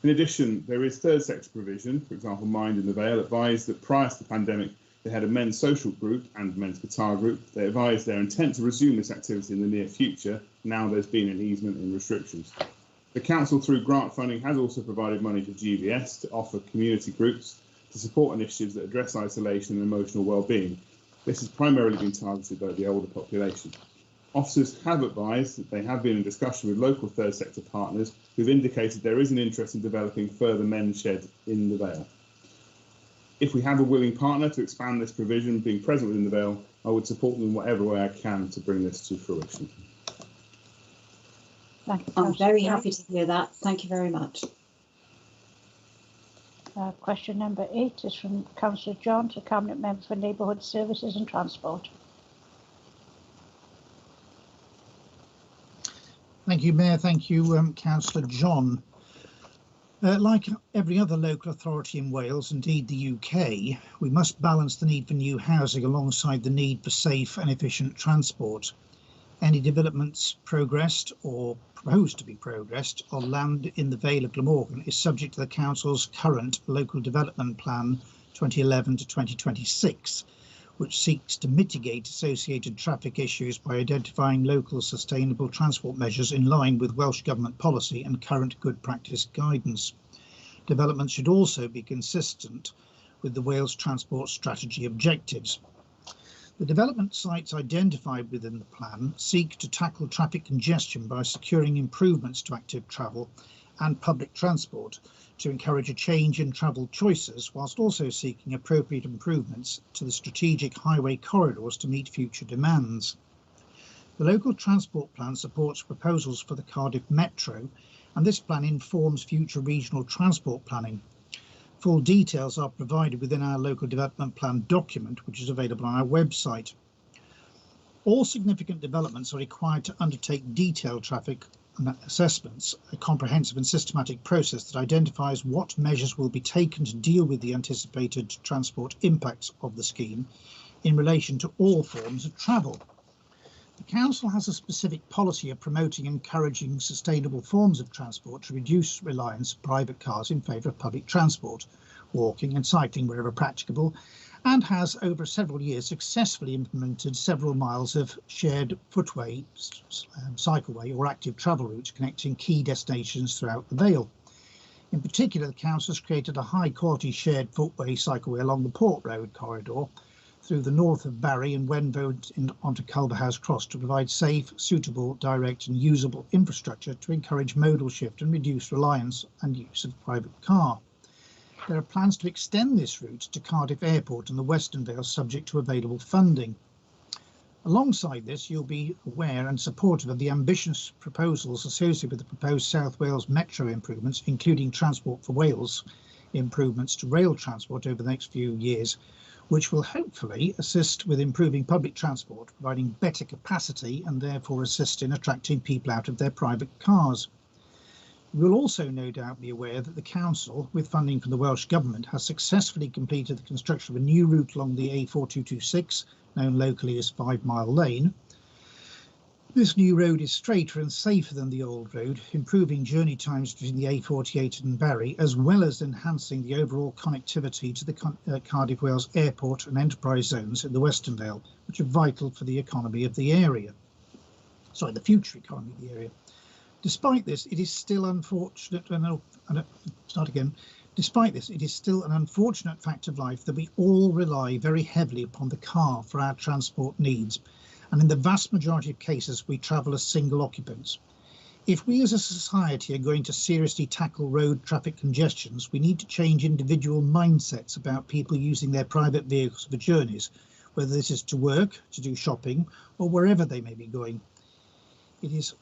In addition, there is third sector provision. For example, Mind in the Vale advised that prior to the pandemic, they had a men's social group and men's guitar group. They advised their intent to resume this activity in the near future. Now there's been an easement in restrictions. The council, through grant funding, has also provided money to GVS to offer community groups to support initiatives that address isolation and emotional well-being. This has primarily been targeted at the older population. Officers have advised that they have been in discussion with local third sector partners who've indicated there is an interest in developing further Men's Shed in the Vale. If we have a willing partner to expand this provision being present within the Vale, I would support them in whatever way I can to bring this to fruition. Thank you, I'm very happy to hear that. Thank you very much. Question number 8 is from Councillor John to Cabinet Member for Neighbourhood Services and Transport. Thank you, Mayor. Thank you, Councillor John. Like every other local authority in Wales, indeed the UK, we must balance the need for new housing alongside the need for safe and efficient transport. Any developments progressed or proposed to be progressed on land in the Vale of Glamorgan is subject to the Council's current Local Development Plan 2011 to 2026, which seeks to mitigate associated traffic issues by identifying local sustainable transport measures in line with Welsh Government policy and current good practice guidance. Development should also be consistent with the Wales Transport Strategy objectives. The development sites identified within the plan seek to tackle traffic congestion by securing improvements to active travel and public transport to encourage a change in travel choices, whilst also seeking appropriate improvements to the strategic highway corridors to meet future demands. The local transport plan supports proposals for the Cardiff Metro, and this plan informs future regional transport planning. Full details are provided within our local development plan document, which is available on our website. All significant developments are required to undertake detailed traffic assessments, a comprehensive and systematic process that identifies what measures will be taken to deal with the anticipated transport impacts of the scheme in relation to all forms of travel. The Council has a specific policy of promoting and encouraging sustainable forms of transport to reduce reliance on private cars in favour of public transport, walking and cycling wherever practicable, and has over several years successfully implemented several miles of shared footway, cycleway or active travel routes connecting key destinations throughout the Vale. In particular, the Council has created a high quality shared footway cycleway along the Port Road corridor through the north of Barry and Wenvoe onto Culverhouse Cross to provide safe, suitable, direct and usable infrastructure to encourage modal shift and reduce reliance and use of private car. There are plans to extend this route to Cardiff Airport and the Western Vale subject to available funding. Alongside this, you'll be aware and supportive of the ambitious proposals associated with the proposed South Wales Metro improvements, including Transport for Wales improvements to rail transport over the next few years, which will hopefully assist with improving public transport, providing better capacity and therefore assist in attracting people out of their private cars. You will also no doubt be aware that the Council, with funding from the Welsh Government, has successfully completed the construction of a new route along the A4226, known locally as 5 Mile Lane. This new road is straighter and safer than the old road, improving journey times between the A48 and Barry, as well as enhancing the overall connectivity to the Cardiff Wales Airport and enterprise zones in the Western Vale, which are vital for the economy of the area. Sorry, the future economy of the area. Despite this, it is still unfortunate, Despite this, it is still an unfortunate fact of life that we all rely very heavily upon the car for our transport needs. And in the vast majority of cases, we travel as single occupants. If we as a society are going to seriously tackle road traffic congestions, we need to change individual mindsets about people using their private vehicles for journeys, whether this is to work, to do shopping, or wherever they may be going. It is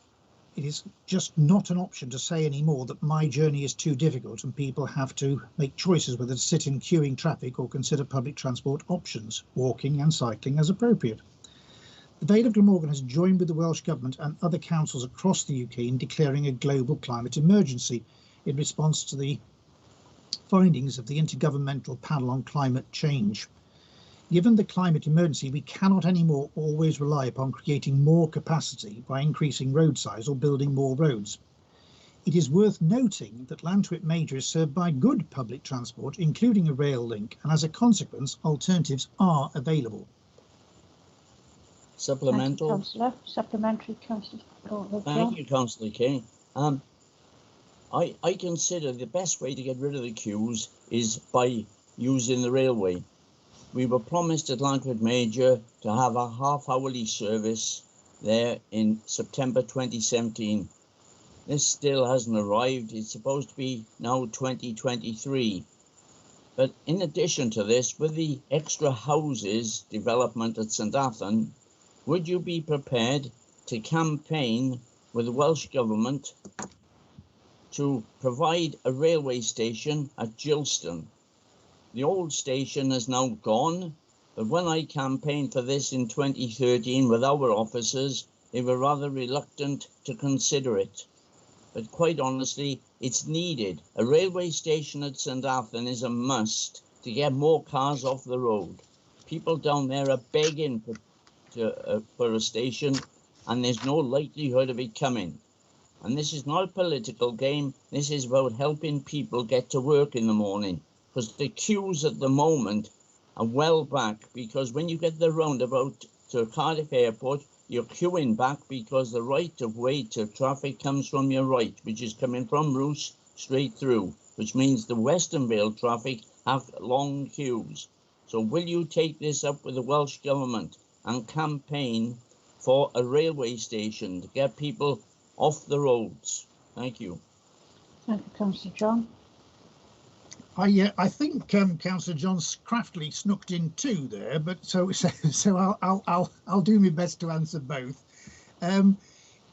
just not an option to say anymore that my journey is too difficult and people have to make choices whether to sit in queuing traffic or consider public transport options, walking and cycling as appropriate. The Vale of Glamorgan has joined with the Welsh Government and other councils across the UK in declaring a global climate emergency in response to the findings of the Intergovernmental Panel on Climate Change. Given the climate emergency, we cannot anymore always rely upon creating more capacity by increasing road size or building more roads. It is worth noting that Llantwit Major is served by good public transport, including a rail link, and as a consequence, alternatives are available. Thank Supplemental. you, Councillor. Supplementary, Councillor. Thank you, Councillor King. I consider the best way to get rid of the queues is by using the railway. We were promised at Llantwit Major to have a half-hourly service there in September 2017. This still hasn't arrived. It's supposed to be now 2023. But in addition to this, with the extra houses development at St Athan, would you be prepared to campaign with the Welsh Government to provide a railway station at Gilston? The old station is now gone, but when I campaigned for this in 2013 with our officers, they were rather reluctant to consider it. But quite honestly, it's needed. A railway station at St Athan is a must to get more cars off the road. People down there are begging for a station, and there's no likelihood of it coming. And this is not a political game. This is about helping people get to work in the morning, because the queues at the moment are well back, because when you get the roundabout to Cardiff Airport, you're queuing back because the right of way to traffic comes from your right, which is coming from Roos straight through, which means the Western Vale traffic have long queues. So will you take this up with the Welsh Government and campaign for a railway station to get people off the roads? Thank you. Thank you, Councillor John. I think Councillor John's craftily snooked in two there, but so I'll do my best to answer both.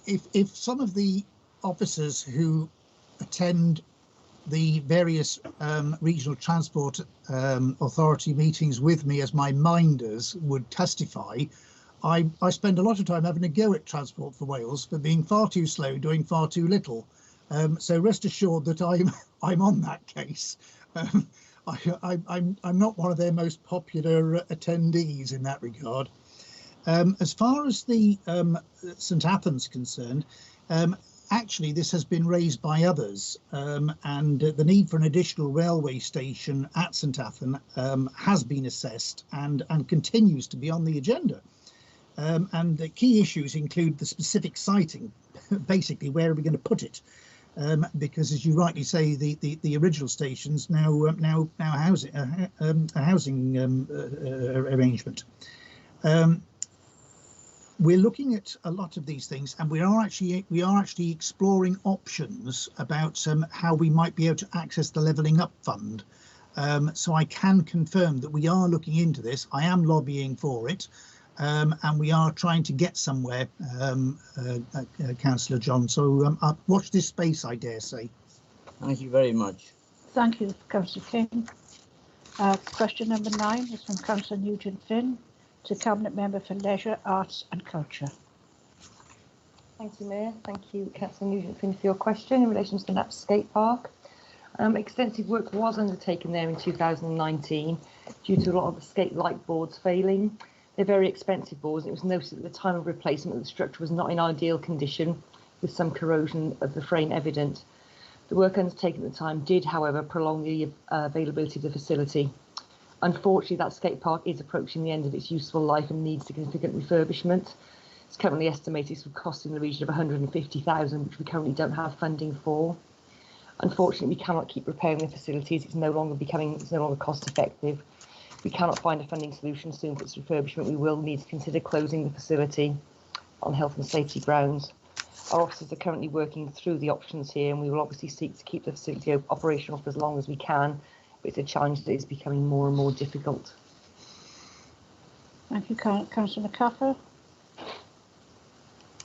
If some of the officers who attend the various regional transport authority meetings with me as my minders would testify, I spend a lot of time having a go at Transport for Wales for being far too slow, doing far too little. So rest assured that I'm on that case. I'm not one of their most popular attendees in that regard. As far as the St Athan's concerned, actually this has been raised by others, and the need for an additional railway station at St Athan has been assessed and continues to be on the agenda. And the key issues include the specific siting, basically where are we going to put it? Because, as you rightly say, the original station's now a housing arrangement. We're looking at a lot of these things, and we are actually exploring options about how we might be able to access the Levelling Up Fund. So I can confirm that we are looking into this. I am lobbying for it. and we are trying to get somewhere, Councillor John. So watch this space, I dare say. Thank you very much. Thank you, Councillor King. Question number 9 is from Councillor Nugent Finn to Cabinet Member for Leisure, Arts and Culture. Thank you, Mayor. Thank you, Councillor Nugent Finn, for your question in relation to the Knapp Skate Park. Extensive work was undertaken there in 2019 due to a lot of the skate light boards failing. They're very expensive boards, and it was noted at the time of replacement that the structure was not in ideal condition, with some corrosion of the frame evident. The work undertaken at the time did, however, prolong the availability of the facility. Unfortunately, that skate park is approaching the end of its useful life and needs significant refurbishment. It's currently estimated to cost in the region of 150,000, which we currently don't have funding for. Unfortunately, we cannot keep repairing the facilities. It's no longer cost effective. We cannot find a funding solution soon for its refurbishment. We will need to consider closing the facility on health and safety grounds. Our officers are currently working through the options here, and we will obviously seek to keep the facility operational for as long as we can, but it's a challenge that is becoming more and more difficult. Thank you, Councillor McCaffer.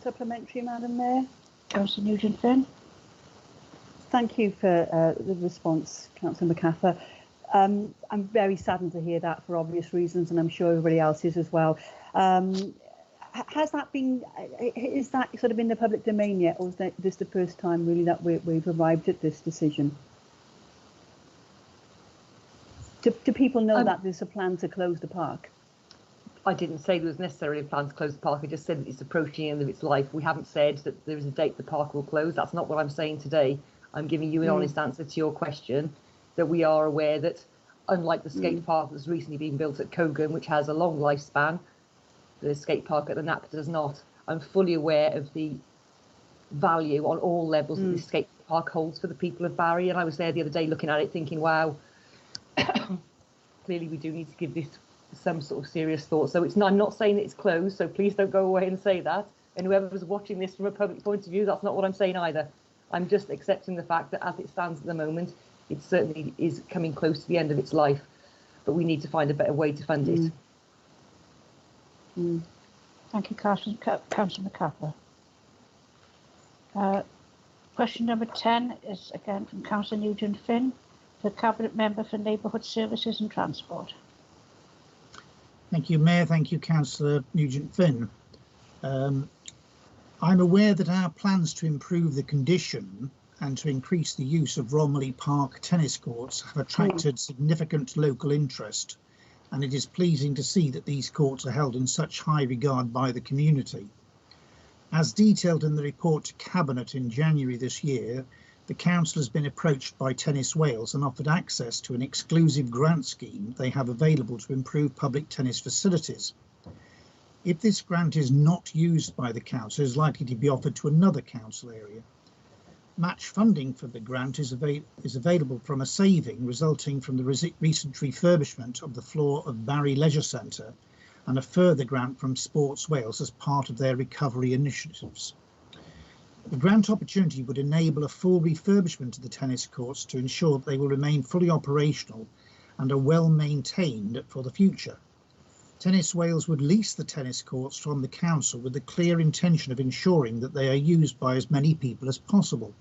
Supplementary, Madam Mayor. Councillor Nugent Finn. Thank you for the response, Councillor McCaffer. I'm very saddened to hear that for obvious reasons, and I'm sure everybody else is as well. Has that been, is that sort of in the public domain yet, or is this the first time really that we've arrived at this decision? Do people know that there's a plan to close the park? I didn't say there was necessarily a plan to close the park. I just said that it's approaching the end of its life. We haven't said that there is a date the park will close. That's not what I'm saying today. I'm giving you an honest answer to your question, that we are aware that, unlike the skate park that's recently been built at Cogan, which has a long lifespan, the skate park at the Knapp does not. I'm fully aware of the value on all levels that this skate park holds for the people of Barry. And I was there the other day looking at it thinking, wow, clearly we do need to give this some sort of serious thought. So I'm not saying that it's closed, so please don't go away and say that. And whoever's watching this from a public point of view, that's not what I'm saying either. I'm just accepting the fact that as it stands at the moment, it certainly is coming close to the end of its life, but we need to find a better way to fund it. Thank you, Councillor McCaffer. Question number 10 is again from Councillor Nugent Finn, the Cabinet Member for Neighbourhood Services and Transport. Thank you, Mayor. Thank you, Councillor Nugent Finn. I'm aware that our plans to improve the condition and to increase the use of Romilly Park tennis courts have attracted significant local interest, and it is pleasing to see that these courts are held in such high regard by the community. As detailed in the report to Cabinet in January this year, the Council has been approached by Tennis Wales and offered access to an exclusive grant scheme they have available to improve public tennis facilities. If this grant is not used by the Council, it is likely to be offered to another Council area. Match funding for the grant is available from a saving resulting from the recent refurbishment of the floor of Barry Leisure Centre and a further grant from Sports Wales as part of their recovery initiatives. The grant opportunity would enable a full refurbishment of the tennis courts to ensure that they will remain fully operational and are well maintained for the future. Tennis Wales would lease the tennis courts from the Council with the clear intention of ensuring that they are used by as many people as possible.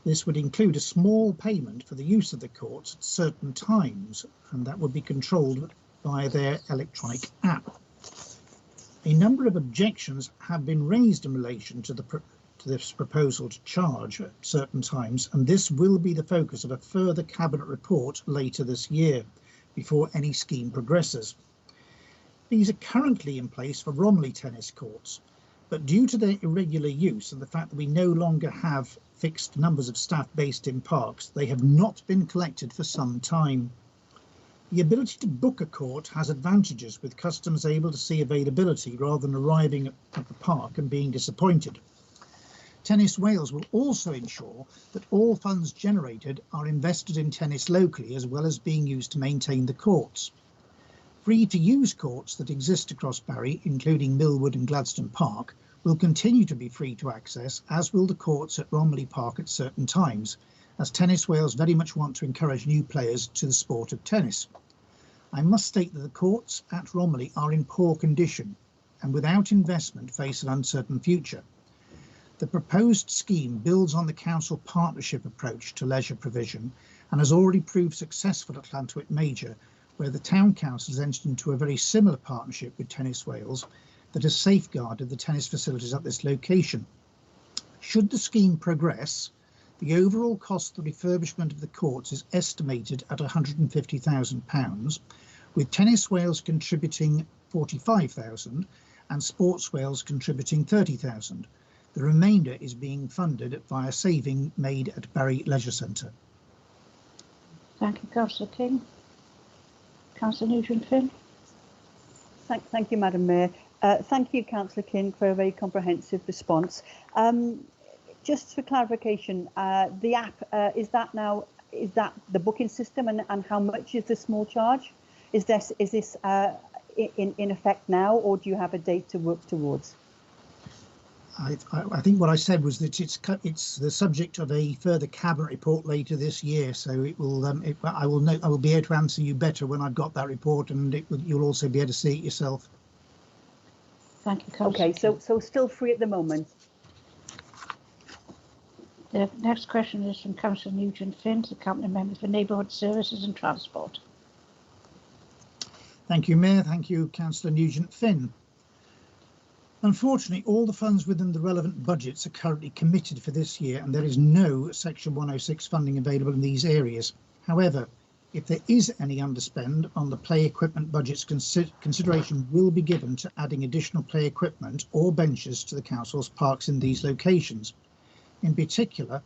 This would include a small payment for the use of the courts at certain times, and that would be controlled via their electronic app. A number of objections have been raised in relation to this proposal to charge at certain times, and this will be the focus of a further Cabinet report later this year before any scheme progresses. These are currently in place for Romilly tennis courts, but due to their irregular use and the fact that we no longer have fixed numbers of staff based in parks, they have not been collected for some time. The ability to book a court has advantages, with customers able to see availability rather than arriving at the park and being disappointed. Tennis Wales will also ensure that all funds generated are invested in tennis locally, as well as being used to maintain the courts. Free-to-use courts that exist across Barry, including Millwood and Gladstone Park, will continue to be free to access, as will the courts at Romilly Park at certain times, as Tennis Wales very much want to encourage new players to the sport of tennis. I must state that the courts at Romilly are in poor condition, and without investment face an uncertain future. The proposed scheme builds on the council partnership approach to leisure provision and has already proved successful at Llantwit Major, where the town council has entered into a very similar partnership with Tennis Wales that has safeguarded the tennis facilities at this location. Should the scheme progress, the overall cost of the refurbishment of the courts is estimated at £150,000, with Tennis Wales contributing £45,000 and Sports Wales contributing £30,000. The remainder is being funded via saving made at Bury Leisure Centre. Thank you, Councillor King. Councillor Nugent-Finn. Thank you, Madam Mayor. Thank you, Councillor King, for a very comprehensive response. Just for clarification, the app, is that the booking system, and how much is the small charge? Is this in effect now, or do you have a date to work towards? I think what I said was that it's the subject of a further cabinet report later this year, so it will. I will be able to answer you better when I've got that report, and you'll also be able to see it yourself. Thank you, Councillor. Okay, so still free at the moment. The next question is from Councillor Nugent-Finn, the Cabinet Member for Neighbourhood Services and Transport. Thank you, Mayor. Thank you, Councillor Nugent-Finn. Unfortunately, all the funds within the relevant budgets are currently committed for this year, and there is no Section 106 funding available in these areas. However, if there is any underspend on the play equipment budgets, consideration will be given to adding additional play equipment or benches to the council's parks in these locations. In particular,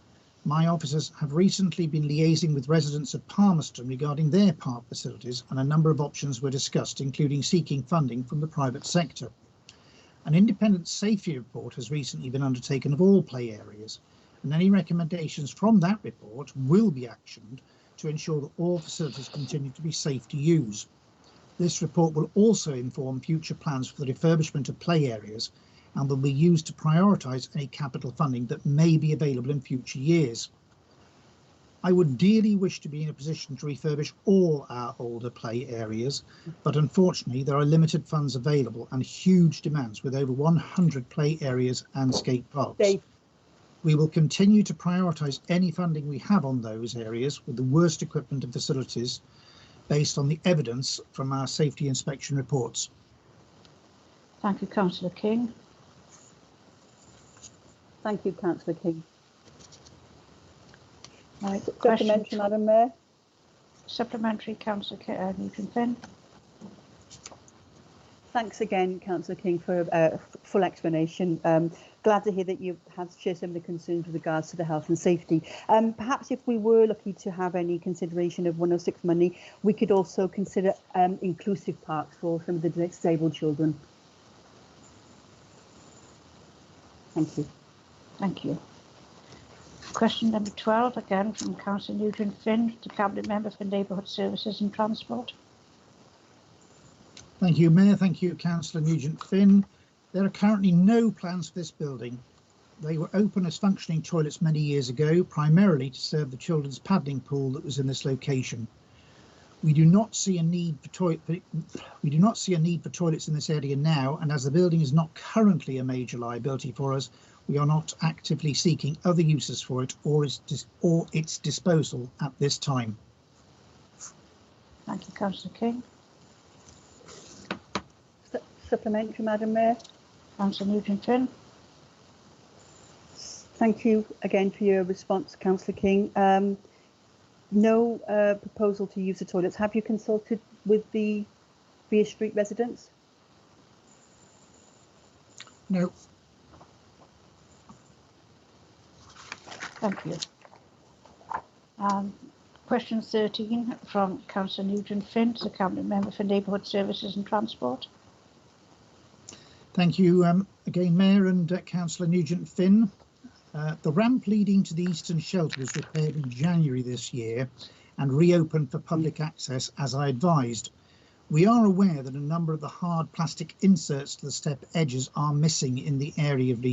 my officers have recently been liaising with residents of Palmerston regarding their park facilities, and a number of options were discussed, including seeking funding from the private sector. An independent safety report has recently been undertaken of all play areas, and any recommendations from that report will be actioned to ensure that all facilities continue to be safe to use. This report will also inform future plans for the refurbishment of play areas and will be used to prioritise any capital funding that may be available in future years. I would dearly wish to be in a position to refurbish all our older play areas, but unfortunately there are limited funds available and huge demands with over 100 play areas and skate parks. Dave. We will continue to prioritise any funding we have on those areas with the worst equipment and facilities based on the evidence from our safety inspection reports. Thank you, Councillor King. Thank you, Councillor King. Right, supplementary, Madam Mayor. Supplementary, Councillor Nugent-Finn. Thanks again, Councillor King, for a full explanation. Glad to hear that you have shared some of the concerns with regards to the health and safety. Perhaps if we were lucky to have any consideration of 106 money, we could also consider inclusive parks for some of the disabled children. Thank you. Thank you. Question number 12, again from Councillor Nugent-Finn, the Cabinet Member for Neighbourhood Services and Transport. Thank you, Mayor. Thank you, Councillor Nugent-Finn. There are currently no plans for this building. They were open as functioning toilets many years ago, primarily to serve the children's paddling pool that was in this location. We do not see a need for toilets in this area now, and as the building is not currently a major liability for us, we are not actively seeking other uses for it or its disposal at this time. Thank you, Councillor King. Supplementary, Madam Mayor. Councillor Nugent-Finn. Thank you again for your response, Councillor King. No proposal to use the toilets. Have you consulted with the Beer Street residents? No. Thank you. Question 13 from Councillor Nugent-Finn, the Cabinet Member for Neighbourhood Services and Transport. Thank you again, Mayor and Councillor Nugent-Finn. The ramp leading to the Eastern Shelter was repaired in January this year and reopened for public access as I advised. We are aware that a number of the hard plastic inserts to the step edges are missing in the area of the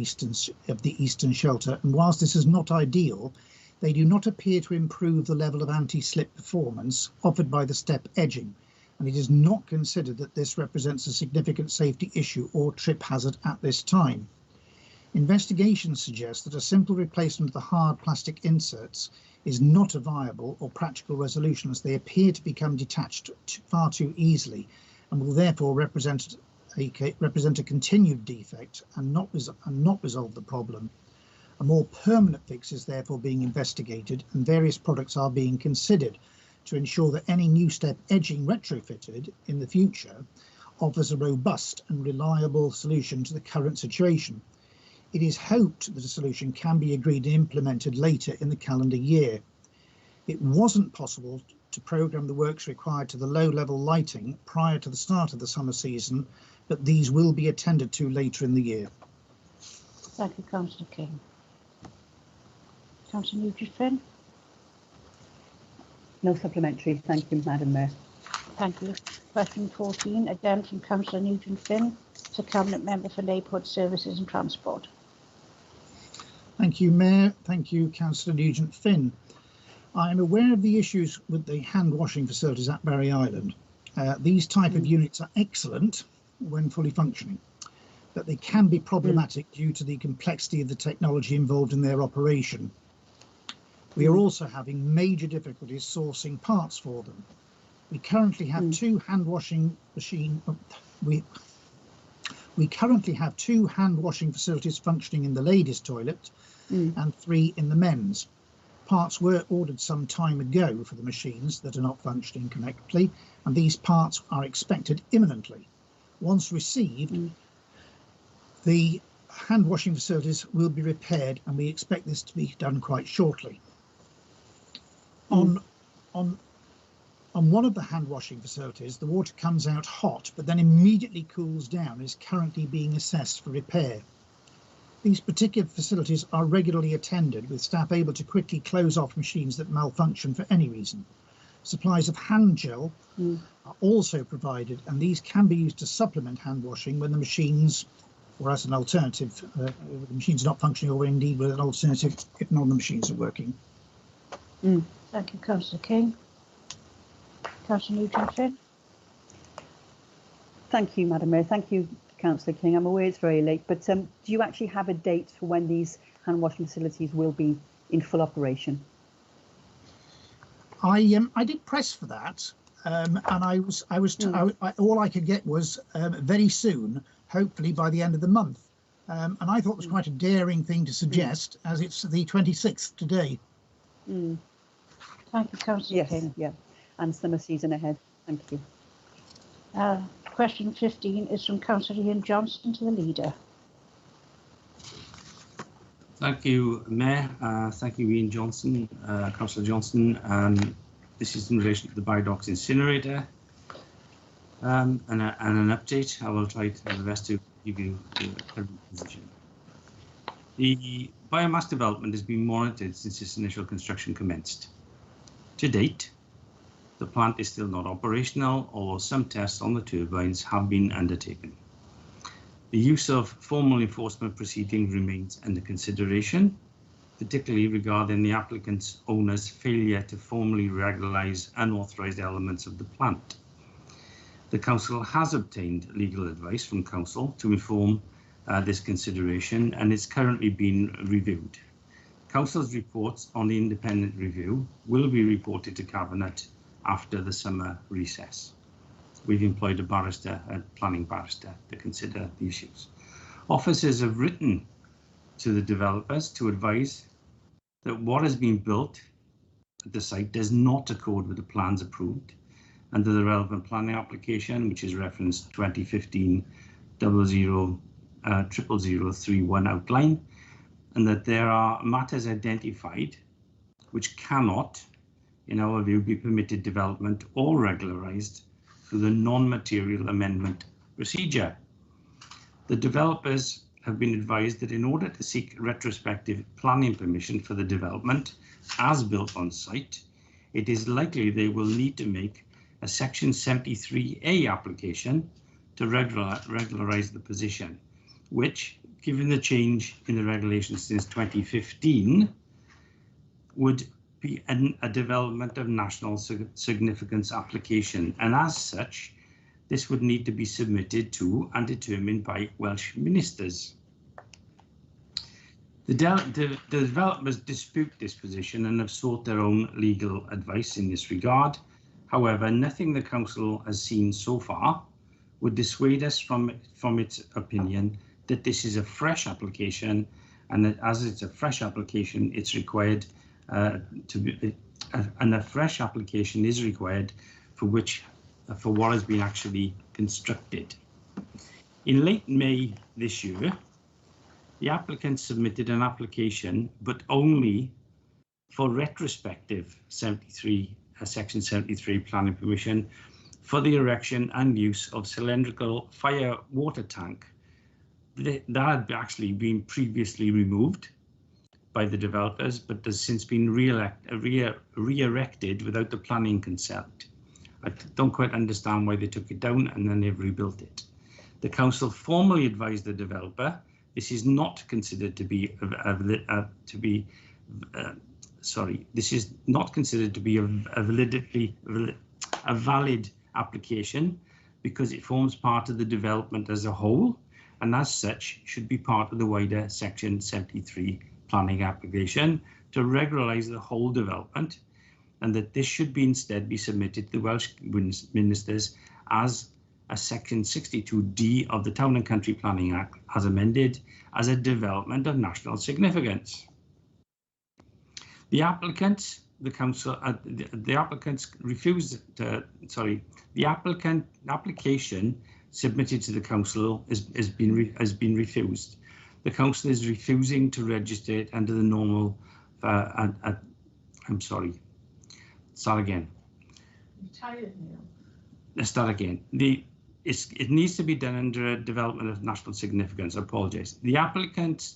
Eastern Shelter, and whilst this is not ideal, they do not appear to improve the level of anti-slip performance offered by the step edging, and it is not considered that this represents a significant safety issue or trip hazard at this time. Investigations suggest that a simple replacement of the hard plastic inserts is not a viable or practical resolution, as they appear to become detached far too easily and will therefore represent a continued defect and not resolve the problem. A more permanent fix is therefore being investigated, and various products are being considered to ensure that any new step edging retrofitted in the future offers a robust and reliable solution to the current situation. It is hoped that a solution can be agreed and implemented later in the calendar year. It wasn't possible to programme the works required to the low-level lighting prior to the start of the summer season, but these will be attended to later in the year. Thank you, Councillor King. Councillor Nugent-Finn? No supplementary. Thank you, Madam Mayor. Thank you. Question 14, again from Councillor Nugent-Finn to Cabinet Member for Neighbourhood Services and Transport. Thank you, Mayor. Thank you, Councillor Nugent-Finn. I'm aware of the issues with the hand washing facilities at Barry Island. These type of units are excellent when fully functioning, but they can be problematic due to the complexity of the technology involved in their operation. We are also having major difficulties sourcing parts for them. We currently have two hand washing machine. We currently have 2 hand washing facilities functioning in the ladies' toilet and 3 in the men's. Parts were ordered some time ago for the machines that are not functioning correctly, and these parts are expected imminently. Once received, the hand washing facilities will be repaired, and we expect this to be done quite shortly. On one of the hand washing facilities, the water comes out hot but then immediately cools down and is currently being assessed for repair. These particular facilities are regularly attended, with staff able to quickly close off machines that malfunction for any reason. Supplies of hand gel are also provided, and these can be used to supplement hand washing when the machines, or as an alternative, the machines are not functioning, or indeed with an alternative if none of the machines are working. Thank you, Councillor King. Councillor Nugent-Finn. Thank you, Madam Mayor. Thank you, Councillor King. I'm aware it's very late, but do you actually have a date for when these hand washing facilities will be in full operation? I did press for that, and all I could get was very soon, hopefully by the end of the month, and I thought it was quite a daring thing to suggest, as it's the 26th today. Thank you, Councillor King. Yeah, and summer season ahead. Thank you. Question 15 is from Councillor Ian Johnson to the Leader. Thank you, Mayor. Thank you, Ian Johnson, Councillor Johnson. This is in relation to the Biodox incinerator and an update. I will try to do the best to give you the current position. The biomass development has been monitored since its initial construction commenced. To date, the plant is still not operational, although some tests on the turbines have been undertaken. The use of formal enforcement proceedings remains under consideration, particularly regarding the applicant's owner's failure to formally regularise unauthorised elements of the plant. The Council has obtained legal advice from Council to inform this consideration, and it's currently being reviewed. Council's reports on the independent review will be reported to Cabinet after the summer recess. We've employed a planning barrister, to consider the issues. Officers have written to the developers to advise that what has been built at the site does not accord with the plans approved under the relevant planning application, which is reference 2015 000031 outline, and that there are matters identified which cannot, in our view, be permitted development or regularised through the non-material amendment procedure. The developers have been advised that in order to seek retrospective planning permission for the development as built on site, it is likely they will need to make a Section 73A application to regularise the position, which, given the change in the regulations since 2015, would be a development of national significance application, and as such, this would need to be submitted to and determined by Welsh ministers. The developers dispute this position and have sought their own legal advice in this regard. However, nothing the council has seen so far would dissuade us from its opinion that this is a fresh application, and that as it's a fresh application, it's required and a fresh application is required for what has been actually constructed. In late May this year, the applicant submitted an application, but only for retrospective Section 73 planning permission for the erection and use of cylindrical fire water tank that had actually been previously removed by the developers, but has since been re-erected without the planning consent. I don't quite understand why they took it down and then they've rebuilt it. The council formally advised the developer this is not considered to be this is not considered to be a valid application because it forms part of the development as a whole, and as such should be part of the wider Section 73 planning application to regularise the whole development, and that this should be instead be submitted to the Welsh ministers as a Section 62D of the Town and Country Planning Act as amended as a development of national significance. The applicants application submitted to the council has been refused. The council is refusing to register it under the normal. I'm sorry. Start again. You're tired now. Let's start again. It needs to be done under a development of national significance. I apologise. The applicant.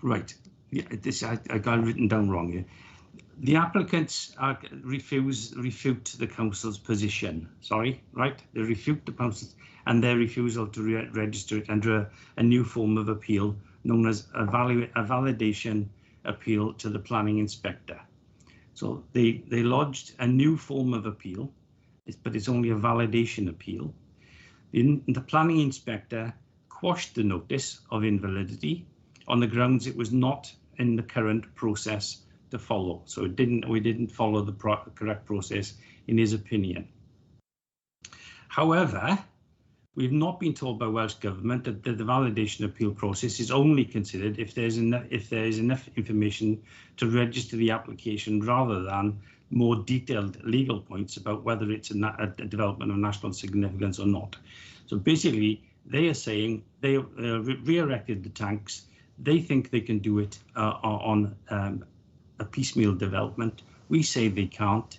Right. I got it written down wrong here. The applicants refute the council's position. Sorry, right? They refute the council's and their refusal to register it under a new form of appeal known as a validation appeal to the planning inspector. So they lodged a new form of appeal, but it's only a validation appeal. The planning inspector quashed the notice of invalidity on the grounds it was not in the current process to follow. So we didn't follow the correct process in his opinion. However, we've not been told by Welsh Government that the validation appeal process is only considered if there is enough information to register the application rather than more detailed legal points about whether it's a development of national significance or not. So basically, they are saying they re-erected the tanks. They think they can do it on a piecemeal development. We say they can't.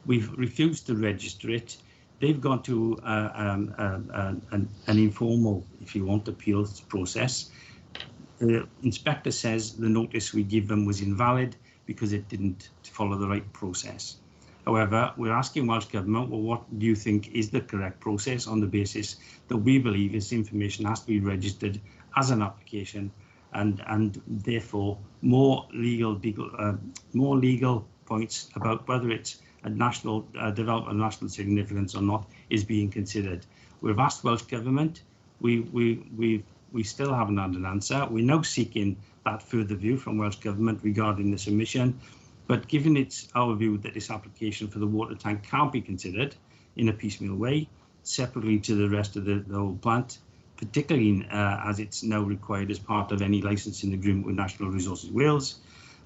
We've refused to register it. They've gone to an informal, if you want, appeals process. The inspector says the notice we give them was invalid because it didn't follow the right process. However, we're asking Welsh Government, well, what do you think is the correct process on the basis that we believe this information has to be registered as an application and therefore more legal points about whether it's a national development of national significance or not is being considered. We've asked Welsh Government. We still haven't had an answer. We're now seeking that further view from Welsh Government regarding the submission. But given it's our view that this application for the water tank can't be considered in a piecemeal way, separately to the rest of the whole plant, particularly as it's now required as part of any licensing agreement with National Resources Wales,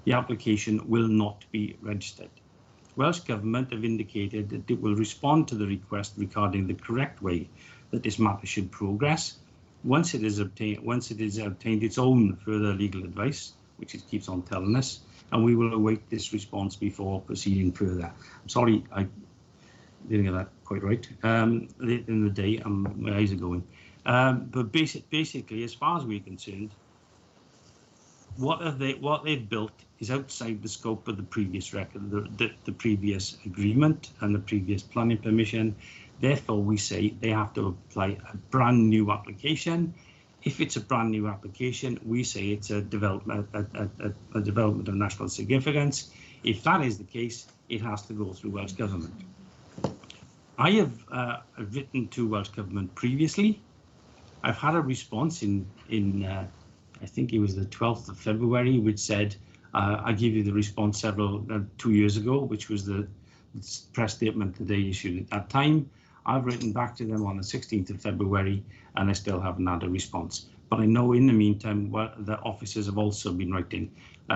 the application will not be registered. Welsh Government have indicated that it will respond to the request regarding the correct way that this matter should progress once it is obtained its own further legal advice, which it keeps on telling us, and we will await this response before proceeding further. I'm sorry, I didn't get that quite right. Late in the day, my eyes are going. But basically, as far as we're concerned, what they've built is outside the scope of the previous record, the previous agreement and the previous planning permission. Therefore, we say they have to apply a brand new application. If it's a brand new application, we say it's a development of national significance. If that is the case, it has to go through Welsh Government. I have written to Welsh Government previously. I've had a response in I think it was the 12th of February, which said, I gave you the response 2 years ago, which was the press statement that they issued at that time. I've written back to them on the 16th of February, and I still haven't had a response. But I know in the meantime, the officers have also been writing,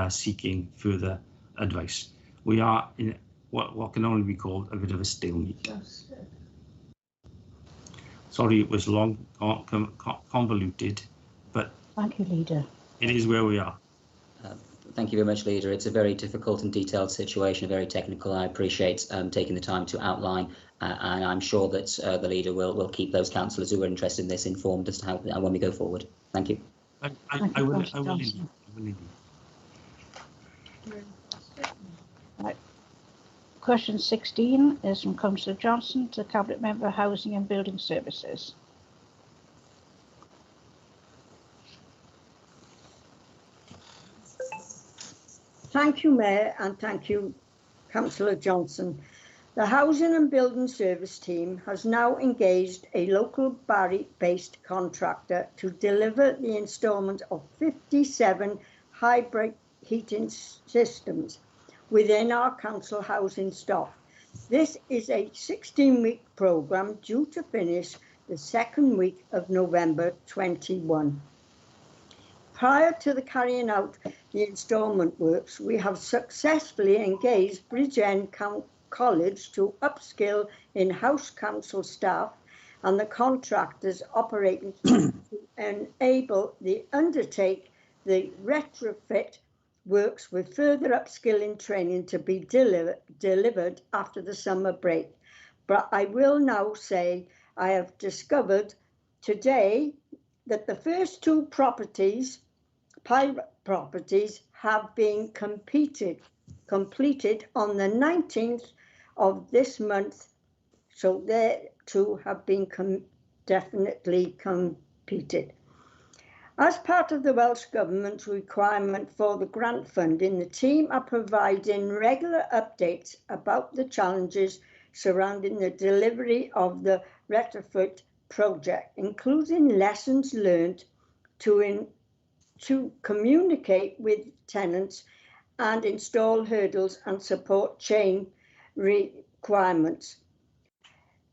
seeking further advice. We are in what can only be called a bit of a stalemate. Sorry, it was long, convoluted, but thank you, Leader. It is where we are. Thank you very much, Leader. It's a very difficult and detailed situation, very technical. I appreciate taking the time to outline, and I'm sure that the Leader will keep those councillors who are interested in this informed as to how when we go forward. Thank you. I will indeed. Right. Question 16 is from Councillor Johnson to Cabinet Member Housing and Building Services. Thank you, Mayor, and thank you, Councillor Johnson. The Housing and Building Service team has now engaged a local Barry-based contractor to deliver the instalment of 57 hybrid heating systems within our council housing stock. This is a 16-week programme due to finish the second week of November 21. Prior to the carrying out the instalment works, we have successfully engaged Bridge End College to upskill in-house council staff and the contractors operating to enable the undertake the retrofit works with further upskilling training to be delivered after the summer break. But I will now say I have discovered today that the first two pilot properties have been completed on the 19th of this month, so they too have been definitely completed. As part of the Welsh Government's requirement for the grant funding, the team are providing regular updates about the challenges surrounding the delivery of the retrofit project, including lessons learned to communicate with tenants and install hurdles and support chain requirements.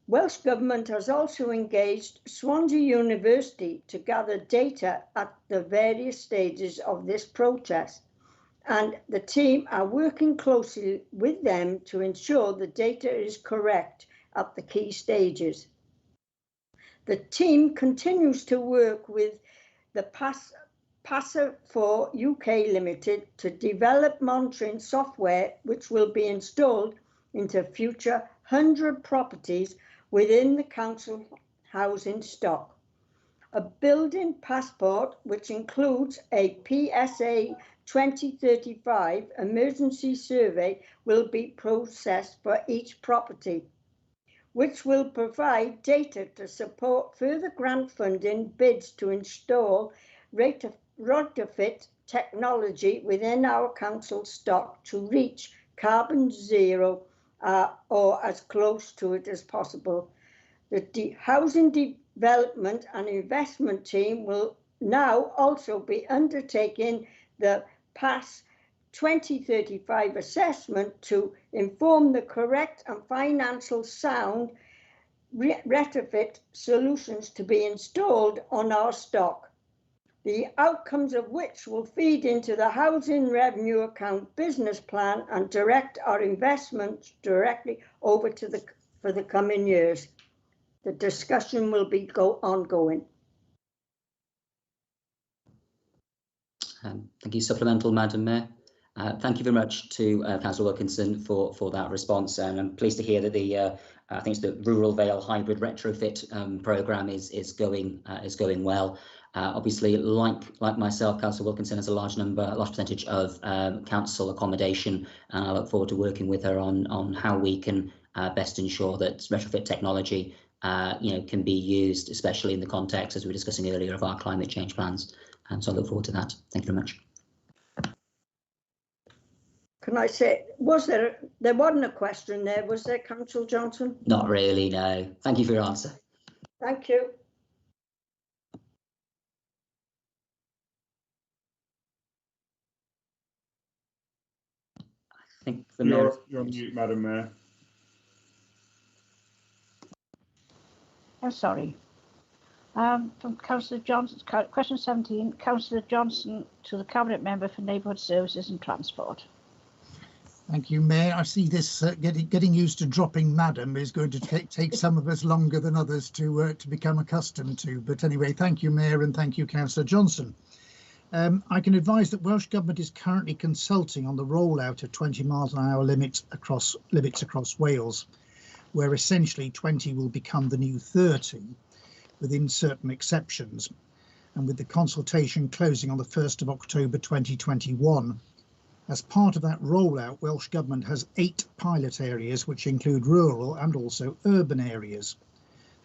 Welsh Government has also engaged Swansea University to gather data at the various stages of this process, and the team are working closely with them to ensure the data is correct at the key stages. The team continues to work with the Passer for UK Limited to develop monitoring software which will be installed into future 100 properties within the council housing stock. A building passport, which includes a PSA 2035 emergency survey, will be processed for each property, which will provide data to support further grant funding bids to install retrofit technology within our council stock to reach carbon zero or as close to it as possible. The Housing Development and Investment team will now also be undertaking the PASS 2035 assessment to inform the correct and financial sound retrofit solutions to be installed on our stock, the outcomes of which will feed into the housing revenue account business plan and direct our investments directly over to for the coming years. The discussion will be ongoing. Thank you. Supplemental, Madam Mayor. Thank you very much to Councillor Wilkinson for that response, and I'm pleased to hear that the I think it's the Rural Vale Hybrid Retrofit programme is going well. Obviously, like myself, Councillor Wilkinson has a large percentage of council accommodation, and I look forward to working with her on how we can best ensure that retrofit technology can be used, especially in the context, as we were discussing earlier, of our climate change plans. And so I look forward to that. Thank you very much. Can I say, there wasn't a question there, was there, Councillor Johnson? Not really, no. Thank you for your answer. Thank you. I think the Mayor... You're on mute, Madam Mayor. I'm sorry. From Councillor Johnson, question 17, Councillor Johnson to the Cabinet Member for Neighbourhood Services and Transport. Thank you, Mayor. I see this getting used to dropping Madam is going to take some of us longer than others to become accustomed to. But anyway, thank you, Mayor, and thank you, Councillor Johnson. I can advise that Welsh Government is currently consulting on the rollout of 20 miles an hour limits across Wales, where essentially 20 will become the new 30, within certain exceptions, and with the consultation closing on the 1st of October 2021. As part of that rollout, Welsh Government has 8 pilot areas, which include rural and also urban areas.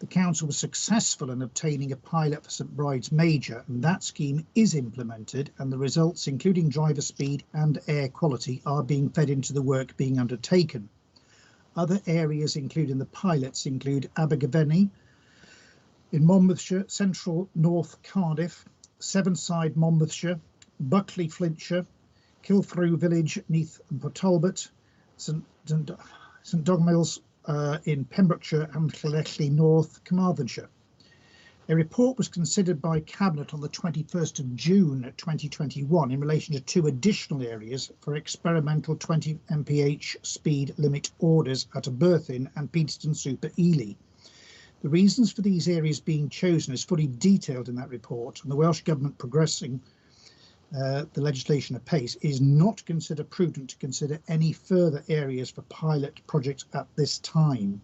The Council was successful in obtaining a pilot for St Bride's Major, and that scheme is implemented, and the results, including driver speed and air quality, are being fed into the work being undertaken. Other areas including the pilots include Abergavenny in Monmouthshire, Central North Cardiff, Sevenside Monmouthshire, Buckley Flintshire, Kilfrew Village, Neath and Port Talbot, St Dogmills in Pembrokeshire, and Llanelli North, Carmarthenshire. A report was considered by Cabinet on the 21st of June 2021 in relation to 2 additional areas for experimental 20 mph speed limit orders at Berthin and Peterston Super Ely. The reasons for these areas being chosen is fully detailed in that report, and the Welsh Government progressing the legislation apace is not considered prudent to consider any further areas for pilot projects at this time.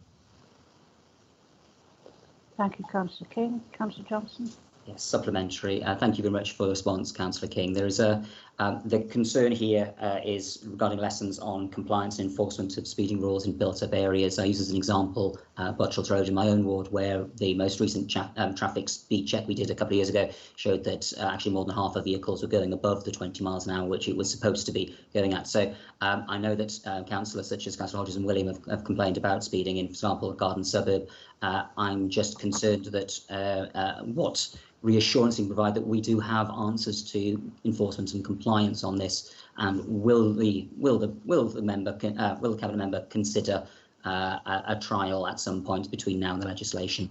Thank you, Councillor King. Councillor Johnson. Yes, supplementary. Thank you very much for the response, Councillor King. There is the concern here is regarding lessons on compliance and enforcement of speeding rules in built-up areas. I use as an example Butchell's Road in my own ward, where the most recent traffic speed check we did a couple of years ago showed that actually more than half of vehicles were going above the 20 miles an hour, which it was supposed to be going at. So I know that councillors such as Councillor Hodges and William have complained about speeding in, for example, a garden suburb. I'm just concerned that what reassurance can provide that we do have answers to enforcement and compliance on this, and will the Cabinet member consider a trial at some point between now and the legislation?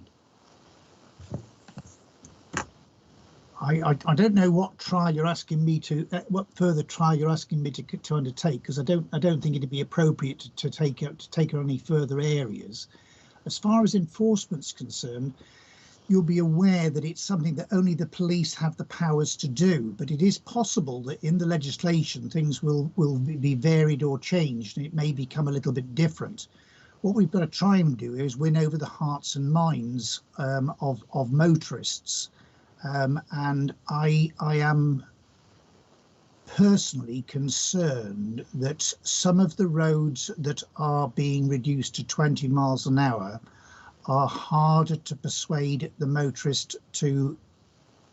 I don't know what trial you're asking me to, what further trial you're asking me to undertake, because I don't think it'd be appropriate to take her any further areas. As far as enforcement's concerned, you'll be aware that it's something that only the police have the powers to do, but it is possible that in the legislation things will be varied or changed, and it may become a little bit different. What we've got to try and do is win over the hearts and minds of motorists, and I am personally concerned that some of the roads that are being reduced to 20 miles an hour are harder to persuade the motorist to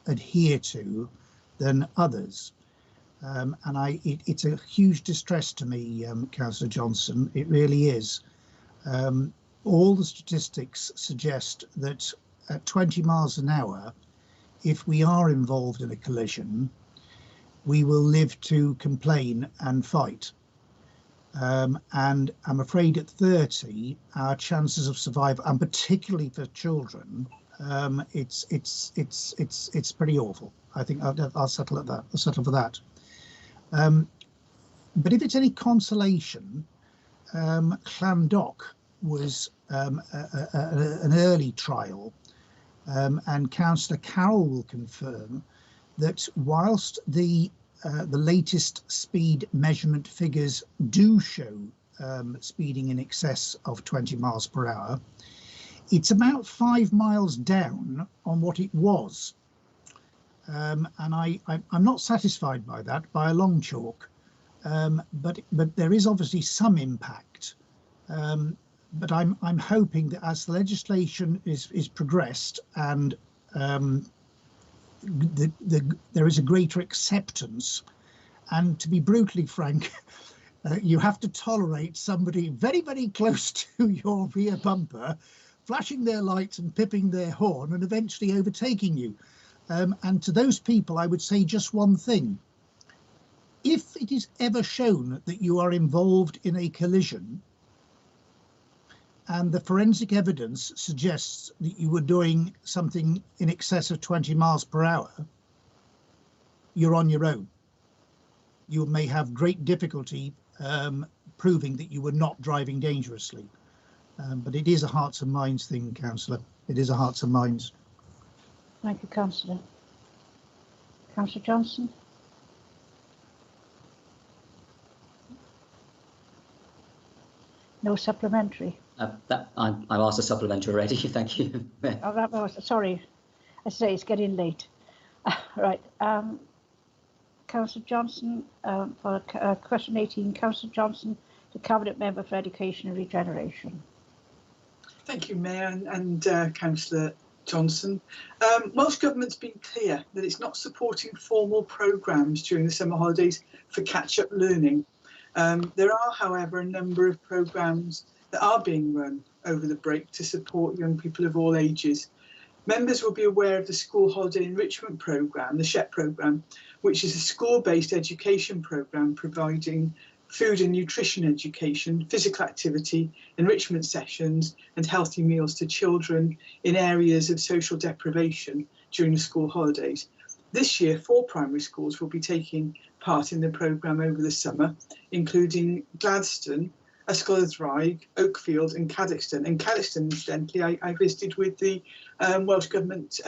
adhere to than others. And it's a huge distress to me, Councillor Johnson, it really is. All the statistics suggest that at 20 miles an hour, if we are involved in a collision, we will live to complain and fight. And I'm afraid at 30, our chances of survival, and particularly for children, it's pretty awful. I think I'll settle at that. I'll settle for that. But if it's any consolation, Llandoch was an early trial, and Councillor Carroll will confirm that whilst the latest speed measurement figures do show speeding in excess of 20 miles per hour, it's about 5 miles down on what it was. And I'm not satisfied by that by a long chalk, but there is obviously some impact. but I'm hoping that as the legislation is progressed and there is a greater acceptance, and to be brutally frank, you have to tolerate somebody very, very close to your rear bumper flashing their lights and pipping their horn and eventually overtaking you. And to those people, I would say just one thing. If it is ever shown that you are involved in a collision and the forensic evidence suggests that you were doing something in excess of 20 miles per hour, you're on your own. You may have great difficulty proving that you were not driving dangerously. But it is a hearts and minds thing, Councillor. It is a hearts and minds. Thank you, Councillor. Councillor Johnson. No supplementary. I've asked a supplementary already. Thank you. Oh, that was, sorry. I say it's getting late. Right. Councillor Johnson, for question 18, Councillor Johnson, the Cabinet Member for Education and Regeneration. Thank you, Mayor and Councillor Johnson. Welsh Government's been clear that it's not supporting formal programmes during the summer holidays for catch-up learning. There are, however, a number of programmes that are being run over the break to support young people of all ages. Members will be aware of the School Holiday Enrichment Programme, the SHEP programme, which is a school-based education programme providing food and nutrition education, physical activity, enrichment sessions and healthy meals to children in areas of social deprivation during the school holidays. This year, 4 primary schools will be taking part in the programme over the summer, including Gladstone, Ysgolhaig, Oakfield and Cadixton. And Cadixton, incidentally, I visited with the Welsh Government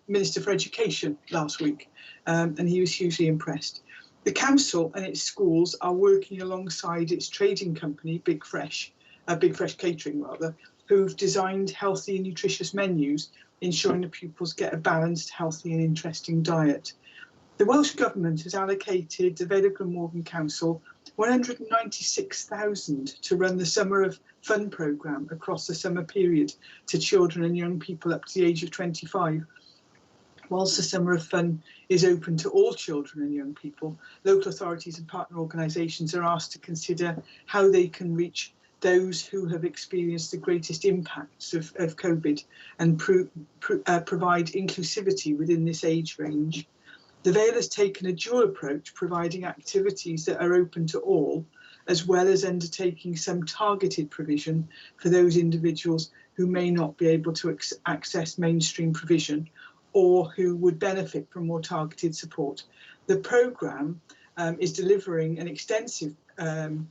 Minister for Education last week, and he was hugely impressed. The council and its schools are working alongside its trading company, Big Fresh Catering rather, who've designed healthy and nutritious menus, ensuring the pupils get a balanced, healthy and interesting diet. The Welsh Government has allocated the Vale of Glamorgan Council £196,000 to run the Summer of Fun programme across the summer period to children and young people up to the age of 25. Whilst the Summer of Fun is open to all children and young people, local authorities and partner organisations are asked to consider how they can reach those who have experienced the greatest impacts of COVID and provide inclusivity within this age range. The Vale has taken a dual approach, providing activities that are open to all, as well as undertaking some targeted provision for those individuals who may not be able to access mainstream provision or who would benefit from more targeted support. The programme is delivering an extensive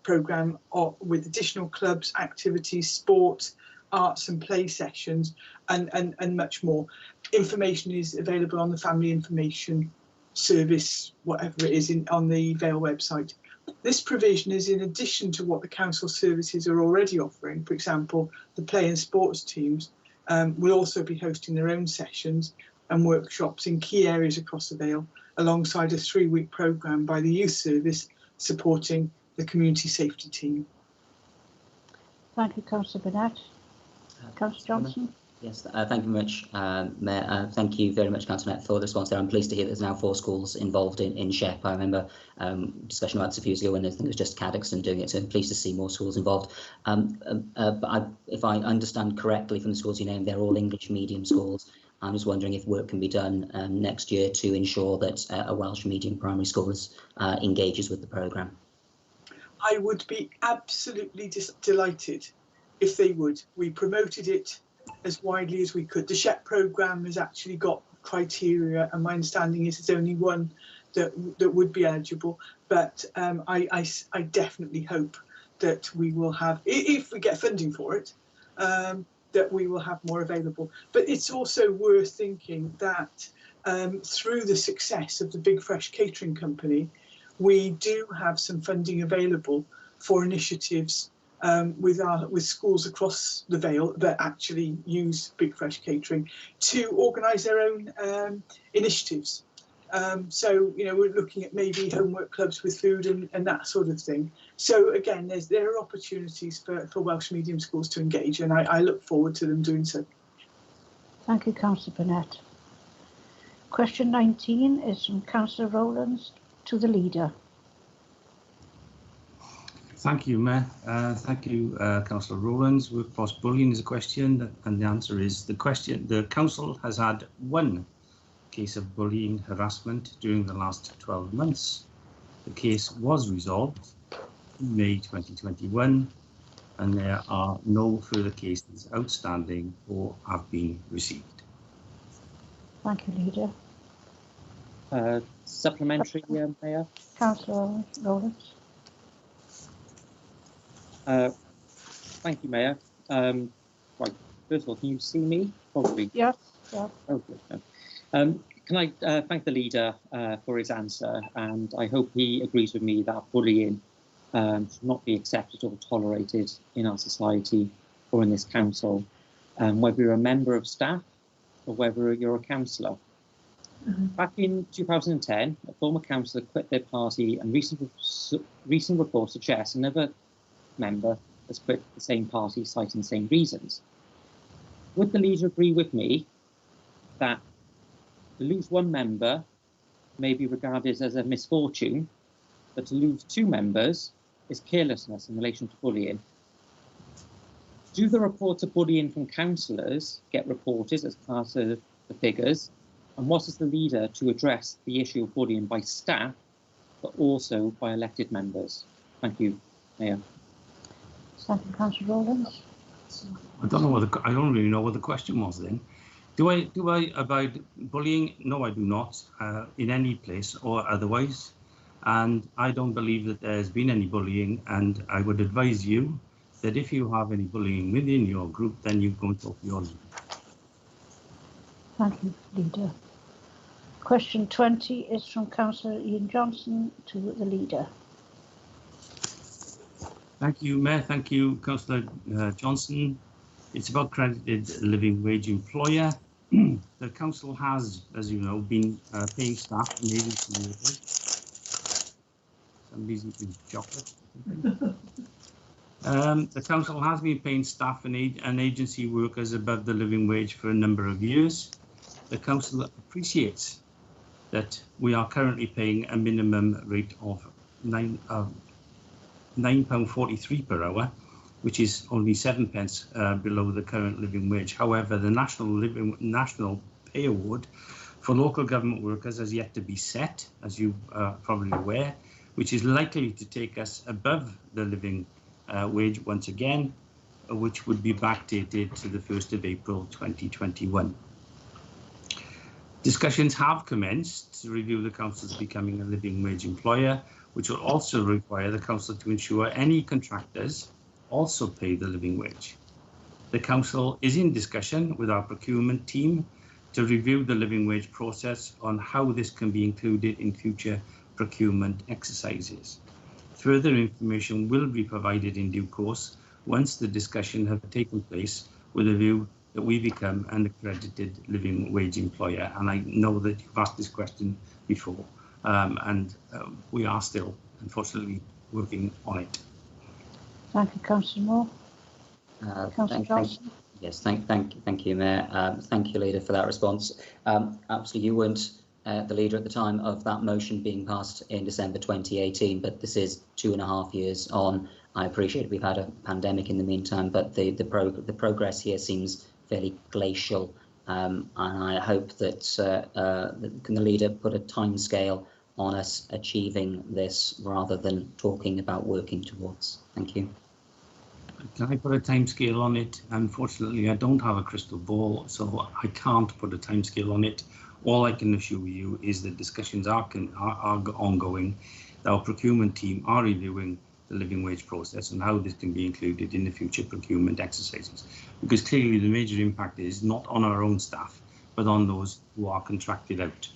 programme with additional clubs, activities, sports, arts and play sessions and much more. Information is available on the Family Information Service, whatever it is, on the Vale website. This provision is in addition to what the council services are already offering. For example, the play and sports teams will also be hosting their own sessions and workshops in key areas across the Vale, alongside a 3-week programme by the youth service supporting the community safety team. Thank you, Councillor Burnett. Councillor Johnson. Yes, thank you very much, Mayor. Thank you very much, Councillor Burnett, for the response there. I'm pleased to hear there's now 4 schools involved in SHEP. I remember discussion about it a few years ago when I think it was just Cadixton doing it, so I'm pleased to see more schools involved. But if I understand correctly from the schools you named, they're all English medium schools. I'm just wondering if work can be done next year to ensure that a Welsh medium primary school engages with the programme. I would be absolutely delighted if they would. We promoted it as widely as we could. The SHEP programme has actually got criteria, and my understanding is there's only one that would be eligible. But I definitely hope that we will have, if we get funding for it, that we will have more available. But it's also worth thinking that through the success of the Big Fresh Catering Company, we do have some funding available for initiatives with schools across the Vale that actually use Big Fresh Catering to organise their own initiatives. So, you know, we're looking at maybe homework clubs with food and that sort of thing. So again, there are opportunities for Welsh medium schools to engage, and I look forward to them doing so. Thank you, Councillor Burnett. Question 19 is from Councillor Rowlands to the leader. Thank you, Mayor. Thank you, Councillor Rowlands. Workforce bullying is a question, and the answer is the council has had one case of bullying harassment during the last 12 months. The case was resolved in May 2021, and there are no further cases outstanding or have been received. Thank you, leader. Supplementary, Mayor. Councillor Rowlands. Thank you, Mayor. Right, first of all, can you see me? Probably. Yes. Yeah. Oh, good. Can I thank the leader for his answer, and I hope he agrees with me that bullying should not be accepted or tolerated in our society or in this council, whether you're a member of staff or whether you're a councillor. Back in 2010, a former councillor quit their party, and recent reports suggest another member has quit the same party, citing the same reasons. Would the leader agree with me that to lose one member may be regarded as a misfortune, but to lose two members is carelessness in relation to bullying? Do the reports of bullying from councillors get reported as part of the figures? And what is the leader to address the issue of bullying by staff, but also by elected members? Thank you, Mayor. Thank you, Councillor Rowlands. I don't really know what the question was then. Do I about bullying? No, I do not, in any place or otherwise. And I don't believe that there's been any bullying, and I would advise you that if you have any bullying within your group, then you go and talk to your leader. Thank you, leader. Question 20 is from Councillor Ian Johnson to the leader. Thank you, Mayor. Thank you, Councillor Johnson. It's about credited living wage employer. The council has, as you know, been paying staff and agency workers. Somebody's eating chocolate. The council has been paying staff and agency workers above the living wage for a number of years. The council appreciates that we are currently paying a minimum rate of £9.43 per hour, which is only 7 pence below the current living wage. However, the national pay award for local government workers has yet to be set, as you are probably aware, which is likely to take us above the living wage once again, which would be backdated to the 1st of April 2021. Discussions have commenced to review the council's becoming a living wage employer, which will also require the council to ensure any contractors also pay the living wage. The council is in discussion with our procurement team to review the living wage process on how this can be included in future procurement exercises. Further information will be provided in due course once the discussion has taken place, with a view that we become an accredited living wage employer. And I know that you've asked this question before, and we are still, unfortunately, working on it. Thank you, Councillor Moore. Councillor Johnson. Yes, thank you, Mayor. Thank you, Leader, for that response. Absolutely, you weren't the leader at the time of that motion being passed in December 2018, but this is 2.5 years on. I appreciate we've had a pandemic in the meantime, but the progress here seems fairly glacial, and I hope that can the leader put a timescale on us achieving this rather than talking about working towards. Thank you. Can I put a timescale on it? Unfortunately, I don't have a crystal ball, so I can't put a timescale on it. All I can assure you is that discussions are ongoing. Our procurement team are reviewing the living wage process and how this can be included in the future procurement exercises. Because clearly the major impact is not on our own staff, but on those who are contracted out.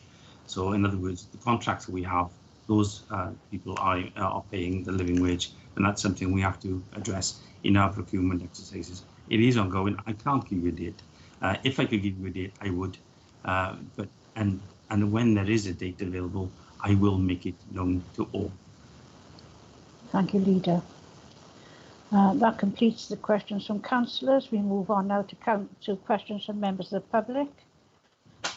So in other words, the contracts that we have, those people are paying the living wage, and that's something we have to address in our procurement exercises. It is ongoing. I can't give you a date. If I could give you a date, I would, but and when there is a date available, I will make it known to all. Thank you, Leader. That completes the questions from councillors. We move on now to questions from members of the public.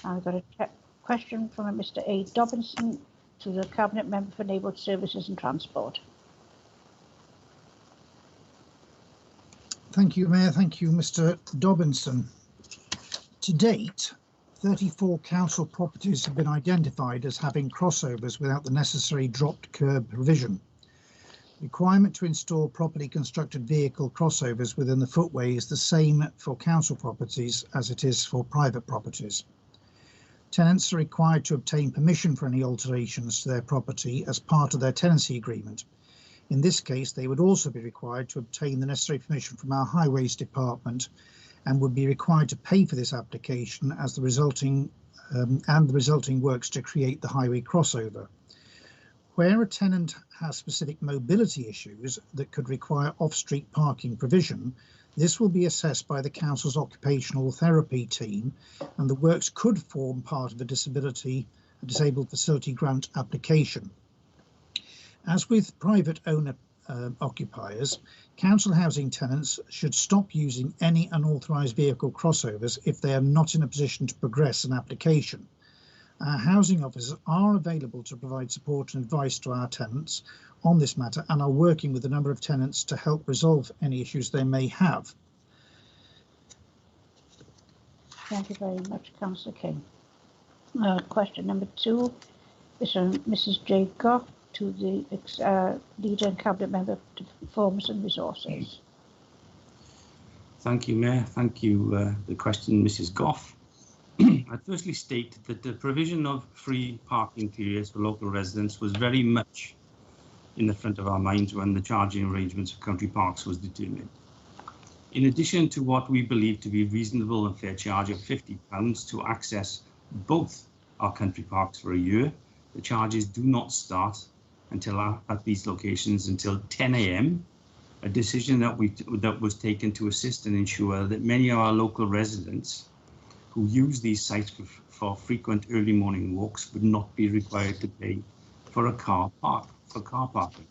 I've got a question from a Mr. A. Dobinson to the Cabinet Member for Neighbourhood Services and Transport. Thank you, Mayor. Thank you, Mr. Dobinson. To date, 34 council properties have been identified as having crossovers without the necessary dropped curb provision. The requirement to install properly constructed vehicle crossovers within the footway is the same for council properties as it is for private properties. Tenants are required to obtain permission for any alterations to their property as part of their tenancy agreement. In this case, they would also be required to obtain the necessary permission from our Highways Department and would be required to pay for this application as the resulting works to create the highway crossover. Where a tenant has specific mobility issues that could require off-street parking provision, this will be assessed by the council's occupational therapy team, and the works could form part of a disabled facility grant application. As with private owner occupiers, council housing tenants should stop using any unauthorised vehicle crossovers if they are not in a position to progress an application. Our housing officers are available to provide support and advice to our tenants on this matter and are working with a number of tenants to help resolve any issues they may have. Thank you very much, Councillor King. Question number 2 is from Mrs. J. Goff to the Leader and Cabinet Member for Performance and Resources. Thank you, Mayor. Thank you. The question, Mrs. Goff. I'd firstly state that the provision of free parking periods for local residents was very much in the front of our minds when the charging arrangements for country parks was determined. In addition to what we believe to be reasonable and fair charge of £50 to access both our country parks for a year, the charges do not start until at these locations until 10 AM, a decision that was taken to assist and ensure that many of our local residents who use these sites for frequent early morning walks would not be required to pay for car parking.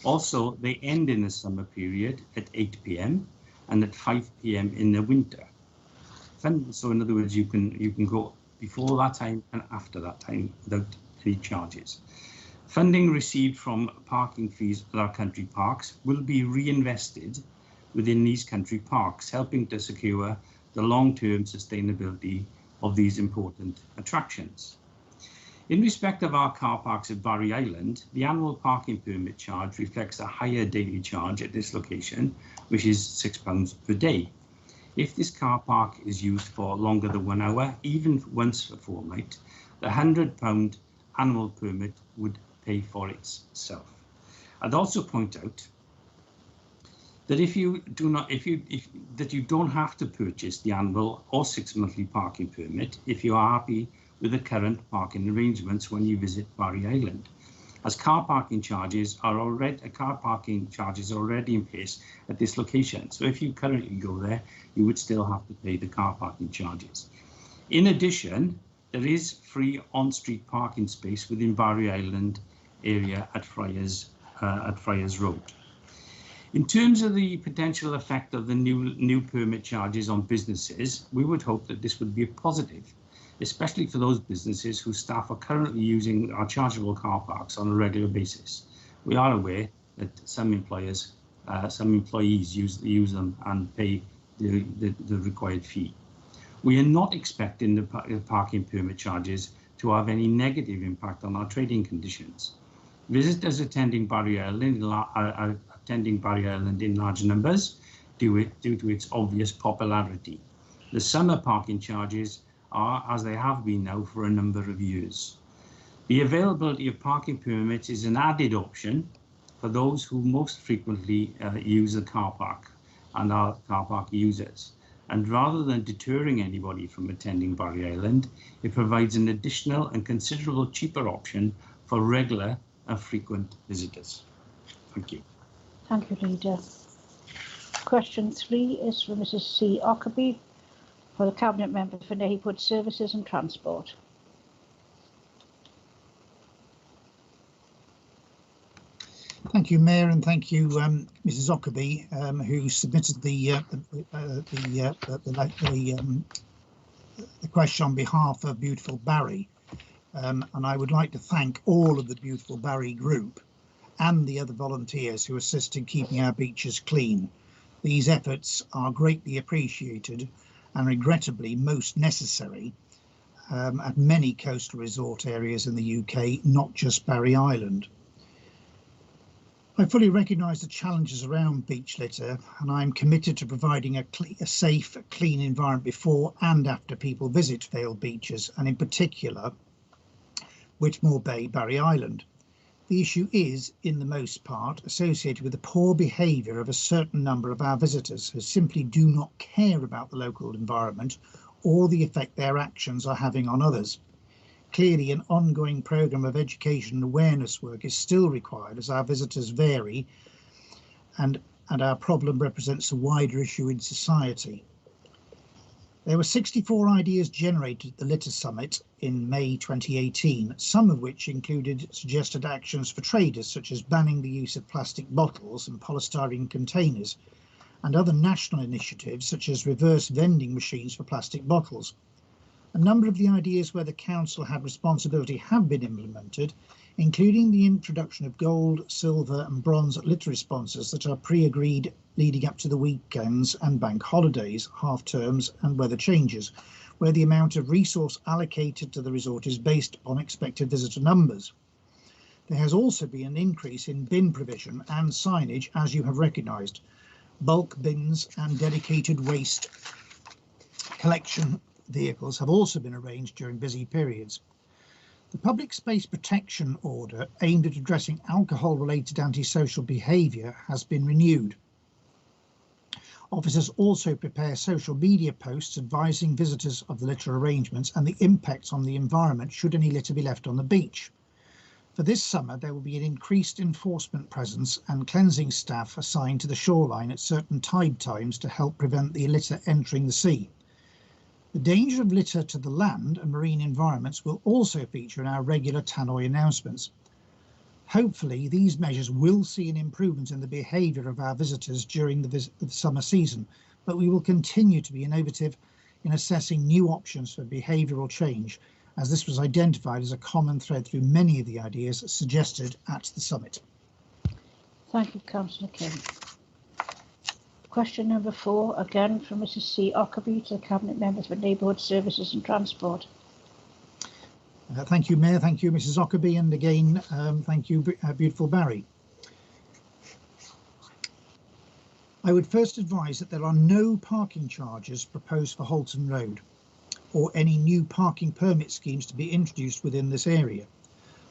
Also, they end in the summer period at 8 PM and at 5 PM in the winter. So in other words, you can go before that time and after that time without any charges. Funding received from parking fees at our country parks will be reinvested within these country parks, helping to secure the long-term sustainability of these important attractions. In respect of our car parks at Barry Island, the annual parking permit charge reflects a higher daily charge at this location, which is £6 per day. If this car park is used for longer than 1 hour, even once a fortnight, the £100 annual permit would pay for itself. I'd also point out that you don't have to purchase the annual or 6 monthly parking permit if you are happy with the current parking arrangements when you visit Barry Island, as car parking charges are already in place at this location. So if you currently go there, you would still have to pay the car parking charges. In addition, there is free on-street parking space within Barry Island area at Friars Road. In terms of the potential effect of the new permit charges on businesses, we would hope that this would be a positive, especially for those businesses whose staff are currently using our chargeable car parks on a regular basis. We are aware that some employees use them and pay the required fee. We are not expecting the parking permit charges to have any negative impact on our trading conditions. Visitors attending Barry Island in large numbers due to its obvious popularity. The summer parking charges are as they have been now for a number of years. The availability of parking permits is an added option for those who most frequently use the car park and are car park users. And rather than deterring anybody from attending Barry Island, it provides an additional and considerable cheaper option for regular and frequent visitors. Thank you. Thank you, Leader. Question 3 is from Mrs. C. Ockerby for the Cabinet Member for Neighbourhood Services and Transport. Thank you, Mayor, and thank you, Mrs. Ockerby, who submitted the question on behalf of Beautiful Barry. And I would like to thank all of the Beautiful Barry group and the other volunteers who assist in keeping our beaches clean. These efforts are greatly appreciated and regrettably most necessary at many coastal resort areas in the UK, not just Barry Island. I fully recognise the challenges around beach litter, and I am committed to providing a safe, clean environment before and after people visit failed beaches, and in particular Whitmore Bay, Barry Island. The issue is, in the most part, associated with the poor behaviour of a certain number of our visitors who simply do not care about the local environment or the effect their actions are having on others. Clearly, an ongoing programme of education and awareness work is still required as our visitors vary and our problem represents a wider issue in society. There were 64 ideas generated at the Litter Summit in May 2018, some of which included suggested actions for traders, such as banning the use of plastic bottles and polystyrene containers, and other national initiatives such as reverse vending machines for plastic bottles. A number of the ideas where the Council had responsibility have been implemented, including the introduction of gold, silver and bronze litter responses that are pre-agreed leading up to the weekends and bank holidays, half-terms and weather changes, where the amount of resource allocated to the resort is based on expected visitor numbers. There has also been an increase in bin provision and signage, as you have recognised. Bulk bins and dedicated waste collection vehicles have also been arranged during busy periods. The Public Space Protection Order aimed at addressing alcohol-related antisocial behaviour has been renewed. Officers also prepare social media posts advising visitors of the litter arrangements and the impacts on the environment should any litter be left on the beach. For this summer, there will be an increased enforcement presence and cleansing staff assigned to the shoreline at certain tide times to help prevent the litter entering the sea. The danger of litter to the land and marine environments will also feature in our regular tannoy announcements. Hopefully, these measures will see an improvement in the behaviour of our visitors during the summer season, but we will continue to be innovative in assessing new options for behavioural change, as this was identified as a common thread through many of the ideas suggested at the summit. Thank you, Councillor King. Question number 4, again from Mrs. C. Ockerby to the Cabinet Member for Neighbourhood Services and Transport. Thank you, Mayor. Thank you, Mrs. Ockerby, and again, thank you, Beautiful Barry. I would first advise that there are no parking charges proposed for Halton Road or any new parking permit schemes to be introduced within this area.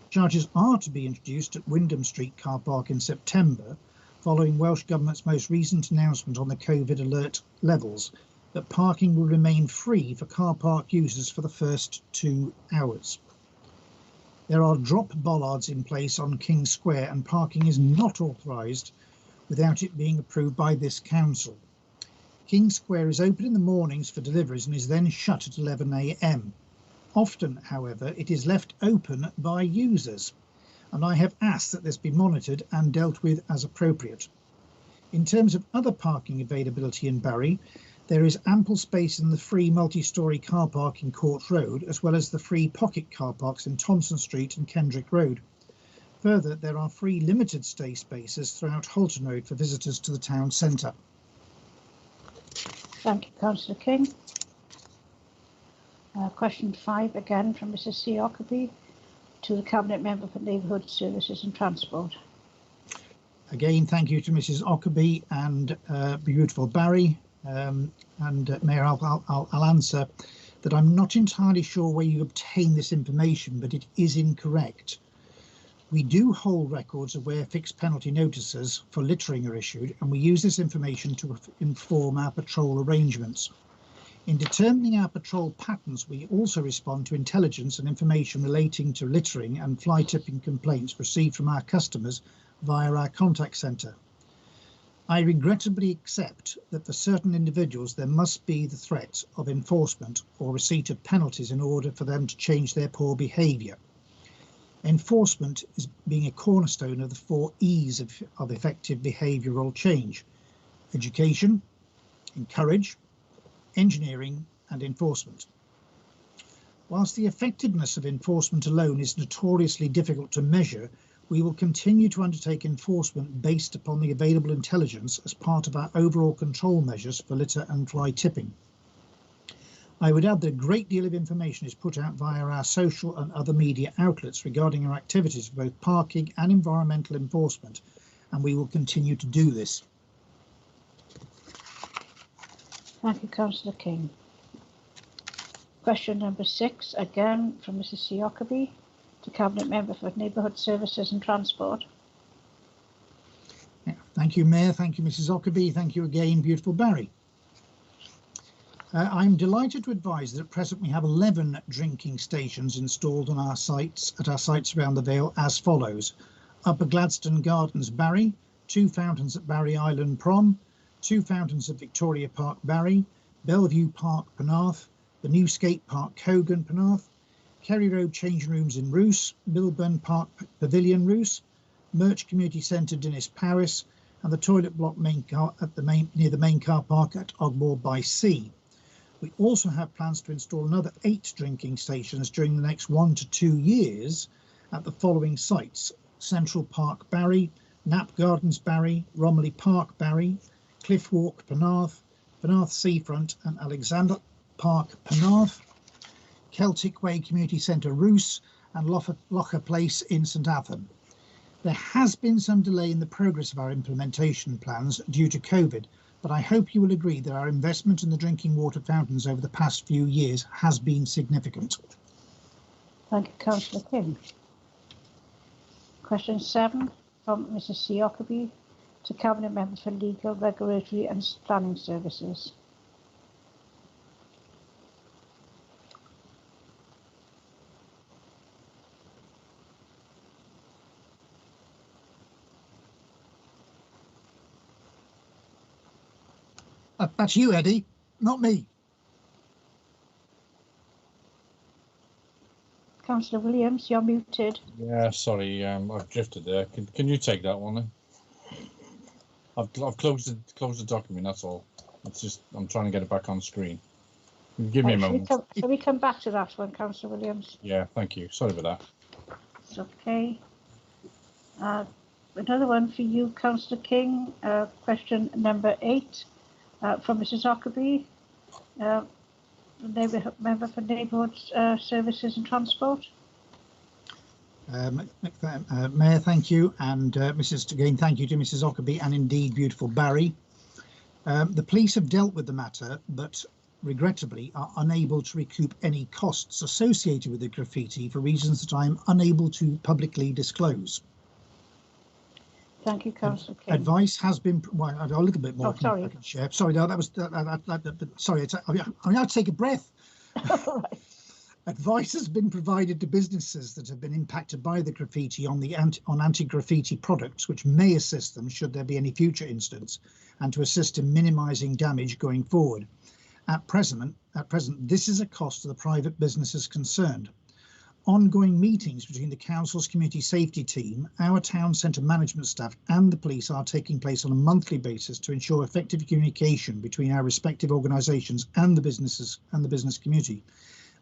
Charges are to be introduced at Wyndham Street car park in September, following Welsh Government's most recent announcement on the COVID alert levels, that parking will remain free for car park users for the first 2 hours. There are drop bollards in place on King Square and parking is not authorised without it being approved by this council. King Square is open in the mornings for deliveries and is then shut at 11 AM. Often, however, it is left open by users, and I have asked that this be monitored and dealt with as appropriate. In terms of other parking availability in Barry, there is ample space in the free multi-storey car park in Court Road, as well as the free pocket car parks in Thompson Street and Kendrick Road. Further, there are free limited stay spaces throughout Halton Road for visitors to the town centre. Thank you, Councillor King. Question 5, again from Mrs. C. Ockerby to the Cabinet Member for Neighbourhood Services and Transport. Again, thank you to Mrs. Ockerby and Beautiful Barry. Mayor, I'll answer that I'm not entirely sure where you obtain this information, but it is incorrect. We do hold records of where fixed penalty notices for littering are issued, and we use this information to inform our patrol arrangements. In determining our patrol patterns, we also respond to intelligence and information relating to littering and fly tipping complaints received from our customers via our contact centre. I regrettably accept that for certain individuals there must be the threat of enforcement or receipt of penalties in order for them to change their poor behaviour. Enforcement is being a cornerstone of the 4 E's of effective behavioural change: education, encourage, engineering and enforcement. Whilst the effectiveness of enforcement alone is notoriously difficult to measure, we will continue to undertake enforcement based upon the available intelligence as part of our overall control measures for litter and fly tipping. I would add that a great deal of information is put out via our social and other media outlets regarding our activities for both parking and environmental enforcement, and we will continue to do this. Thank you, Councillor King. Question number 6, again from Mrs. Siockaby, to Cabinet Member for Neighbourhood Services and Transport. Yeah, thank you, Mayor. Thank you, Mrs. Ockerby. Thank you again, beautiful Barry. I'm delighted to advise that at present we have 11 drinking stations installed on our sites, around the Vale, as follows: Upper Gladstone Gardens, Barry, 2 fountains at Barry Island Prom, 2 fountains at Victoria Park, Barry, Bellevue Park, Penarth, the new skate park, Cogan, Penarth, Kerry Road changing rooms in Roos, Milburn Park Pavilion, Roos, Merch Community Centre, Dinis Powys, and the toilet block near the main car park at Ogmore by Sea. We also have plans to install another 8 drinking stations during the next 1 to 2 years at the following sites: Central Park, Barry, Knapp Gardens, Barry, Romilly Park, Barry, Cliff Walk, Penarth, Penarth Seafront and Alexander Park, Penarth, Celtic Way Community Centre, Roos, and Locher Place in St Athan. There has been some delay in the progress of our implementation plans due to COVID, but I hope you will agree that our investment in the drinking water fountains over the past few years has been significant. Thank you, Councillor King. Question 7 from Mrs. Siockaby to Cabinet Member for Legal, Regulatory and Planning Services. That's you, Eddie, not me. Councillor Williams, you're muted. Yeah, sorry, I've drifted there. Can you take that one then? I've closed the document. That's all. It's just I'm trying to get it back on screen. Give me a moment. Shall we come back to that one, Councillor Williams? Yeah, thank you. Sorry about that. It's okay. Another one for you, Councillor King. Question number 8 from Mrs. Ockerby, Member for Neighbourhood Services and Transport. Mayor, thank you, and again, thank you to Mrs. Ockerby and indeed beautiful Barry. The police have dealt with the matter, but regrettably are unable to recoup any costs associated with the graffiti for reasons that I am unable to publicly disclose. Thank you, Councillor King. Advice has been, well, a little bit more. Oh, sorry. I can share. Sorry, no, that was, sorry, I'm going to take a breath. Right. Advice has been provided to businesses that have been impacted by the graffiti on anti-graffiti products, which may assist them should there be any future incidents, and to assist in minimising damage going forward. At present, this is a cost to the private businesses concerned. Ongoing meetings between the Council's community safety team, our town centre management staff and the police are taking place on a monthly basis to ensure effective communication between our respective organisations and the businesses and the business community.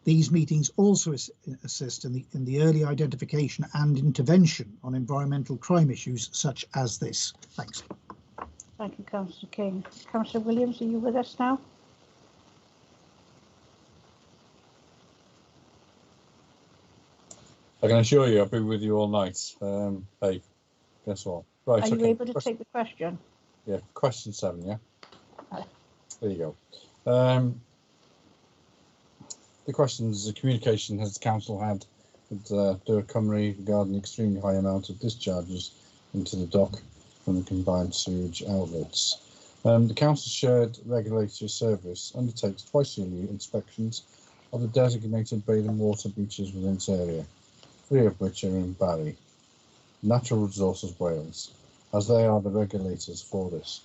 These meetings also assist in the early identification and intervention on environmental crime issues such as this. Thanks. Thank you, Councillor King. Councillor Williams, are you with us now? I can assure you I'll be with you all night. Hey, guess what? Right. Are you able to take the question? Yeah, question 7, yeah? There you go. The question is, the communication has the council had with Dŵr Cymru regarding the extremely high amount of discharges into the dock from the combined sewage outlets. The council shared regulatory service undertakes twice yearly inspections of the designated bathing water beaches within its area, 3 of which are in Barry, Natural Resources Wales, as they are the regulators for this.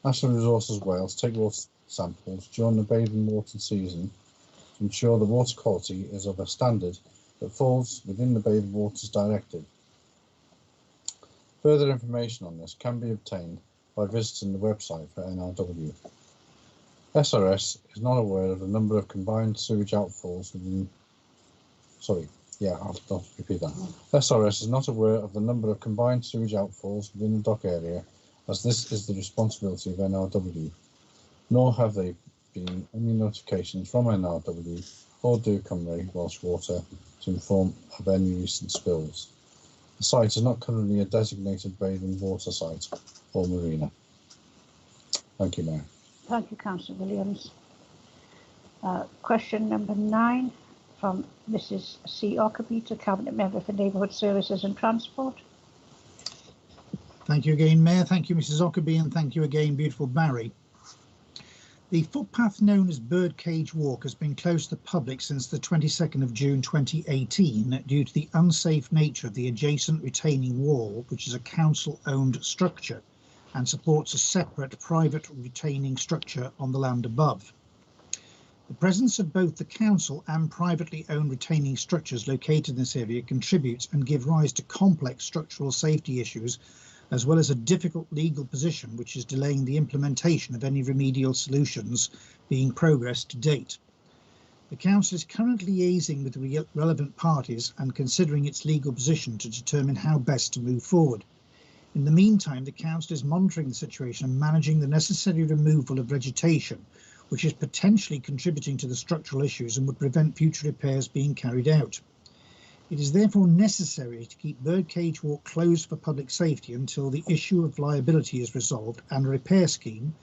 Natural Resources Wales take water samples during the bathing water season to ensure the water quality is of a standard that falls within the Bathing Waters Directive. Further information on this can be obtained by visiting the website for NRW. SRS is not aware of the number of combined sewage outfalls within... I'll repeat that. SRS is not aware of the number of combined sewage outfalls within the dock area, as this is the responsibility of NRW, nor have there been any notifications from NRW or Do Cymru Welsh Water to inform of any recent spills. The site is not currently a designated bathing water site or marina. Thank you, Mayor. Thank you, Councillor Williams. Question number 9 from Mrs. C. Ockerby to Cabinet Member for Neighbourhood Services and Transport. Thank you again, Mayor. Thank you, Mrs. Ockerby, and thank you again, beautiful Barry. The footpath known as Birdcage Walk has been closed to the public since the 22nd of June 2018 due to the unsafe nature of the adjacent retaining wall, which is a council-owned structure and supports a separate private retaining structure on the land above. The presence of both the council and privately owned retaining structures located in this area contributes and give rise to complex structural safety issues, as well as a difficult legal position which is delaying the implementation of any remedial solutions being progressed to date. The council is currently liaising with the relevant parties and considering its legal position to determine how best to move forward. In the meantime, the council is monitoring the situation and managing the necessary removal of vegetation, which is potentially contributing to the structural issues and would prevent future repairs being carried out. It is therefore necessary to keep Birdcage Walk closed for public safety until the issue of liability is resolved and a repair scheme,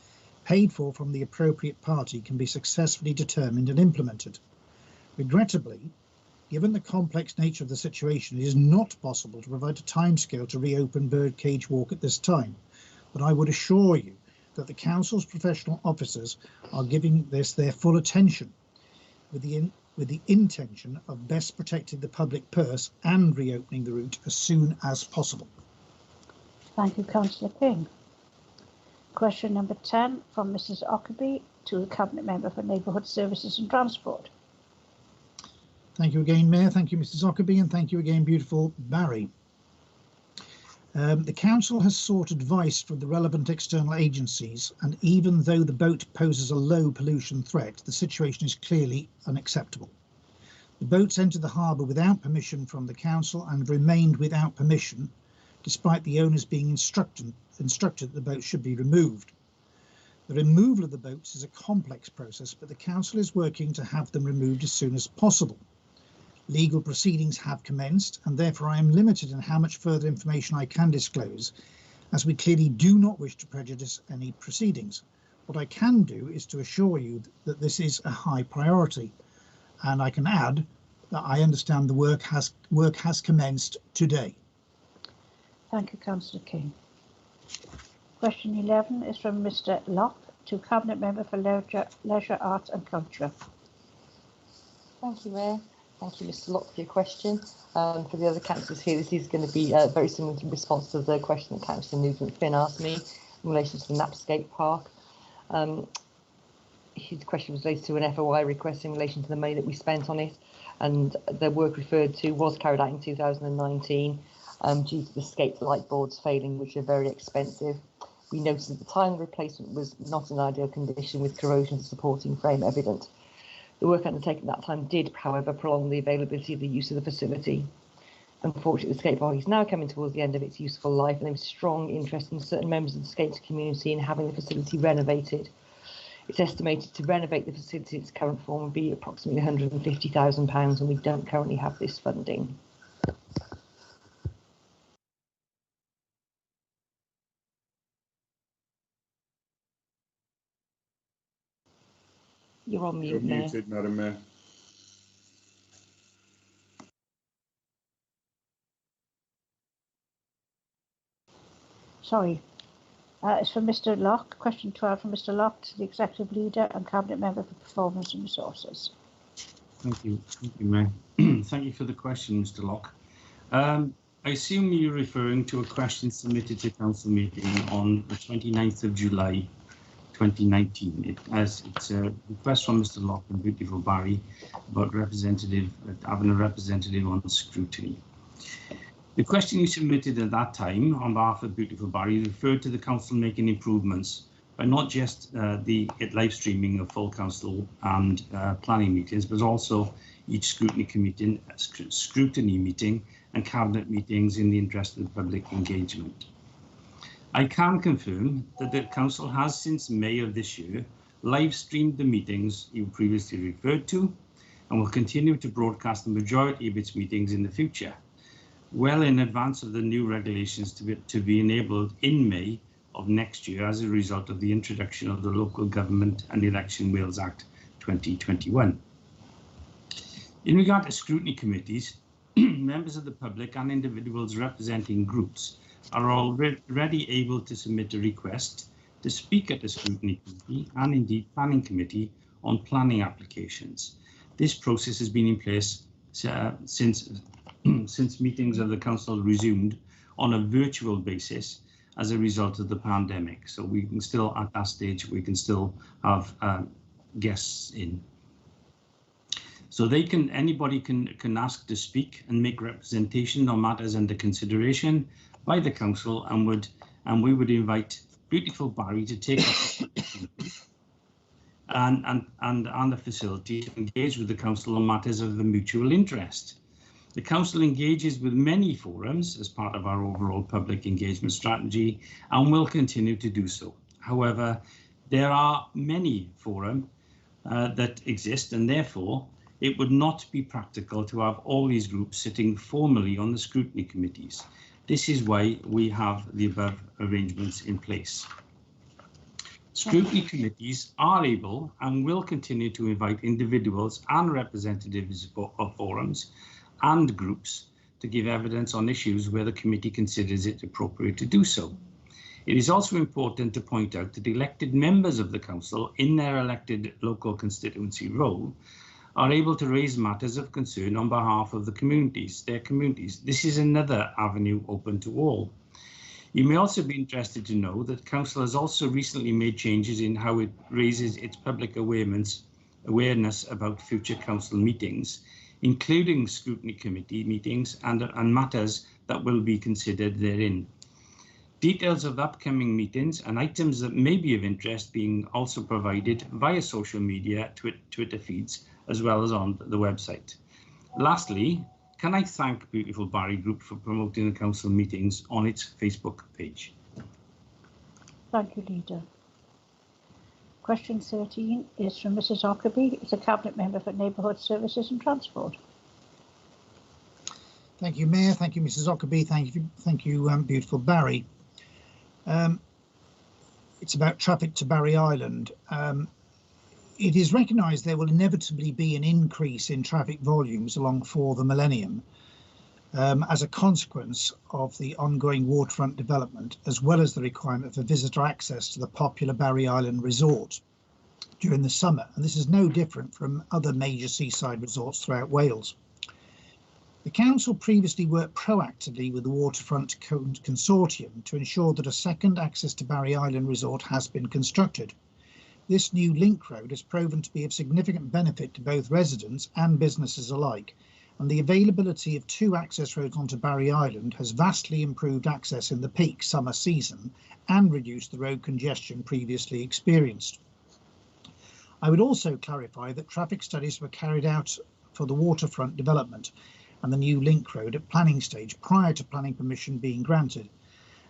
paid for from the appropriate party, can be successfully determined and implemented. Regrettably, given the complex nature of the situation, it is not possible to provide a timescale to reopen Birdcage Walk at this time, but I would assure you that the Council's professional officers are giving this their full attention with the intention of best protecting the public purse and reopening the route as soon as possible. Thank you, Councillor King. Question number 10 from Mrs. Ockerby to the Cabinet Member for Neighbourhood Services and Transport. Thank you again, Mayor. Thank you, Mrs. Ockerby, and thank you again, beautiful Barry. The Council has sought advice from the relevant external agencies, and even though the boat poses a low pollution threat, the situation is clearly unacceptable. The boats entered the harbour without permission from the Council and remained without permission, despite the owners being instructed that the boats should be removed. The removal of the boats is a complex process, but the Council is working to have them removed as soon as possible. Legal proceedings have commenced, and therefore I am limited in how much further information I can disclose, as we clearly do not wish to prejudice any proceedings. What I can do is to assure you that this is a high priority, and I can add that I understand the work has commenced today. Thank you, Councillor King. Question 11 is from Mr. Locke to Cabinet Member for Leisure, Arts and Culture. Thank you, Mayor. Thank you, Mr. Locke, for your question. For the other councillors here, this is going to be very similar in response to the question that Councillor Nugent-Finn asked me in relation to the Knapsgate Park. His question was related to an FOI request in relation to the money that we spent on it, and the work referred to was carried out in 2019 due to the skate light boards failing, which are very expensive. We noticed at the time the replacement was not in ideal condition, with corrosion supporting frame evident. The work undertaken at that time did, however, prolong the availability of the use of the facility. Unfortunately, the skate park is now coming towards the end of its useful life, and there is strong interest in certain members of the skate community in having the facility renovated. It's estimated to renovate the facility in its current form would be approximately £150,000, and we don't currently have this funding. You're on mute, Mayor. Muted, Madam Mayor. Sorry. It's from Mr. Locke. Question 12 from Mr. Locke to the Executive Leader and Cabinet Member for Performance and Resources. Thank you, Mayor. Thank you for the question, Mr. Locke. I assume you're referring to a question submitted to Council meeting on the 29th of July 2019. It's a request from Mr. Locke and Beautiful Barry about having a representative on scrutiny. The question you submitted at that time on behalf of Beautiful Barry referred to the council making improvements by not just the live streaming of full council and planning meetings, but also each scrutiny meeting and cabinet meetings in the interest of public engagement. I can confirm that the council has since May of this year live streamed the meetings you previously referred to and will continue to broadcast the majority of its meetings in the future, well in advance of the new regulations to be enabled in May of next year as a result of the introduction of the Local Government and Election Wales Act 2021. In regard to scrutiny committees, members of the public and individuals representing groups are already able to submit a request to speak at the scrutiny committee and indeed planning committee on planning applications. This process has been in place since meetings of the council resumed on a virtual basis as a result of the pandemic. So we can still, at that stage, we can still have guests in. So anybody can ask to speak and make representation on matters under consideration by the council, and we would invite Beautiful Barry to take up and the facility to engage with the council on matters of the mutual interest. The council engages with many forums as part of our overall public engagement strategy and will continue to do so. However, there are many forums that exist, and therefore it would not be practical to have all these groups sitting formally on the scrutiny committees. This is why we have the above arrangements in place. Scrutiny committees are able and will continue to invite individuals and representatives of forums and groups to give evidence on issues where the committee considers it appropriate to do so. It is also important to point out that elected members of the council in their elected local constituency role are able to raise matters of concern on behalf of their communities. This is another avenue open to all. You may also be interested to know that Council has also recently made changes in how it raises its public awareness about future Council meetings, including scrutiny committee meetings and matters that will be considered therein. Details of upcoming meetings and items that may be of interest being also provided via social media, Twitter feeds, as well as on the website. Lastly, can I thank Beautiful Barry Group for promoting the council meetings on its Facebook page? Thank you, Leader. Question 13 is from Mrs. Ockerby. It's a Cabinet Member for Neighbourhood Services and Transport. Thank you, Mayor. Thank you, Mrs. Ockerby. Thank you, Beautiful Barry. It's about traffic to Barry Island. It is recognised there will inevitably be an increase in traffic volumes along for the millennium as a consequence of the ongoing waterfront development, as well as the requirement for visitor access to the popular Barry Island resort during the summer. And this is no different from other major seaside resorts throughout Wales. The council previously worked proactively with the Waterfront Consortium to ensure that a second access to Barry Island resort has been constructed. This new link road has proven to be of significant benefit to both residents and businesses alike, and the availability of two access roads onto Barry Island has vastly improved access in the peak summer season and reduced the road congestion previously experienced. I would also clarify that traffic studies were carried out for the waterfront development and the new link road at planning stage prior to planning permission being granted,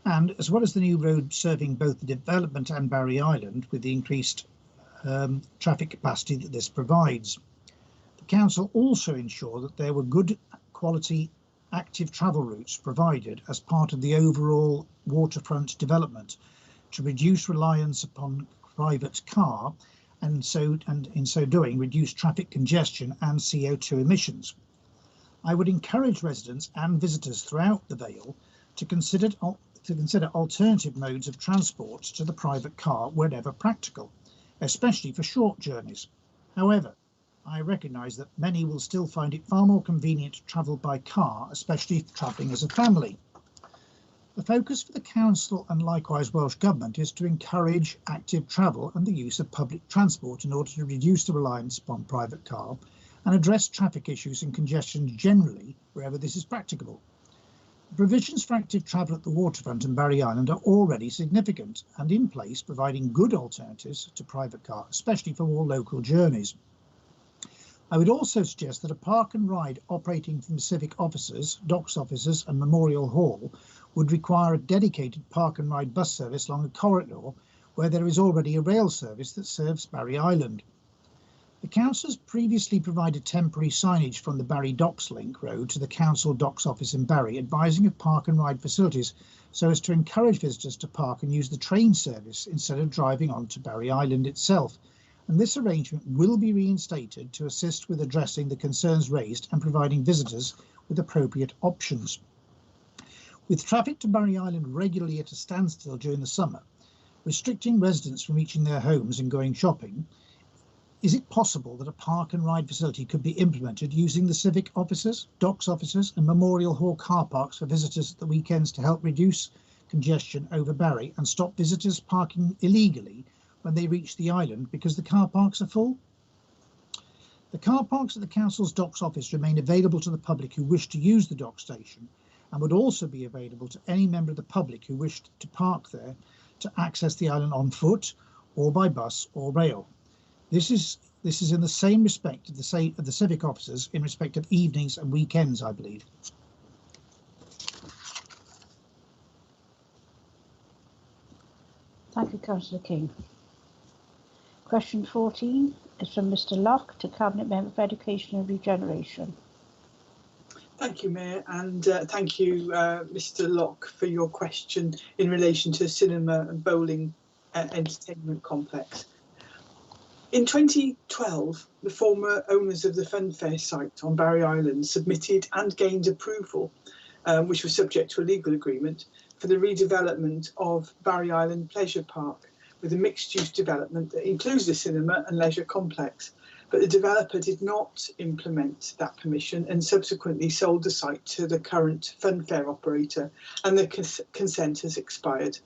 and as well as the new road serving both the development and Barry Island with the increased traffic capacity that this provides. The council also ensured that there were good quality active travel routes provided as part of the overall waterfront development to reduce reliance upon private car and in so doing reduce traffic congestion and CO2 emissions. I would encourage residents and visitors throughout the Vale to consider alternative modes of transport to the private car wherever practical, especially for short journeys. However, I recognise that many will still find it far more convenient to travel by car, especially if travelling as a family. The focus for the Council and likewise Welsh Government is to encourage active travel and the use of public transport in order to reduce the reliance upon private car and address traffic issues and congestion generally wherever this is practicable. The provisions for active travel at the waterfront and Barry Island are already significant and in place, providing good alternatives to private car, especially for more local journeys. I would also suggest that a park and ride operating from civic offices, docks offices and Memorial Hall would require a dedicated park and ride bus service along a corridor where there is already a rail service that serves Barry Island. The Council has previously provided temporary signage from the Barry Docks Link Road to the Council Docks Office in Barry, advising of park and ride facilities so as to encourage visitors to park and use the train service instead of driving onto Barry Island itself. And this arrangement will be reinstated to assist with addressing the concerns raised and providing visitors with appropriate options. With traffic to Barry Island regularly at a standstill during the summer, restricting residents from reaching their homes and going shopping, is it possible that a park and ride facility could be implemented using the civic offices, docks offices and Memorial Hall car parks for visitors at the weekends to help reduce congestion over Barry and stop visitors parking illegally when they reach the island because the car parks are full? The car parks at the Council's docks office remain available to the public who wish to use the dock station and would also be available to any member of the public who wished to park there to access the island on foot or by bus or rail. This is in the same respect of the civic officers in respect of evenings and weekends, I believe. Thank you, Councillor King. Question 14 is from Mr. Locke to Cabinet Member for Education and Regeneration. Thank you, Mayor, and thank you, Mr. Locke, for your question in relation to cinema and bowling entertainment complex. In 2012, the former owners of the Funfair site on Barry Island submitted and gained approval, which was subject to a legal agreement, for the redevelopment of Barry Island Pleasure Park with a mixed-use development that includes the cinema and leisure complex. But the developer did not implement that permission and subsequently sold the site to the current Funfair operator, and the consent has expired.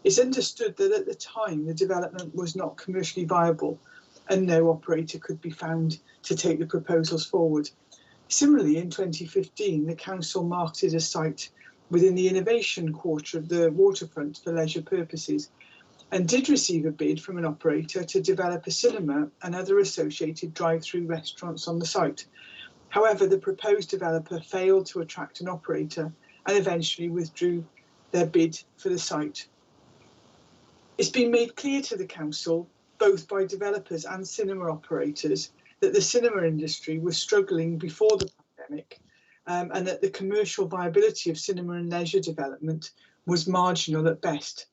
It's understood that at the time the development was not commercially viable and no operator could be found to take the proposals forward. Similarly, in 2015, the council marketed a site within the innovation quarter of the waterfront for leisure purposes and did receive a bid from an operator to develop a cinema and other associated drive-through restaurants on the site. However, the proposed developer failed to attract an operator and eventually withdrew their bid for the site. It's been made clear to the council, both by developers and cinema operators, that the cinema industry was struggling before the pandemic, and that the commercial viability of cinema and leisure development was marginal at best.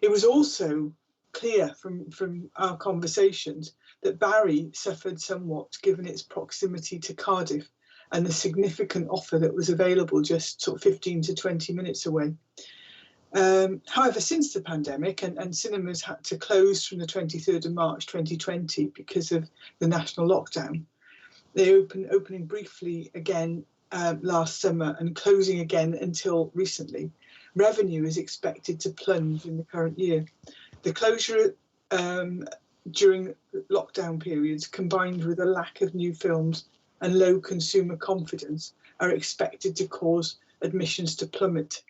It was also clear from our conversations that Barry suffered somewhat given its proximity to Cardiff and the significant offer that was available just sort of 15 to 20 minutes away. However, since the pandemic and cinemas had to close from the 23rd of March 2020 because of the national lockdown, they opening briefly again last summer and closing again until recently. Revenue is expected to plunge in the current year. The closure during lockdown periods, combined with a lack of new films and low consumer confidence, are expected to cause admissions to plummet.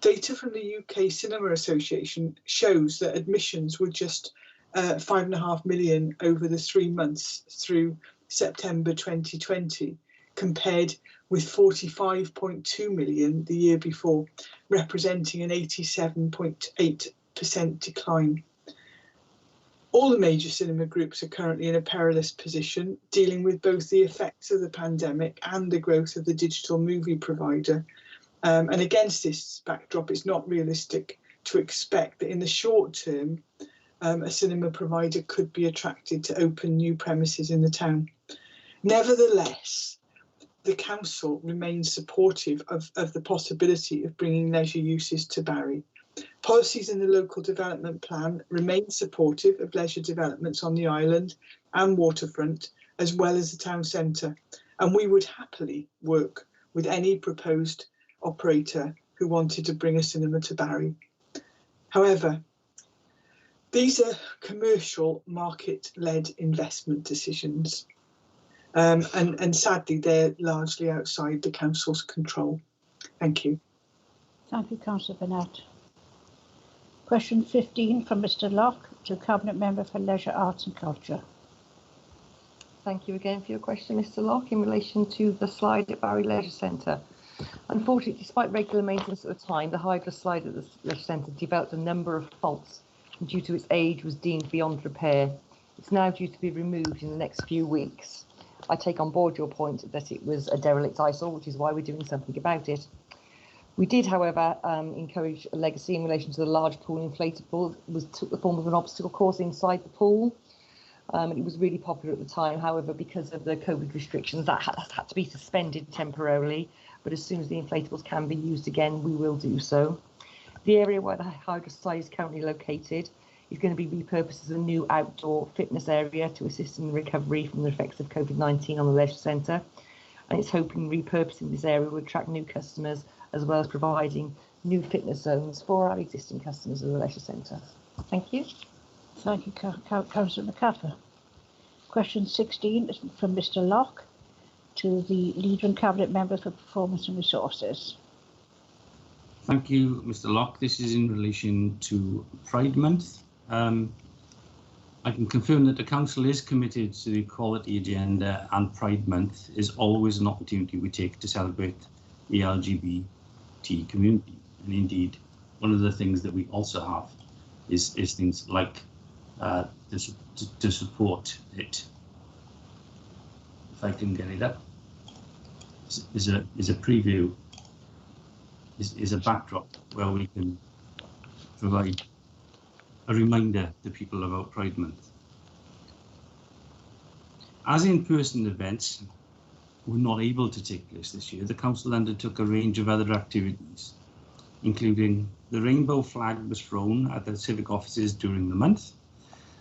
Data from the UK Cinema Association shows that admissions were just 5.5 million over the 3 months through September 2020, compared with 45.2 million the year before, representing an 87.8% decline. All the major cinema groups are currently in a perilous position, dealing with both the effects of the pandemic and the growth of the digital movie provider. And against this backdrop, it's not realistic to expect that in the short term, a cinema provider could be attracted to open new premises in the town. Nevertheless, the council remains supportive of the possibility of bringing leisure uses to Barry. Policies in the local development plan remain supportive of leisure developments on the island and waterfront, as well as the town centre, and we would happily work with any proposed operator who wanted to bring a cinema to Barry. However, these are commercial market-led investment decisions, and sadly they're largely outside the council's control. Thank you. Thank you, Councillor Burnett. Question 15 from Mr. Locke to Cabinet Member for Leisure, Arts and Culture. Thank you again for your question, Mr. Locke, in relation to the slide at Barry Leisure Centre. Unfortunately, despite regular maintenance at the time, the Hydra slide at the Leisure Centre developed a number of faults and due to its age was deemed beyond repair. It's now due to be removed in the next few weeks. I take on board your point that it was a derelict eyesore, which is why we're doing something about it. We did, however, encourage a legacy in relation to the large pool inflatable. It took the form of an obstacle course inside the pool. It was really popular at the time. However, because of the COVID restrictions, that has had to be suspended temporarily. But as soon as the inflatables can be used again, we will do so. The area where the Hydra slide is currently located is going to be repurposed as a new outdoor fitness area to assist in the recovery from the effects of COVID-19 on the Leisure Centre. And it's hoping repurposing this area will attract new customers, as well as providing new fitness zones for our existing customers of the Leisure Centre. Thank you. Thank you, Councillor McAfee. Question 16 is from Mr. Locke to the Leader and Cabinet Member for Performance and Resources. Thank you, Mr. Locke. This is in relation to Pride Month. I can confirm that the Council is committed to the equality agenda, and Pride Month is always an opportunity we take to celebrate the LGBT community. And indeed, one of the things that we also have is things like to support it. If I can get it up, is a preview, is a backdrop where we can provide a reminder to people about Pride Month. As in-person events were not able to take place this year, the Council undertook a range of other activities, including the rainbow flag was flown at the civic offices during the month.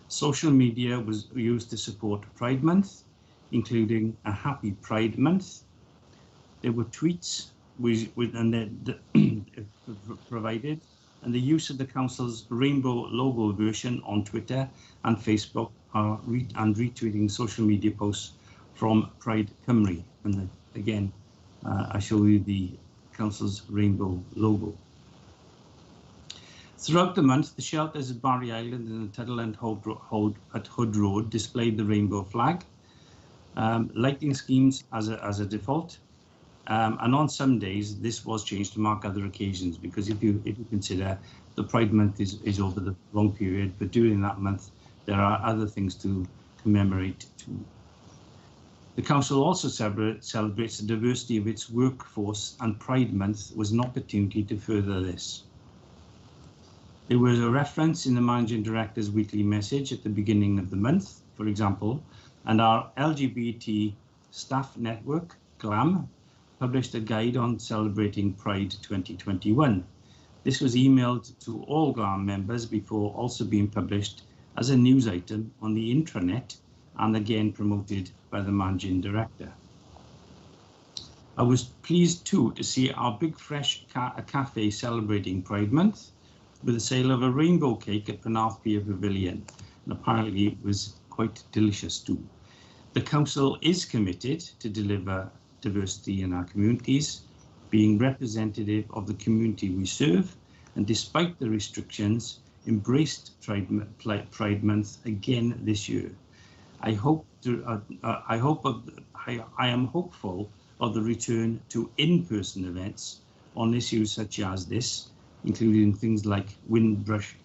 Social media was used to support Pride Month, including a Happy Pride Month. There were tweets provided, and the use of the Council's rainbow logo version on Twitter and Facebook and retweeting social media posts from Pride Cymru. And again, I show you the Council's rainbow logo. Throughout the month, the shelters at Barry Island and the Tuttle End at Hood Road displayed the rainbow flag. Lighting schemes as a default. And on some days, this was changed to mark other occasions, because if you consider the Pride Month is over the long period, but during that month, there are other things to commemorate too. The Council also celebrates the diversity of its workforce, and Pride Month was an opportunity to further this. There was a reference in the Managing Director's weekly message at the beginning of the month, for example, and our LGBT staff network, GLAM, published a guide on celebrating Pride 2021. This was emailed to all GLAM members before also being published as a news item on the intranet and again promoted by the Managing Director. I was pleased too to see our Big Fresh cafe celebrating Pride Month with the sale of a rainbow cake at Penarth Pier Pavilion, and apparently it was quite delicious too. The Council is committed to deliver diversity in our communities, being representative of the community we serve, and despite the restrictions, embraced Pride Month again this year. I am hopeful of the return to in-person events on issues such as this, including things like Windrush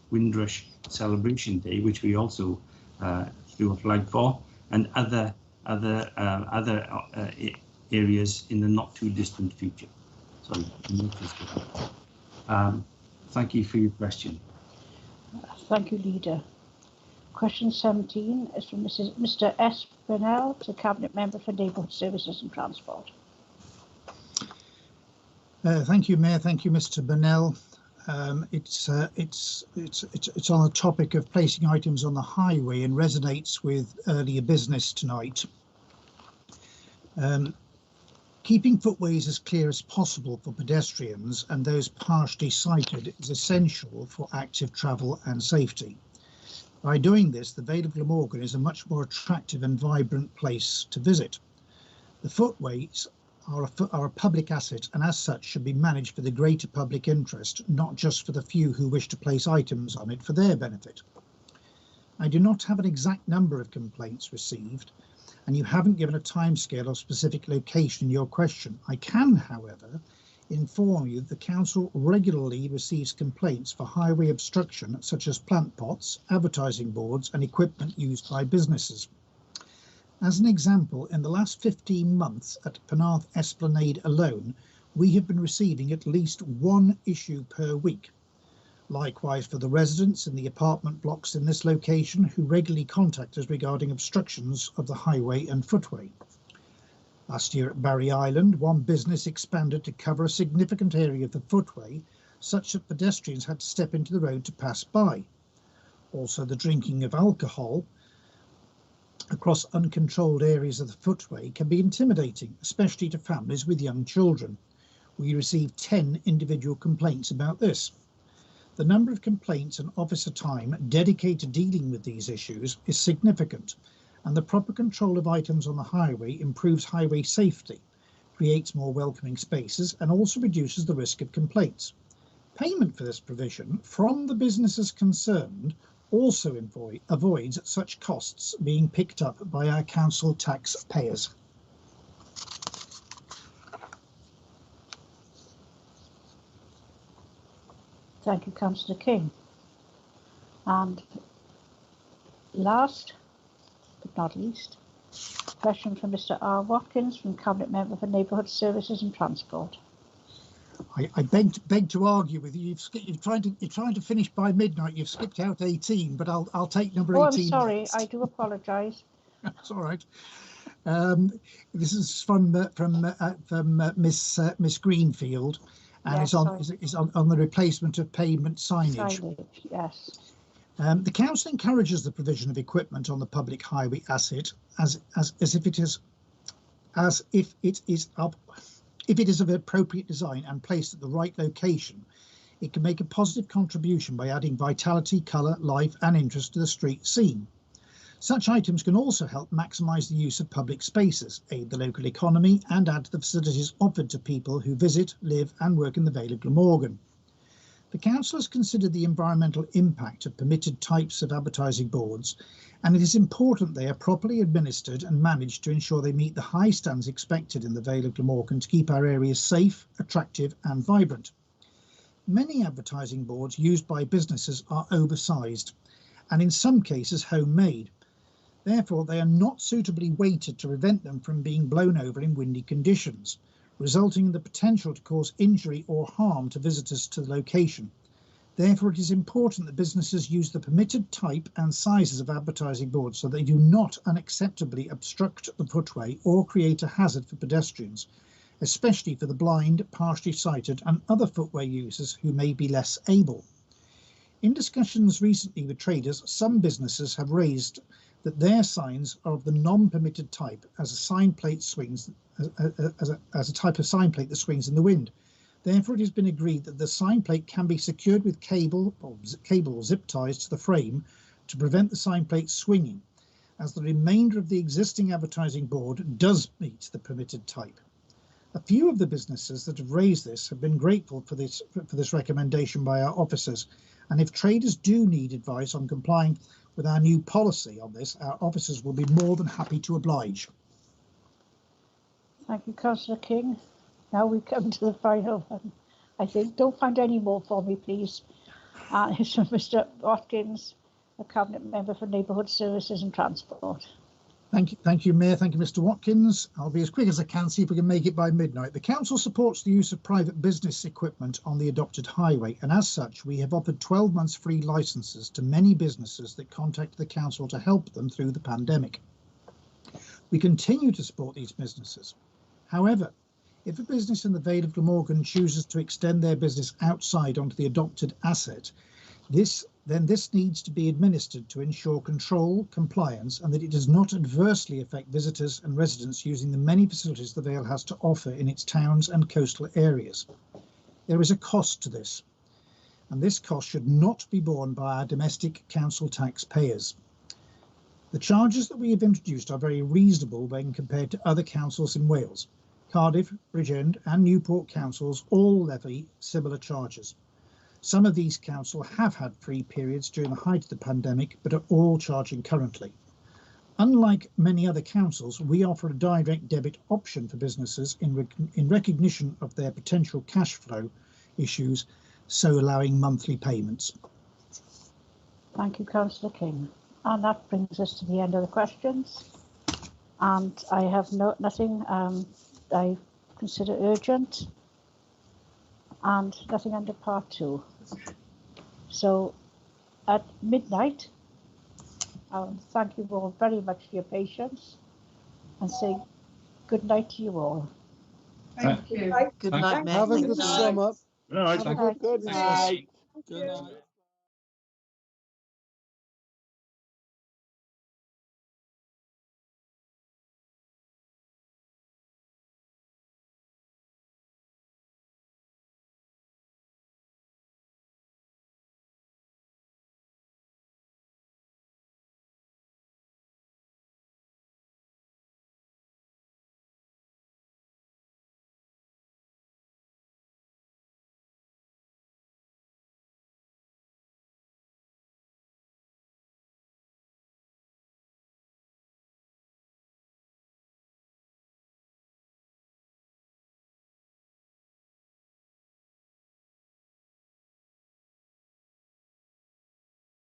Celebration Day, which we also threw a flag for, and other areas in the not too distant future. Sorry. Thank you for your question. Thank you, Leader. Question 17 is from Mr. S. Burnell to Cabinet Member for Neighbourhood Services and Transport. Thank you, Mayor. Thank you, Mr. Burnell. It's on the topic of placing items on the highway and resonates with earlier business tonight. Keeping footways as clear as possible for pedestrians and those partially sighted is essential for active travel and safety. By doing this, the Vale of Glamorgan is a much more attractive and vibrant place to visit. The footways are a public asset and as such should be managed for the greater public interest, not just for the few who wish to place items on it for their benefit. I do not have an exact number of complaints received, and you haven't given a timescale or specific location in your question. I can, however, inform you that the council regularly receives complaints for highway obstruction, such as plant pots, advertising boards and equipment used by businesses. As an example, in the last 15 months at Penarth Esplanade alone, we have been receiving at least one issue per week. Likewise for the residents in the apartment blocks in this location who regularly contact us regarding obstructions of the highway and footway. Last year at Barry Island, one business expanded to cover a significant area of the footway, such that pedestrians had to step into the road to pass by. Also, the drinking of alcohol across uncontrolled areas of the footway can be intimidating, especially to families with young children. We received 10 individual complaints about this. The number of complaints and officer time dedicated to dealing with these issues is significant, and the proper control of items on the highway improves highway safety, creates more welcoming spaces, and also reduces the risk of complaints. Payment for this provision from the businesses concerned also avoids such costs being picked up by our council taxpayers. Thank you, Councillor King. And last but not least, question from Mr. R. Watkins, from Cabinet Member for Neighbourhood Services and Transport. I beg to argue with you. You're trying to finish by midnight. You've skipped out 18, but I'll take number 18. Oh, I'm sorry. Next. I do apologise. That's all right. This is from Miss Greenfield, and yes, it's on the replacement of pavement signage. Yes. The council encourages the provision of equipment on the public highway asset as if it is of appropriate design and placed at the right location. It can make a positive contribution by adding vitality, colour, life and interest to the street scene. Such items can also help maximise the use of public spaces, aid the local economy and add to the facilities offered to people who visit, live and work in the Vale of Glamorgan. The council has considered the environmental impact of permitted types of advertising boards, and it is important they are properly administered and managed to ensure they meet the high standards expected in the Vale of Glamorgan to keep our areas safe, attractive and vibrant. Many advertising boards used by businesses are oversized and in some cases homemade. Therefore, they are not suitably weighted to prevent them from being blown over in windy conditions, resulting in the potential to cause injury or harm to visitors to the location. Therefore, it is important that businesses use the permitted type and sizes of advertising boards so they do not unacceptably obstruct the footway or create a hazard for pedestrians, especially for the blind, partially sighted and other footway users who may be less able. In discussions recently with traders, some businesses have raised that their signs are of the non-permitted type as a sign plate swings as a type of sign plate that swings in the wind. Therefore, it has been agreed that the sign plate can be secured with cable or zip ties to the frame to prevent the sign plate swinging, as the remainder of the existing advertising board does meet the permitted type. A few of the businesses that have raised this have been grateful for this recommendation by our officers, and if traders do need advice on complying with our new policy on this, our officers will be more than happy to oblige. Thank you, Councillor King. Now we come to the final one. I think, don't find any more for me, please. It's from Mr. Watkins, a Cabinet Member for Neighbourhood Services and Transport. Thank you, Mayor. Thank you, Mr. Watkins. I'll be as quick as I can, see if we can make it by midnight. The council supports the use of private business equipment on the adopted highway, and as such, we have offered 12 months free licences to many businesses that contact the council to help them through the pandemic. We continue to support these businesses. However, if a business in the Vale of Glamorgan chooses to extend their business outside onto the adopted asset, the then this needs to be administered to ensure control, compliance, and that it does not adversely affect visitors and residents using the many facilities the Vale has to offer in its towns and coastal areas. There is a cost to this, and this cost should not be borne by our domestic council taxpayers. The charges that we have introduced are very reasonable when compared to other councils in Wales. Cardiff, Bridgend and Newport councils all levy similar charges. Some of these councils have had free periods during the height of the pandemic, but are all charging currently. Unlike many other councils, we offer a direct debit option for businesses in recognition of their potential cash flow issues, so allowing monthly payments. Thank you, Councillor King. And that brings us to the end of the questions. And I have nothing I consider urgent, and nothing under part 2. So at midnight, thank you all very much for your patience and say good night to you all. Thank you. Good night, Matt. Have a good summer. Good night. Have a good Good night. night. Good night.